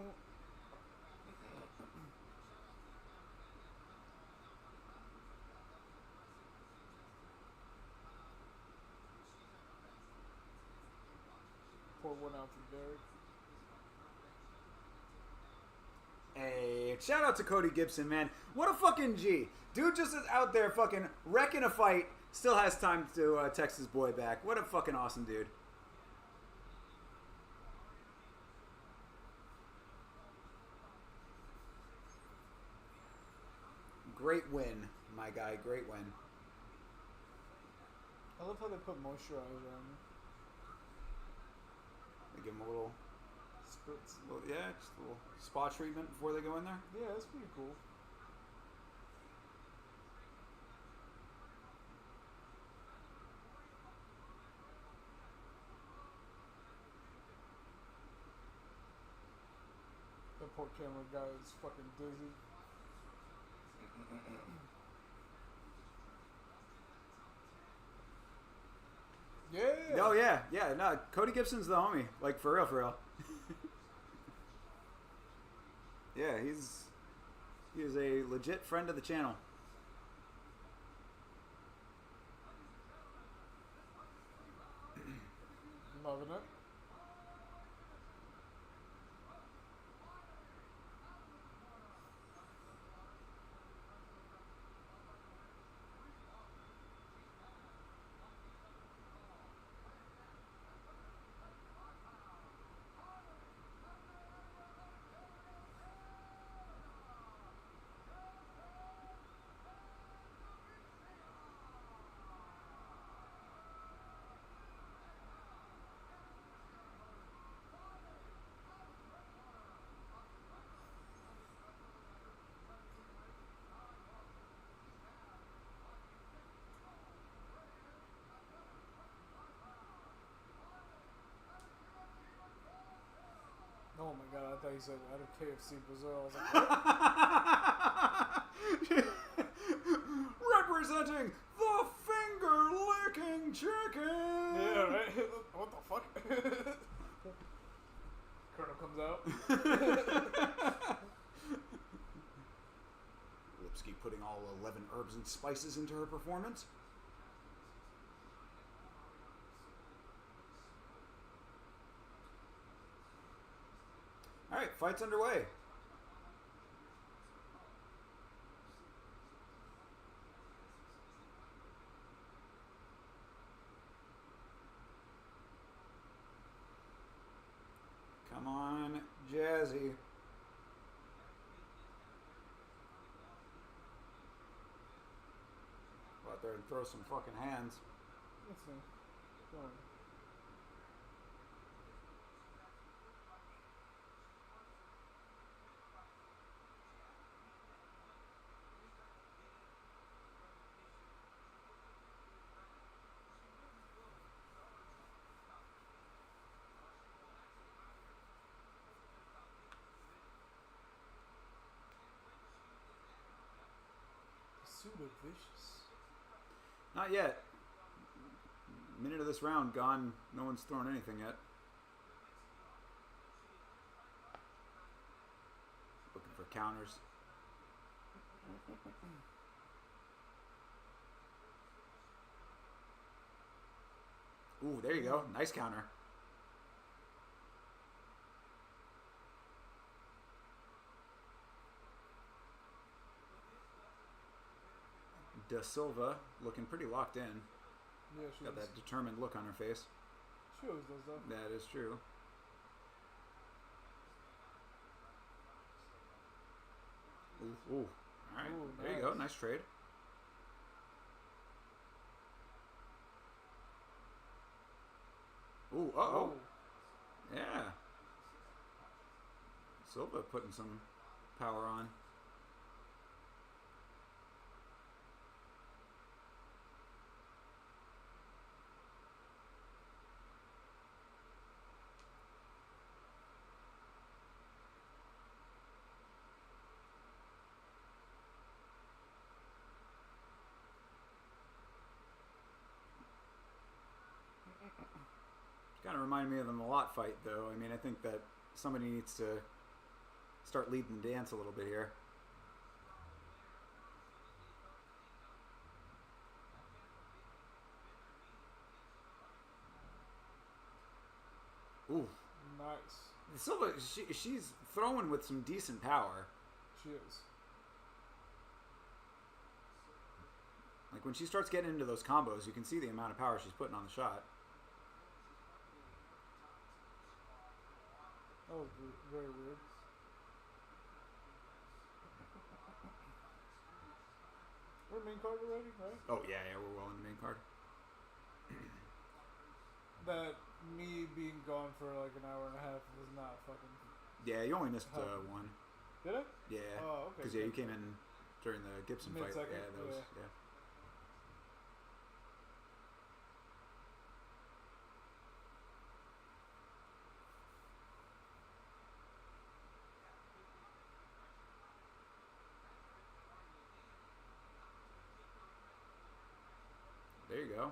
S4: Pour one out for Derek.
S1: Hey, shout out to Cody Gibson, man. What a fucking G. Dude just is out there fucking wrecking a fight. Still has time to text his boy back. What a fucking awesome dude. Great win, my guy. Great win.
S4: I love how they put moisturizer on you.
S1: They give him a little,
S4: Spritz.
S1: yeah, just a little spa treatment before they go in there.
S4: Yeah, that's pretty cool. That poor camera guy is fucking dizzy. Yeah.
S1: Oh yeah, yeah. No, Cody Gibson's the homie. Like for real, for real. Yeah, he is a legit friend of the channel.
S4: Loving it. Oh my god, I thought you said out of KFC Brazil. I was like,
S1: Representing the finger-licking chicken.
S4: yeah, right? What the fuck? Colonel comes out.
S1: Lipsky putting all 11 herbs and spices into her performance. All right, fight's underway. Come on, Jazzy. there and throw some fucking hands.
S4: Let's see. Go on. Pseudo vicious.
S1: Not yet. Minute of this round gone. No one's thrown anything yet. Looking for counters. Ooh, there you go. Nice counter. Da Silva looking pretty locked in.
S4: Yeah, she
S1: Got
S4: is.
S1: that determined look on her face.
S4: She always does that.
S1: That is true. Ooh. All right.
S4: Ooh,
S1: there you go. Nice trade. Ooh. Uh-oh. Yeah. Silva putting some power on. Kind of reminded me of the Malott fight, though. I mean, I think that somebody needs to start leading the dance a little bit here. Ooh.
S4: Nice.
S1: Silva, she's throwing with some decent power.
S4: She is.
S1: Like, when she starts getting into those combos, you can see the amount of power she's putting on the shot.
S4: That was very weird. We're main card already, right?
S1: Oh, yeah, we're well in the main card.
S4: That me being gone for like an hour and a half was not fucking...
S1: Yeah, you only missed one.
S4: Did I?
S1: Yeah.
S4: Oh, okay.
S1: Because, yeah, you came in during the Gibson fight.
S4: Mid-second?
S1: Yeah, that was, yeah. There you go.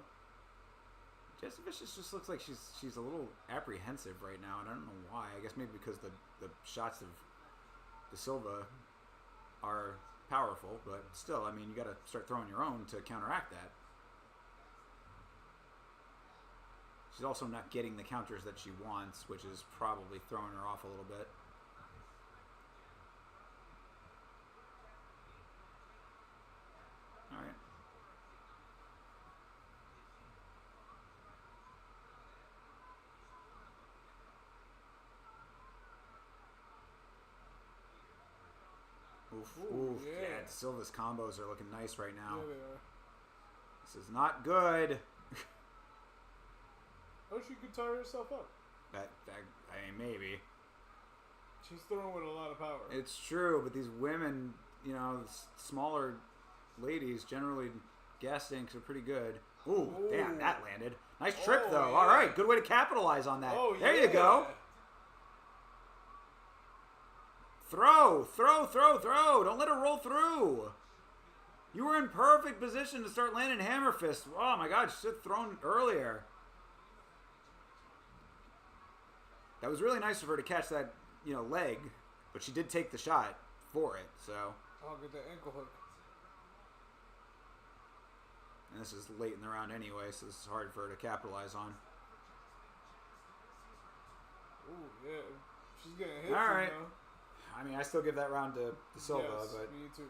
S1: Jessica Vicious just looks like she's a little apprehensive right now, and I don't know why. I guess maybe because the shots of De Silva are powerful, but still, I mean, you got to start throwing your own to counteract that. She's also not getting the counters that she wants, which is probably throwing her off a little bit. All right. Oof, oof. Yeah, Silva's combos are looking nice right now.
S4: Yeah, they are.
S1: This is not good.
S4: Oh, she could tire herself up.
S1: I mean, maybe.
S4: She's throwing with a lot of power.
S1: It's true, but these women, you know, smaller ladies, generally gas tanks are pretty good. Ooh, damn, that landed. Nice trip, though.
S4: Yeah.
S1: All right, good way to capitalize on that.
S4: Oh,
S1: there you go. Throw. Don't let her roll through. You were in perfect position to start landing hammer fists. Oh, my God, she should have thrown earlier. That was really nice of her to catch that, you know, leg, but she did take the shot for it, so.
S4: I'll get the ankle hook.
S1: And this is late in the round anyway, so this is hard for her to capitalize on.
S4: Ooh, yeah. She's getting hit.
S1: All right.
S4: Now.
S1: I mean, I still give that round to De Silva,
S4: Yes,
S1: but,
S4: me too.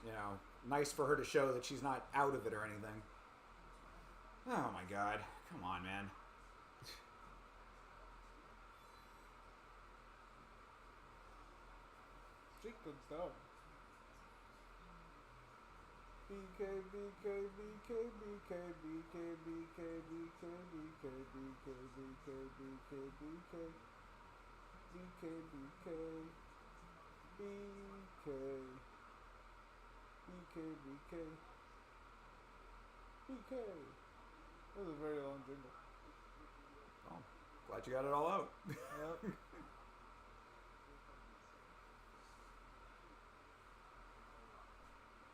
S1: you know, nice for her to show that she's not out of it or anything. Oh, my God. Come on, man.
S4: She could stop. BK, BK, BK, BK, BK, BK, BK, BK, BK, BK, BK, BK, BK, BK, BK, BK, BK, BK. That was a very long jingle.
S1: Oh, glad you got it all out.
S4: Yep.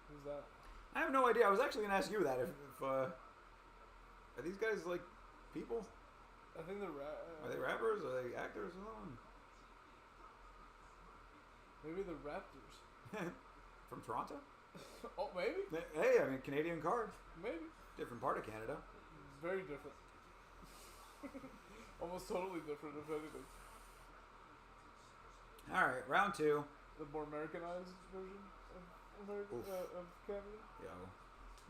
S4: Who's that?
S1: I have no idea. I was actually gonna ask you that. If are these guys like people?
S4: I think they're
S1: Are they rappers? Are they actors? Or something?
S4: maybe the Raptors.
S1: From Toronto?
S4: Oh, maybe.
S1: Hey, I mean Canadian card.
S4: Maybe.
S1: Different part of Canada.
S4: Very different. Almost totally different, if anything.
S1: All right, round 2.
S4: The more Americanized version of of Canada.
S1: Yeah,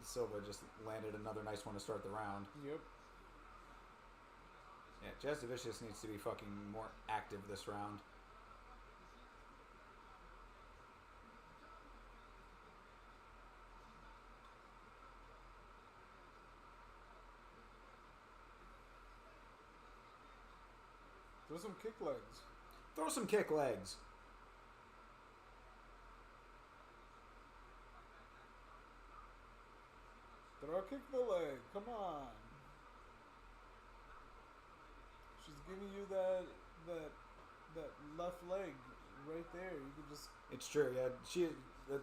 S1: Silva just landed another nice one to start the round.
S4: Yep.
S1: Yeah, Jasovicius needs to be fucking more active this round.
S4: Throw some kick legs.
S1: Throw some kick legs.
S4: Throw a kick the leg. Come on. She's giving you that left leg right there. You can just
S1: It's true, yeah.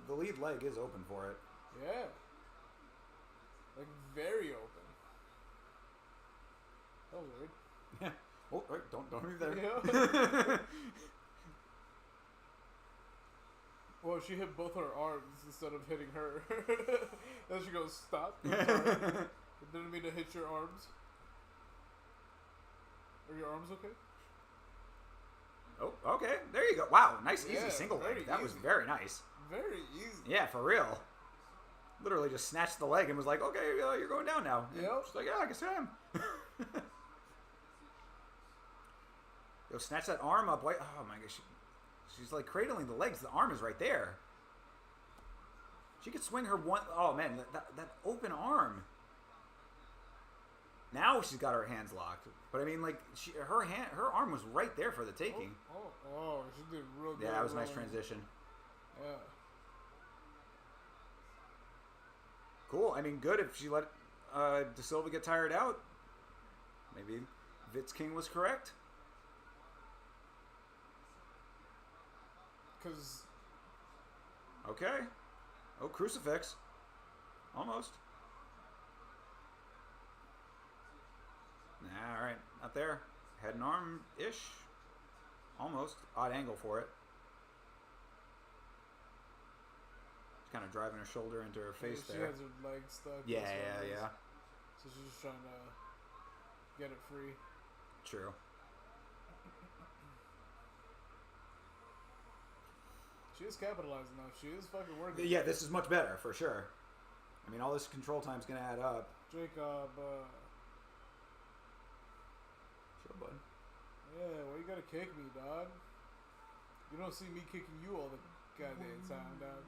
S1: The lead leg is open for it.
S4: yeah. Like very open. That was weird.
S1: Yeah. Oh, wait, don't move there.
S4: Yeah. Well, she hit both her arms instead of hitting her. Then she goes, stop. I'm sorry. I didn't mean to hit your arms. Are your arms okay?
S1: Oh, okay. There you go. Wow, nice,
S4: Yeah,
S1: easy single
S4: very
S1: leg. That was
S4: easy.
S1: very nice.
S4: Very easy.
S1: Yeah, for real. Literally just snatched the leg and was like, okay, you're going down now. And
S4: Yep.
S1: she's like, yeah, I guess I am. Yo, snatch that arm up. Wait, oh my gosh. She's like cradling the legs. The arm is right there. She could swing her one. Oh man, that open arm. Now she's got her hands locked. But I mean, like her arm was right there for the taking.
S4: Oh, she did real good.
S1: Yeah, that was a nice transition.
S4: Yeah.
S1: Cool. I mean, good if she let De Silva get tired out. Maybe Vitz King was correct.
S4: Because
S1: Okay. Oh, crucifix. Almost. Nah, all right. Not there. Head and arm-ish. Almost. Odd angle for it. She's kind of driving her shoulder into her face
S4: she
S1: there.
S4: has her leg stuck.
S1: Yeah,
S4: that's what
S1: yeah,
S4: it is.
S1: yeah.
S4: So she's just trying to get it free.
S1: True.
S4: She is capitalizing though. She is fucking working.
S1: Yeah, this is much better, for sure. I mean, all this control time's going to add up.
S4: Jacob,
S1: Chill, bud.
S4: yeah, why you gotta kick me, dog? You don't see me kicking you all the goddamn time, dog.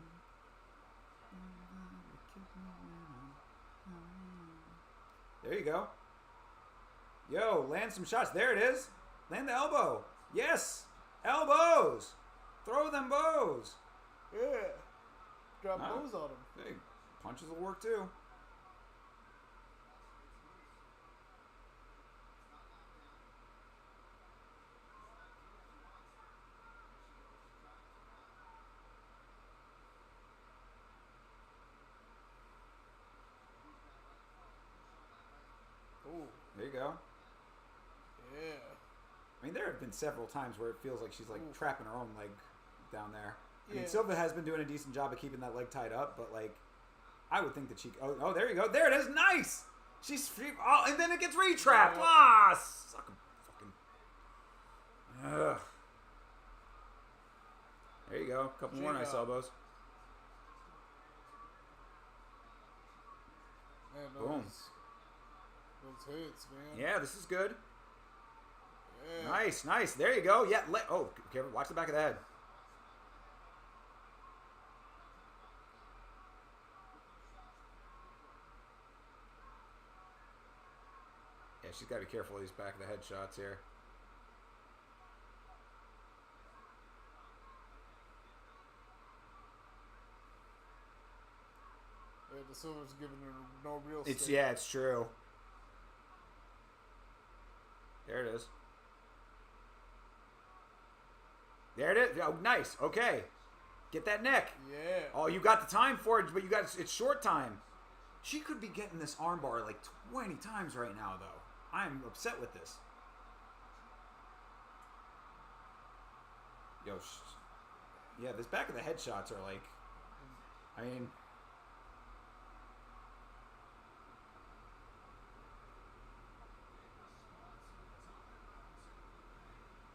S1: There you go. Yo, land some shots. There it is. Land the elbow. Yes. Elbows. Throw them bows.
S4: Yeah. Drop
S1: Huh?
S4: bows on him.
S1: Hey, punches will work too.
S4: Ooh.
S1: There you go.
S4: Yeah.
S1: I mean, there have been several times where it feels like she's like
S4: Ooh.
S1: trapping her own leg down there. I mean,
S4: Yeah.
S1: Silva has been doing a decent job of keeping that leg tied up, but like, I would think that she. Oh, there you go. There it is. Nice. Oh, and then it gets retrapped.
S4: Yeah.
S1: Ah, suck 'em. Fucking. Ugh. There you go. A couple more nice elbows.
S4: Man,
S1: Boom.
S4: Those hits, man.
S1: Yeah, this is good.
S4: Yeah.
S1: Nice, nice. There you go. Yeah. Oh, careful. Watch the back of the head. she's got to be careful of these back of the head shots here.
S4: Yeah, the Silver's giving her no real
S1: It's
S4: stake.
S1: yeah, it's true. There it is. There it is. Oh, nice. Okay. Get that neck.
S4: Yeah.
S1: Oh, you got the time for it, but it's short time. She could be getting this armbar like 20 times right now, though. I'm upset with this. Yo, yeah, this back of the head shots are like, I mean,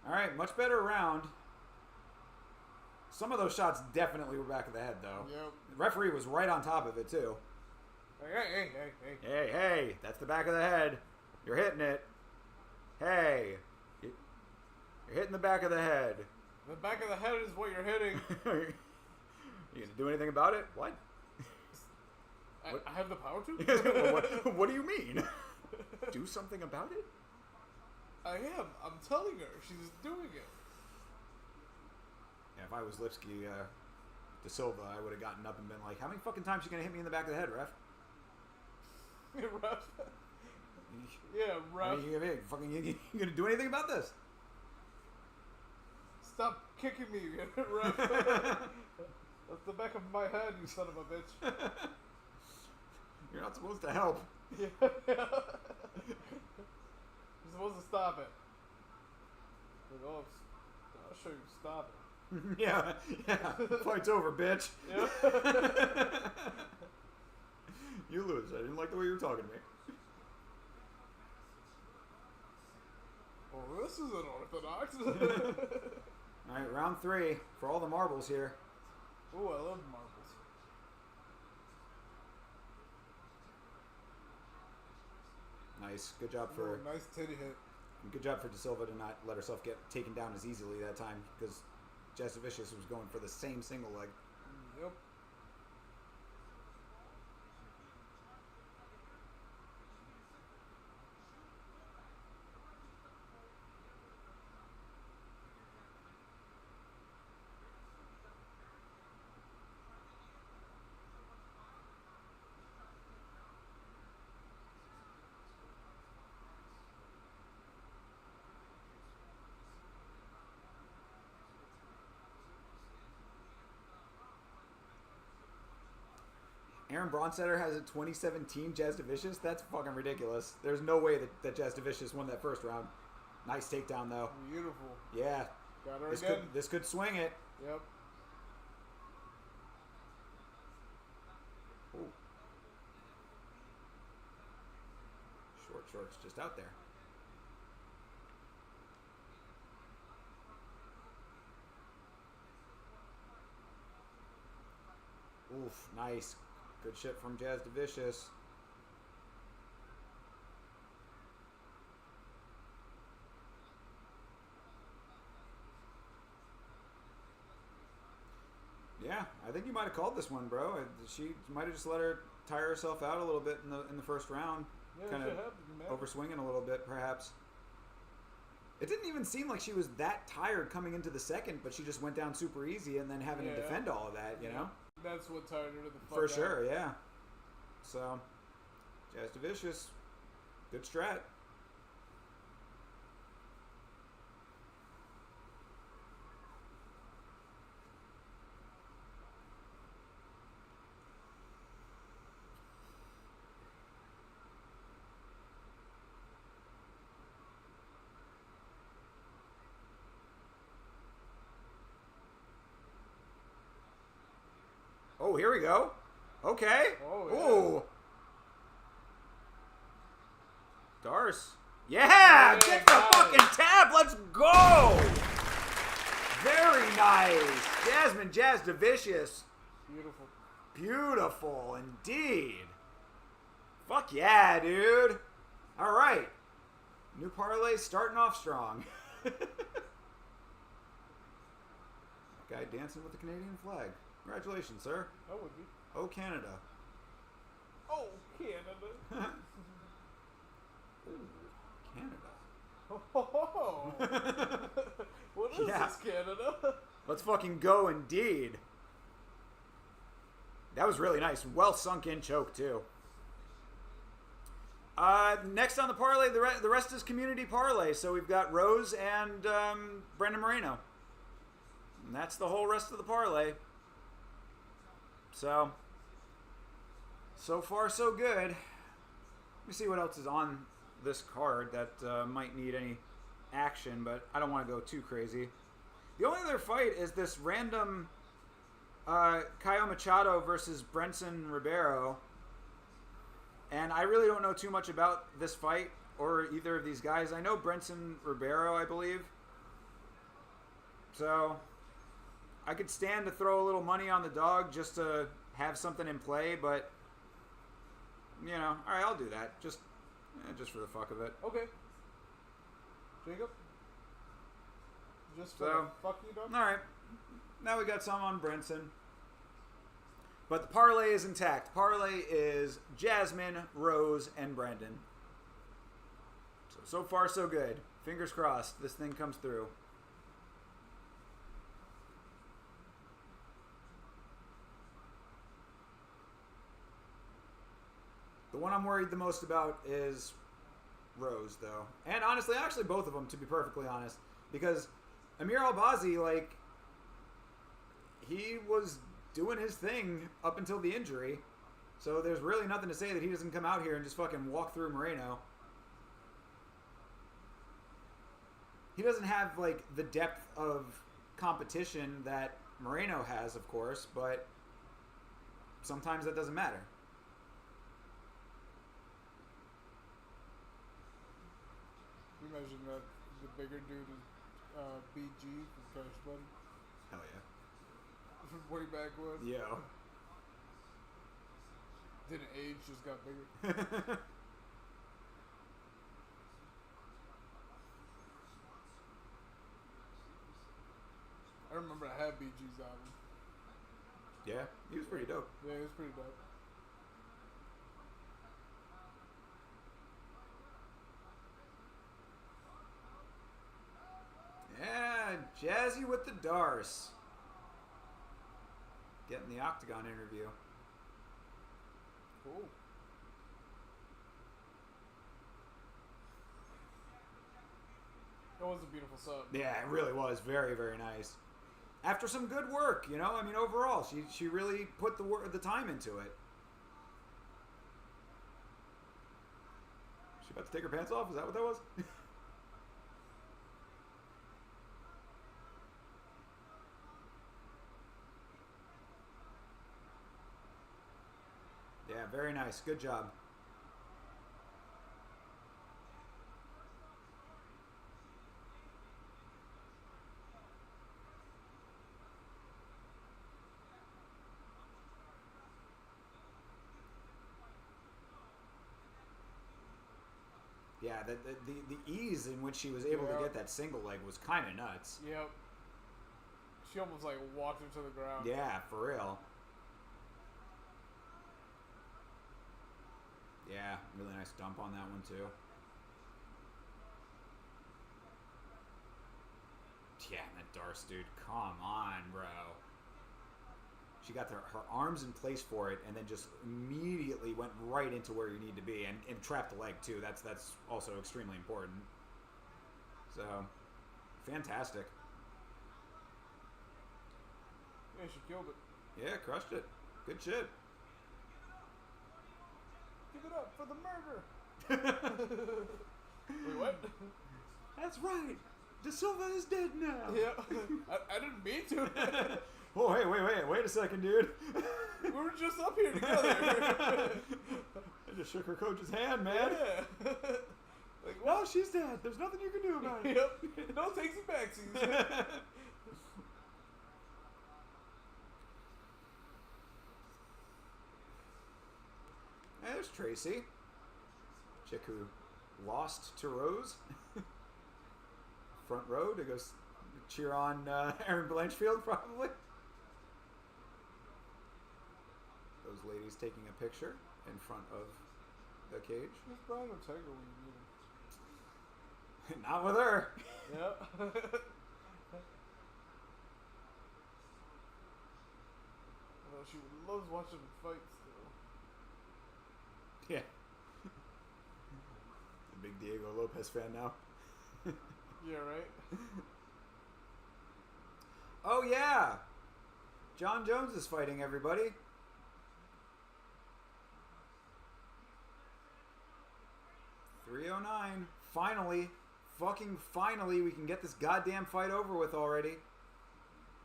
S1: all right, much better round. Some of those shots definitely were back of the head, though.
S4: Yep.
S1: The referee was right on top of it, too.
S4: Hey.
S1: Hey, that's the back of the head. You're hitting it. Hey. You're hitting the back of the head.
S4: The back of the head is what you're hitting.
S1: You gonna do anything about it? What?
S4: I have the power to?
S1: What do you mean? Do something about it?
S4: I am. I'm telling her. She's doing it.
S1: Yeah, if I was Lipsky De Silva, I would have gotten up and been like, how many fucking times you gonna hit me in the back of the head, ref?
S4: Ref. Yeah, ref.
S1: I mean, you gonna do anything about this?
S4: Stop kicking me, ref. That's the back of my head, you son of a bitch.
S1: You're not supposed to help.
S4: Yeah. You're supposed to stop it. Like, oh, I'll show you stop it.
S1: yeah. Fight's over, bitch.
S4: Yeah.
S1: You lose. I didn't like the way you were talking to me.
S4: Well, this is unorthodox.
S1: All right, round 3 for all the marbles here.
S4: Ooh, I love marbles.
S1: Nice. Good job for
S4: Ooh, nice titty hit.
S1: Good job for De Silva to not let herself get taken down as easily that time, because Jessica Vicious was going for the same single leg.
S4: Yep.
S1: Aaron Bronstetter has a 2017 Jazz Vicious. That's fucking ridiculous. There's no way that Jazz Vicious won that first round. Nice takedown, though.
S4: Beautiful.
S1: Yeah.
S4: Got her
S1: This
S4: again.
S1: this could swing it.
S4: Yep.
S1: Ooh. Short's just out there. Oof, nice. Good shit from Jazz Vicious. Yeah, I think you might have called this one, bro. She might have just let her tire herself out a little bit in the first round.
S4: Yeah,
S1: Kind of overswinging a little bit, perhaps. It didn't even seem like she was that tired coming into the second, but she just went down super easy and then having to defend all of that, you know?
S4: That's what tired her the fuck
S1: For
S4: out.
S1: sure, yeah. So, Jazz Vicious, good strat. Oh, here we go. Okay.
S4: Oh, yeah.
S1: Ooh. Darce. Yeah!
S4: Yeah,
S1: Get the
S4: got
S1: fucking
S4: it.
S1: tab. Let's go. Very nice. Jasmine Jazz Vicious.
S4: Beautiful.
S1: Beautiful indeed. Fuck yeah, dude. All right. New parlay starting off strong. That guy dancing with the Canadian flag. Congratulations, sir.
S4: That would be.
S1: Oh, Canada.
S4: Oh, Canada.
S1: Canada.
S4: Oh. What is
S1: Yeah.
S4: this, Canada?
S1: Let's fucking go, indeed. That was really nice. Well sunk in choke, too. Next on the parlay, the rest is community parlay. So we've got Rose and Brendan Moreno. And that's the whole rest of the parlay. So far so good. Let me see what else is on this card that might need any action, but I don't want to go too crazy. The only other fight is this random Caio Machado versus Brenson Ribeiro. And I really don't know too much about this fight or either of these guys. I know Brenson Ribeiro, I believe. So I could stand to throw a little money on the dog just to have something in play, but you know, all right, I'll do that just for the fuck of it.
S4: Okay. Jacob? Just for
S1: So,
S4: the fuck you, dog?
S1: all right, now we got some on Brenson. But the parlay is intact. Parlay is Jasmine, Rose, and Brendan. So far so good. Fingers crossed this thing comes through. The one I'm worried the most about is Rose, though. And honestly, actually both of them, to be perfectly honest. Because Amir Albazi, like, he was doing his thing up until the injury. So there's really nothing to say that he doesn't come out here and just fucking walk through Moreno. He doesn't have, like, the depth of competition that Moreno has, of course, but sometimes that doesn't matter.
S4: You imagine that the bigger dude is BG from Cash Money
S1: Hell yeah.
S4: from way back when.
S1: Yeah.
S4: Didn't age, just got bigger. I remember I had BG's album.
S1: Yeah, he was pretty dope.
S4: Yeah, it was pretty dope.
S1: Yeah, Jazzy with the Darce. Getting the Octagon interview.
S4: Cool. That was a beautiful sub.
S1: Yeah, it really was. Very, very nice. After some good work, you know? I mean, overall, she really put the time into it. She about to take her pants off? Is that what that was? Yeah, very nice. Good job. Yeah, the ease in which she was able to get that single leg was kind of nuts.
S4: Yep. She almost like walked her to the ground.
S1: Yeah, for real. Yeah, really nice dump on that one too. Yeah, that Darce dude, come on, bro. She got her arms in place for it, and then just immediately went right into where you need to be, and trapped the leg too. That's also extremely important. So, fantastic.
S4: Yeah, she killed it.
S1: Yeah, crushed it. Good shit.
S4: Give it up for the murder. Wait, what?
S1: That's right. De Silva is dead now.
S4: Yeah. I didn't mean to.
S1: Oh, hey, wait a second, dude.
S4: We were just up here together.
S1: I just shook her coach's hand, man.
S4: Yeah.
S1: Like, well, she's dead. There's nothing you can do about it.
S4: Yep. No takesy backsies.
S1: There's Tracy. Chick who lost to Rose. Front row to go cheer on Aaron Blanchfield, probably. Those ladies taking a picture in front of the cage.
S4: Who's Brian Ortega when you need him?
S1: Not with her.
S4: Yep. Well, she loves watching fights still.
S1: Yeah. A big Diego Lopez fan now.
S4: Yeah, right?
S1: Oh yeah, John Jones is fighting everybody. $309. Finally, fucking finally, we can get this goddamn fight over with already.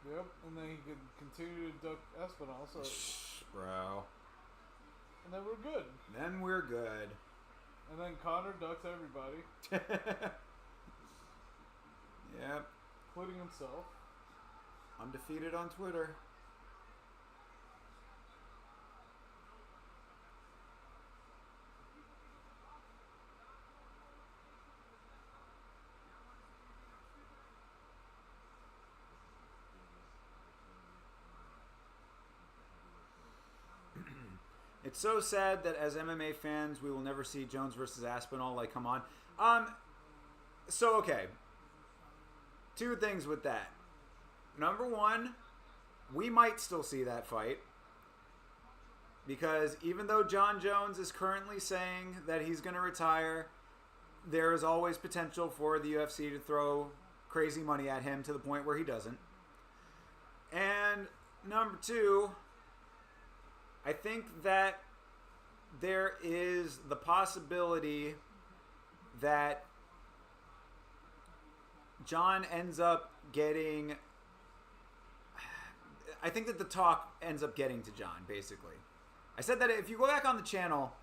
S4: Yep, and then he can continue to duck Espinal, so...
S1: Shh, bro.
S4: And then we're good.
S1: Then we're good.
S4: And then Connor ducks everybody,
S1: Yep.
S4: including himself.
S1: Undefeated on Twitter. It's so sad that as MMA fans, we will never see Jones versus Aspinall. Like, come on. So, okay. Two things with that. Number one, we might still see that fight. Because even though John Jones is currently saying that he's going to retire, there is always potential for the UFC to throw crazy money at him to the point where he doesn't. And number two, I think that there is the possibility that John ends up getting... I think that the talk ends up getting to John, basically. I said that if you go back on the channel,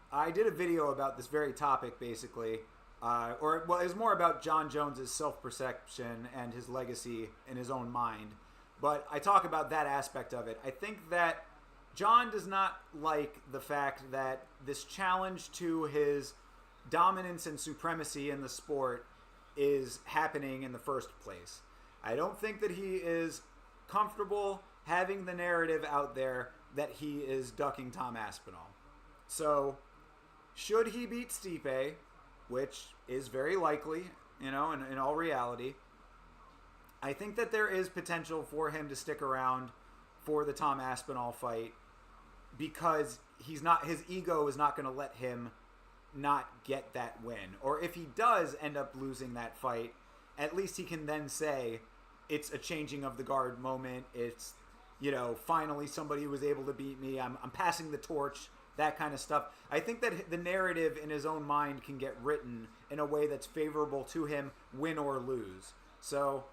S1: I did a video about this very topic, basically. It was more about John Jones's self-perception and his legacy in his own mind. But I talk about that aspect of it. I think that John does not like the fact that this challenge to his dominance and supremacy in the sport is happening in the first place. I don't think that he is comfortable having the narrative out there that he is ducking Tom Aspinall. So, should he beat Stipe, which is very likely, in all reality, I think that there is potential for him to stick around for the Tom Aspinall fight because his ego is not going to let him not get that win. Or if he does end up losing that fight, at least he can then say it's a changing of the guard moment. It's, finally somebody was able to beat me. I'm passing the torch, that kind of stuff. I think that the narrative in his own mind can get written in a way that's favorable to him, win or lose. So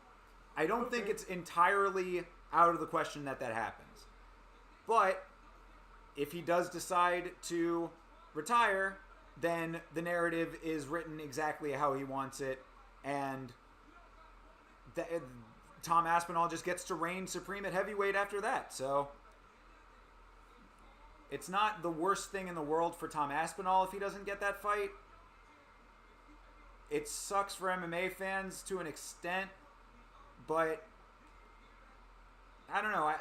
S1: I don't think it's entirely out of the question that happens. But if he does decide to retire, then the narrative is written exactly how he wants it, and Tom Aspinall just gets to reign supreme at heavyweight after that. So it's not the worst thing in the world for Tom Aspinall if he doesn't get that fight. It sucks for MMA fans to an extent, but I don't know.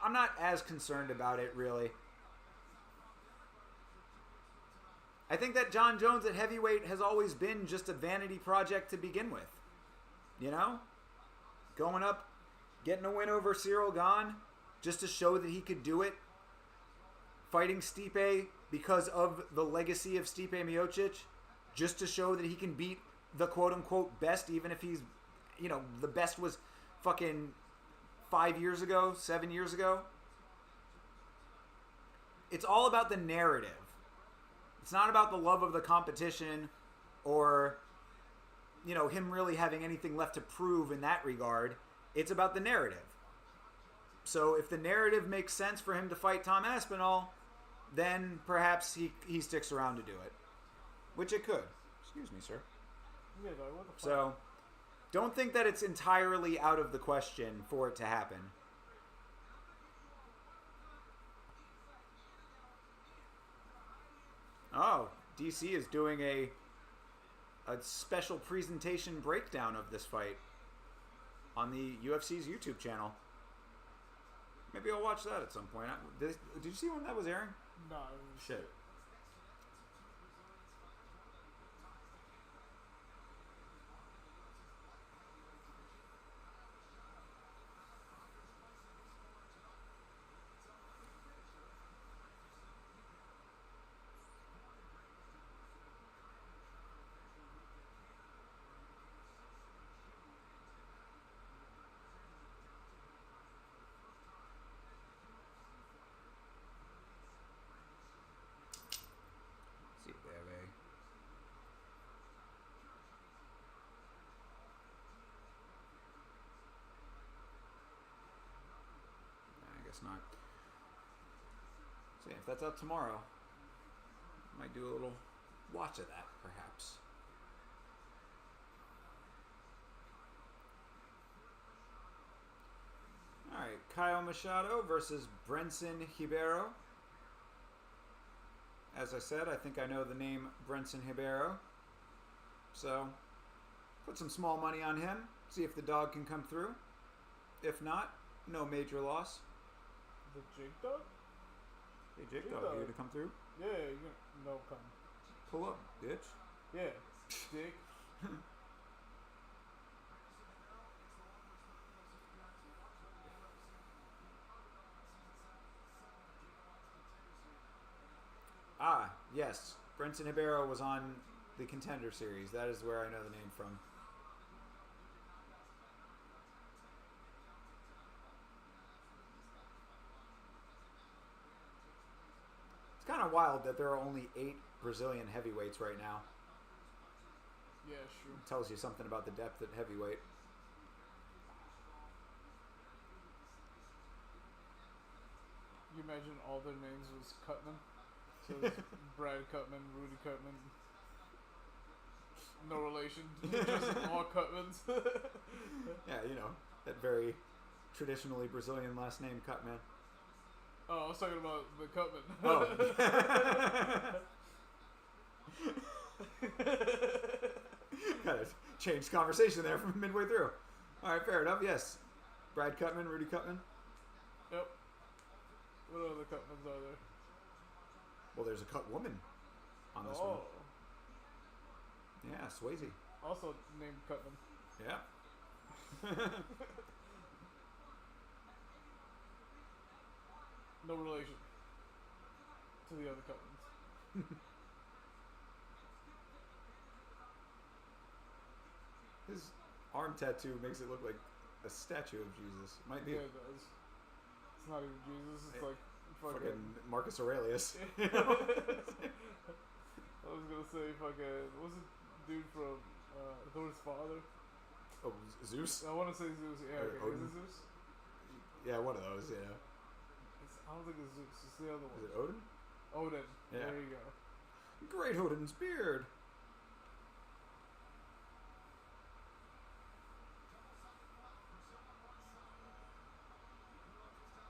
S1: I'm not as concerned about it, really. I think that John Jones at heavyweight has always been just a vanity project to begin with. Going up, getting a win over Cyril Gane, just to show that he could do it. Fighting Stipe because of the legacy of Stipe Miocic, just to show that he can beat the quote-unquote best, even if he's, the best was fucking 5 years ago, 7 years ago. It's all about the narrative. It's not about the love of the competition or, him really having anything left to prove in that regard. It's about the narrative. So if the narrative makes sense for him to fight Tom Aspinall, then perhaps he sticks around to do it. Which it could. Excuse me, sir.
S4: Yeah, dog, what the fuck?
S1: So, don't think that it's entirely out of the question for it to happen. Oh, DC is doing a special presentation breakdown of this fight on the UFC's YouTube channel. Maybe I'll watch that at some point. Did you see when that was airing?
S4: No.
S1: Shit. guess not. So yeah, if that's out tomorrow, might do a little watch of that, perhaps. All right, Kyle Machado versus Brenson Ribeiro. As I said, I think I know the name Brenson Ribeiro. So, put some small money on him. See if the dog can come through. If not, no major loss.
S4: The Jake Dog?
S1: Hey, Jake Dog, you gonna come through?
S4: Yeah, you can. No, come.
S1: Pull up, bitch.
S4: Yeah, Dick.
S1: Ah, yes. Brenson Ribeiro was on the Contender Series. That is where I know the name from. It's kind of wild that there are only 8 Brazilian heavyweights right now.
S4: Yeah, sure.
S1: It tells you something about the depth at heavyweight.
S4: You imagine all their names was Cutman? So it's Brad Cutman, Rudy Cutman. No relation. Just all Cutmans.
S1: Yeah, you know, that very traditionally Brazilian last name, Cutman.
S4: Oh, I was talking about the Cutman.
S1: Oh. Gotta change conversation there from midway through. All right, fair enough. Yes, Brad Cutman, Rudy Cutman.
S4: Yep. What other Cutmans are there?
S1: Well, there's a cut woman on this one. Yeah, Swayze.
S4: Also named Cutman.
S1: Yeah.
S4: No relation to the other Cutmans.
S1: His arm tattoo makes it look like a statue of Jesus. Might be.
S4: Yeah, it does. It's not even Jesus. It's like
S1: fucking Marcus Aurelius.
S4: I was gonna say fucking what's the dude from Thor's father?
S1: Oh, Zeus?
S4: I want to say Zeus. Yeah,
S1: Or
S4: okay.
S1: Odin?
S4: Is it Zeus?
S1: Yeah, one of those, yeah.
S4: I don't think it's Zeus. It's the other one.
S1: Is it Odin?
S4: Odin.
S1: Yeah.
S4: There you go.
S1: Great Odin's beard.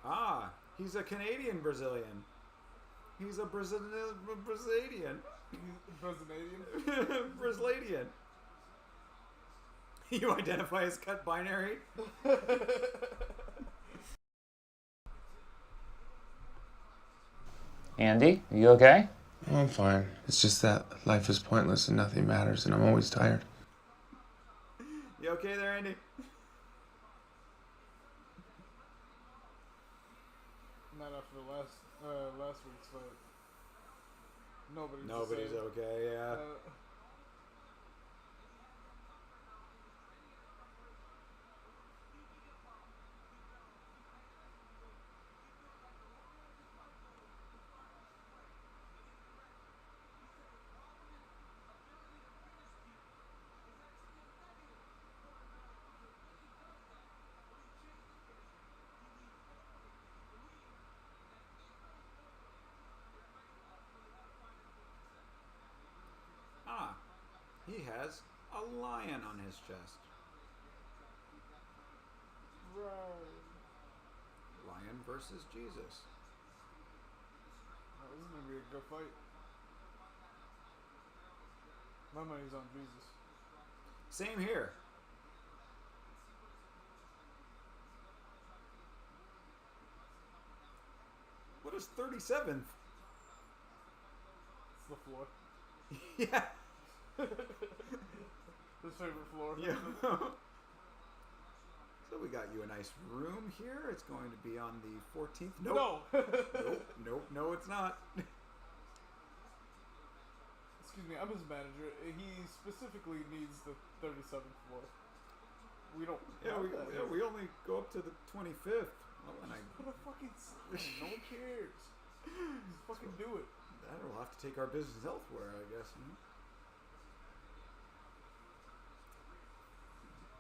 S1: Ah, he's a Canadian Brazilian. He's a Brazilian.
S4: Brazilian.
S1: Brazilian. You identify as cut binary?
S8: Andy, are you okay?
S9: Oh, I'm fine. It's just that life is pointless and nothing matters, and I'm always tired.
S1: You okay there, Andy?
S4: Not after last week's fight.
S1: Nobody's okay, yeah. Ah, he has a lion on his chest.
S4: Right.
S1: Lion versus Jesus.
S4: This is gonna be a good fight. My money's on Jesus.
S1: Same here. What is 37th?
S4: It's the floor.
S1: Yeah.
S4: His favorite floor.
S1: Yeah. So we got you a nice room here. It's going to be on the 14th. Nope.
S4: No.
S1: No, it's not.
S4: Excuse me, I'm his manager. He specifically needs the 37th floor. We don't.
S1: Yeah, we only go up to the 25th. Well, and
S4: Put a fucking sign. No one cares. Just fucking do it.
S1: That'll have to take our business elsewhere, I guess.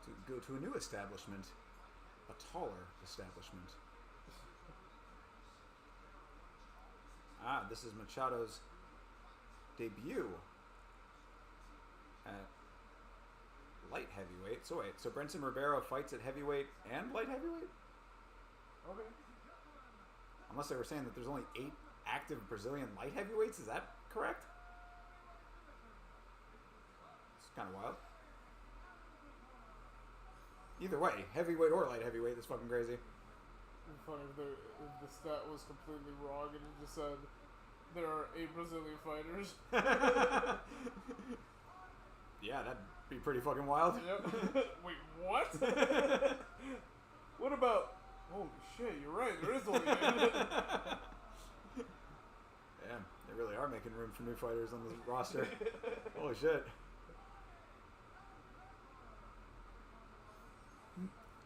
S1: To go to a new establishment, a taller establishment. This is Machado's debut at light heavyweight. So wait, so Brenson Ribeiro fights at heavyweight and light heavyweight?
S4: Okay.
S1: Unless they were saying that there's only 8 active Brazilian light heavyweights. Is that correct? It's kind of wild. Either way, heavyweight or light heavyweight, that's fucking crazy.
S4: It'd be funny if the stat was completely wrong and it just said there are 8 Brazilian fighters.
S1: Yeah, that'd be pretty fucking wild.
S4: Yep. Wait, what? What about... Holy shit, you're right, there is only 8.
S1: Damn, they really are making room for new fighters on this roster. Holy shit.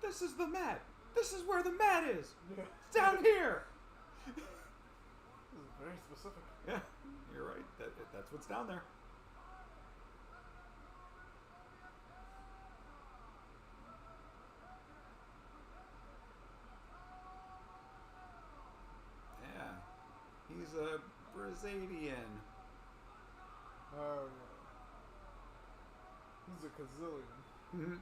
S1: This is the mat. This is where the mat is.
S4: Yeah.
S1: It's down here.
S4: This is very specific.
S1: Yeah, you're right. That's what's down there. Yeah, he's a Brazilian.
S4: Oh, yeah. He's a gazillion.
S1: Mm-hmm.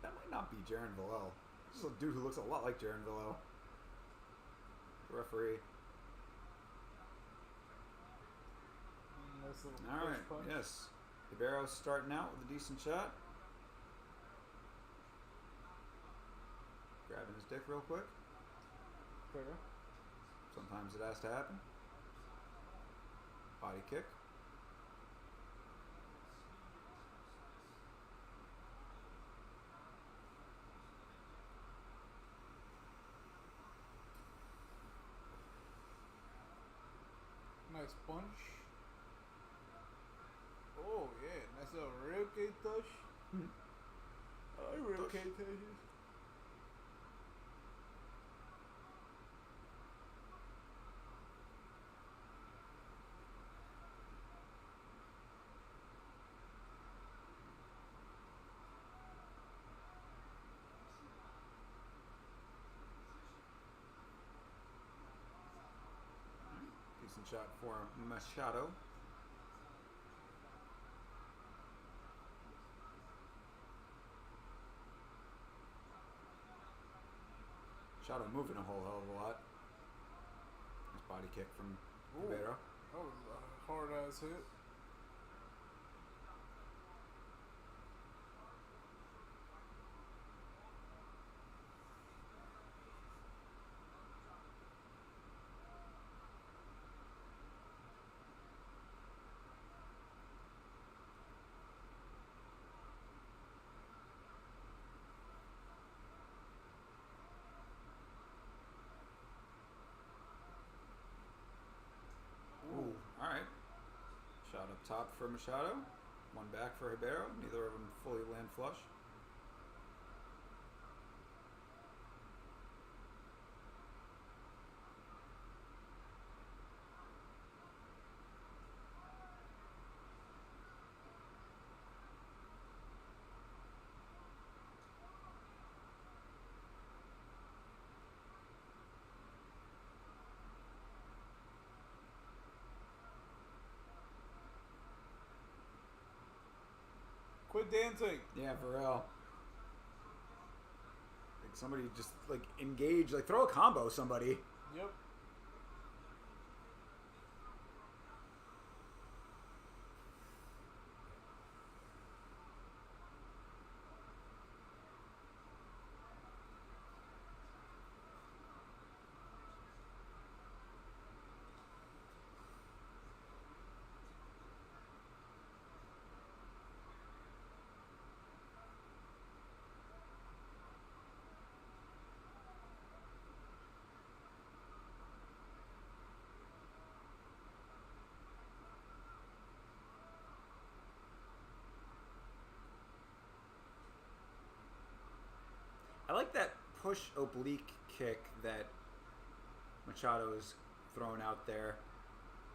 S1: That might not be Jaron Villel. This is a dude who looks a lot like Jaron Villel. The referee.
S4: Nice little
S1: All
S4: push
S1: right.
S4: punch.
S1: Yes. Ribeiro starting out with a decent shot. Grabbing his dick real quick.
S4: Okay.
S1: Sometimes it has to happen. Body kick.
S4: Nice punch. Oh yeah, nice little ribcage touch. I like ribcage touches.
S1: Decent shot for Machado. Machado moving a whole hell of a lot. Nice body kick from Ribeiro.
S4: That was a hard ass hit.
S1: Ooh, alright. Shot up top for Machado. One back for Ribeiro. Neither of them fully land flush.
S4: Quit dancing.
S1: Yeah, for real. Like somebody just like engage, like throw a combo somebody.
S4: Yep.
S1: like that push oblique kick that Machado is throwing out there.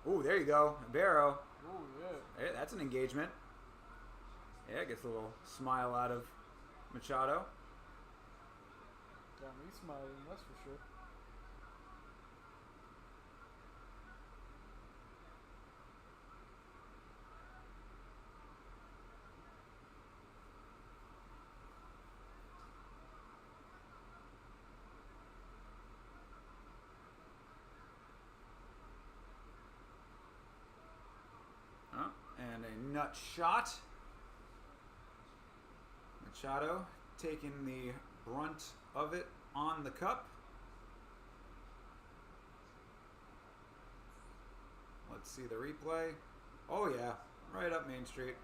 S1: Ooh, there you go. Barrow.
S4: Oh, yeah.
S1: Hey, that's an engagement. Yeah, gets a little smile out of Machado.
S4: Got me smiling, that's for sure.
S1: Oh, and a nut shot. Machado taking the brunt of it on the cup. Let's see the replay. Oh yeah, right up Main Street.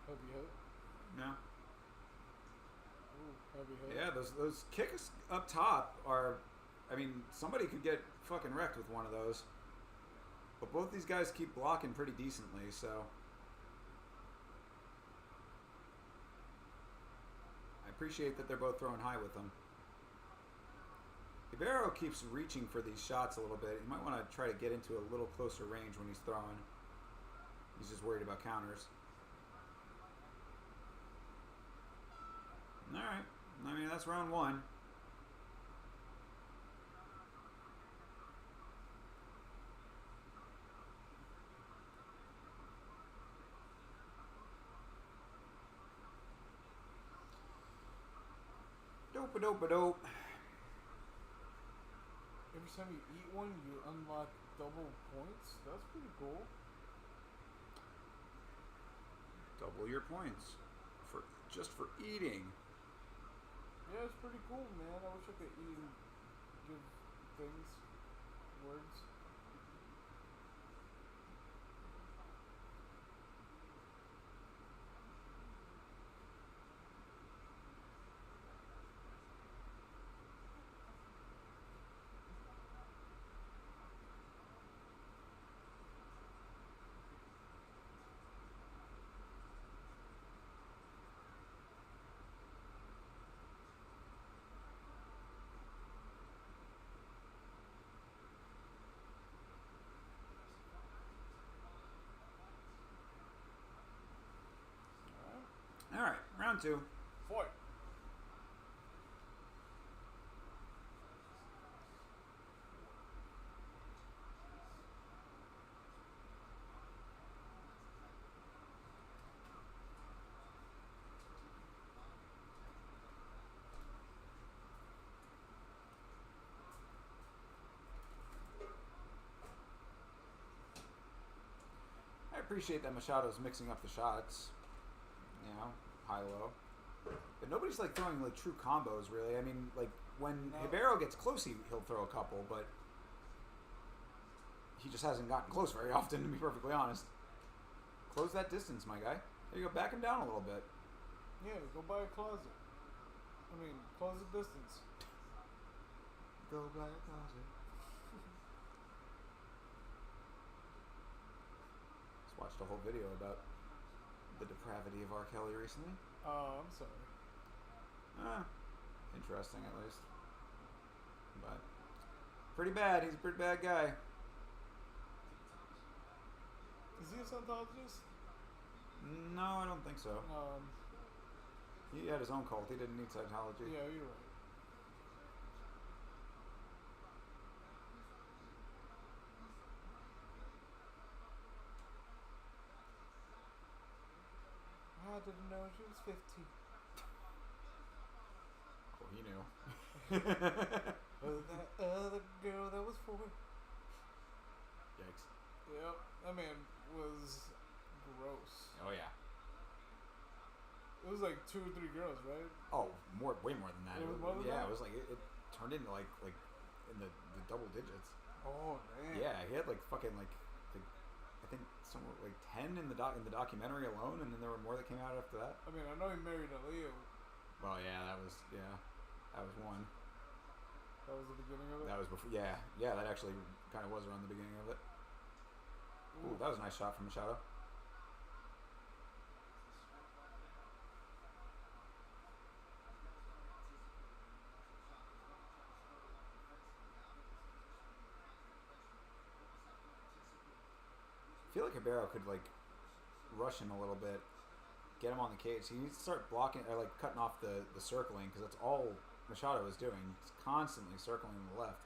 S4: Heavy hit.
S1: Yeah.
S4: Ooh, heavy hit.
S1: Yeah, those kicks up top are, I mean, somebody could get fucking wrecked with one of those. But both these guys keep blocking pretty decently, so. I appreciate that they're both throwing high with them. Ibero keeps reaching for these shots a little bit. You might want to try to get into a little closer range when he's throwing. He's just worried about counters. All right. I mean, that's round one. Dope-a-dope-a-dope.
S4: Every time you eat one, you unlock double points. That's pretty cool.
S1: Double your points for just for eating.
S4: Yeah, it's pretty cool, man. I wish I could eat and give things, words.
S1: All right, round two.
S4: Fight.
S1: I appreciate that Machado's mixing up the shots. You know, high-low. But nobody's like throwing like true combos, really. I mean, like when Ibero gets close, he'll throw a couple, but he just hasn't gotten close very often, to be perfectly honest. Close that distance, my guy. There you go. Back him down a little bit.
S4: Yeah, go buy a closet. I mean, closet distance.
S1: Go buy a closet. Just watched a whole video about the depravity of R. Kelly recently.
S4: Oh, I'm sorry.
S1: Interesting at least. But pretty bad. He's a pretty bad guy.
S4: Is he a Scientologist?
S1: No, I don't think so. He had his own cult. He didn't need Scientology.
S4: Yeah, you're right. I didn't know she was 15.
S1: Oh, he knew.
S4: Oh, that other girl that was 4.
S1: Yikes.
S4: Yep, that man was gross.
S1: Oh, yeah.
S4: It was like 2 or 3 girls, right?
S1: Oh, way more than that.
S4: It was more than
S1: yeah,
S4: that?
S1: it was like turned into like in the double digits.
S4: Oh damn.
S1: Yeah, he had like fucking like I think somewhere like 10 in the documentary alone, and then there were more that came out after that.
S4: I mean, I know he married Aaliyah.
S1: Well, yeah, that was one.
S4: That was the beginning of it.
S1: That was before. Yeah, that actually kind of was around the beginning of it. Ooh, that was a nice shot from Machado. I feel like Ribeiro could like rush him a little bit, get him on the cage. He needs to start blocking or like cutting off the circling, because that's all Machado is doing. He's constantly circling to the left.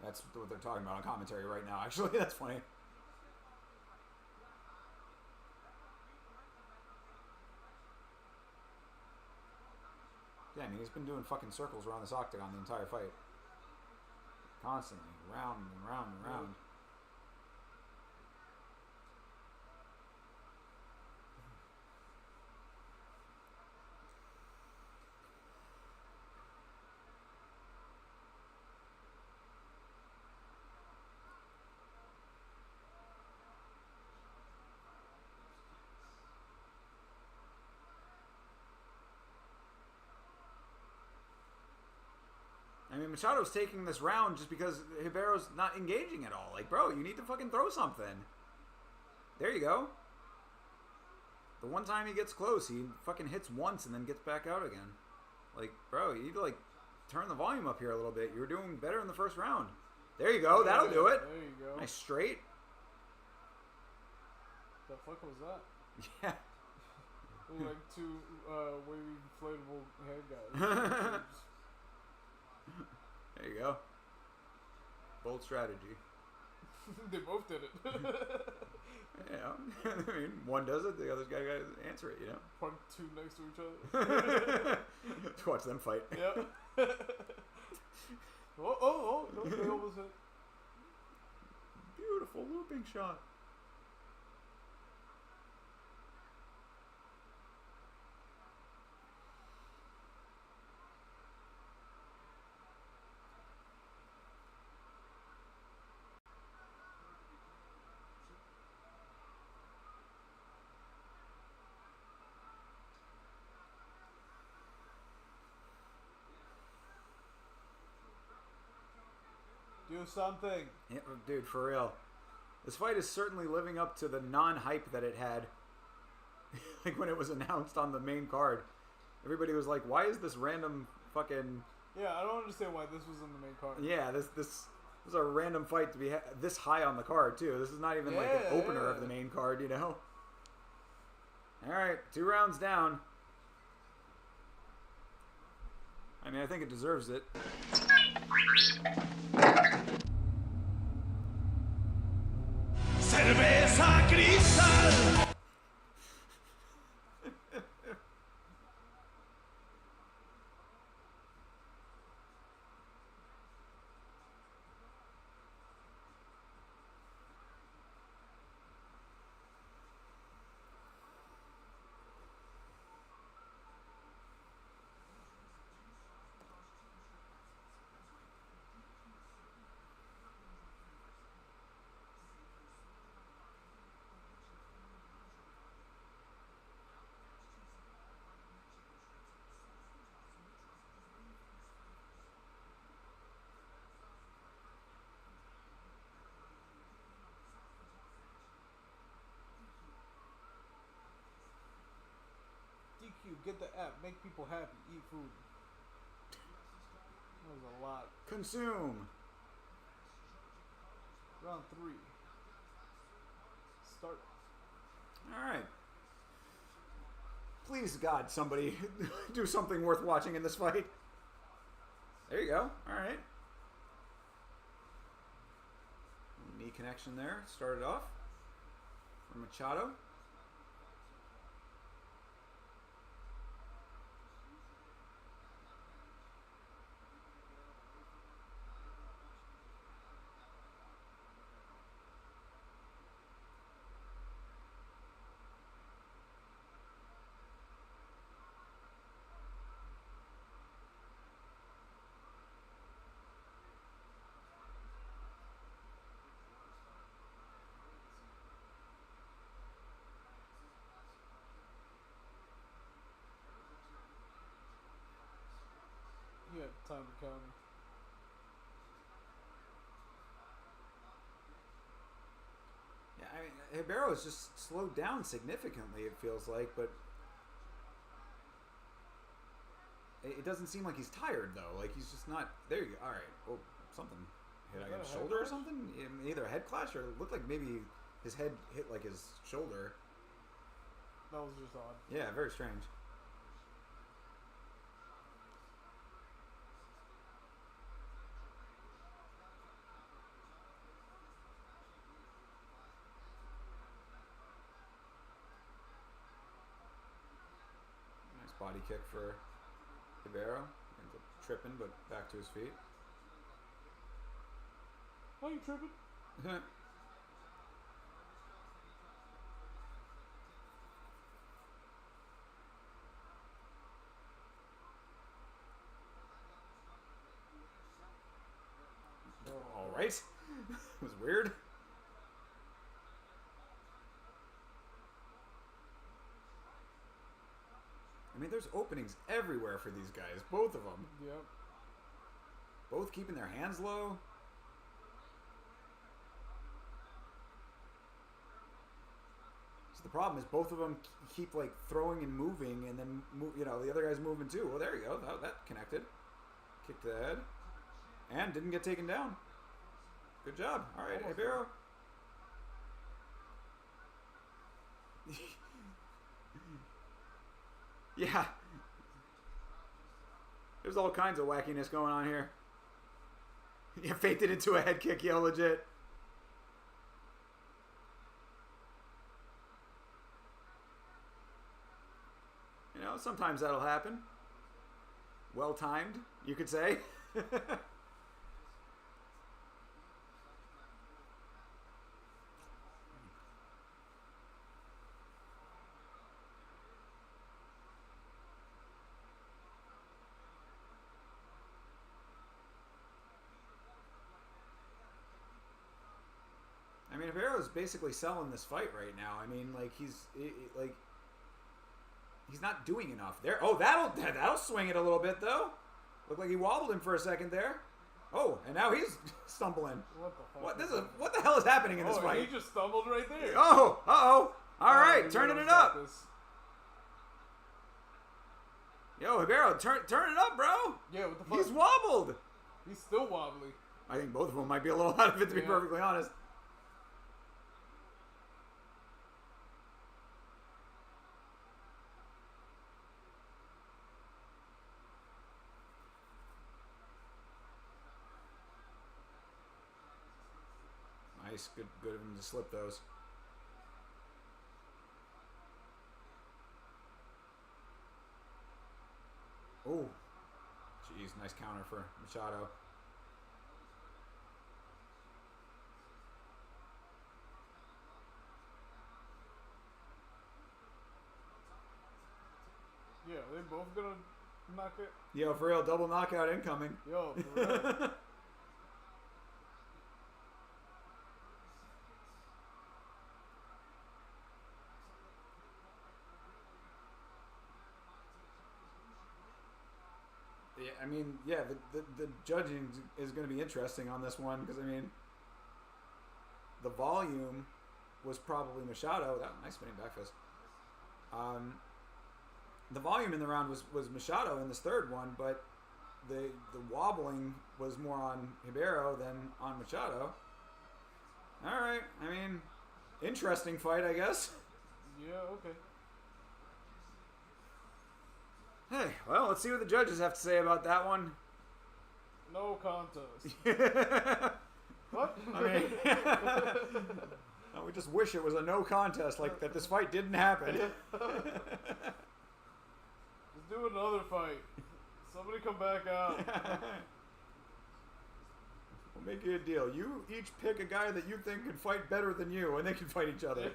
S1: That's what they're talking about on commentary right now. Actually, that's funny. Yeah, I mean, he's been doing fucking circles around this octagon the entire fight. Constantly, round and round and round. I mean, Machado's taking this round just because Ribeiro's not engaging at all. Like, bro, you need to fucking throw something. There you go. The one time he gets close, he fucking hits once and then gets back out again. Like, bro, you need to, like, turn the volume up here a little bit. You were doing better in the first round. There you go. That'll do it.
S4: There you go.
S1: Nice straight.
S4: The fuck was that?
S1: Yeah.
S4: Like two wavy inflatable head guys.
S1: There you go. Bold strategy.
S4: They both did it.
S1: Yeah. I mean, one does it, the other's got to answer it, you know?
S4: Park two next to each other.
S1: To watch them fight.
S4: Yep. Oh, they almost hit.
S1: Beautiful looping shot.
S4: Do something.
S1: Yeah, dude, for real. This fight is certainly living up to the non-hype that it had. Like when it was announced on the main card. Everybody was like, why is this random fucking...
S4: Yeah, I don't understand why this was in the main card.
S1: Yeah, this is a random fight to be this high on the card, too. This is not even like an opener of the main card, you know? Alright, 2 rounds down. I mean, I think it deserves it.
S8: Cerveza cristal.
S4: DQ, get the app, make people happy, eat food. That was a lot.
S1: Consume.
S4: Round 3. Start.
S1: Alright. Please, God, somebody do something worth watching in this fight. There you go. Alright. Knee connection there. Started off. From Machado.
S4: Yeah, time to counter.
S1: Yeah, I mean, Ribeiro is just slowed down significantly, it feels like, but it doesn't seem like he's tired, though. Like, he's just not... There you go. All right. Oh, something hit on his shoulder or something? Either a head clash or it looked like maybe his head hit, like, his shoulder.
S4: That was just odd.
S1: Yeah, very strange. Nice body kick for Ribeiro. Ends up tripping, but back to his feet.
S4: Why are you tripping?
S1: All right. It was weird. I mean, there's openings everywhere for these guys. Both of them.
S4: Yep.
S1: Both keeping their hands low. So the problem is both of them keep like throwing and moving, and then the other guy's moving too. Well, there you go. That connected. Kicked the head, and didn't get taken down. Good job. All right, Ribeiro. Yeah. There's all kinds of wackiness going on here. You faked it into a head kick, yo, legit. You know, sometimes that'll happen. Well timed, you could say. I mean, Rivera's basically selling this fight right now. I mean, like he's not doing enough there. Oh, that'll swing it a little bit though. Looked like he wobbled him for a second there. Oh, and now he's stumbling.
S4: What the fuck?
S1: What the hell is happening in this fight?
S3: He just stumbled right there.
S1: Oh, uh-oh. All right, turning it up. Yo, Ribeiro, turn it up, bro.
S4: Yeah, what the fuck?
S1: He's wobbled.
S4: He's still wobbly.
S1: I think both of them might be a little out of it, to be perfectly honest. Nice, good of him to slip those. Oh, jeez, nice counter for Machado.
S4: Yeah, they both gonna knock it.
S1: Yo, for real, double knockout incoming.
S4: Yo, for real.
S1: Yeah, I mean, yeah, the judging is going to be interesting on this one because, I mean, the volume was probably Machado. That nice spinning back fist. The volume in the round was Machado in this third one, but the wobbling was more on Ribeiro than on Machado. All right, I mean, interesting fight, I guess.
S4: Yeah, okay.
S1: Hey, well, let's see what the judges have to say about that one.
S4: No contest.
S1: What? I mean, we just wish it was a no contest, like that this fight didn't happen.
S4: Let's do another fight. Somebody come back out.
S1: We'll make you a deal. You each pick a guy that you think can fight better than you, and they can fight each other.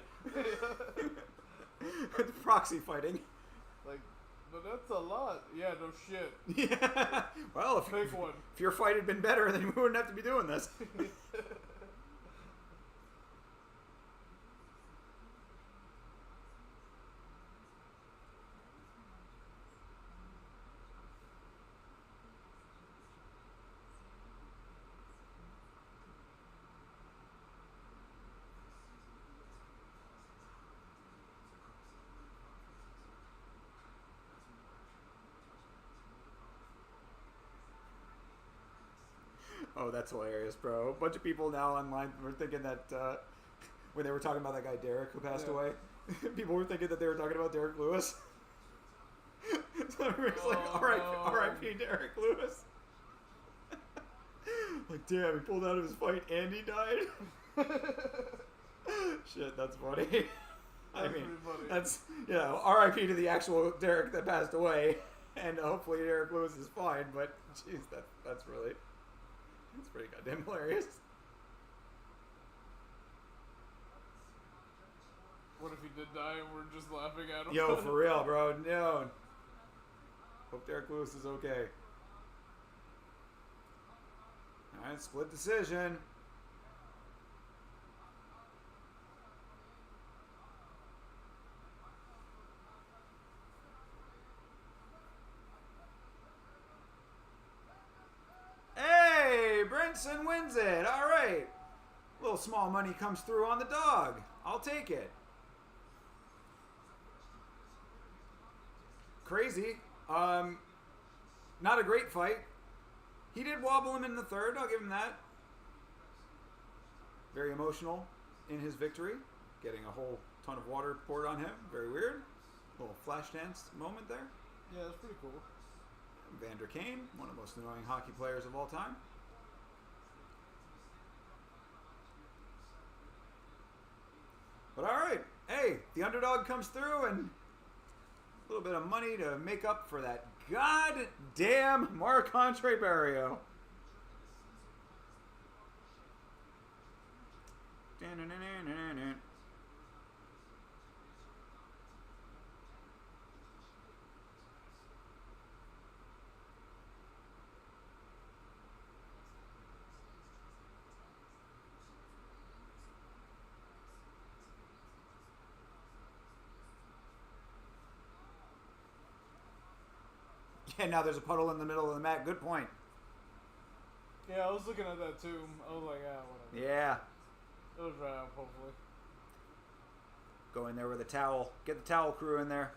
S1: It's proxy fighting.
S4: Like, but that's a lot. Yeah, no shit.
S1: Yeah. Well, if your fight had been better, then we wouldn't have to be doing this. Oh, that's hilarious, bro. A bunch of people now online were thinking that when they were talking about that guy Derek who passed away, people were thinking that they were talking about Derek Lewis. So it's like, R.I.P. Derek Lewis. Like, damn, he pulled out of his fight and he died. Shit, that's funny. I mean, that's, you know, R.I.P. to the actual Derek that passed away, and hopefully Derek Lewis is fine. But jeez, that's pretty goddamn hilarious.
S4: What if he did die and we're just laughing at him?
S1: Yo, for real, bro. No. Hope Derek Lewis is okay. All right, split decision. Hey, Brinson wins it. All right. A little small money comes through on the dog. I'll take it. Crazy. Not a great fight. He did wobble him in the third. I'll give him that. Very emotional in his victory. Getting a whole ton of water poured on him. Very weird. Little flash dance moment there.
S4: Yeah, that's pretty cool.
S1: Vander Kane, one of the most annoying hockey players of all time. But all right. Hey, the underdog comes through and a little bit of money to make up for that goddamn Marc-Andre Barrios. Yeah, now there's a puddle in the middle of the mat. Good point.
S4: Yeah, I was looking at that too. I was like, whatever.
S1: Yeah.
S4: It was right up, hopefully.
S1: Go in there with a towel. Get the towel crew in there.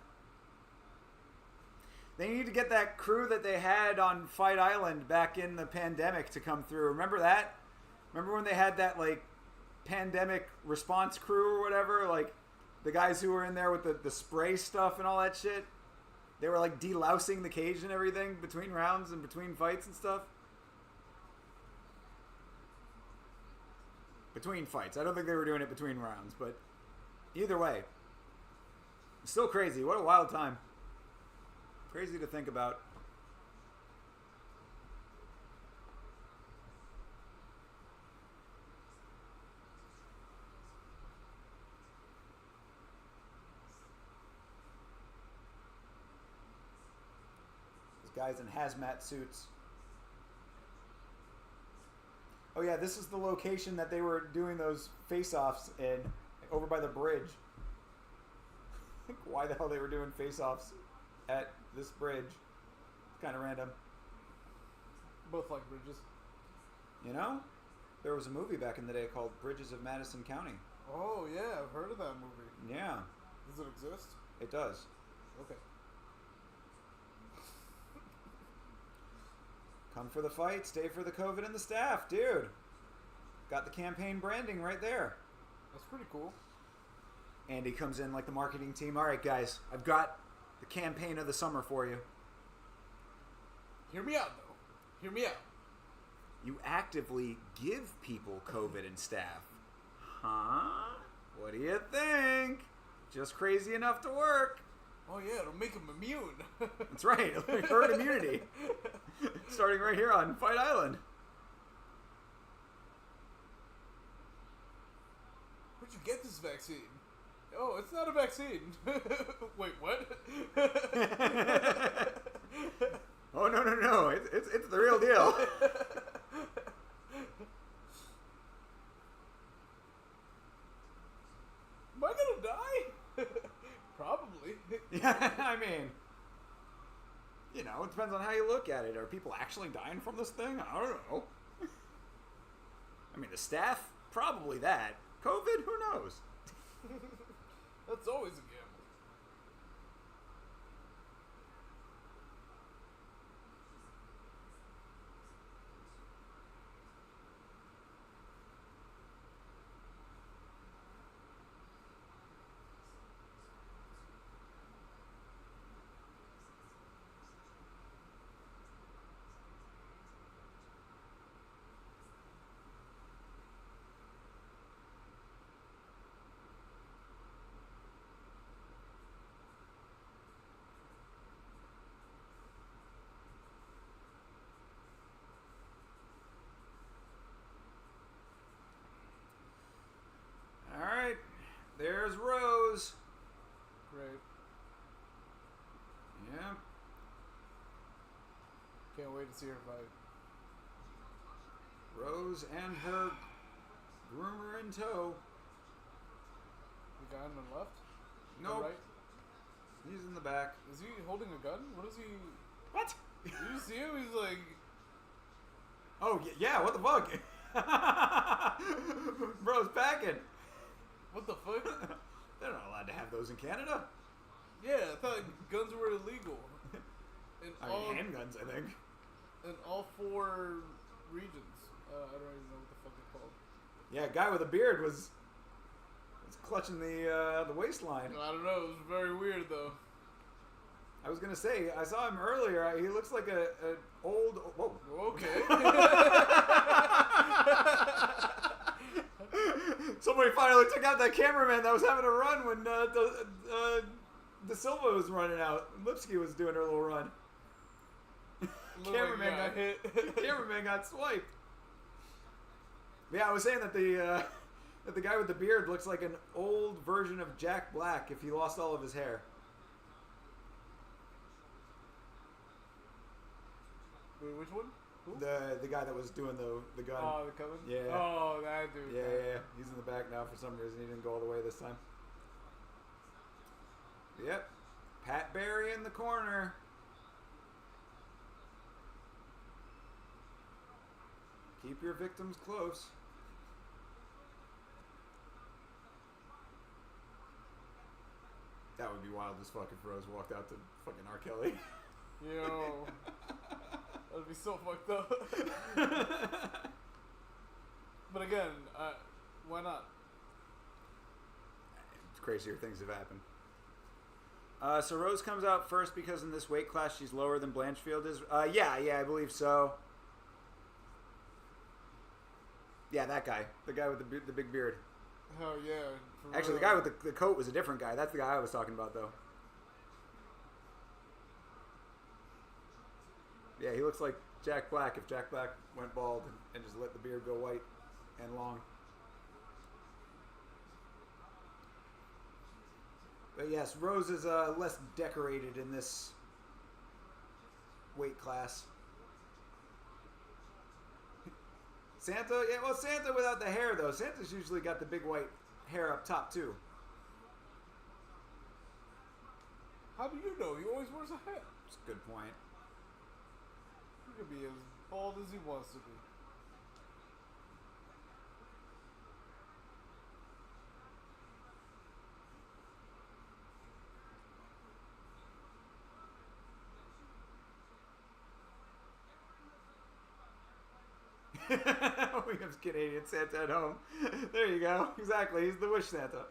S1: They need to get that crew that they had on Fight Island back in the pandemic to come through. Remember that? Remember when they had that, like, pandemic response crew or whatever? Like, the guys who were in there with the spray stuff and all that shit? They were, like, delousing the cage and everything between rounds and between fights and stuff. Between fights. I don't think they were doing it between rounds, but either way. Still crazy. What a wild time. Crazy to think about. Guys in hazmat suits. Oh yeah, this is the location that they were doing those face-offs in, over by the bridge. Why the hell they were doing face-offs at this bridge? It's kind of random.
S4: Both like bridges.
S1: You know, there was a movie back in the day called Bridges of Madison County.
S4: Oh yeah, I've heard of that movie.
S1: Yeah.
S4: Does it exist?
S1: It does.
S4: Okay.
S1: Come for the fight, stay for the COVID and the staff, dude. Got the campaign branding right there.
S4: That's pretty cool.
S1: Andy comes in like the marketing team. All right, guys, I've got the campaign of the summer for you.
S4: Hear me out, though. Hear me out.
S1: You actively give people COVID and staff. Huh? What do you think? Just crazy enough to work.
S4: Oh yeah, it'll make them immune.
S1: That's right, herd immunity. Starting right here on Fight Island.
S4: Where'd you get this vaccine? Oh, it's not a vaccine. Wait, what?
S1: Oh no! It's the real deal.
S4: Am I gonna die? Probably.
S1: Yeah, I mean, you know, it depends on how you look at it. Are people actually dying from this thing? I don't know. I mean, the staff, probably that. COVID, who knows?
S4: That's always a gamble. wait to see her fight.
S1: Rose and her groomer in tow.
S4: The guy on the left?
S1: Nope.
S4: Right?
S1: He's in the back.
S4: Is he holding a gun? What is he?
S1: What?
S4: Did you see him? He's like.
S1: Oh, yeah, what the fuck? Bro's packing.
S4: What the fuck?
S1: They're not allowed to have those in Canada.
S4: Yeah, I thought guns were illegal. In all,
S1: handguns, I think.
S4: in all 4 regions. I don't even know what the fuck they're called.
S1: Yeah, guy with a beard was clutching the waistline.
S4: I don't know. It was very weird though.
S1: I was gonna say, I saw him earlier. He looks like an old. Whoa.
S4: Okay.
S1: Somebody finally took out that cameraman that was having a run when De Silva was running out. Lipsky was doing her little run. Cameraman got hit. Cameraman got swiped. Yeah, I was saying that the guy with the beard looks like an old version of Jack Black if he lost all of his hair.
S4: Wait, which one? Who?
S1: The guy that was doing the gun.
S4: Oh, the Coven?
S1: Yeah.
S4: Oh, that dude.
S1: Yeah. He's in the back now for some reason. He didn't go all the way this time. Yep. Pat Barry in the corner. Keep your victims close. That would be wild as fuck if Rose walked out to fucking R. Kelly.
S4: Yo. That'd be so fucked up. But again, why not?
S1: Crazier things have happened. So Rose comes out first because in this weight class she's lower than Blanchfield is. Yeah, I believe so. Yeah, that guy. The guy with the big beard.
S4: Hell yeah.
S1: Actually, the guy with the coat was a different guy. That's the guy I was talking about, though. Yeah, he looks like Jack Black if Jack Black went bald and just let the beard go white and long. But yes, Rose is less decorated in this weight class. Santa, yeah, well, Santa without the hair, though. Santa's usually got the big white hair up top, too.
S4: How do you know? He always wears a hat.
S1: That's a good point.
S4: He could be as bald as he wants to be.
S1: William's Canadian Santa at home. There you go. Exactly. He's the wish Santa.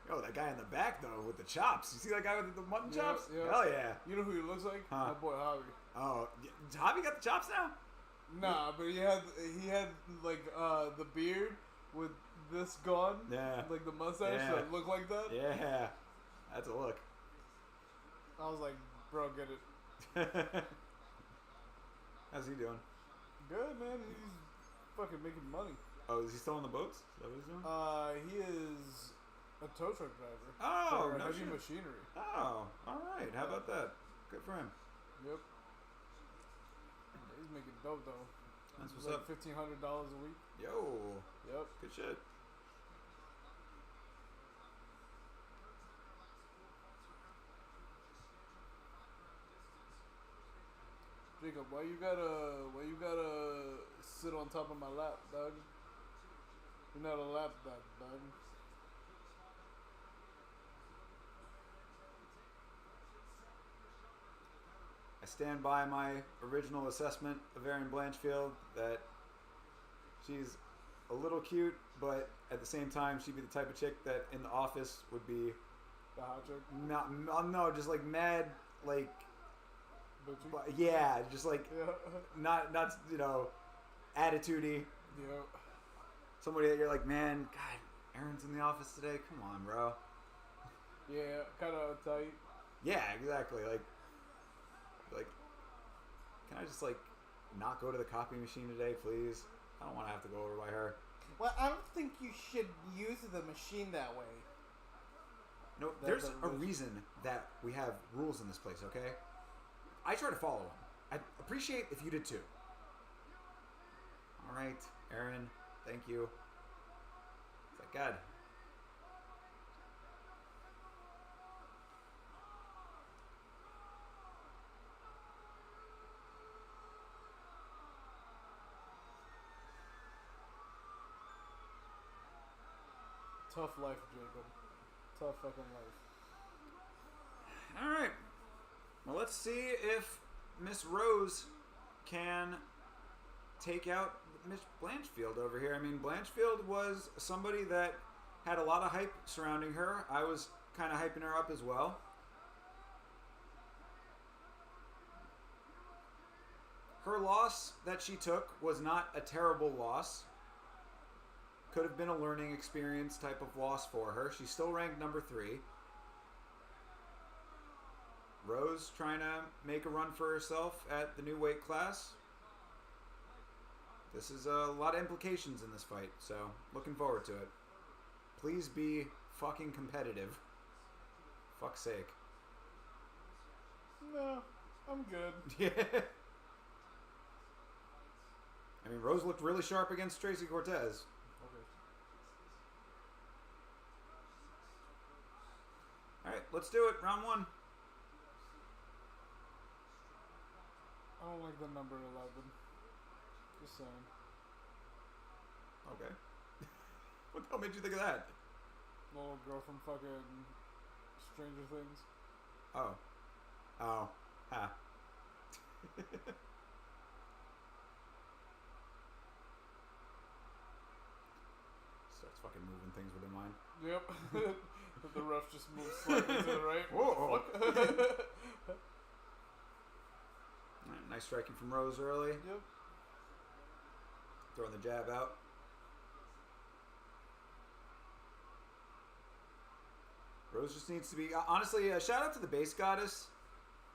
S1: Oh, that guy in the back, though, with the chops. You see that guy with the mutton chops?
S4: Yeah.
S1: Hell yeah.
S4: You know who he looks like?
S1: Huh.
S4: My boy Javi.
S1: Oh, Javi got the chops now?
S4: Nah, but he had like the beard with this gone.
S1: Yeah.
S4: Like the mustache
S1: Yeah.
S4: that looked like that.
S1: Yeah. That's a look.
S4: I was like, bro, get it.
S1: How's he doing?
S4: Good, man. He's fucking making money.
S1: Oh, is he still on the boats? Is that what he's doing?
S4: He is a tow truck driver.
S1: Oh,
S4: for
S1: no
S4: heavy
S1: shit.
S4: machinery.
S1: Oh, all right. How about that? Good for him.
S4: Yep. He's making dope though.
S1: That's what's
S4: like
S1: up.
S4: $1,500 a week.
S1: Yo.
S4: Yep.
S1: Good shit.
S4: Jacob, why you gotta sit on top of my lap, dog? You're not a lap dog.
S1: I stand by my original assessment of Erin Blanchfield that she's a little cute, but at the same time, she'd be the type of chick that in the office would be
S4: The hot chick.
S1: no, just like mad, like
S4: Bitchy.
S1: yeah, just like
S4: Yeah.
S1: not attitudey.
S4: Yep.
S1: Somebody that you're like, man, God, Erin's in the office today. Come on, bro.
S4: Yeah, kind of tight.
S1: Yeah, exactly. Like, can I just like not go to the copy machine today, please? I don't want to have to go over by her.
S10: Well, I don't think you should use the machine that way.
S1: No, there's a reason that we have rules in this place, okay? I try to follow them. I'd appreciate if you did too. All right, Aaron, thank you. Thank God.
S4: Tough life, Jacob. Tough fucking life.
S1: All right. Well, let's see if Miss Rose can take out Miss Blanchfield over here. I mean, Blanchfield was somebody that had a lot of hype surrounding her. I was kind of hyping her up as well. Her loss that she took was not a terrible loss. Could have been a learning experience type of loss for her. She's still ranked number 3. Rose trying to make a run for herself at the new weight class. This is a lot of implications in this fight, so looking forward to it. Please be fucking competitive. Fuck's sake.
S4: No, I'm good.
S1: Yeah. I mean, Rose looked really sharp against Tracy Cortez.
S4: Okay.
S1: Alright, let's do it. Round 1.
S4: I don't like the number 11. Just saying.
S1: Okay. What the hell made you think of that?
S4: The little girl from fucking Stranger Things.
S1: Oh. Oh. Ha. Starts fucking moving things with her mind.
S4: Yep. The ref just moves slightly to the right.
S1: Whoa. Alright, nice striking from Rose early.
S4: Yep.
S1: Throwing the jab out. Rose just needs to be... honestly, shout out to the base goddess.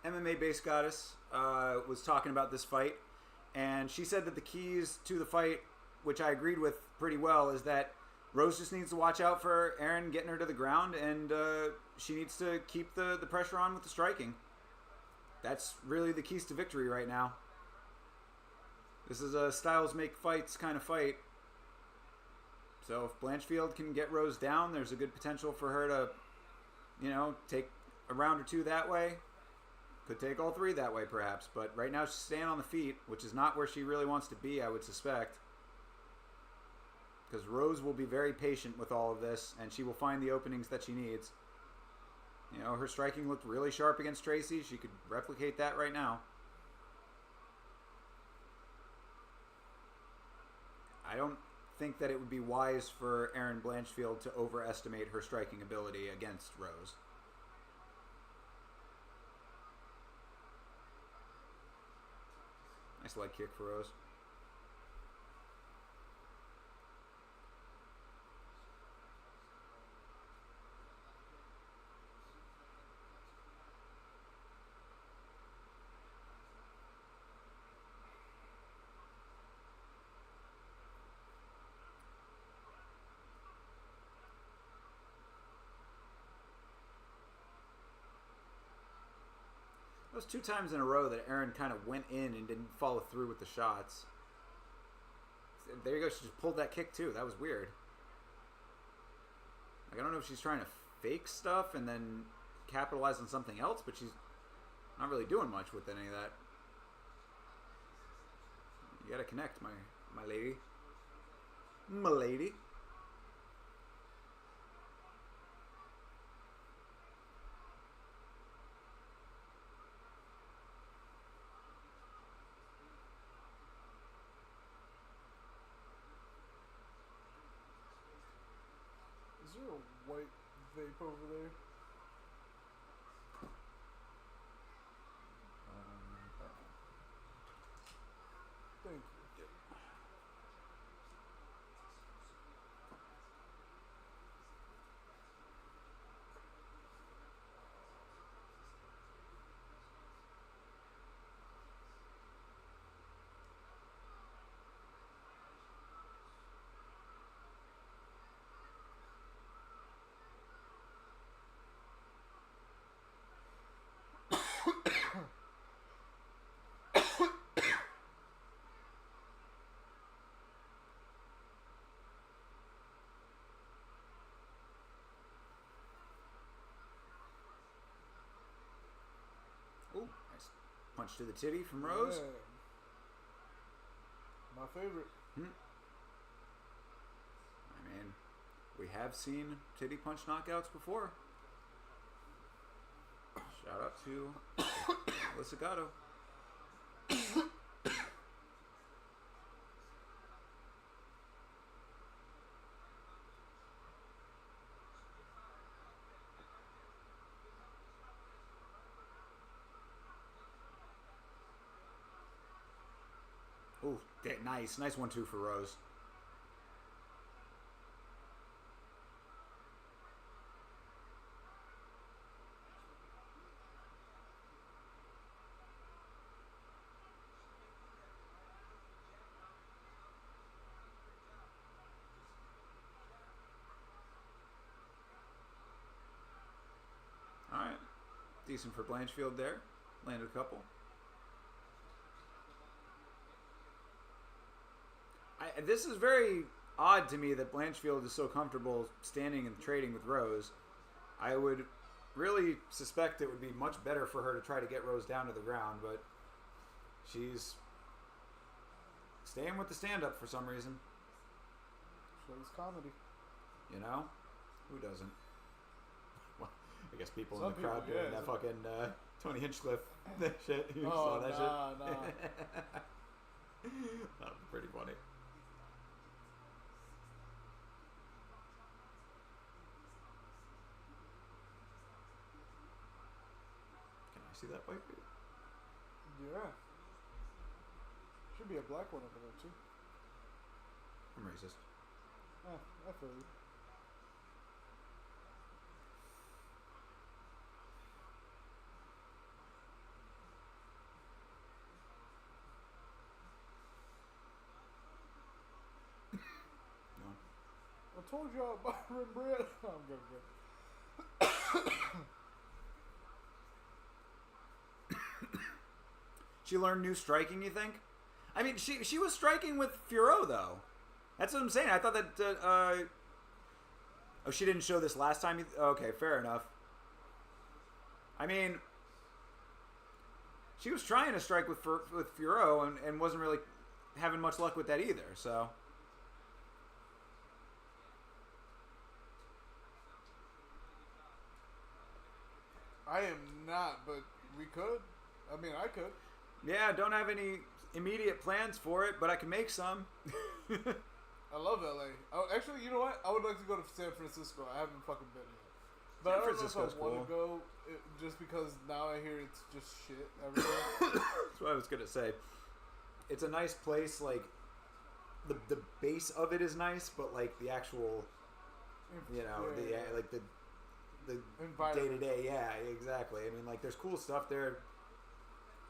S1: MMA base goddess was talking about this fight. And she said that the keys to the fight, which I agreed with pretty well, is that Rose just needs to watch out for Aaron getting her to the ground. And she needs to keep the pressure on with the striking. That's really the keys to victory right now. This is a styles make fights kind of fight. So if Blanchfield can get Rose down, there's a good potential for her to, you know, take a round or 2 that way. Could take all 3 that way perhaps. But right now she's staying on the feet, which is not where she really wants to be, I would suspect. Because Rose will be very patient with all of this, and she will find the openings that she needs. You know, her striking looked really sharp against Tracy. She could replicate that right now. I don't think that it would be wise for Erin Blanchfield to overestimate her striking ability against Rose. Nice leg kick for Rose. Those 2 times in a row that Aaron kind of went in and didn't follow through with the shots. There you go. She just pulled that kick too. That was weird. Like, I don't know if she's trying to fake stuff and then capitalize on something else, but she's not really doing much with any of that. You gotta connect, my lady. My lady.
S4: Is there a white vape over there? Thank you.
S1: Punch to the titty from Rose.
S4: Yeah. My favorite.
S1: I mean, we have seen titty punch knockouts before. Shout out to Alyssa Gatto. Ooh, nice 1-2 for Rose. All right, decent for Blanchfield there. Landed a couple. This is very odd to me that Blanchfield is so comfortable standing and trading with Rose. I would really suspect it would be much better for her to try to get Rose down to the ground, but she's staying with the stand-up for some reason.
S4: Shows comedy.
S1: You know? Who doesn't? Well, I guess people
S4: Some
S1: in the crowd
S4: people,
S1: doing
S4: yeah.
S1: that fucking Tony Hinchcliffe shit. You
S4: Oh,
S1: saw that
S4: nah.
S1: shit? That was pretty funny. See that white beard?
S4: Yeah. Should be a black one over there too.
S1: I'm racist.
S4: I feel you.
S1: No.
S4: I told y'all about bread. I'm good.
S1: She learned new striking, you think? I mean, she was striking with Furo, though. That's what I'm saying. I thought that... oh, she didn't show this last time? Okay, fair enough. I mean... She was trying to strike with Furo and wasn't really having much luck with that either, so...
S4: I am not, but we could. I mean, I could.
S1: Yeah, don't have any immediate plans for it, but I can make some.
S4: I love LA. Oh, actually, you know what? I would like to go to San Francisco. I haven't fucking been yet. But
S1: San
S4: I don't know
S1: Francisco's
S4: if I want
S1: cool.
S4: to go just because now I hear it's just shit everywhere.
S1: That's what I was gonna say. It's a nice place. Like the base of it is nice, but like the actual, you know, the day to
S4: Environment.
S1: day. Yeah, exactly. I mean, like there's cool stuff there.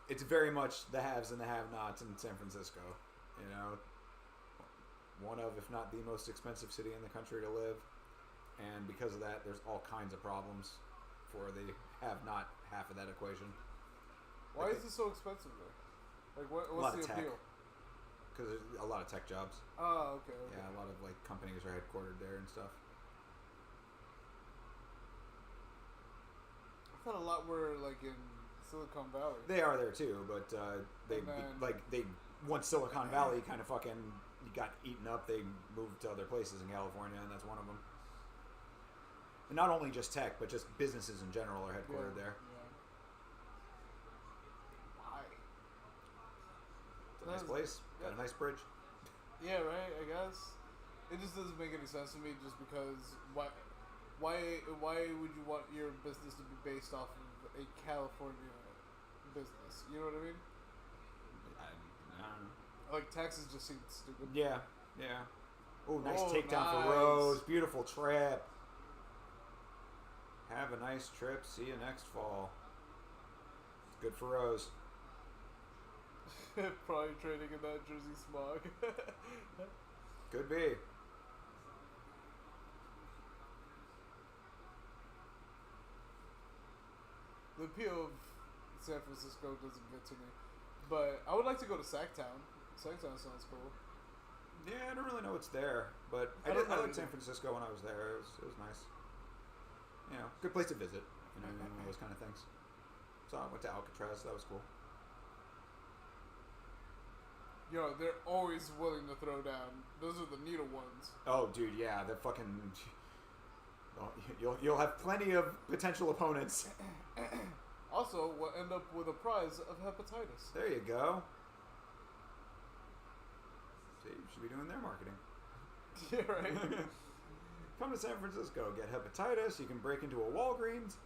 S1: It's very much the haves and the have-nots in San Francisco. You know, one of, if not the most expensive city in the country to live, and because of that, there's all kinds of problems for the have-not half of that equation.
S4: Why
S1: Like
S4: is it so expensive there? Like,
S1: lot
S4: what's
S1: of
S4: the
S1: tech.
S4: appeal?
S1: Because there's a lot of tech jobs.
S4: Oh, okay.
S1: Yeah, a lot of like companies are headquartered there and stuff.
S4: I thought a lot were like in Silicon Valley.
S1: They are there too, but they
S4: And then-
S1: they once Silicon Valley kind of fucking got eaten up, they moved to other places in California, and that's one of them. And not only just tech, but just businesses in general are headquartered there.
S4: Yeah. Why?
S1: It's a nice place. Got a nice bridge.
S4: Yeah, right. I guess it just doesn't make any sense to me. Just because why would you want your business to be based off of a California business? You know what I mean?
S1: I don't know.
S4: Like taxes just seem stupid.
S1: Yeah, yeah. Oh, nice
S4: Oh,
S1: takedown
S4: nice.
S1: for Rose. Beautiful trip. Have a nice trip. See you next fall. It's good for Rose.
S4: Probably trading in that Jersey smog.
S1: Could be.
S4: The appeal of San Francisco doesn't get to me, but I would like to go to Sacktown. Sacktown sounds cool.
S1: Yeah, I don't really know what's there, but
S4: I don't know
S1: liked San
S4: either.
S1: Francisco when I was there. It was nice. You know, good place to visit. You know, one of those kind of things. So I went to Alcatraz. That was cool.
S4: Yo, they're always willing to throw down. Those are the needle ones.
S1: Oh, dude, yeah, they're fucking. Oh, you'll have plenty of potential opponents.
S4: Also, we'll end up with a prize of hepatitis.
S1: There you go. See, you should be doing their marketing.
S4: Yeah, right.
S1: Come to San Francisco, get hepatitis. You can break into a Walgreens.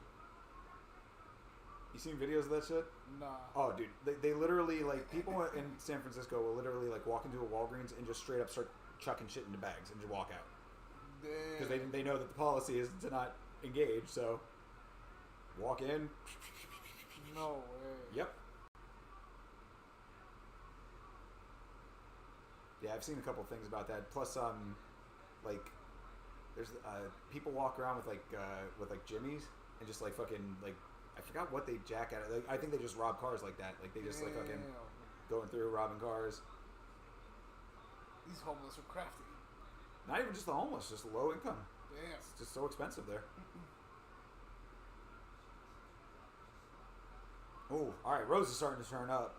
S1: You seen videos of that shit?
S4: Nah.
S1: Oh, dude, they literally, like, people in San Francisco will literally, like, walk into a Walgreens and just straight up start chucking shit into bags and just walk out. Because they know that the policy is to not engage, so walk in.
S4: No way.
S1: Yep. Yeah, I've seen a couple things about that. Plus, like, there's people walk around with like jimmies and just like fucking like I forgot what they jack at. Like, I think they just rob cars like that. Like they just like fucking going through robbing cars.
S4: These homeless are crafty.
S1: Not even just the homeless, just low income.
S4: Damn.
S1: It's just so expensive there. Oh, all right. Rose is starting to turn up.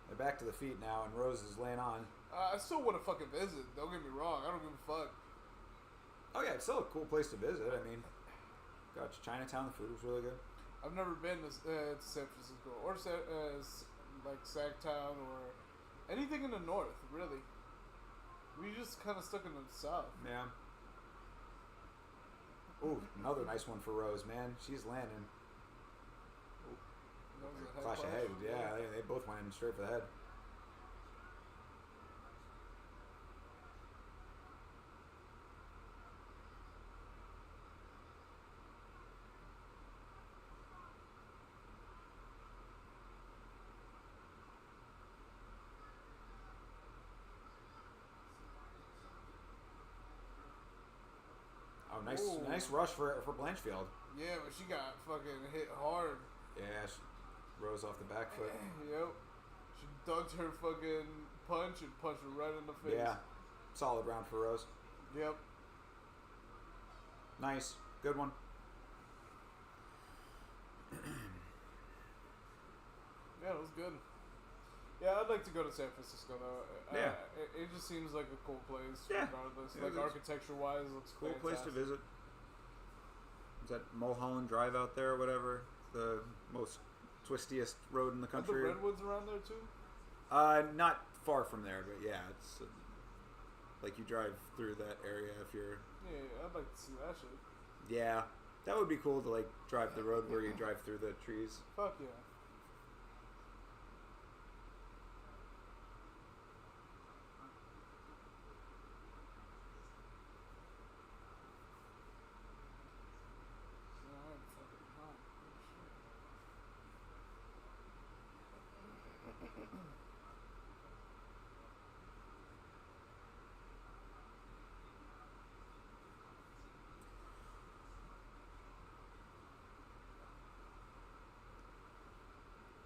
S1: They're back to the feet now, and Rose is laying on.
S4: I still want to fucking visit. Don't get me wrong. I don't give a fuck.
S1: Oh yeah, it's still a cool place to visit. I mean, got Chinatown. The food was really good.
S4: I've never been to San Francisco or like Sacktown or anything in the north, really. We just kind of stuck in the south.
S1: Yeah. Ooh, another nice one for Rose, man. She's landing.
S4: That was a head
S1: Clash of head. Yeah, they both went in straight for the head. Oh, nice rush for Blanchfield.
S4: Yeah, but she got fucking hit hard.
S1: Yeah, Rose off the back foot.
S4: Yep. She ducked her fucking punch and punched her right in the face.
S1: Yeah. Solid round for Rose.
S4: Yep.
S1: Nice. Good one.
S4: Yeah, it was good. Yeah, I'd like to go to San Francisco though.
S1: Yeah.
S4: It just seems like a cool place.
S1: Yeah.
S4: Regardless,
S1: Yeah,
S4: like architecture-wise, it looks
S1: cool place to
S4: fantastic.
S1: visit. Is that Mulholland Drive out there or whatever? The most twistiest road in the
S4: Are the
S1: country.
S4: redwoods around there too?
S1: Not far from there, but yeah, it's like you drive through that area if you're.
S4: Yeah, I'd like to see that shit.
S1: Yeah, that would be cool to like drive the road where you drive through the trees.
S4: Fuck yeah.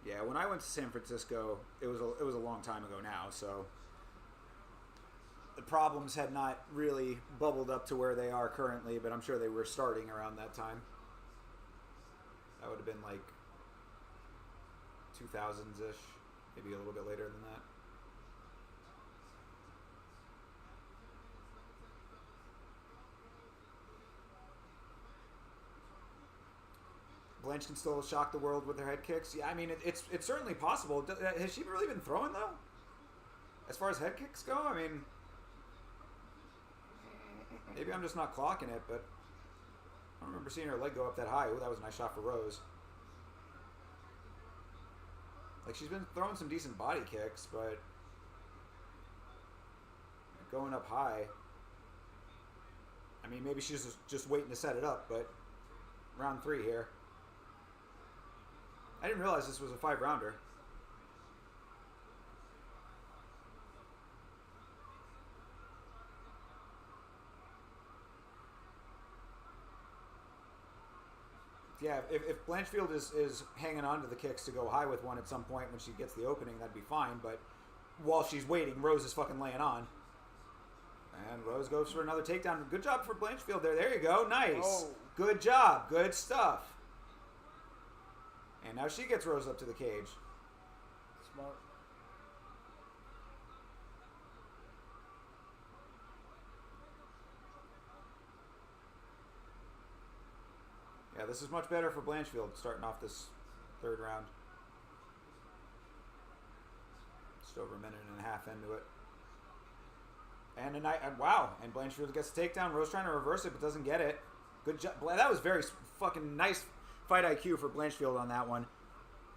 S1: Yeah, when I went to San Francisco, it was a long time ago now, so the problems had not really bubbled up to where they are currently, but I'm sure they were starting around that time. That would have been like 2000s-ish, maybe a little bit later than that. Blanche can still shock the world with her head kicks. Yeah, I mean, it's certainly possible. Has she really been throwing, though? As far as head kicks go, I mean, maybe I'm just not clocking it, but I don't remember seeing her leg go up that high. Ooh, that was a nice shot for Rose. Like, she's been throwing some decent body kicks, but going up high, I mean, maybe she's just waiting to set it up, but round 3 here. I didn't realize this was a 5-rounder. Yeah, if Blanchfield is hanging on to the kicks to go high with one at some point when she gets the opening, that'd be fine. But while she's waiting, Rose is fucking laying on. And Rose goes for another takedown. Good job for Blanchfield there. There you go. Nice.
S4: Oh.
S1: Good job. Good stuff. And now she gets Rose up to the cage.
S4: Smart.
S1: Yeah, this is much better for Blanchfield starting off this third round. Just over a minute and a half into it. And a night, wow! And Blanchfield gets the takedown. Rose trying to reverse it, but doesn't get it. Good job. That was very fucking nice fight IQ for Blanchfield on that one.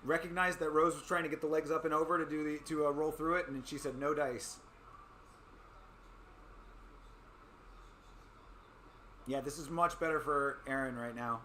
S1: Recognized that Rose was trying to get the legs up and over to do roll through it, and then she said no dice. Yeah, this is much better for Aaron right now.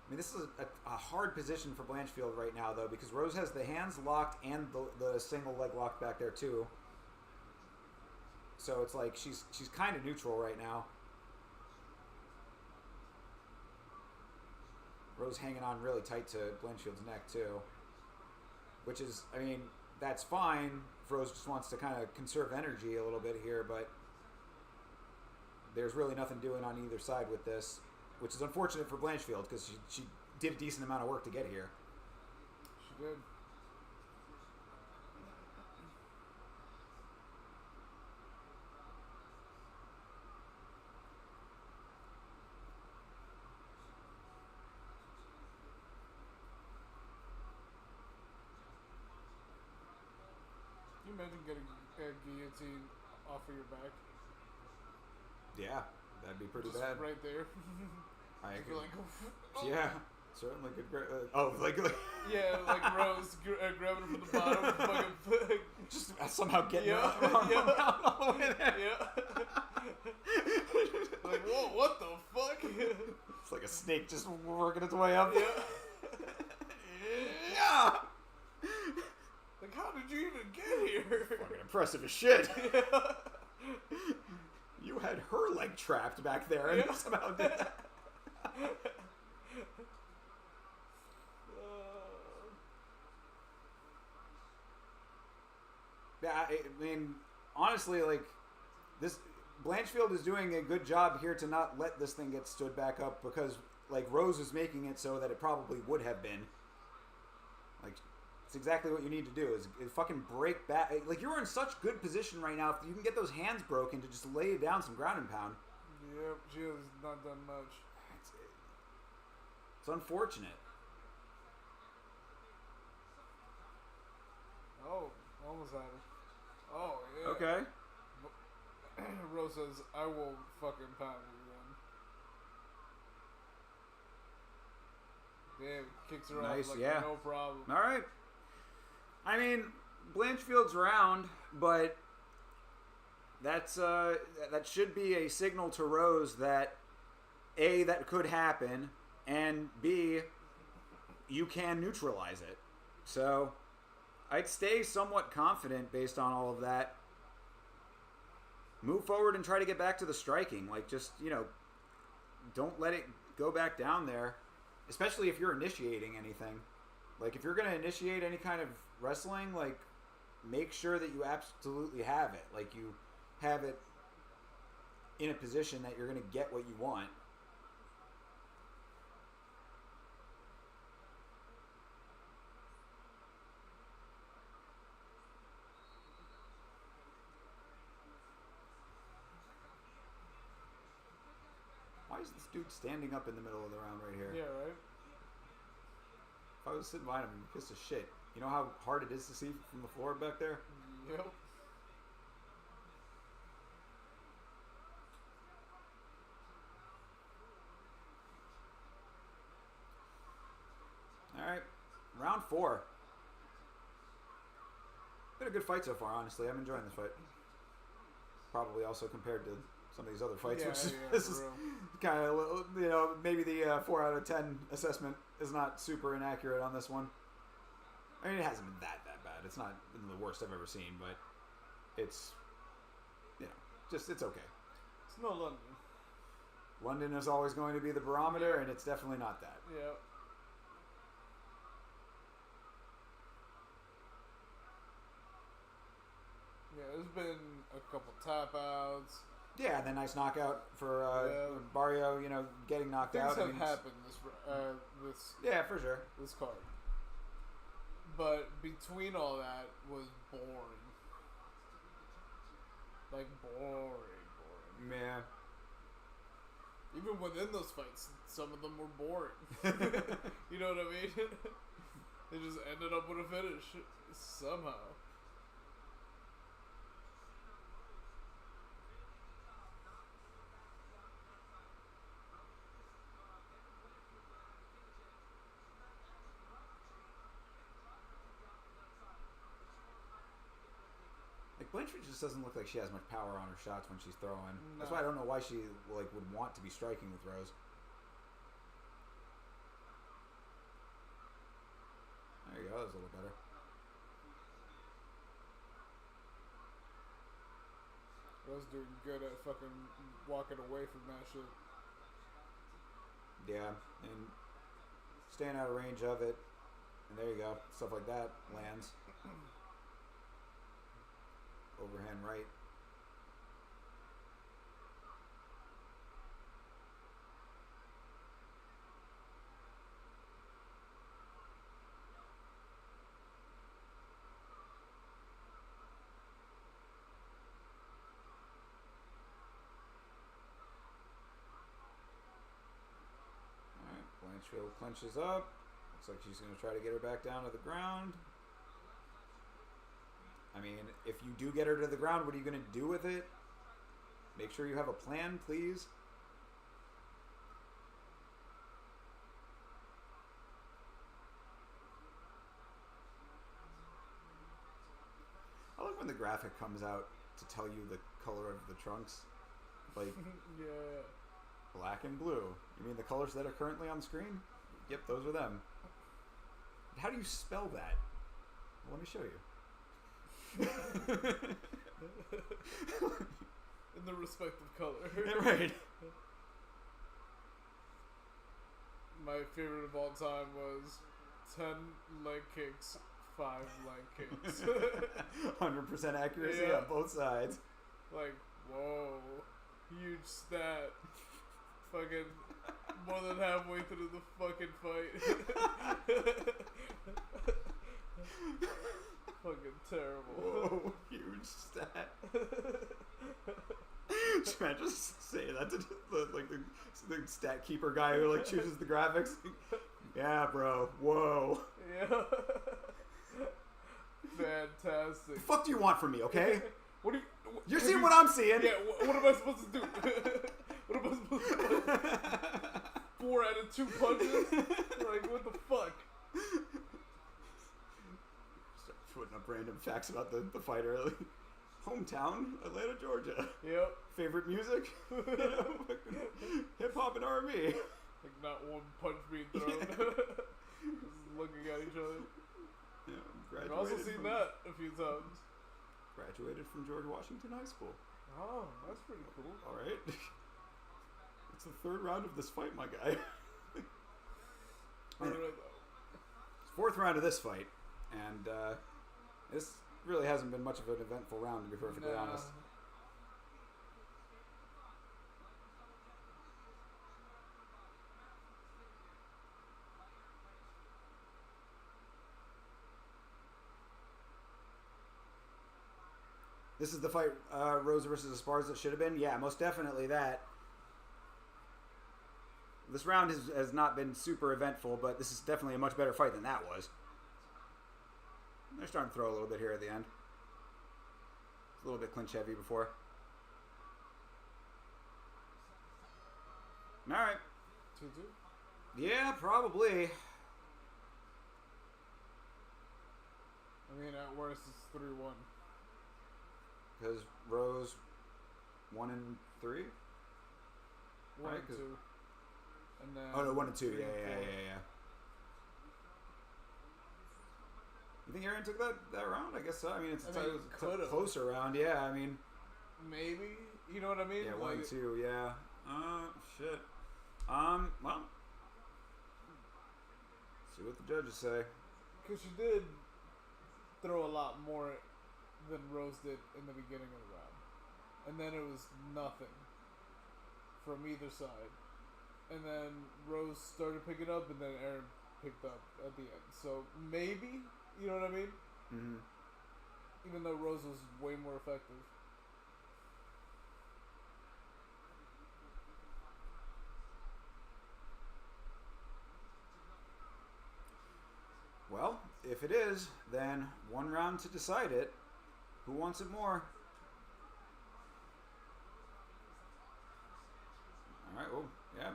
S1: I mean, this is a hard position for Blanchfield right now, though, because Rose has the hands locked and the single leg locked back there, too. So it's like she's kind of neutral right now. Rose hanging on really tight to Blanchfield's neck, too. Which is, I mean, that's fine. Rose just wants to kind of conserve energy a little bit here, but there's really nothing doing on either side with this. Which is unfortunate for Blanchfield because she did a decent amount of work to get here.
S4: She did. Can you imagine getting a guillotine off of your back?
S1: Yeah, that'd be pretty
S4: Just
S1: bad.
S4: right there.
S1: I
S4: Just
S1: agree.
S4: like, oh.
S1: Yeah, certainly could. Like
S4: Yeah, like Rose grabbing him from the bottom, fucking
S1: just somehow getting
S4: yeah,
S1: her arm
S4: yeah.
S1: around all the way there.
S4: Yeah. Like, whoa, what the fuck?
S1: It's like a snake just working its way up.
S4: Yeah.
S1: Yeah.
S4: Like, how did you even get here?
S1: Fucking impressive as shit.
S4: Yeah.
S1: You had her leg trapped back there, and
S4: Yeah.
S1: somehow did that. Yeah, I mean, honestly, like, this Blanchfield is doing a good job here to not let this thing get stood back up because, like, Rose is making it so that it probably would have been. Like, it's exactly what you need to do is fucking break back. Like, you're in such good position right now. If you can get those hands broken to just lay down some ground and pound.
S4: Yep, she has not done much.
S1: It's unfortunate.
S4: Oh, almost had her. Oh, yeah.
S1: Okay.
S4: Rose says, I will fucking pound you then. Damn, kicks her
S1: Nice,
S4: off like
S1: yeah.
S4: no problem.
S1: All right. I mean, Blanchfield's round, but that's that should be a signal to Rose that A, that could happen, and B, you can neutralize it. So I'd stay somewhat confident based on all of that. Move forward and try to get back to the striking. Like, just, you know, don't let it go back down there, especially if you're initiating anything. Like, if you're going to initiate any kind of wrestling, like, make sure that you absolutely have it. Like, you have it in a position that you're going to get what you want. Why is this dude standing up in the middle of the round right here?
S4: Yeah, right?
S1: If I was sitting behind him, I'd be pissed as shit. You know how hard it is to see from the floor back there?
S4: Yep.
S1: Alright, round 4. Been a good fight so far, honestly. I'm enjoying this fight. Probably also compared to some of these other fights,
S4: Yeah,
S1: which is,
S4: yeah,
S1: this
S4: for
S1: is
S4: real.
S1: kind of, you know, maybe the 4 out of 10 assessment is not super inaccurate on this one. I mean, it hasn't been that bad. It's not the worst I've ever seen, but it's, you know, just, it's okay.
S4: It's no London.
S1: London is always going to be the barometer, and it's definitely not that.
S4: Yeah. Yeah, there's been a couple tap outs.
S1: Yeah, and then nice knockout for Barrio, you know, getting knocked
S4: Things
S1: out.
S4: have happened this
S1: Yeah, for sure.
S4: this card. But between all that was boring. Like boring.
S1: Yeah.
S4: Even within those fights, some of them were boring. You know what I mean? They just ended up with a finish somehow.
S1: Like, Blanchard just doesn't look like she has much power on her shots when she's throwing.
S4: No.
S1: That's why I don't know why she like would want to be striking with Rose. There you go. That was a little better.
S4: Rose doing good at fucking walking away from that shit.
S1: Yeah, and staying out of range of it. And there you go. Stuff like that lands. Overhand right. Alright, Blanchfield clenches up. Looks like she's going to try to get her back down to the ground. I mean, if you do get her to the ground, what are you going to do with it? Make sure you have a plan, please. I like when the graphic comes out to tell you the color of the trunks. Like,
S4: Yeah.
S1: black and blue. You mean the colors that are currently on the screen? Yep, those are them. How do you spell that? Well, let me show you.
S4: In the respective color.
S1: Right.
S4: My favorite of all time was 10 leg kicks, 5 leg kicks.
S1: 100% accuracy
S4: Yeah.
S1: on both sides.
S4: Like, whoa. Huge stat. Fucking more than halfway through the fucking fight. Fucking terrible.
S1: Whoa, huge stat. Try to just say that to the stat keeper guy who like chooses the graphics. Yeah, bro. Whoa.
S4: Yeah. Fantastic.
S1: The fuck do you want from me? Okay.
S4: What do you?
S1: You're seeing what I'm seeing.
S4: Yeah. What am I supposed to do? What am I supposed to do? 4 out of 2 punches? Like, what the fuck?
S1: Start putting up random facts about the fighter. Like, hometown, Atlanta, Georgia.
S4: Yep.
S1: Favorite music? Hip hop and R&B.
S4: Like, not one punch being thrown. Just looking at each other.
S1: Yeah,
S4: I've also seen that a few times.
S1: Graduated from George Washington High School.
S4: Oh, that's pretty cool.
S1: All right. It's the 3rd round of this fight, my guy.
S4: Alright,
S1: It's 4th round of this fight, and this really hasn't been much of an eventful round, to be perfectly honest. This is the fight, Rosa versus Esparza should have been. Yeah, most definitely that. This round has not been super eventful, but this is definitely a much better fight than that was. They're starting to throw a little bit here at the end. It's a little bit clinch heavy before. All right.
S4: 2-2?
S1: Yeah, probably.
S4: I mean, at worst, it's 3-1.
S1: Because Rose 1 and 3.
S4: 1
S1: Right,
S4: and 2. And then
S1: Oh no, 1 and 2.
S4: 3
S1: Yeah.
S4: and 4.
S1: You think Aaron took that round? I guess so. I mean, it was a
S4: could've.
S1: closer round. Yeah, I mean.
S4: Maybe. You know what I mean?
S1: Yeah, 1
S4: like,
S1: and 2. Yeah. Shit. Well. See what the judges say.
S4: Because she did throw a lot more than Rose did in the beginning of the round. And then it was nothing from either side. And then Rose started picking up, and then Aaron picked up at the end. So maybe, you know what I mean?
S1: Mm-hmm.
S4: Even though Rose was way more effective.
S1: Well, if it is, then 1 round to decide it. Who wants it more? All right. Oh, yeah.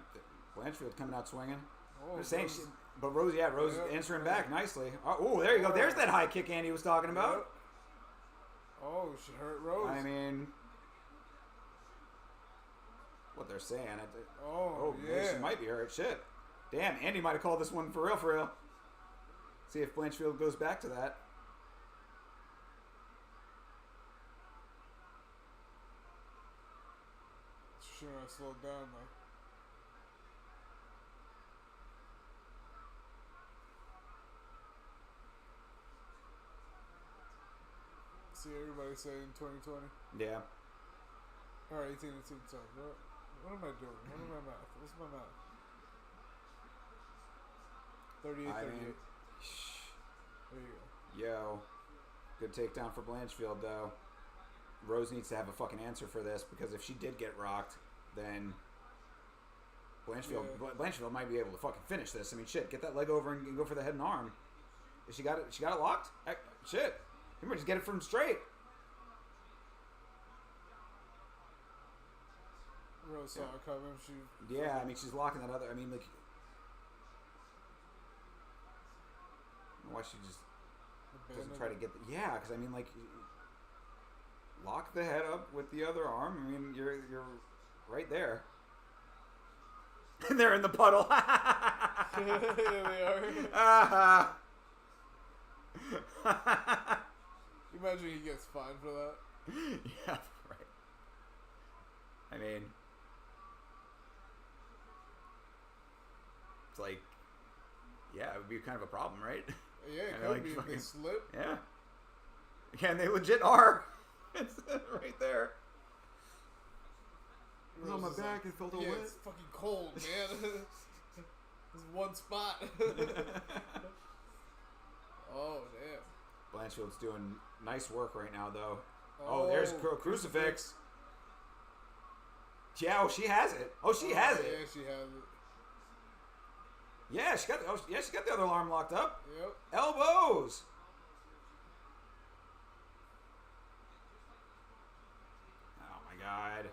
S1: Blanchfield coming out swinging.
S4: Oh,
S1: Saying
S4: Rose-
S1: but Rose, Rose
S4: Yep.
S1: answering back nicely. Oh, there you go. There's that high kick Andy was talking about.
S4: Yep. Oh, she hurt Rose.
S1: I mean, what they're saying.
S4: Oh,
S1: maybe
S4: yeah.
S1: she might be hurt. Shit. Damn, Andy might have called this one for real, for real. See if Blanchfield goes back to that.
S4: Sure, I slowed down though. See everybody saying 2020
S1: Yeah.
S4: or 18 and 2 times. What am I doing? What am I math? What's my math? 38,
S1: I
S4: 38.
S1: mean,
S4: There you go.
S1: yo, good takedown for Blanchfield though. Rose needs to have a fucking answer for this because if she did get rocked, then Blanchfield might be able to fucking finish this. I mean, shit, get that leg over and go for the head and arm. She got it. She got it locked. Shit, you might just get it from straight.
S4: Rose saw it coming. She.
S1: Yeah, I mean, she's locking that other. I mean, like, why she just doesn't try to get the, yeah, because I mean, like, lock the head up with the other arm. I mean, you're right there. And they're in the puddle.
S4: Yeah, they are. Imagine he gets fined for that.
S1: Yeah, right. I mean, it's like, yeah, it would be kind of a problem, right?
S4: Yeah, it
S1: And
S4: could
S1: like
S4: be if they
S1: fucking-
S4: slip.
S1: Yeah. Yeah, and they legit are. It's right there. It was on my
S4: Rose is
S1: back. It felt all
S4: Yeah,
S1: wet.
S4: it's fucking cold, man. There's one spot. Oh, damn.
S1: Blanchfield's doing nice work right now, though. Oh, there's Crucifix. Yeah, oh, she has it. Oh, she has it.
S4: Yeah, she has it.
S1: Yeah, she got the other arm locked up.
S4: Yep.
S1: Elbows. Oh my God.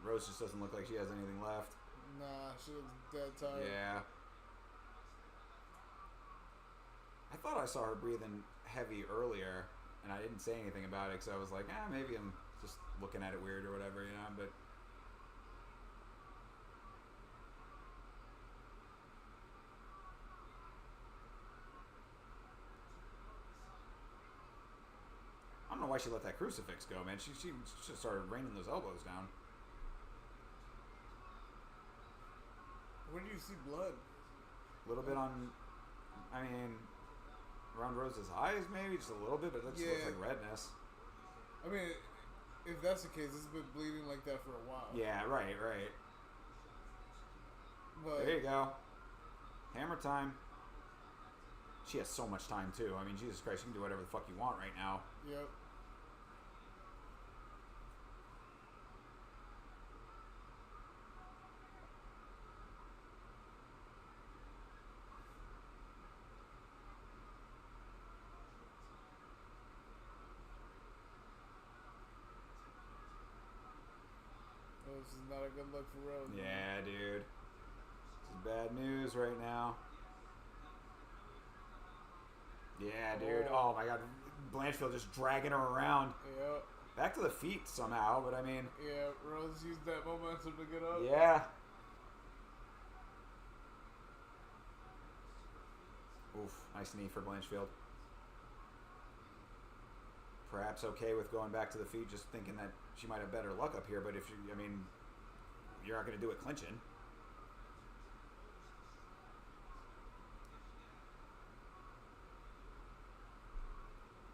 S1: Rose just doesn't look like she has anything left.
S4: Nah, she looks dead tired.
S1: Yeah. I thought I saw her breathing heavy earlier, and I didn't say anything about it because I was like, maybe I'm just looking at it weird or whatever, you know, but... I don't know why she let that crucifix go, man. She just started raining those elbows down.
S4: Where do you see blood?
S1: A little bit on, I mean, around Rose's eyes, maybe just a little bit, but it looks like redness.
S4: I mean, if that's the case, it's been bleeding like that for a while.
S1: Yeah, right.
S4: But
S1: There you go. Hammer time. She has so much time too. I mean, Jesus Christ, you can do whatever the fuck you want right now.
S4: Yep. This is not a good look for Rose.
S1: Yeah, dude. This is bad news right now. Yeah, dude. Oh my God. Blanchfield just dragging her around.
S4: Yeah.
S1: Back to the feet somehow, but I mean...
S4: Yeah, Rose used that momentum to get up.
S1: Yeah. Oof, nice knee for Blanchfield. Perhaps okay with going back to the feet, just thinking that she might have better luck up here, but if you, I mean, you're not going to do it clinching.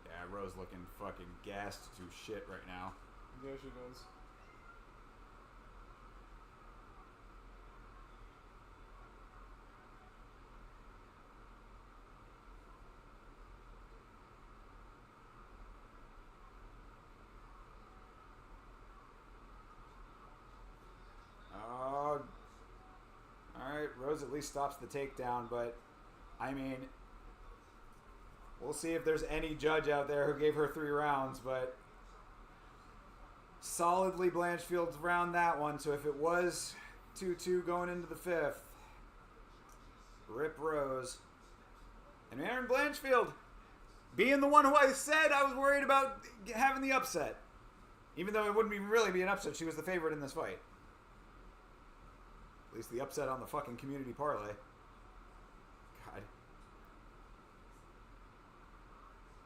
S1: Yeah, Rose looking fucking gassed to shit right now.
S4: Yeah, she does.
S1: Oh, alright, Rose at least stops the takedown, but I mean, we'll see if there's any judge out there who gave her 3 rounds, but solidly Blanchfield's round that one, so if it was 2-2 going into the 5th, rip Rose. And Aaron Blanchfield being the one who I said I was worried about having the upset. Even though it wouldn't really be an upset, she was the favorite in this fight. At least the upset on the fucking community parlay. God.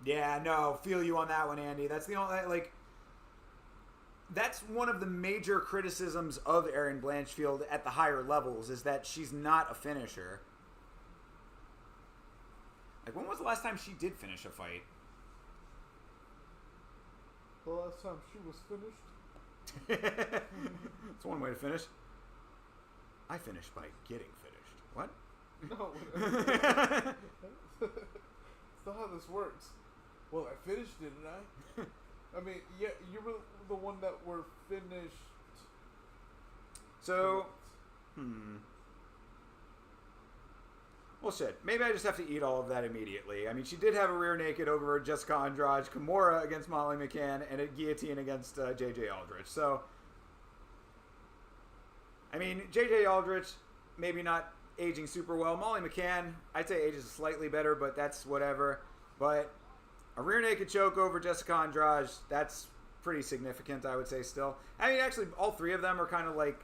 S1: Yeah, no, feel you on that one, Andy. That's the only, like, that's one of the major criticisms of Erin Blanchfield at the higher levels, is that she's not a finisher. Like, when was the last time she did finish a fight?
S4: The last time she was finished?
S1: That's one way to finish. I finished by getting finished. What?
S4: No. That's not how this works. Well, I finished, didn't I? I mean, yeah, you were the one that were finished.
S1: So, well, shit. Maybe I just have to eat all of that immediately. I mean, she did have a rear naked over Jessica Andrade, Kimura against Molly McCann, and a guillotine against J.J. Aldrich. So, I mean, J.J. Aldrich, maybe not aging super well. Molly McCann, I'd say ages slightly better, but that's whatever. But a rear naked choke over Jessica Andrade, that's pretty significant, I would say still. I mean, actually, all 3 of them are kind of like,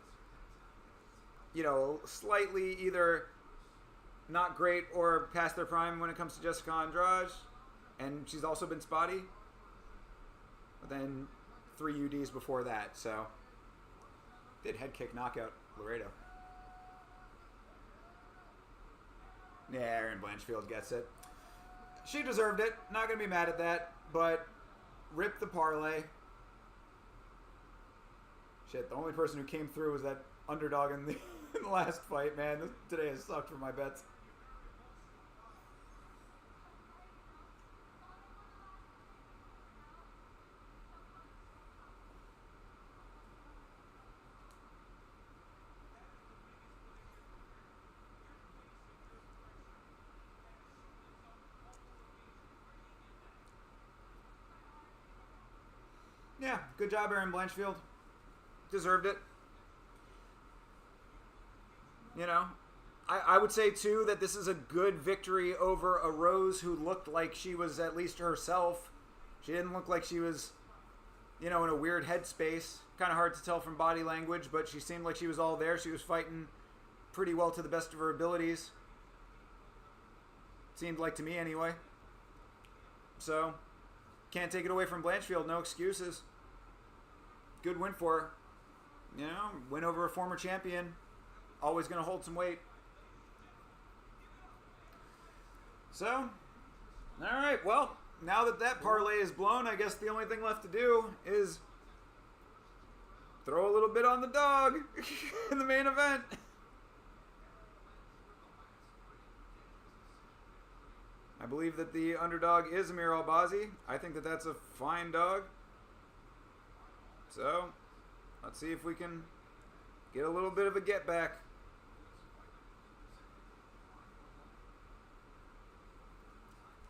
S1: you know, slightly either not great or past their prime when it comes to Jessica Andrade. And she's also been spotty. But then 3 UDs before that, so. Did head kick knockout Laredo. Yeah, Erin Blanchfield gets it. She deserved it. Not going to be mad at that. But rip the parlay. Shit, the only person who came through was that underdog in the last fight, man. Today has sucked for my bets. Yeah, good job, Erin Blanchfield. Deserved it. You know, I would say, too, that this is a good victory over a Rose who looked like she was at least herself. She didn't look like she was, you know, in a weird headspace. Kind of hard to tell from body language, but she seemed like she was all there. She was fighting pretty well to the best of her abilities. Seemed like to me, anyway. So, can't take it away from Blanchfield. No excuses. Good win for her. You know, win over a former champion. Always going to hold some weight. So, all right. Well, now that that parlay is blown, I guess the only thing left to do is throw a little bit on the dog in the main event. I believe that the underdog is Amir Albazi. I think that that's a fine dog. So, let's see if we can get a little bit of a get back.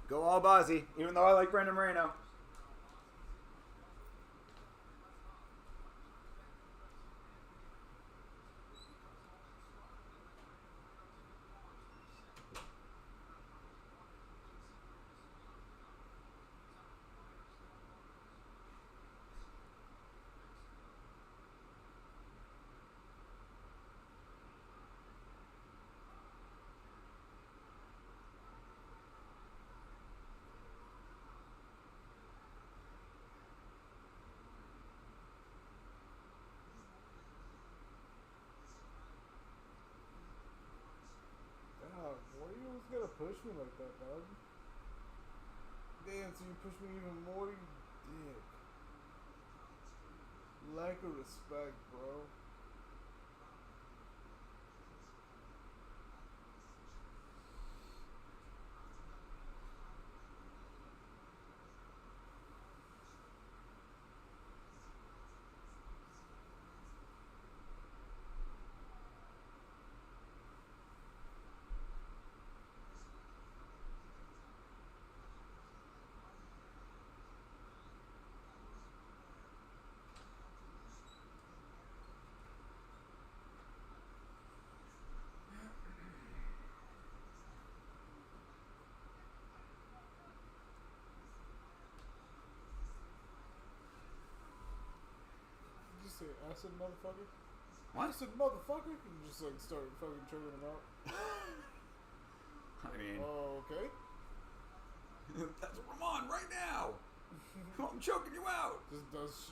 S1: Go Albazi, even though I like Brendan Moreno.
S4: me like that, dog. Damn, so you push me even more, you dick. Lack of respect, bro. Say acid motherfucker?
S1: What?
S4: Acid motherfucker? You just like started fucking choking him out.
S1: I mean,
S4: Oh, okay.
S1: that's what I'm on right now. I'm choking you out.
S4: Just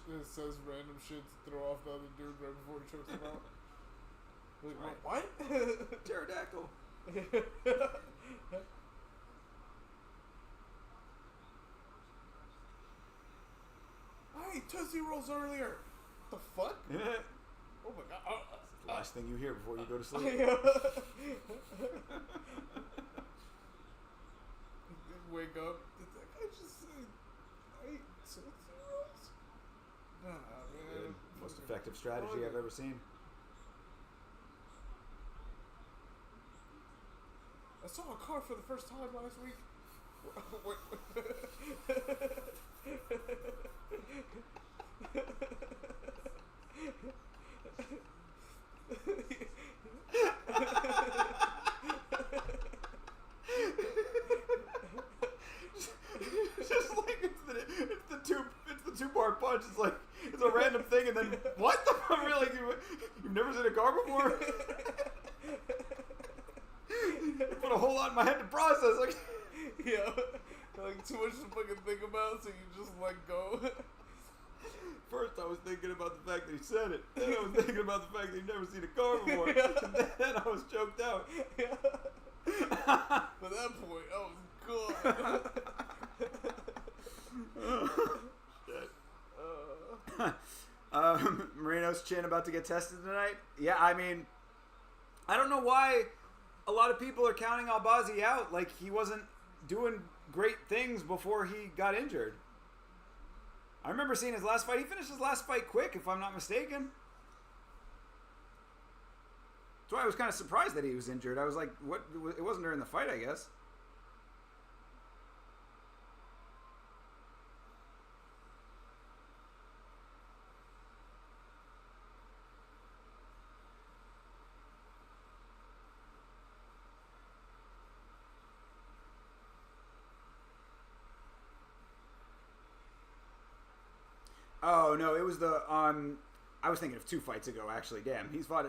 S4: it says random shit to throw off the other dude right before he chokes him out. Like,
S1: Right.
S4: what?
S1: Pterodactyl.
S4: I ate Tootsie Rolls earlier. The fuck? Oh my god.
S1: The last thing you hear before you go to sleep.
S4: Wake up. Did that guy just say I ate Tootsie Rolls? Nah, man.
S1: Most effective strategy I've ever seen.
S4: I saw a car for the first time last week.
S1: Just like it's the two-part punch. It's like it's a random thing, and then what the fuck? Really, you've never seen a car before? It put a whole lot in my head to process. Like,
S4: Yeah, like too much to fucking think about, so you just let go.
S1: first I was thinking about the fact that he said it. Then I was thinking about the fact that he'd never seen a car before. And then I was choked out.
S4: By that point, I was
S1: Shit. Moreno's chin about to get tested tonight. Yeah, I mean, I don't know why a lot of people are counting Albazi out. Like, he wasn't doing great things before he got injured. I remember seeing his last fight. He finished his last fight quick, if I'm not mistaken. That's why I was kind of surprised that he was injured. I was like, what? It wasn't during the fight, I guess. Oh no, it was the I was thinking of 2 fights ago actually. Damn, he fought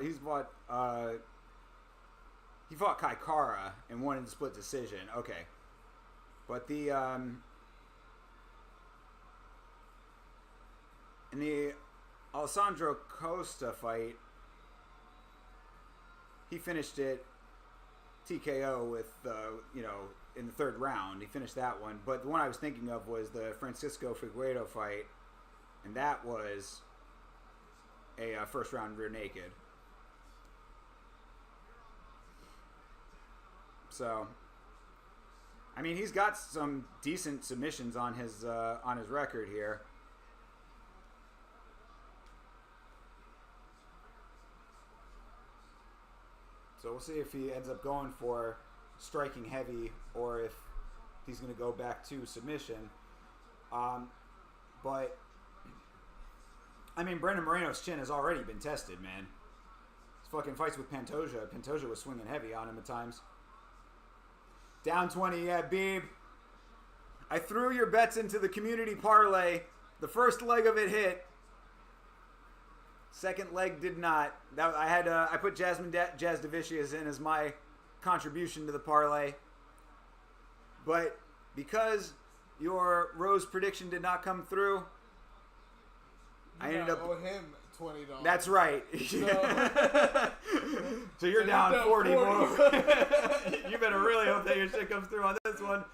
S1: Kai Kara and won in the split decision. Okay, but the in the Alessandro Costa fight, he finished it TKO with in the 3rd round. He finished that one, but the one I was thinking of was the Francisco Figueiredo fight. And that was a first round rear naked. So, I mean, he's got some decent submissions on his record here. So we'll see if he ends up going for striking heavy or if he's going to go back to submission. But I mean, Brandon Moreno's chin has already been tested, man. His fucking fights with Pantoja. Pantoja was swinging heavy on him at times. Down 20, yeah, Beeb. I threw your bets into the community parlay. The first leg of it hit. Second leg did not. I put Jazz Davicius in as my contribution to the parlay. But because your Rose prediction did not come through, I ended up
S4: owe him $20.
S1: That's right. So you're
S4: So
S1: down
S4: you're down
S1: 40 more.
S4: 40.
S1: You better really hope that your shit comes through on this one.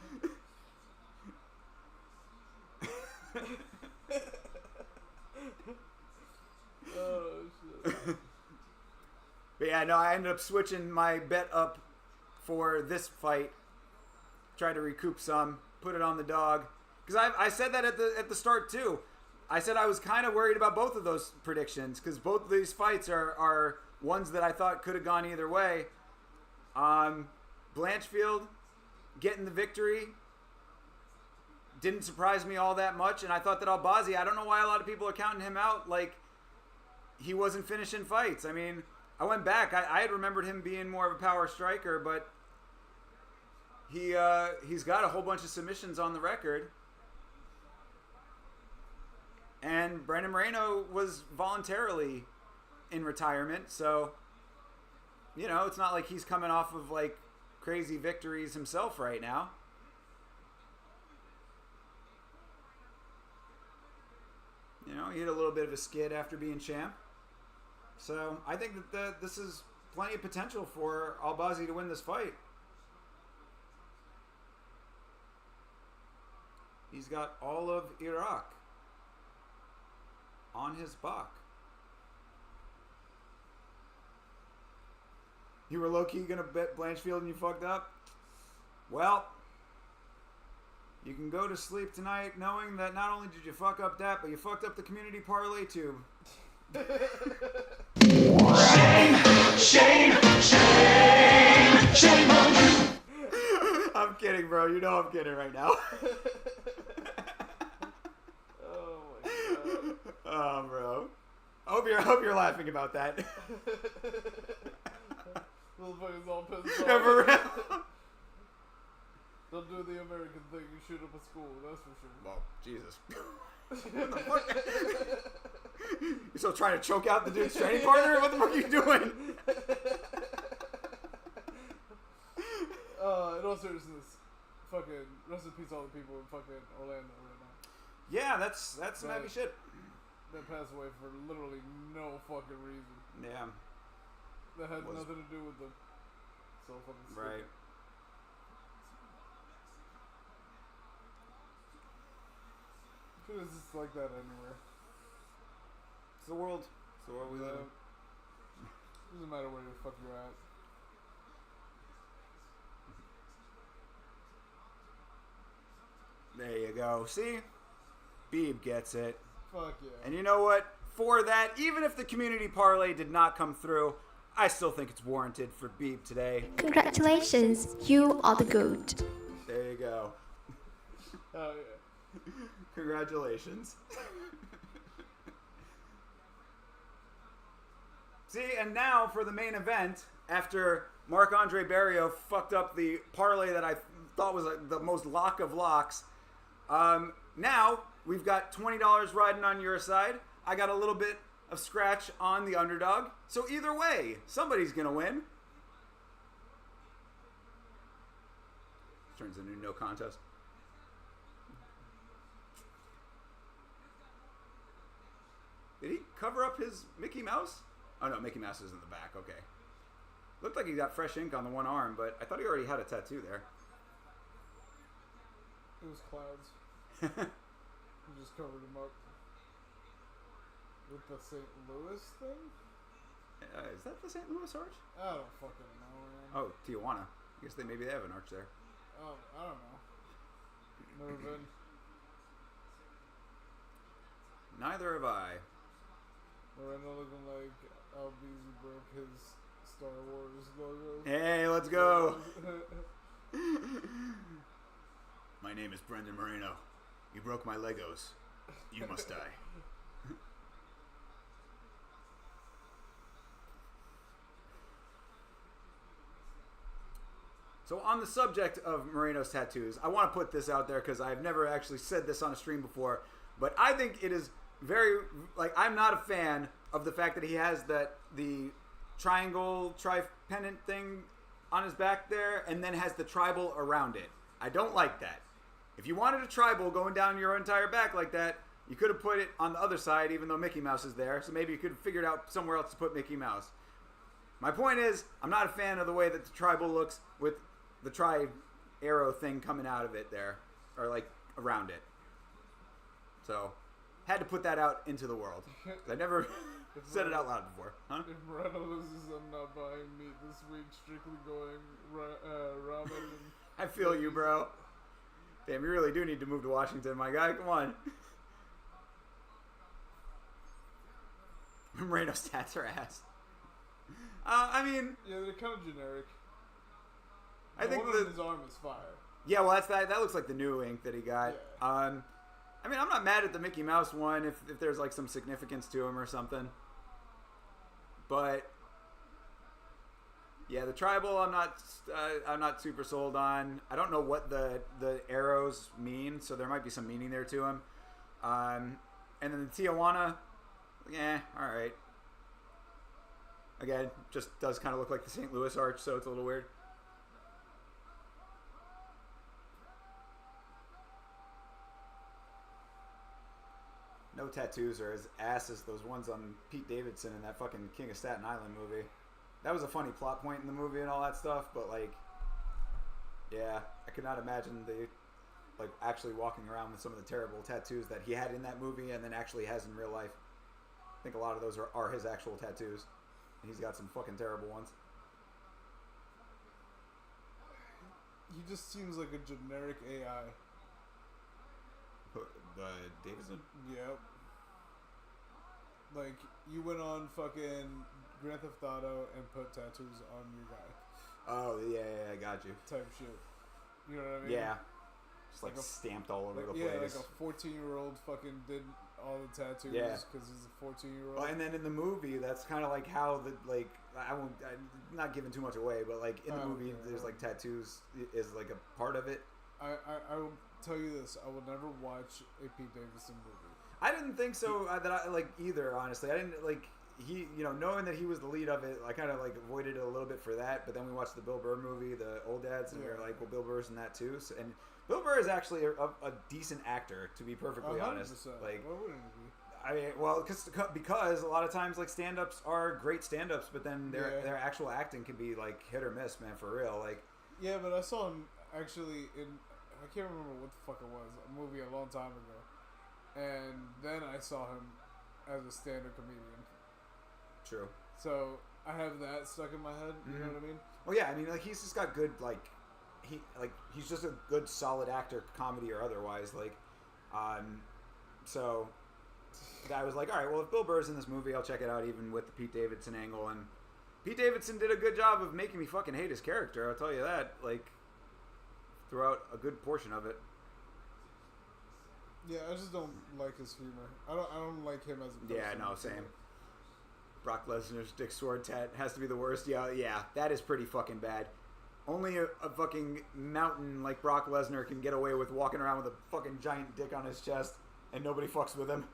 S4: Oh, shit.
S1: But yeah, no, I ended up switching my bet up for this fight. Tried to recoup some, put it on the dog. Because I said that at the start too. I said I was kind of worried about both of those predictions because both of these fights are ones that I thought could have gone either way. Blanchfield getting the victory didn't surprise me all that much, and I thought that Albazi, I don't know why a lot of people are counting him out like he wasn't finishing fights. I mean, I went back. I had remembered him being more of a power striker, but he's got a whole bunch of submissions on the record. And Brandon Moreno was voluntarily in retirement, so, you know, it's not like he's coming off of, like, crazy victories himself right now. You know, he had a little bit of a skid after being champ. So, I think that this is plenty of potential for Albazi to win this fight. He's got all of Iraq on his back. You were low-key going to bet Blanchfield and you fucked up? Well, you can go to sleep tonight knowing that not only did you fuck up that, but you fucked up the community parlay tube. Shame on you. I'm kidding, bro. You know I'm kidding right now. Oh, bro. I hope you're laughing about that.
S4: Motherfuckers all pissed off.
S1: Yeah, for real.
S4: Don't do the American thing. You shoot up a school. That's for sure.
S1: Well, Jesus. What the fuck? You still trying to choke out the dude's training partner? What the fuck are you doing?
S4: In all seriousness, fucking rest in peace all the people in fucking Orlando right now.
S1: Yeah, that's some heavy shit.
S4: That passed away for literally no fucking reason.
S1: Yeah.
S4: That had nothing to do with them. So fucking stupid.
S1: Right.
S4: It's just like that anywhere.
S1: It's the world. It's the world we live in.
S4: Doesn't matter where the fuck you're at.
S1: There you go. See? Beeb gets it.
S4: Fuck yeah.
S1: And you know what? For that, even if the community parlay did not come through, I still think it's warranted for Beeb today.
S10: Congratulations, you are the GOAT.
S1: There you go.
S4: Oh yeah.
S1: Congratulations. See, and now for the main event, after Marc-Andre Barrio fucked up the parlay that I thought was the most lock of locks, now we've got $20 riding on your side. I got a little bit of scratch on the underdog. So either way, somebody's going to win. Turns into no contest. Did he cover up his Mickey Mouse? Oh no, Mickey Mouse is in the back. Okay. Looked like he got fresh ink on the one arm, but I thought he already had a tattoo there.
S4: It was clouds. You just covered him up. With the St. Louis thing?
S1: Is that the St. Louis arch?
S4: I don't fucking know, man.
S1: Oh, Tijuana. I guess maybe they have an arch there.
S4: Oh, I don't know. Never been.
S1: Neither have I.
S4: Moreno looking like Albazi broke his Star Wars logo.
S1: Hey, let's go. My name is Brendan Moreno. You broke my Legos. You must die. So on the subject of Moreno's tattoos, I want to put this out there because I've never actually said this on a stream before, but I think it is very, like, I'm not a fan of the fact that he has the triangle tri-pennant thing on his back there and then has the tribal around it. I don't like that. If you wanted a tribal going down your entire back like that, You could have put it on the other side, even though Mickey Mouse is there. So maybe you could have figured out somewhere else to put Mickey Mouse. My point is, I'm not a fan of the way that the tribal looks with the tri-arrow thing coming out of it there. Or, like, around it. So, had to put that out into the world. I never said it out loud before. Huh?
S4: If Moreno loses, I'm not buying meat this week. Strictly going ramen and...
S1: I feel you, bro. Damn, you really do need to move to Washington, my guy. Come on. Moreno's stats are ass. I mean...
S4: Yeah, they're kind of generic.
S1: I think
S4: one on his arm is fire.
S1: Yeah, well, that looks like the new ink that he got.
S4: Yeah.
S1: I mean, I'm not mad at the Mickey Mouse one if there's, like, some significance to him or something. But... Yeah, the tribal I'm not super sold on. I don't know what the arrows mean, so there might be some meaning there to him. And then the Tijuana, all right. Again, just does kind of look like the St. Louis arch, so it's a little weird. No tattoos are as ass as those ones on Pete Davidson in that fucking King of Staten Island movie. That was a funny plot point in the movie and all that stuff, but, like, yeah, I could not imagine like, actually walking around with some of the terrible tattoos that he had in that movie and then actually has in real life. I think a lot of those are his actual tattoos. He's got some fucking terrible ones.
S4: He just seems like a generic AI.
S1: Davidson?
S4: Yep. Like, you went on fucking Grand Theft Auto and put tattoos on your guy.
S1: Oh, yeah, I got you.
S4: Type shit. You know what I mean?
S1: Yeah. Just like stamped all over the place.
S4: Yeah, like a 14-year-old fucking did all the tattoos because he's a 14-year-old.
S1: Well, and then in the movie, that's kind of like how I'm not giving too much away, but like in the movie, there's like tattoos is like a part of it.
S4: I will tell you this: I will never watch a Pete Davidson movie.
S1: I didn't think so that I like either. Honestly, I didn't like he. You know, knowing that he was the lead of it, I kind of like avoided it a little bit for that. But then we watched the Bill Burr movie, The Old Dads, and we were like, well, Bill Burr's in that too. So, and Bill Burr is actually a decent actor, to be perfectly
S4: 100%.
S1: honest. Like,
S4: what wouldn't it be?
S1: I mean, well, because a lot of times like stand-ups are great stand-ups, but then their actual acting can be like hit or miss, man, for real. Like,
S4: yeah, but I saw him actually in, I can't remember what the fuck it was, a movie a long time ago, and then I saw him as a stand-up comedian.
S1: True.
S4: So I have that stuck in my head. You know what I mean?
S1: Well, yeah, I mean, like he's just got good he's just a good solid actor, comedy or otherwise. Like, so. I was like, all right, well, if Bill Burr's in this movie, I'll check it out even with the Pete Davidson angle. And Pete Davidson did a good job of making me fucking hate his character, I'll tell you that. Like, throughout a good portion of it.
S4: Yeah, I just don't like his humor. I don't like him as a person.
S1: Yeah, no, same. Brock Lesnar's Dick Sword tat has to be the worst. Yeah, that is pretty fucking bad. Only a fucking mountain like Brock Lesnar can get away with walking around with a fucking giant dick on his chest and nobody fucks with him.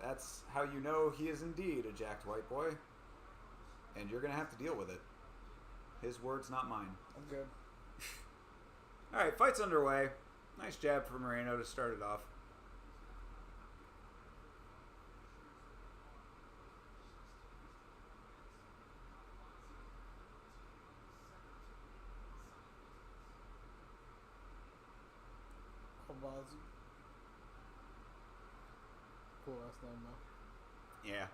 S1: That's how you know he is indeed a jacked white boy. And you're going to have to deal with it. His words, not mine.
S4: I'm good.
S1: Alright, fight's underway. Nice jab for Moreno to start it off.
S4: Albazi. Cool last name though.
S1: Yeah.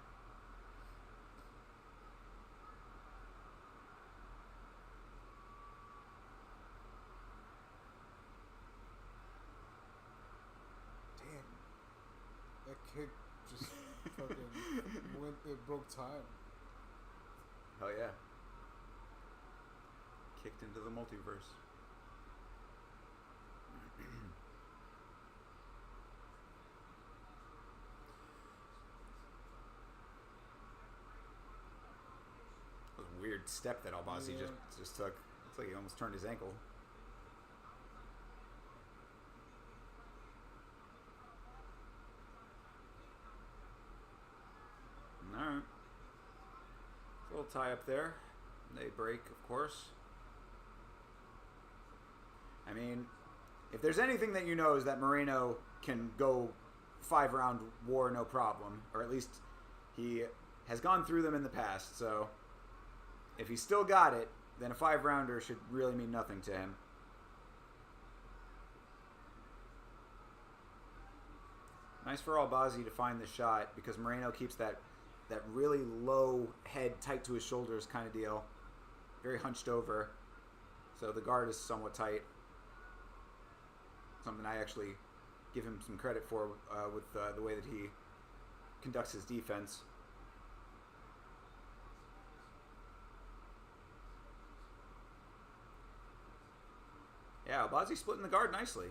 S4: Damn. That kick just fucking it broke time.
S1: Hell yeah. Kicked into the multiverse. Weird step that Albazi just took. Looks like he almost turned his ankle. Alright. A little tie up there. They break, of course. I mean, If there's anything that you know is that Moreno can go 5-round war no problem, or at least he has gone through them in the past. So if he's still got it, then a 5-rounder should really mean nothing to him. Nice for Albazi to find the shot because Moreno keeps that really low head tight to his shoulders kind of deal. Very hunched over. So the guard is somewhat tight. Something I actually give him some credit for with the way that he conducts his defense. Yeah, Albazi splitting the guard nicely.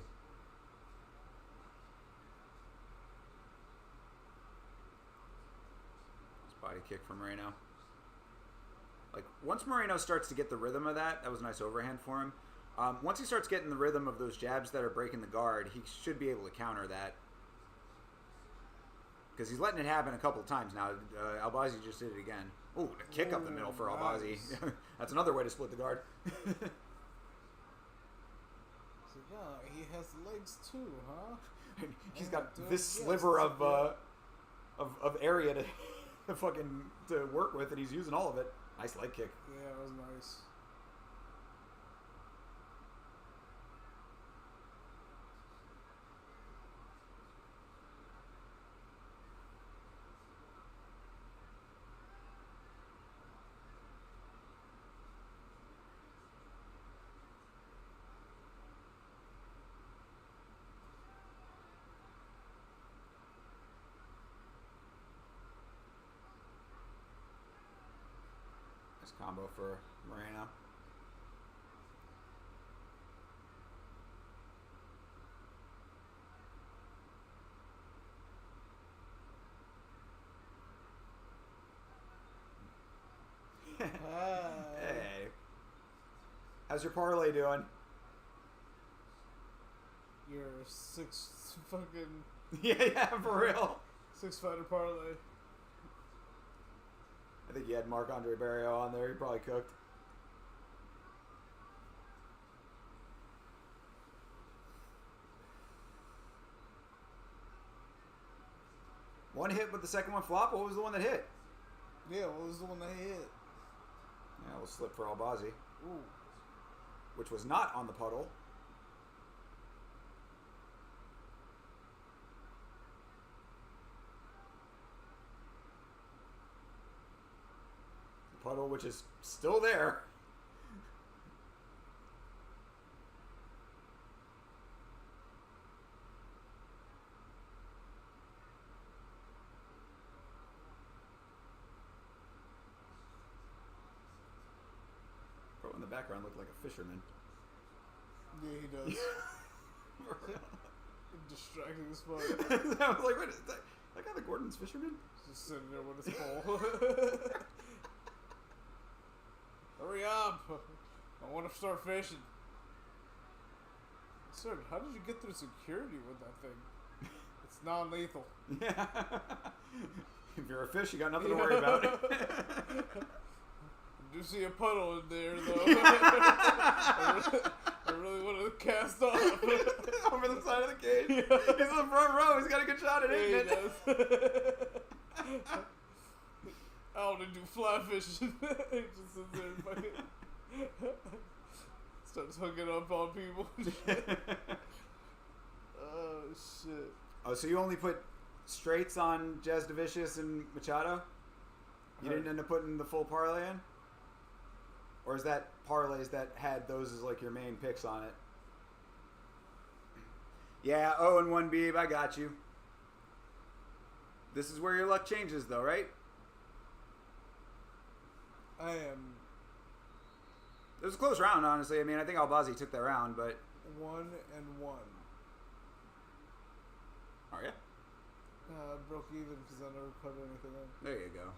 S1: Body kick from Moreno. Like, once Moreno starts to get the rhythm of that was a nice overhand for him. Once he starts getting the rhythm of those jabs that are breaking the guard, he should be able to counter that. Because he's letting it happen a couple of times now. Albazi just did it again. Ooh, a kick up the middle for Albazi.
S4: Nice.
S1: That's another way to split the guard.
S4: So, yeah, he has legs too, huh?
S1: He's got this sliver of area to to work with, and he's using all of it. Nice leg kick.
S4: Yeah, it was nice.
S1: Combo for Moreno. Hey. How's your parlay doing?
S4: Your 6 fucking...
S1: yeah, for real.
S4: 6-fighter parlay.
S1: I think you had Marc-Andre Barrio on there. He probably cooked. One hit, but the second one flop. What was the one that hit?
S4: Yeah, what was the one that hit?
S1: Yeah, we'll slip for Albazi.
S4: Ooh.
S1: Which was not on the puddle. Puddle, which is still there. Bro in the background looked like a fisherman.
S4: Yeah, he does. Distracting as fuck.
S1: I was like, wait, is that guy the Gordon's fisherman?
S4: Just sitting there with his pole. Hurry up! I want to start fishing. Sir, how did you get through security with that thing? It's non-lethal.
S1: Yeah. If you're a fish, you got nothing to worry about.
S4: I do see a puddle in there, though. I really want to cast off.
S1: Over the side of the cage.
S4: Yeah.
S1: He's in the front row. He's got a good shot at
S4: Yeah,
S1: it.
S4: he does. I only do fly fishing. He just sits there and fucking starts hooking up on people. Oh, shit.
S1: Oh, so you only put straights on Jazz Devicius and Machado? You didn't end up putting the full parlay in? Or is that parlays that had those as like your main picks on it? Yeah, 0-1 Beeb, I got you. This is where your luck changes though, right?
S4: I am
S1: It was a close round, honestly. I mean, I think Albazi took that round, but...
S4: 1-1.
S1: Are you?
S4: I broke even because I never put anything in.
S1: There you go.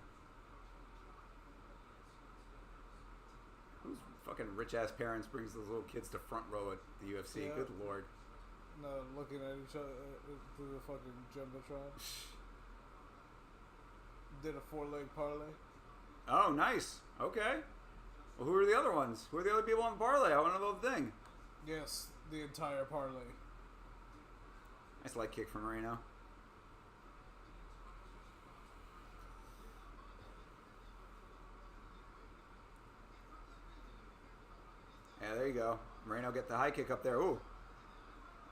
S1: Whose fucking rich-ass parents brings those little kids to front row at the UFC?
S4: Yeah.
S1: Good lord.
S4: No, looking at each other through the fucking jumbotron. Did a 4-leg parlay.
S1: Oh, nice. Okay. Well, who are the other ones? Who are the other people on the parlay? I want to know the thing.
S4: Yes, the entire parlay.
S1: Nice leg kick from Moreno. Yeah, there you go. Moreno get the high kick up there. Ooh.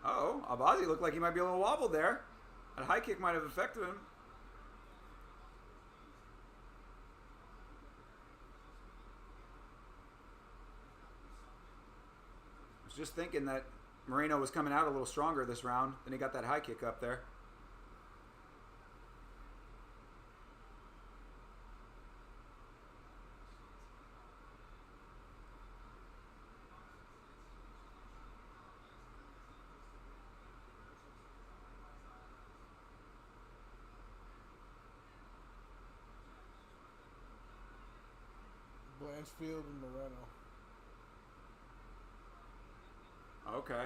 S1: Uh-oh. Albazi looked like he might be a little wobbled there. That high kick might have affected him. I was just thinking that Moreno was coming out a little stronger this round. Then he got that high kick up there.
S4: Blanchfield and Moreno.
S1: Okay.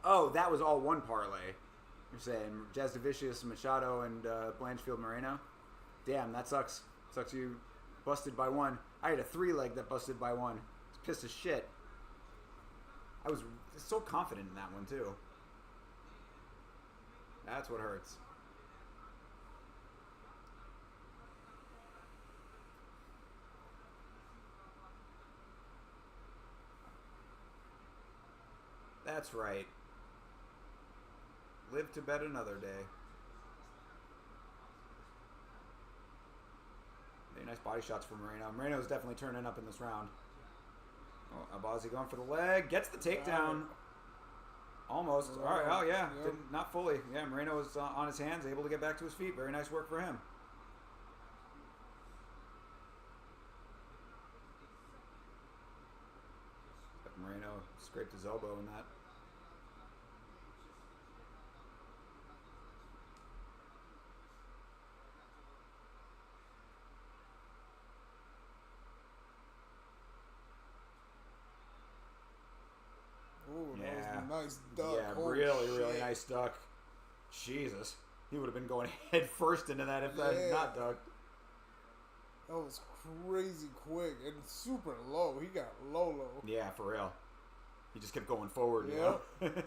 S1: Oh, that was all one parlay. You're saying Jazdavicius, Machado, and Blanchfield Moreno? Damn, that sucks. Sucks you busted by one. I had a 3-leg that busted by one. It's pissed as shit. I was so confident in that one, too. That's what hurts. That's right. Live to bet another day. Very nice body shots from Moreno. Moreno's definitely turning up in this round. Oh, Albazi going for the leg. Gets the takedown. Almost. All right. Oh, yeah.
S4: Yep.
S1: Not fully. Yeah, Moreno was on his hands, able to get back to his feet. Very nice work for him. But Moreno scraped his elbow in that.
S4: Ooh, that was a nice duck.
S1: Yeah,
S4: Holy
S1: really
S4: shit.
S1: nice duck. Jesus. He would have been going head first into that if that had not ducked.
S4: That was crazy quick and super low. He got low.
S1: Yeah, for real. He just kept going forward, you
S4: Yep.
S1: know?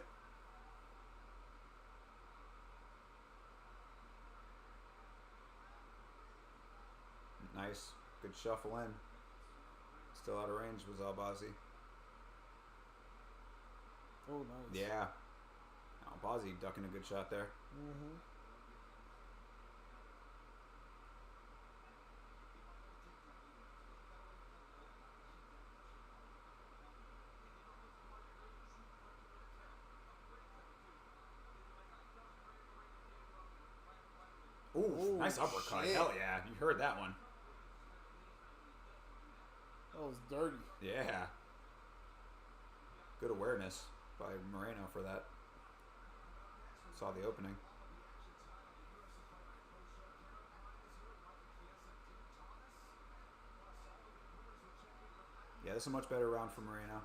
S1: Nice. Good shuffle in. Still out of range was Albazi.
S4: Oh, nice.
S1: Yeah. Albazi ducking a good shot there.
S4: Mm-hmm.
S1: Ooh, nice uppercut.
S4: Shit.
S1: Hell yeah. You heard that one.
S4: That was dirty.
S1: Yeah. Good awareness by Moreno for that. Saw the opening. Yeah, this is a much better round for Moreno.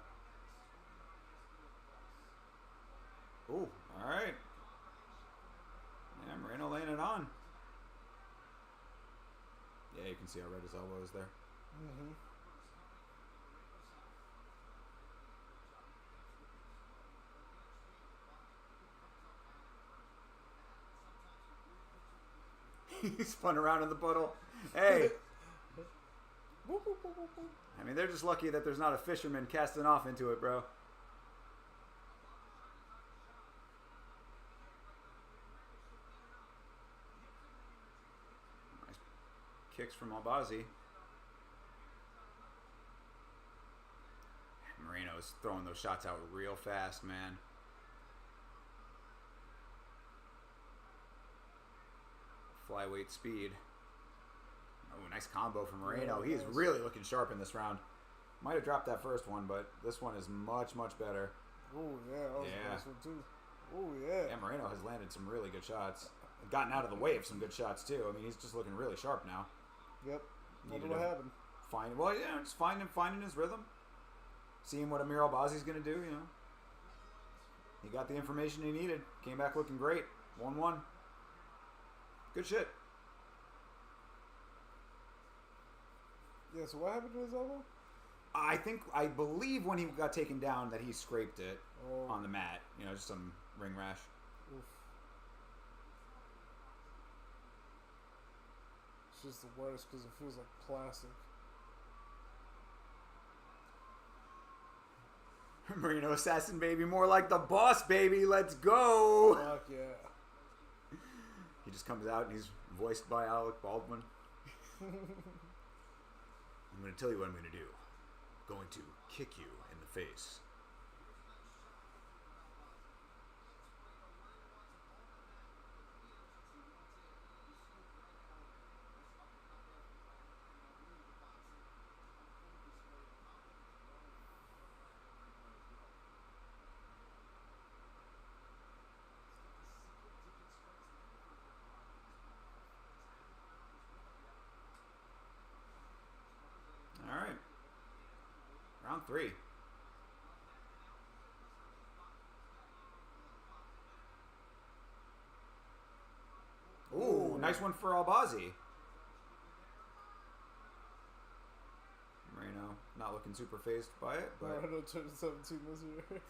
S1: Ooh, alright. Yeah, Moreno laying it on. Yeah, you can see how red his elbow is there.
S4: Mm-hmm.
S1: He spun around in the puddle. Hey! I mean, they're just lucky that there's not a fisherman casting off into it, bro. Nice kicks from Albazi. Moreno's throwing those shots out real fast, man. Flyweight speed. Oh, nice combo from Moreno.
S4: Yeah,
S1: He's really looking sharp in this round. Might have dropped that first one, but this one is much, much better.
S4: Oh, yeah. That was
S1: Yeah.
S4: a nice one, too. Oh, yeah.
S1: Yeah, Moreno has landed some really good shots. Gotten out of the way of some good shots, too. I mean, he's just looking really sharp now.
S4: Yep.
S1: Needed
S4: What
S1: to
S4: happened?
S1: Well, yeah, just finding his rhythm. Seeing what Amir Albazi's going to do, you know. He got the information he needed. Came back looking great. 1-1. Good shit.
S4: Yeah, so what happened to his elbow?
S1: I believe when he got taken down that he scraped it on the mat. You know, just some ring rash.
S4: Oof. It's just the worst because it feels like plastic.
S1: Moreno assassin, baby. More like the boss, baby. Let's go.
S4: Fuck yeah.
S1: He just comes out and he's voiced by Alec Baldwin. I'm going to tell you what I'm going to do. I'm going to kick you in the face. All right. Round 3. Ooh, nice one for Albazi. Moreno not looking super phased by it, but
S4: Moreno turned 17 this year.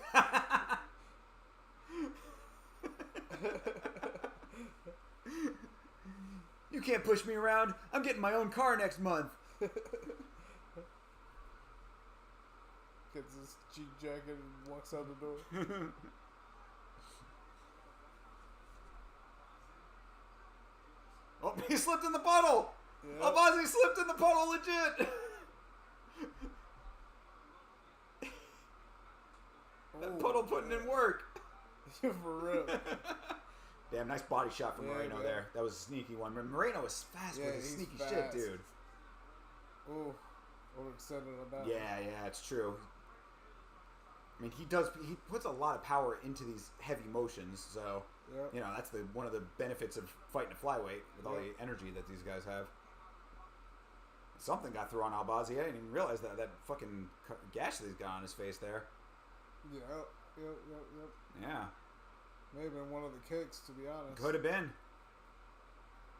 S1: You can't push me around. I'm getting my own car next month.
S4: Gets his cheek jacket and walks out the door.
S1: Oh, he slipped in the puddle.
S4: Yep.
S1: Albazi slipped in the puddle, legit. That puddle putting in work.
S4: For real.
S1: Damn, nice body shot from Moreno
S4: man.
S1: there. That was a sneaky one. Moreno is fast with his
S4: he's
S1: sneaky
S4: fast.
S1: shit, dude.
S4: Ooh, overextended on that.
S1: Yeah, it's true. I mean, he puts a lot of power into these heavy motions, so
S4: Yep.
S1: you know that's one of the benefits of fighting a flyweight with all the energy that these guys have. Something got through on Albazi. I didn't even realize that fucking gash that he's got on his face there.
S4: Yep.
S1: Yeah,
S4: May have been one of the kicks, to be honest.
S1: could have been.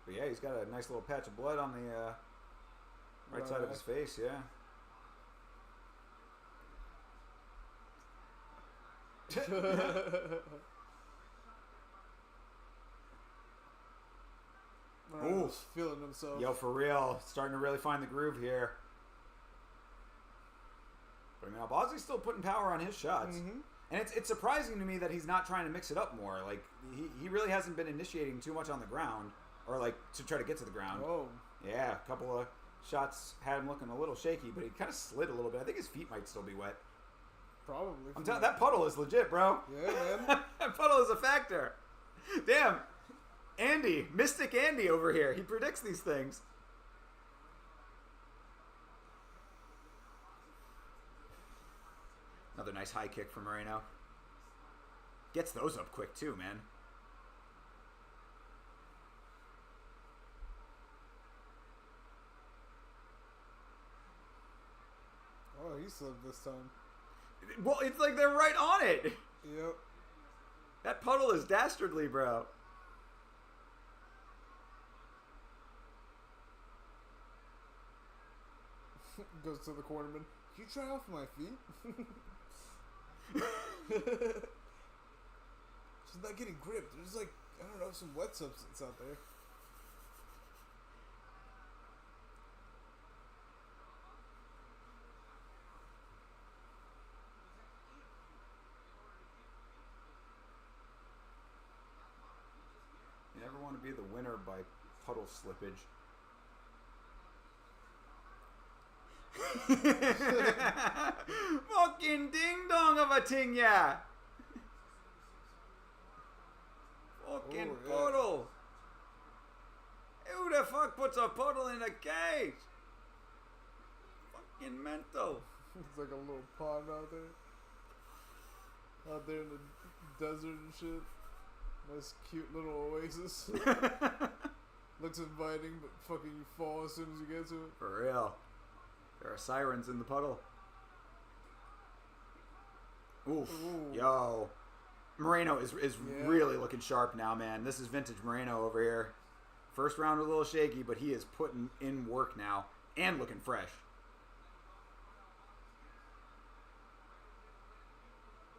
S1: But yeah, he's got a nice little patch of blood on the right side of his face. Yeah.
S4: Ooh, feeling himself.
S1: Yo, for real, starting to really find the groove here. But I mean, Albazi's still putting power on his shots, and it's surprising to me that he's not trying to mix it up more. Like he really hasn't been initiating too much on the ground, or like to try to get to the ground.
S4: Oh,
S1: Yeah, a couple of shots had him looking a little shaky, but he kind of slid a little bit. I think his feet might still be wet.
S4: probably.
S1: I'm telling that puddle is legit, bro.
S4: Yeah, man.
S1: That puddle is a factor. Damn. Andy, Mystic Andy over here. He predicts these things. Another nice high kick from Moreno. Gets those up quick too, man.
S4: Oh, he slipped this time.
S1: Well, it's like they're right on it.
S4: Yep.
S1: That puddle is dastardly, bro.
S4: Goes to the cornerman. Can you try off my feet? She's not getting gripped. There's like, I don't know, some wet substance out there.
S1: You never want to be the winner by puddle slippage. Fucking ding dong of a ting, yeah. Fucking
S4: Oh, yeah.
S1: puddle. Who the fuck puts a puddle in a cage? Fucking mental.
S4: It's like a little pond out there. Out there in the desert and shit. Nice cute little oasis. Looks inviting, but fucking you fall as soon as you get to it.
S1: For real. There are sirens in the puddle. Oof.
S4: Ooh.
S1: Yo. Moreno is
S4: Yeah.
S1: really looking sharp now, man. This is vintage Moreno over here. First round was a little shaky, but he is putting in work now and looking fresh.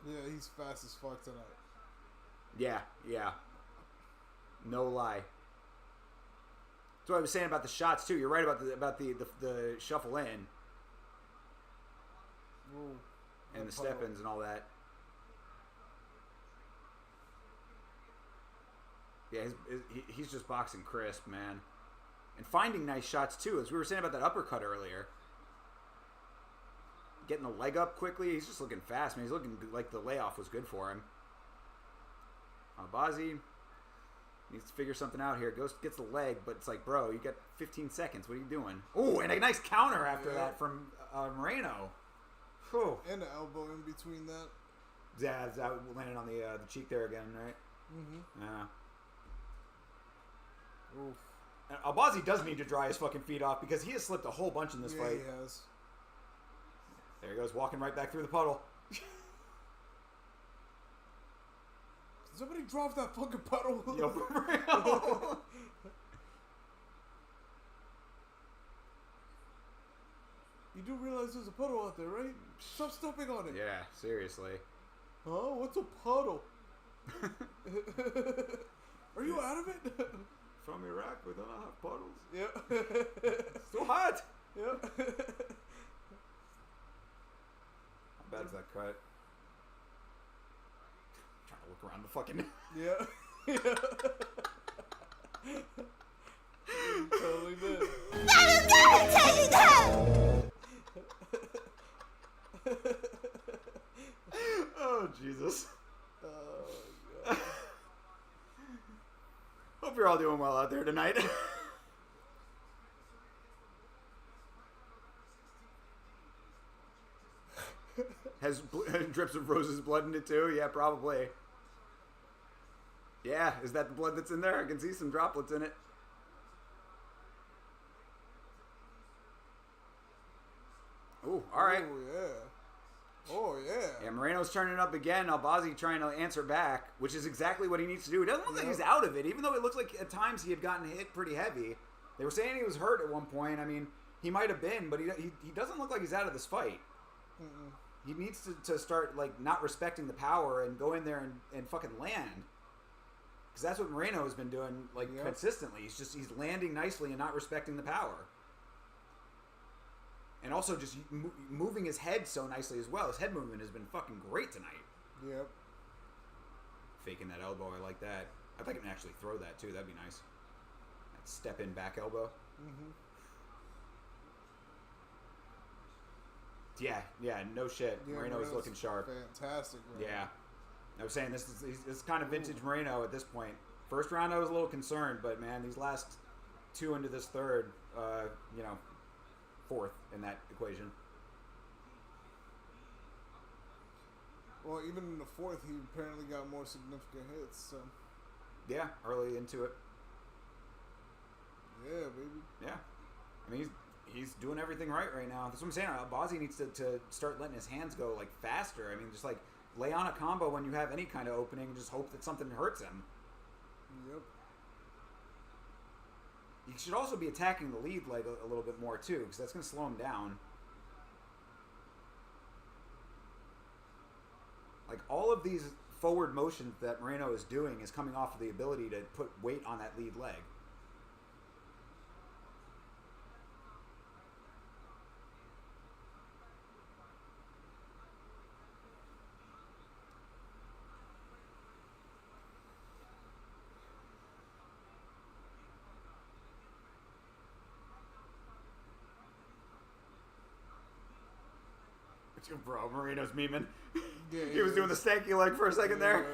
S4: Yeah, he's fast as fuck tonight.
S1: Yeah. No lie. That's what I was saying about the shots too. You're right about the shuffle in
S4: Ooh,
S1: and the step-ins and all that. Yeah, he's just boxing crisp, man. And finding nice shots, too. As we were saying about that uppercut earlier. Getting the leg up quickly. He's just looking fast, man. He's looking like the layoff was good for him. Albazi needs to figure something out here. Gets the leg, but it's like, bro, you got 15 seconds. What are you doing? Oh, and a nice counter after that from Moreno. Whew.
S4: And the elbow in between that.
S1: Yeah, that landed on the cheek there again, right?
S4: Mm-hmm.
S1: Yeah.
S4: Oof.
S1: And Albazi does need to dry his fucking feet off because he has slipped a whole bunch in this fight.
S4: Yeah, he has.
S1: There he goes, walking right back through the puddle.
S4: Somebody drop that fucking puddle.
S1: Yo, for real.
S4: You do realize there's a puddle out there, right? Stop stepping on it.
S1: Yeah, seriously.
S4: Oh, what's a puddle? Are you out of it?
S1: From Iraq, we don't have puddles.
S4: Yeah.
S1: It's too hot.
S4: Yeah.
S1: How bad is that cut? I'm trying to look around the fucking...
S4: Yeah. You totally did.
S1: Oh, Jesus.
S4: Oh, God.
S1: Hope you're all doing well out there tonight. Has drips of Rose's blood in it too? Yeah, probably. Yeah, is that the blood that's in there? I can see some droplets in it. Ooh, all right.
S4: Oh, yeah. Oh, yeah.
S1: Yeah, Moreno's turning it up again. Albazi trying to answer back, which is exactly what he needs to do. It doesn't look like he's out of it, even though it looks like at times he had gotten hit pretty heavy. They were saying he was hurt at one point. I mean, he might have been, but he doesn't look like he's out of this fight.
S4: Mm-mm.
S1: He needs to start, like, not respecting the power and go in there and fucking land. Because that's what Moreno has been doing, like, consistently. He's landing nicely and not respecting the power. And also just moving his head so nicely as well. His head movement has been fucking great tonight.
S4: Yep.
S1: Faking that elbow, I like that. I'd like him to actually throw that, too. That'd be nice. That step-in back elbow.
S4: Mm-hmm.
S1: Yeah, no shit.
S4: Yeah,
S1: Moreno's looking sharp.
S4: Fantastic, bro.
S1: Yeah. I was saying, this is kind of vintage Moreno at this point. First round, I was a little concerned, but, man, these last two into this third, fourth in that equation.
S4: Well, even in the fourth, he apparently got more significant hits, so.
S1: Yeah, early into it.
S4: Yeah, baby.
S1: Yeah. I mean, he's doing everything right now. That's what I'm saying. Albazi needs to start letting his hands go, like, faster. I mean, just, like, lay on a combo when you have any kind of opening and just hope that something hurts him.
S4: Yep.
S1: You should also be attacking the lead leg a little bit more, too, because that's going to slow him down. Like, all of these forward motions that Moreno is doing is coming off of the ability to put weight on that lead leg. Bro, Moreno's memeing.
S4: Yeah,
S1: he was doing the stanky leg for a second there.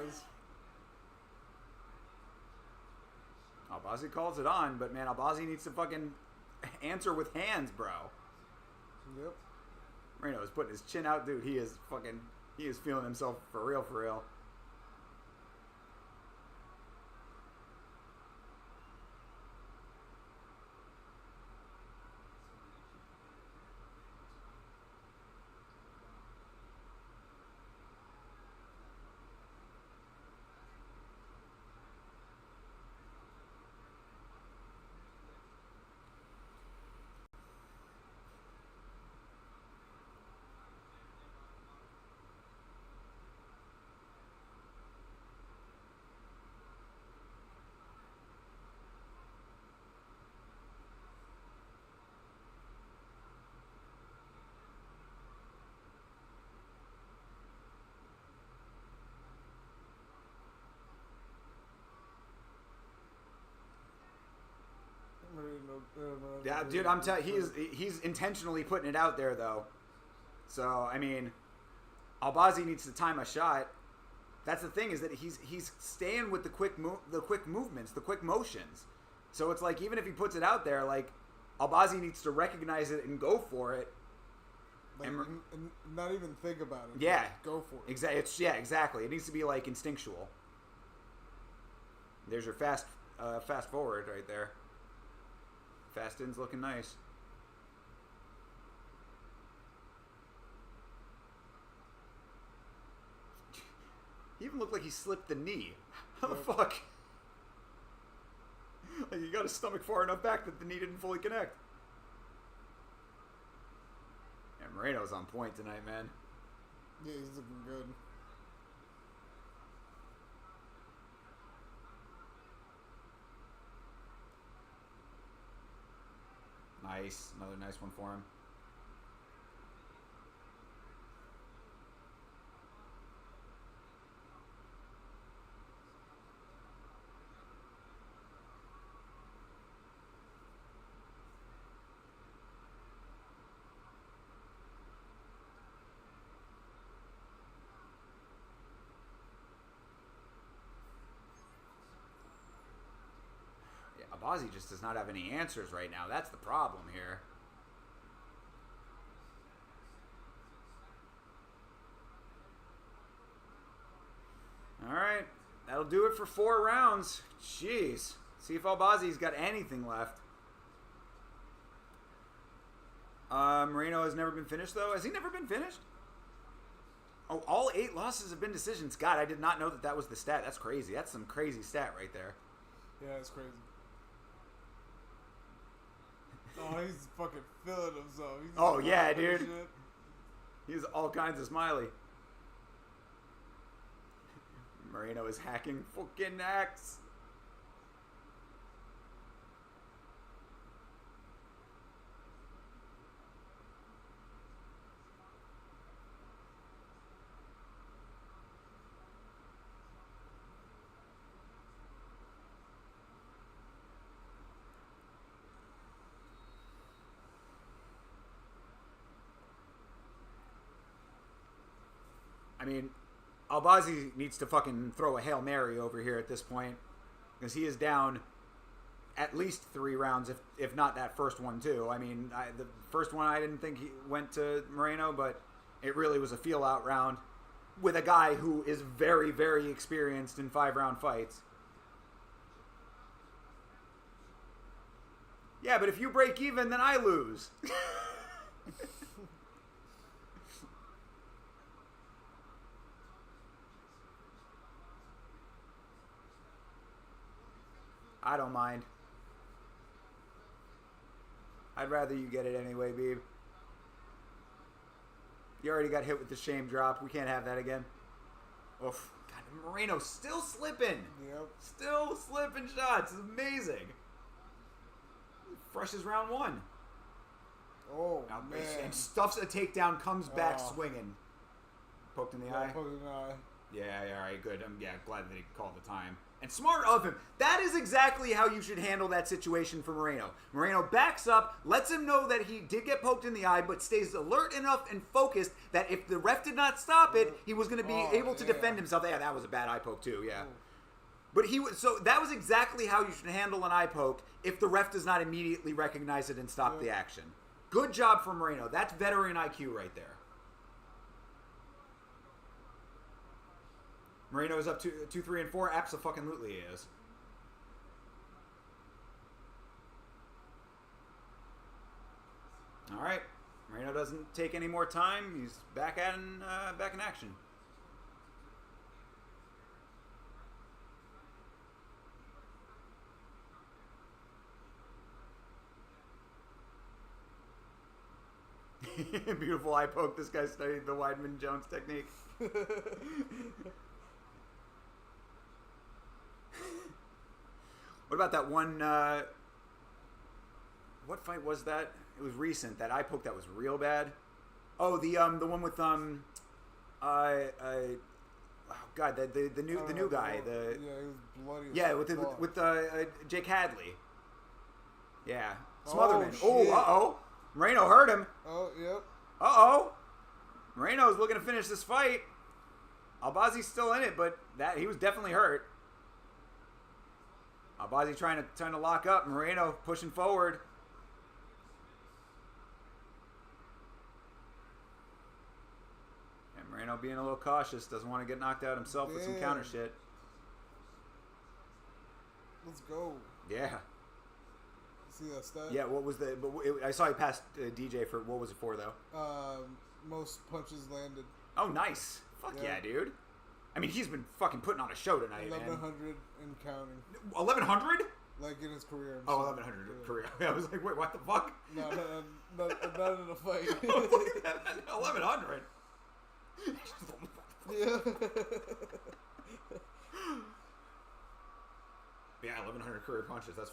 S1: Albazi calls it on, but man, Albazi needs to fucking answer with hands, bro.
S4: Yep.
S1: Moreno is putting his chin out, dude. He is feeling himself for real, for real. Yeah, dude, I'm telling he's intentionally putting it out there though. So I mean, Albazi needs to time a shot. That's the thing, is that he's staying with the quick movements, the quick motions. So it's like, even if he puts it out there, like, Albazi needs to recognize it and go for it.
S4: Like, and not even think about it.
S1: Yeah.
S4: Like, go for it.
S1: Exactly. It needs to be like instinctual. There's your fast forward right there. Fast in's looking nice. He even looked like he slipped the knee. How the fuck? Like, you got his stomach far enough back that the knee didn't fully connect. Yeah, Moreno's on point tonight, man.
S4: Yeah, he's looking good.
S1: Nice. Another nice one for him. Albazi just does not have any answers right now. That's the problem here. All right. That'll do it for 4 rounds. Jeez. See if Albazi's got anything left. Moreno has never been finished, though. Has he never been finished? Oh, all 8 losses have been decisions. God, I did not know that was the stat. That's crazy. That's some crazy stat right there.
S4: Yeah, it's crazy. Oh, he's fucking feeling himself.
S1: Oh, yeah, dude. He's all kinds of smiley. Moreno is hacking fucking axe. I mean, Albazi needs to fucking throw a Hail Mary over here at this point, because he is down at least 3 rounds, if not that first one too. I mean, the first one I didn't think he went to Moreno, but it really was a feel-out round with a guy who is very, very experienced in 5-round fights. Yeah, but if you break even, then I lose. I don't mind. I'd rather you get it anyway, Beeb. You already got hit with the shame drop. We can't have that again. Oof. God, Moreno still slipping.
S4: Yep.
S1: Still slipping shots. It's amazing. Fresh as round 1.
S4: Oh, man.
S1: And stuffs a takedown, comes back swinging. Poked in the eye?
S4: Poked in the eye.
S1: Yeah, all right, good. I'm glad that he called the time. And smart of him. That is exactly how you should handle that situation for Moreno. Moreno backs up, lets him know that he did get poked in the eye, but stays alert enough and focused that if the ref did not stop it, he was going to be able to defend himself. Yeah, that was a bad eye poke too, yeah. But so that was exactly how you should handle an eye poke if the ref does not immediately recognize it and stop the action. Good job for Moreno. That's veteran IQ right there. Moreno is up 2, 3, and 4. Abso-fucking-lutely is. All right. Moreno doesn't take any more time. He's back in action. Beautiful eye poke. This guy studied the Weidman-Jones technique. What about that one? What fight was that? It was recent. That eye poke that was real bad. Oh, the one with oh God, the new guy.
S4: Yeah, he was bloody.
S1: Yeah, with Jake Hadley. Yeah. Smotherman. Oh,
S4: shit.
S1: uh-oh. Moreno hurt him.
S4: Oh, yep.
S1: Uh-oh. Moreno's looking to finish this fight. Albazi's still in it, but he was definitely hurt. Albazi trying to lock up. Moreno pushing forward. And Moreno being a little cautious. Doesn't want to get knocked out himself with some counter shit.
S4: Let's go.
S1: Yeah.
S4: See that stat?
S1: Yeah, what was the... I saw he passed DJ for... What was it for, though?
S4: Most punches landed.
S1: Oh, nice. Fuck yeah, dude. I mean, he's been fucking putting on a show tonight,
S4: 1,100 and counting.
S1: 1,100?
S4: Like in his career.
S1: Oh, 1,100 career. I was like, wait, what the fuck?
S4: No, not in a fight.
S1: 1,100?
S4: Yeah.
S1: Yeah, 1,100 career punches. That's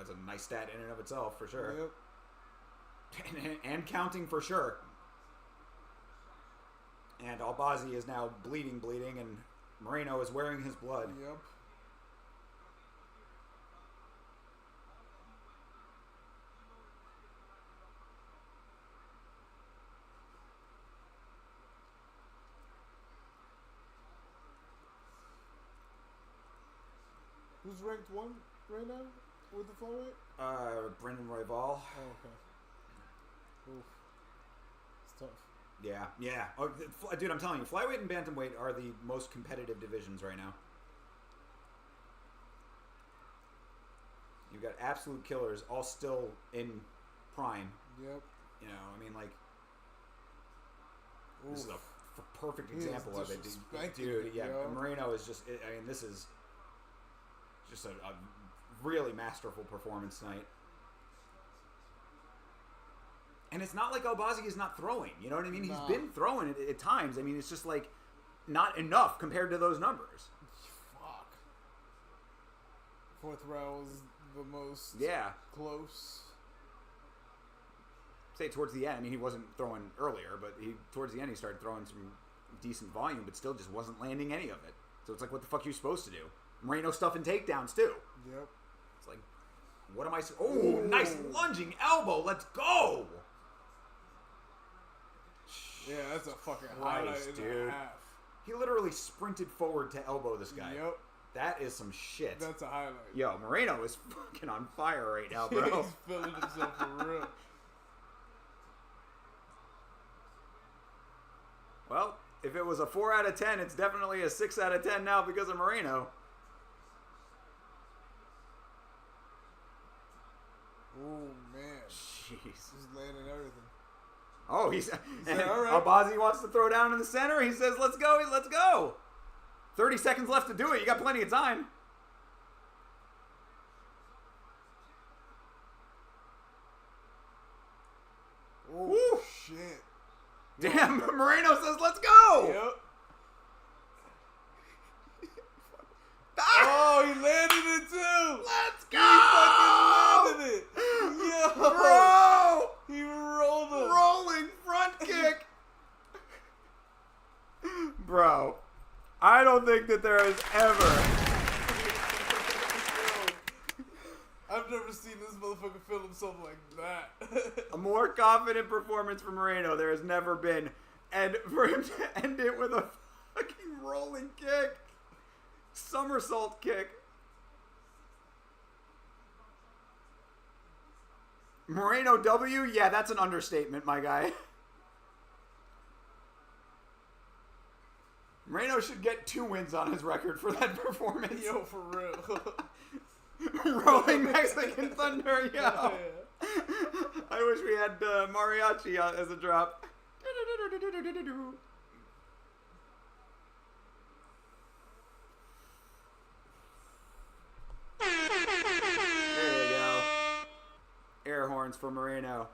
S1: a nice stat in and of itself, for sure.
S4: Yep.
S1: And counting for sure. And Albazi is now bleeding, and Moreno is wearing his blood.
S4: Yep. Who's ranked 1 right now with the flyweight?
S1: Brendan Royval.
S4: Oh, okay. Oof. It's tough.
S1: Yeah. Oh, dude, I'm telling you, flyweight and bantamweight are the most competitive divisions right now. You've got absolute killers, all still in prime.
S4: Yep.
S1: You know, I mean, like,
S4: Oof.
S1: this is a perfect example of it, dude. Yeah,
S4: yo.
S1: Moreno is just. I mean, this is just a really masterful performance tonight. And it's not like Albazi is not throwing. You know what I mean?
S4: Nah.
S1: He's been throwing it at times. I mean, it's just like not enough compared to those numbers.
S4: Fuck. 4th round was the most close.
S1: Say towards the end. I mean, he wasn't throwing earlier, but towards the end he started throwing some decent volume, but still just wasn't landing any of it. So it's like, what the fuck are you supposed to do? Moreno stuffing takedowns too.
S4: Yep.
S1: It's like, what am I? Oh, nice lunging elbow. Let's go.
S4: Yeah, that's a fucking
S1: Christ,
S4: highlight and
S1: dude.
S4: a half.
S1: He literally sprinted forward to elbow this guy.
S4: Yep.
S1: That is some shit.
S4: That's a highlight.
S1: Yo, Moreno is fucking on fire right now, bro.
S4: He's feeling himself for real.
S1: Well, if it was a 4 out of 10, it's definitely a 6 out of 10 now because of Moreno.
S4: Oh, man.
S1: Jeez.
S4: He's landing everything.
S1: Oh, he's and
S4: all right.
S1: Albazi wants to throw down in the center. He says, let's go, let's go. 30 seconds left to do it. You got plenty of time.
S4: Oh,
S1: Woo.
S4: shit.
S1: Damn, Moreno says, let's go.
S4: Yep. Oh, he landed it too.
S1: Let's
S4: He
S1: go.
S4: fucking landed it. Yo.
S1: Bro.
S4: He rolled him.
S1: Rolling front kick. Bro, I don't think that there is ever...
S4: I've never seen this motherfucker feel himself like that.
S1: a more confident performance from Moreno there has never been. And for him to end it with a fucking rolling kick. Somersault kick. Moreno W? Yeah, that's an understatement, my guy. Moreno should get 2 wins on his record for that performance.
S4: Yo, for real.
S1: Rolling Mexican Thunder, yo.
S4: Yeah.
S1: I wish we had mariachi as a drop. There you go. Air horns for Moreno.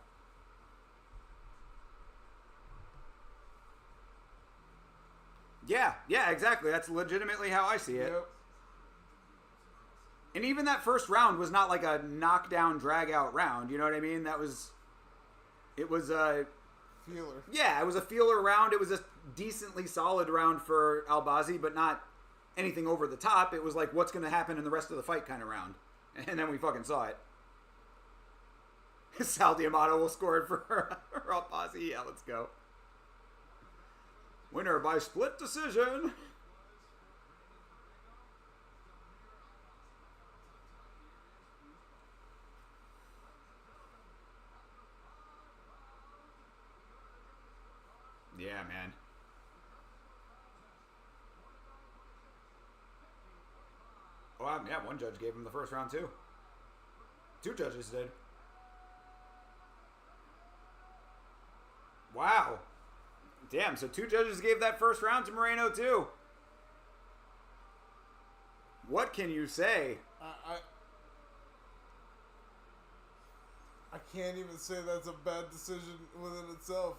S1: Yeah, exactly. That's legitimately how I see it.
S4: Yep.
S1: And even that first round was not like a knockdown, drag-out round. You know what I mean? It was a...
S4: Feeler.
S1: Yeah, it was a feeler round. It was a decently solid round for Albazi, but not anything over the top. It was like, what's going to happen in the rest of the fight kind of round. And then we fucking saw it. Sal Diamato will score it for Albazi. Yeah, let's go. Winner by split decision. Yeah, man. Oh, yeah, one judge gave him the first round, too. 2 judges did. Wow. Damn, so 2 judges gave that first round to Moreno, too. What can you say?
S4: I can't even say that's a bad decision within itself.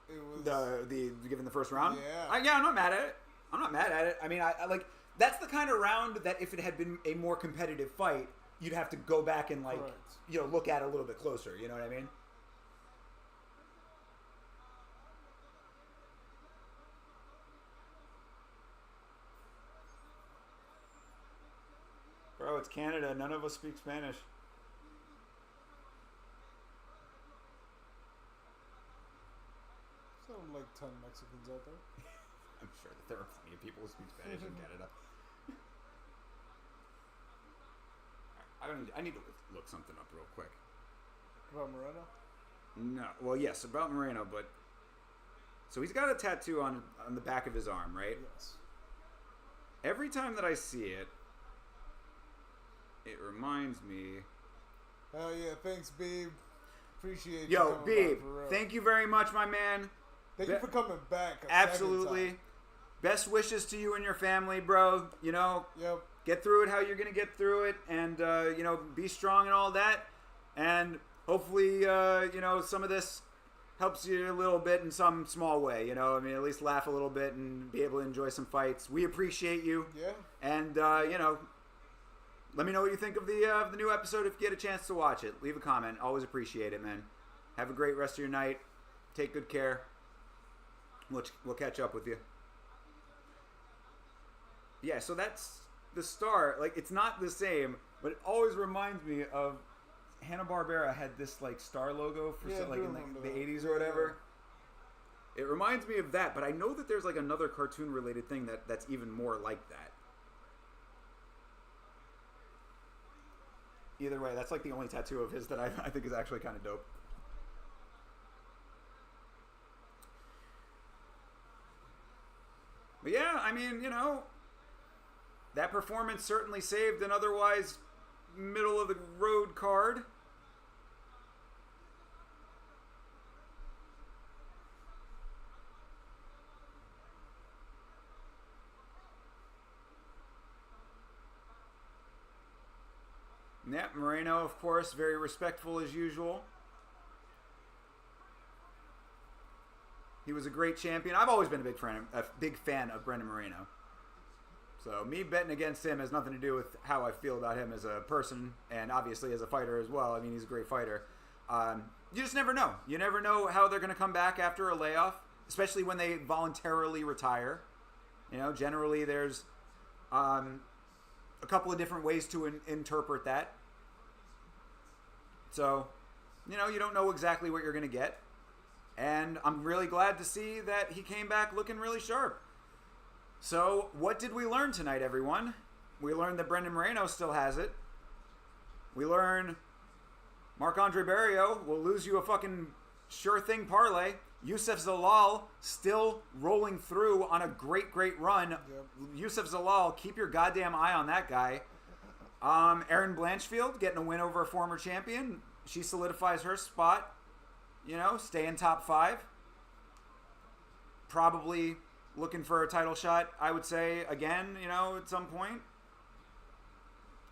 S4: It was
S1: the given the first round.
S4: Yeah.
S1: Yeah, I'm not mad at it. I'm not mad at it. I mean, I like that's the kind of round that if it had been a more competitive fight, you'd have to go back and
S4: Correct.
S1: look at it a little bit closer. You know what I mean? Bro, it's Canada. None of us speak Spanish.
S4: So like 10 Mexicans out there.
S1: I'm sure that there are plenty of people who speak Spanish in Canada. I need to look something up real quick.
S4: About Moreno?
S1: No, well, yes, about Moreno, but so he's got a tattoo on the back of his arm, right?
S4: Yes.
S1: Every time that I see it, it reminds me.
S4: Hell yeah! Thanks, Beeb. Appreciate you.
S1: Yo,
S4: coming
S1: Beeb,
S4: by, for real.
S1: thank you very much, my man.
S4: Thank you for coming back.
S1: Absolutely. Best wishes to you and your family, bro. You know,
S4: Yep.
S1: get through it how you're gonna get through it, and be strong and all that. And hopefully, some of this helps you a little bit in some small way. You know, I mean, at least laugh a little bit and be able to enjoy some fights. We appreciate you.
S4: Yeah.
S1: And let me know what you think of the new episode if you get a chance to watch it. Leave a comment. Always appreciate it, man. Have a great rest of your night. Take good care. We'll catch up with you. Yeah, so that's the star. Like, it's not the same, but it always reminds me of Hanna-Barbera had this like star logo for in like the 80s or whatever. It reminds me of that, but I know that there's like another cartoon related thing that's even more like that. Either way, that's like the only tattoo of his that I think is actually kind of dope. But yeah, I mean, that performance certainly saved an otherwise middle of the road card. Yeah, Moreno, of course, very respectful as usual. He was a great champion. I've always been a big fan of Brendan Moreno. So me betting against him has nothing to do with how I feel about him as a person, and obviously as a fighter as well. I mean, he's a great fighter. You just never know. You never know how they're going to come back after a layoff, especially when they voluntarily retire. Generally there's a couple of different ways to interpret that. So, you don't know exactly what you're going to get. And I'm really glad to see that he came back looking really sharp. So, what did we learn tonight, everyone? We learned that Brendan Moreno still has it. We learned Marc-Andre Barrio will lose you a fucking sure thing parlay. Youssef Zalal still rolling through on a great, great run. Yep. Youssef Zalal, keep your goddamn eye on that guy. Erin Blanchfield getting a win over a former champion. She solidifies her spot. Stay in top 5. Probably looking for a title shot, I would say, again, at some point.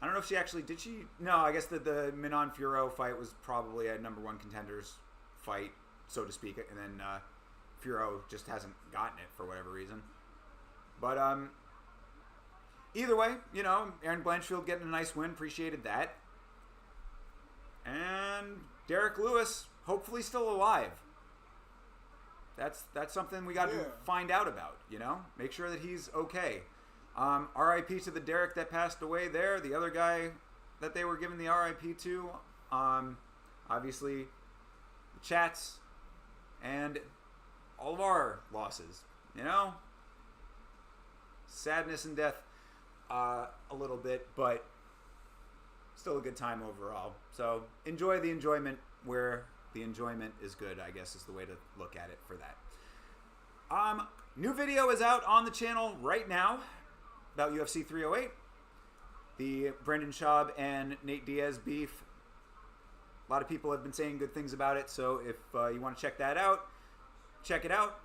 S1: I don't know if she actually... Did she? No, I guess the Minon-Furo fight was probably a number 1 contenders fight, so to speak. And then Furo just hasn't gotten it for whatever reason. But either way, Erin Blanchfield getting a nice win. Appreciated that. And Derek Lewis, hopefully still alive. That's something we got to find out about, Make sure that he's okay. RIP to the Derek that passed away there. The other guy that they were giving the RIP to, I'm obviously the chats, and all of our losses. You know, sadness and death a little bit, but still a good time overall. So enjoy the enjoyment where the enjoyment is good, I guess is the way to look at it for that. New video is out on the channel right now about UFC 308. The Brendan Schaub and Nate Diaz beef. A lot of people have been saying good things about it, so if you want to check that out, check it out.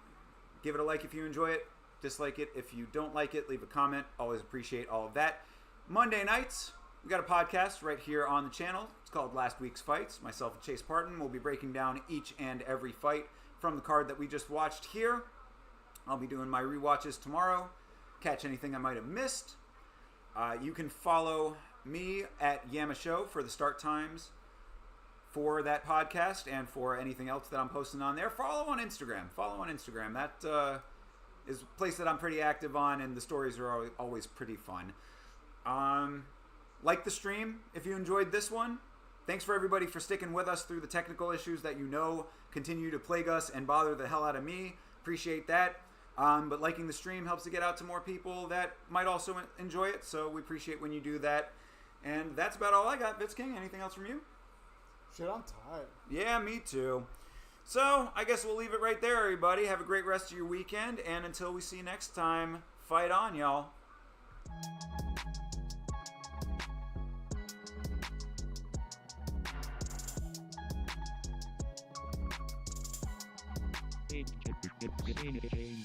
S1: Give it a like if you enjoy it. Dislike it if you don't like it. Leave a comment. Always appreciate all of that. Monday nights, we got a podcast right here on the channel. It's called Last Week's Fights. Myself and Chase Parton will be breaking down each and every fight from the card that we just watched here. I'll be doing my rewatches tomorrow. Catch anything I might have missed. You can follow me at Yama Show for the start times for that podcast and for anything else that I'm posting on there. Follow on Instagram. That is a place that I'm pretty active on, and the stories are always pretty fun. Like the stream if you enjoyed this one. Thanks for everybody for sticking with us through the technical issues that continue to plague us and bother the hell out of me. Appreciate that. But liking the stream helps to get out to more people that might also enjoy it, so we appreciate when you do that. And that's about all I got. Vitz King, anything else from you?
S4: Shit, I'm tired.
S1: Yeah, me too. So, I guess we'll leave it right there, everybody. Have a great rest of your weekend, and until we see you next time, fight on, y'all.
S8: Game.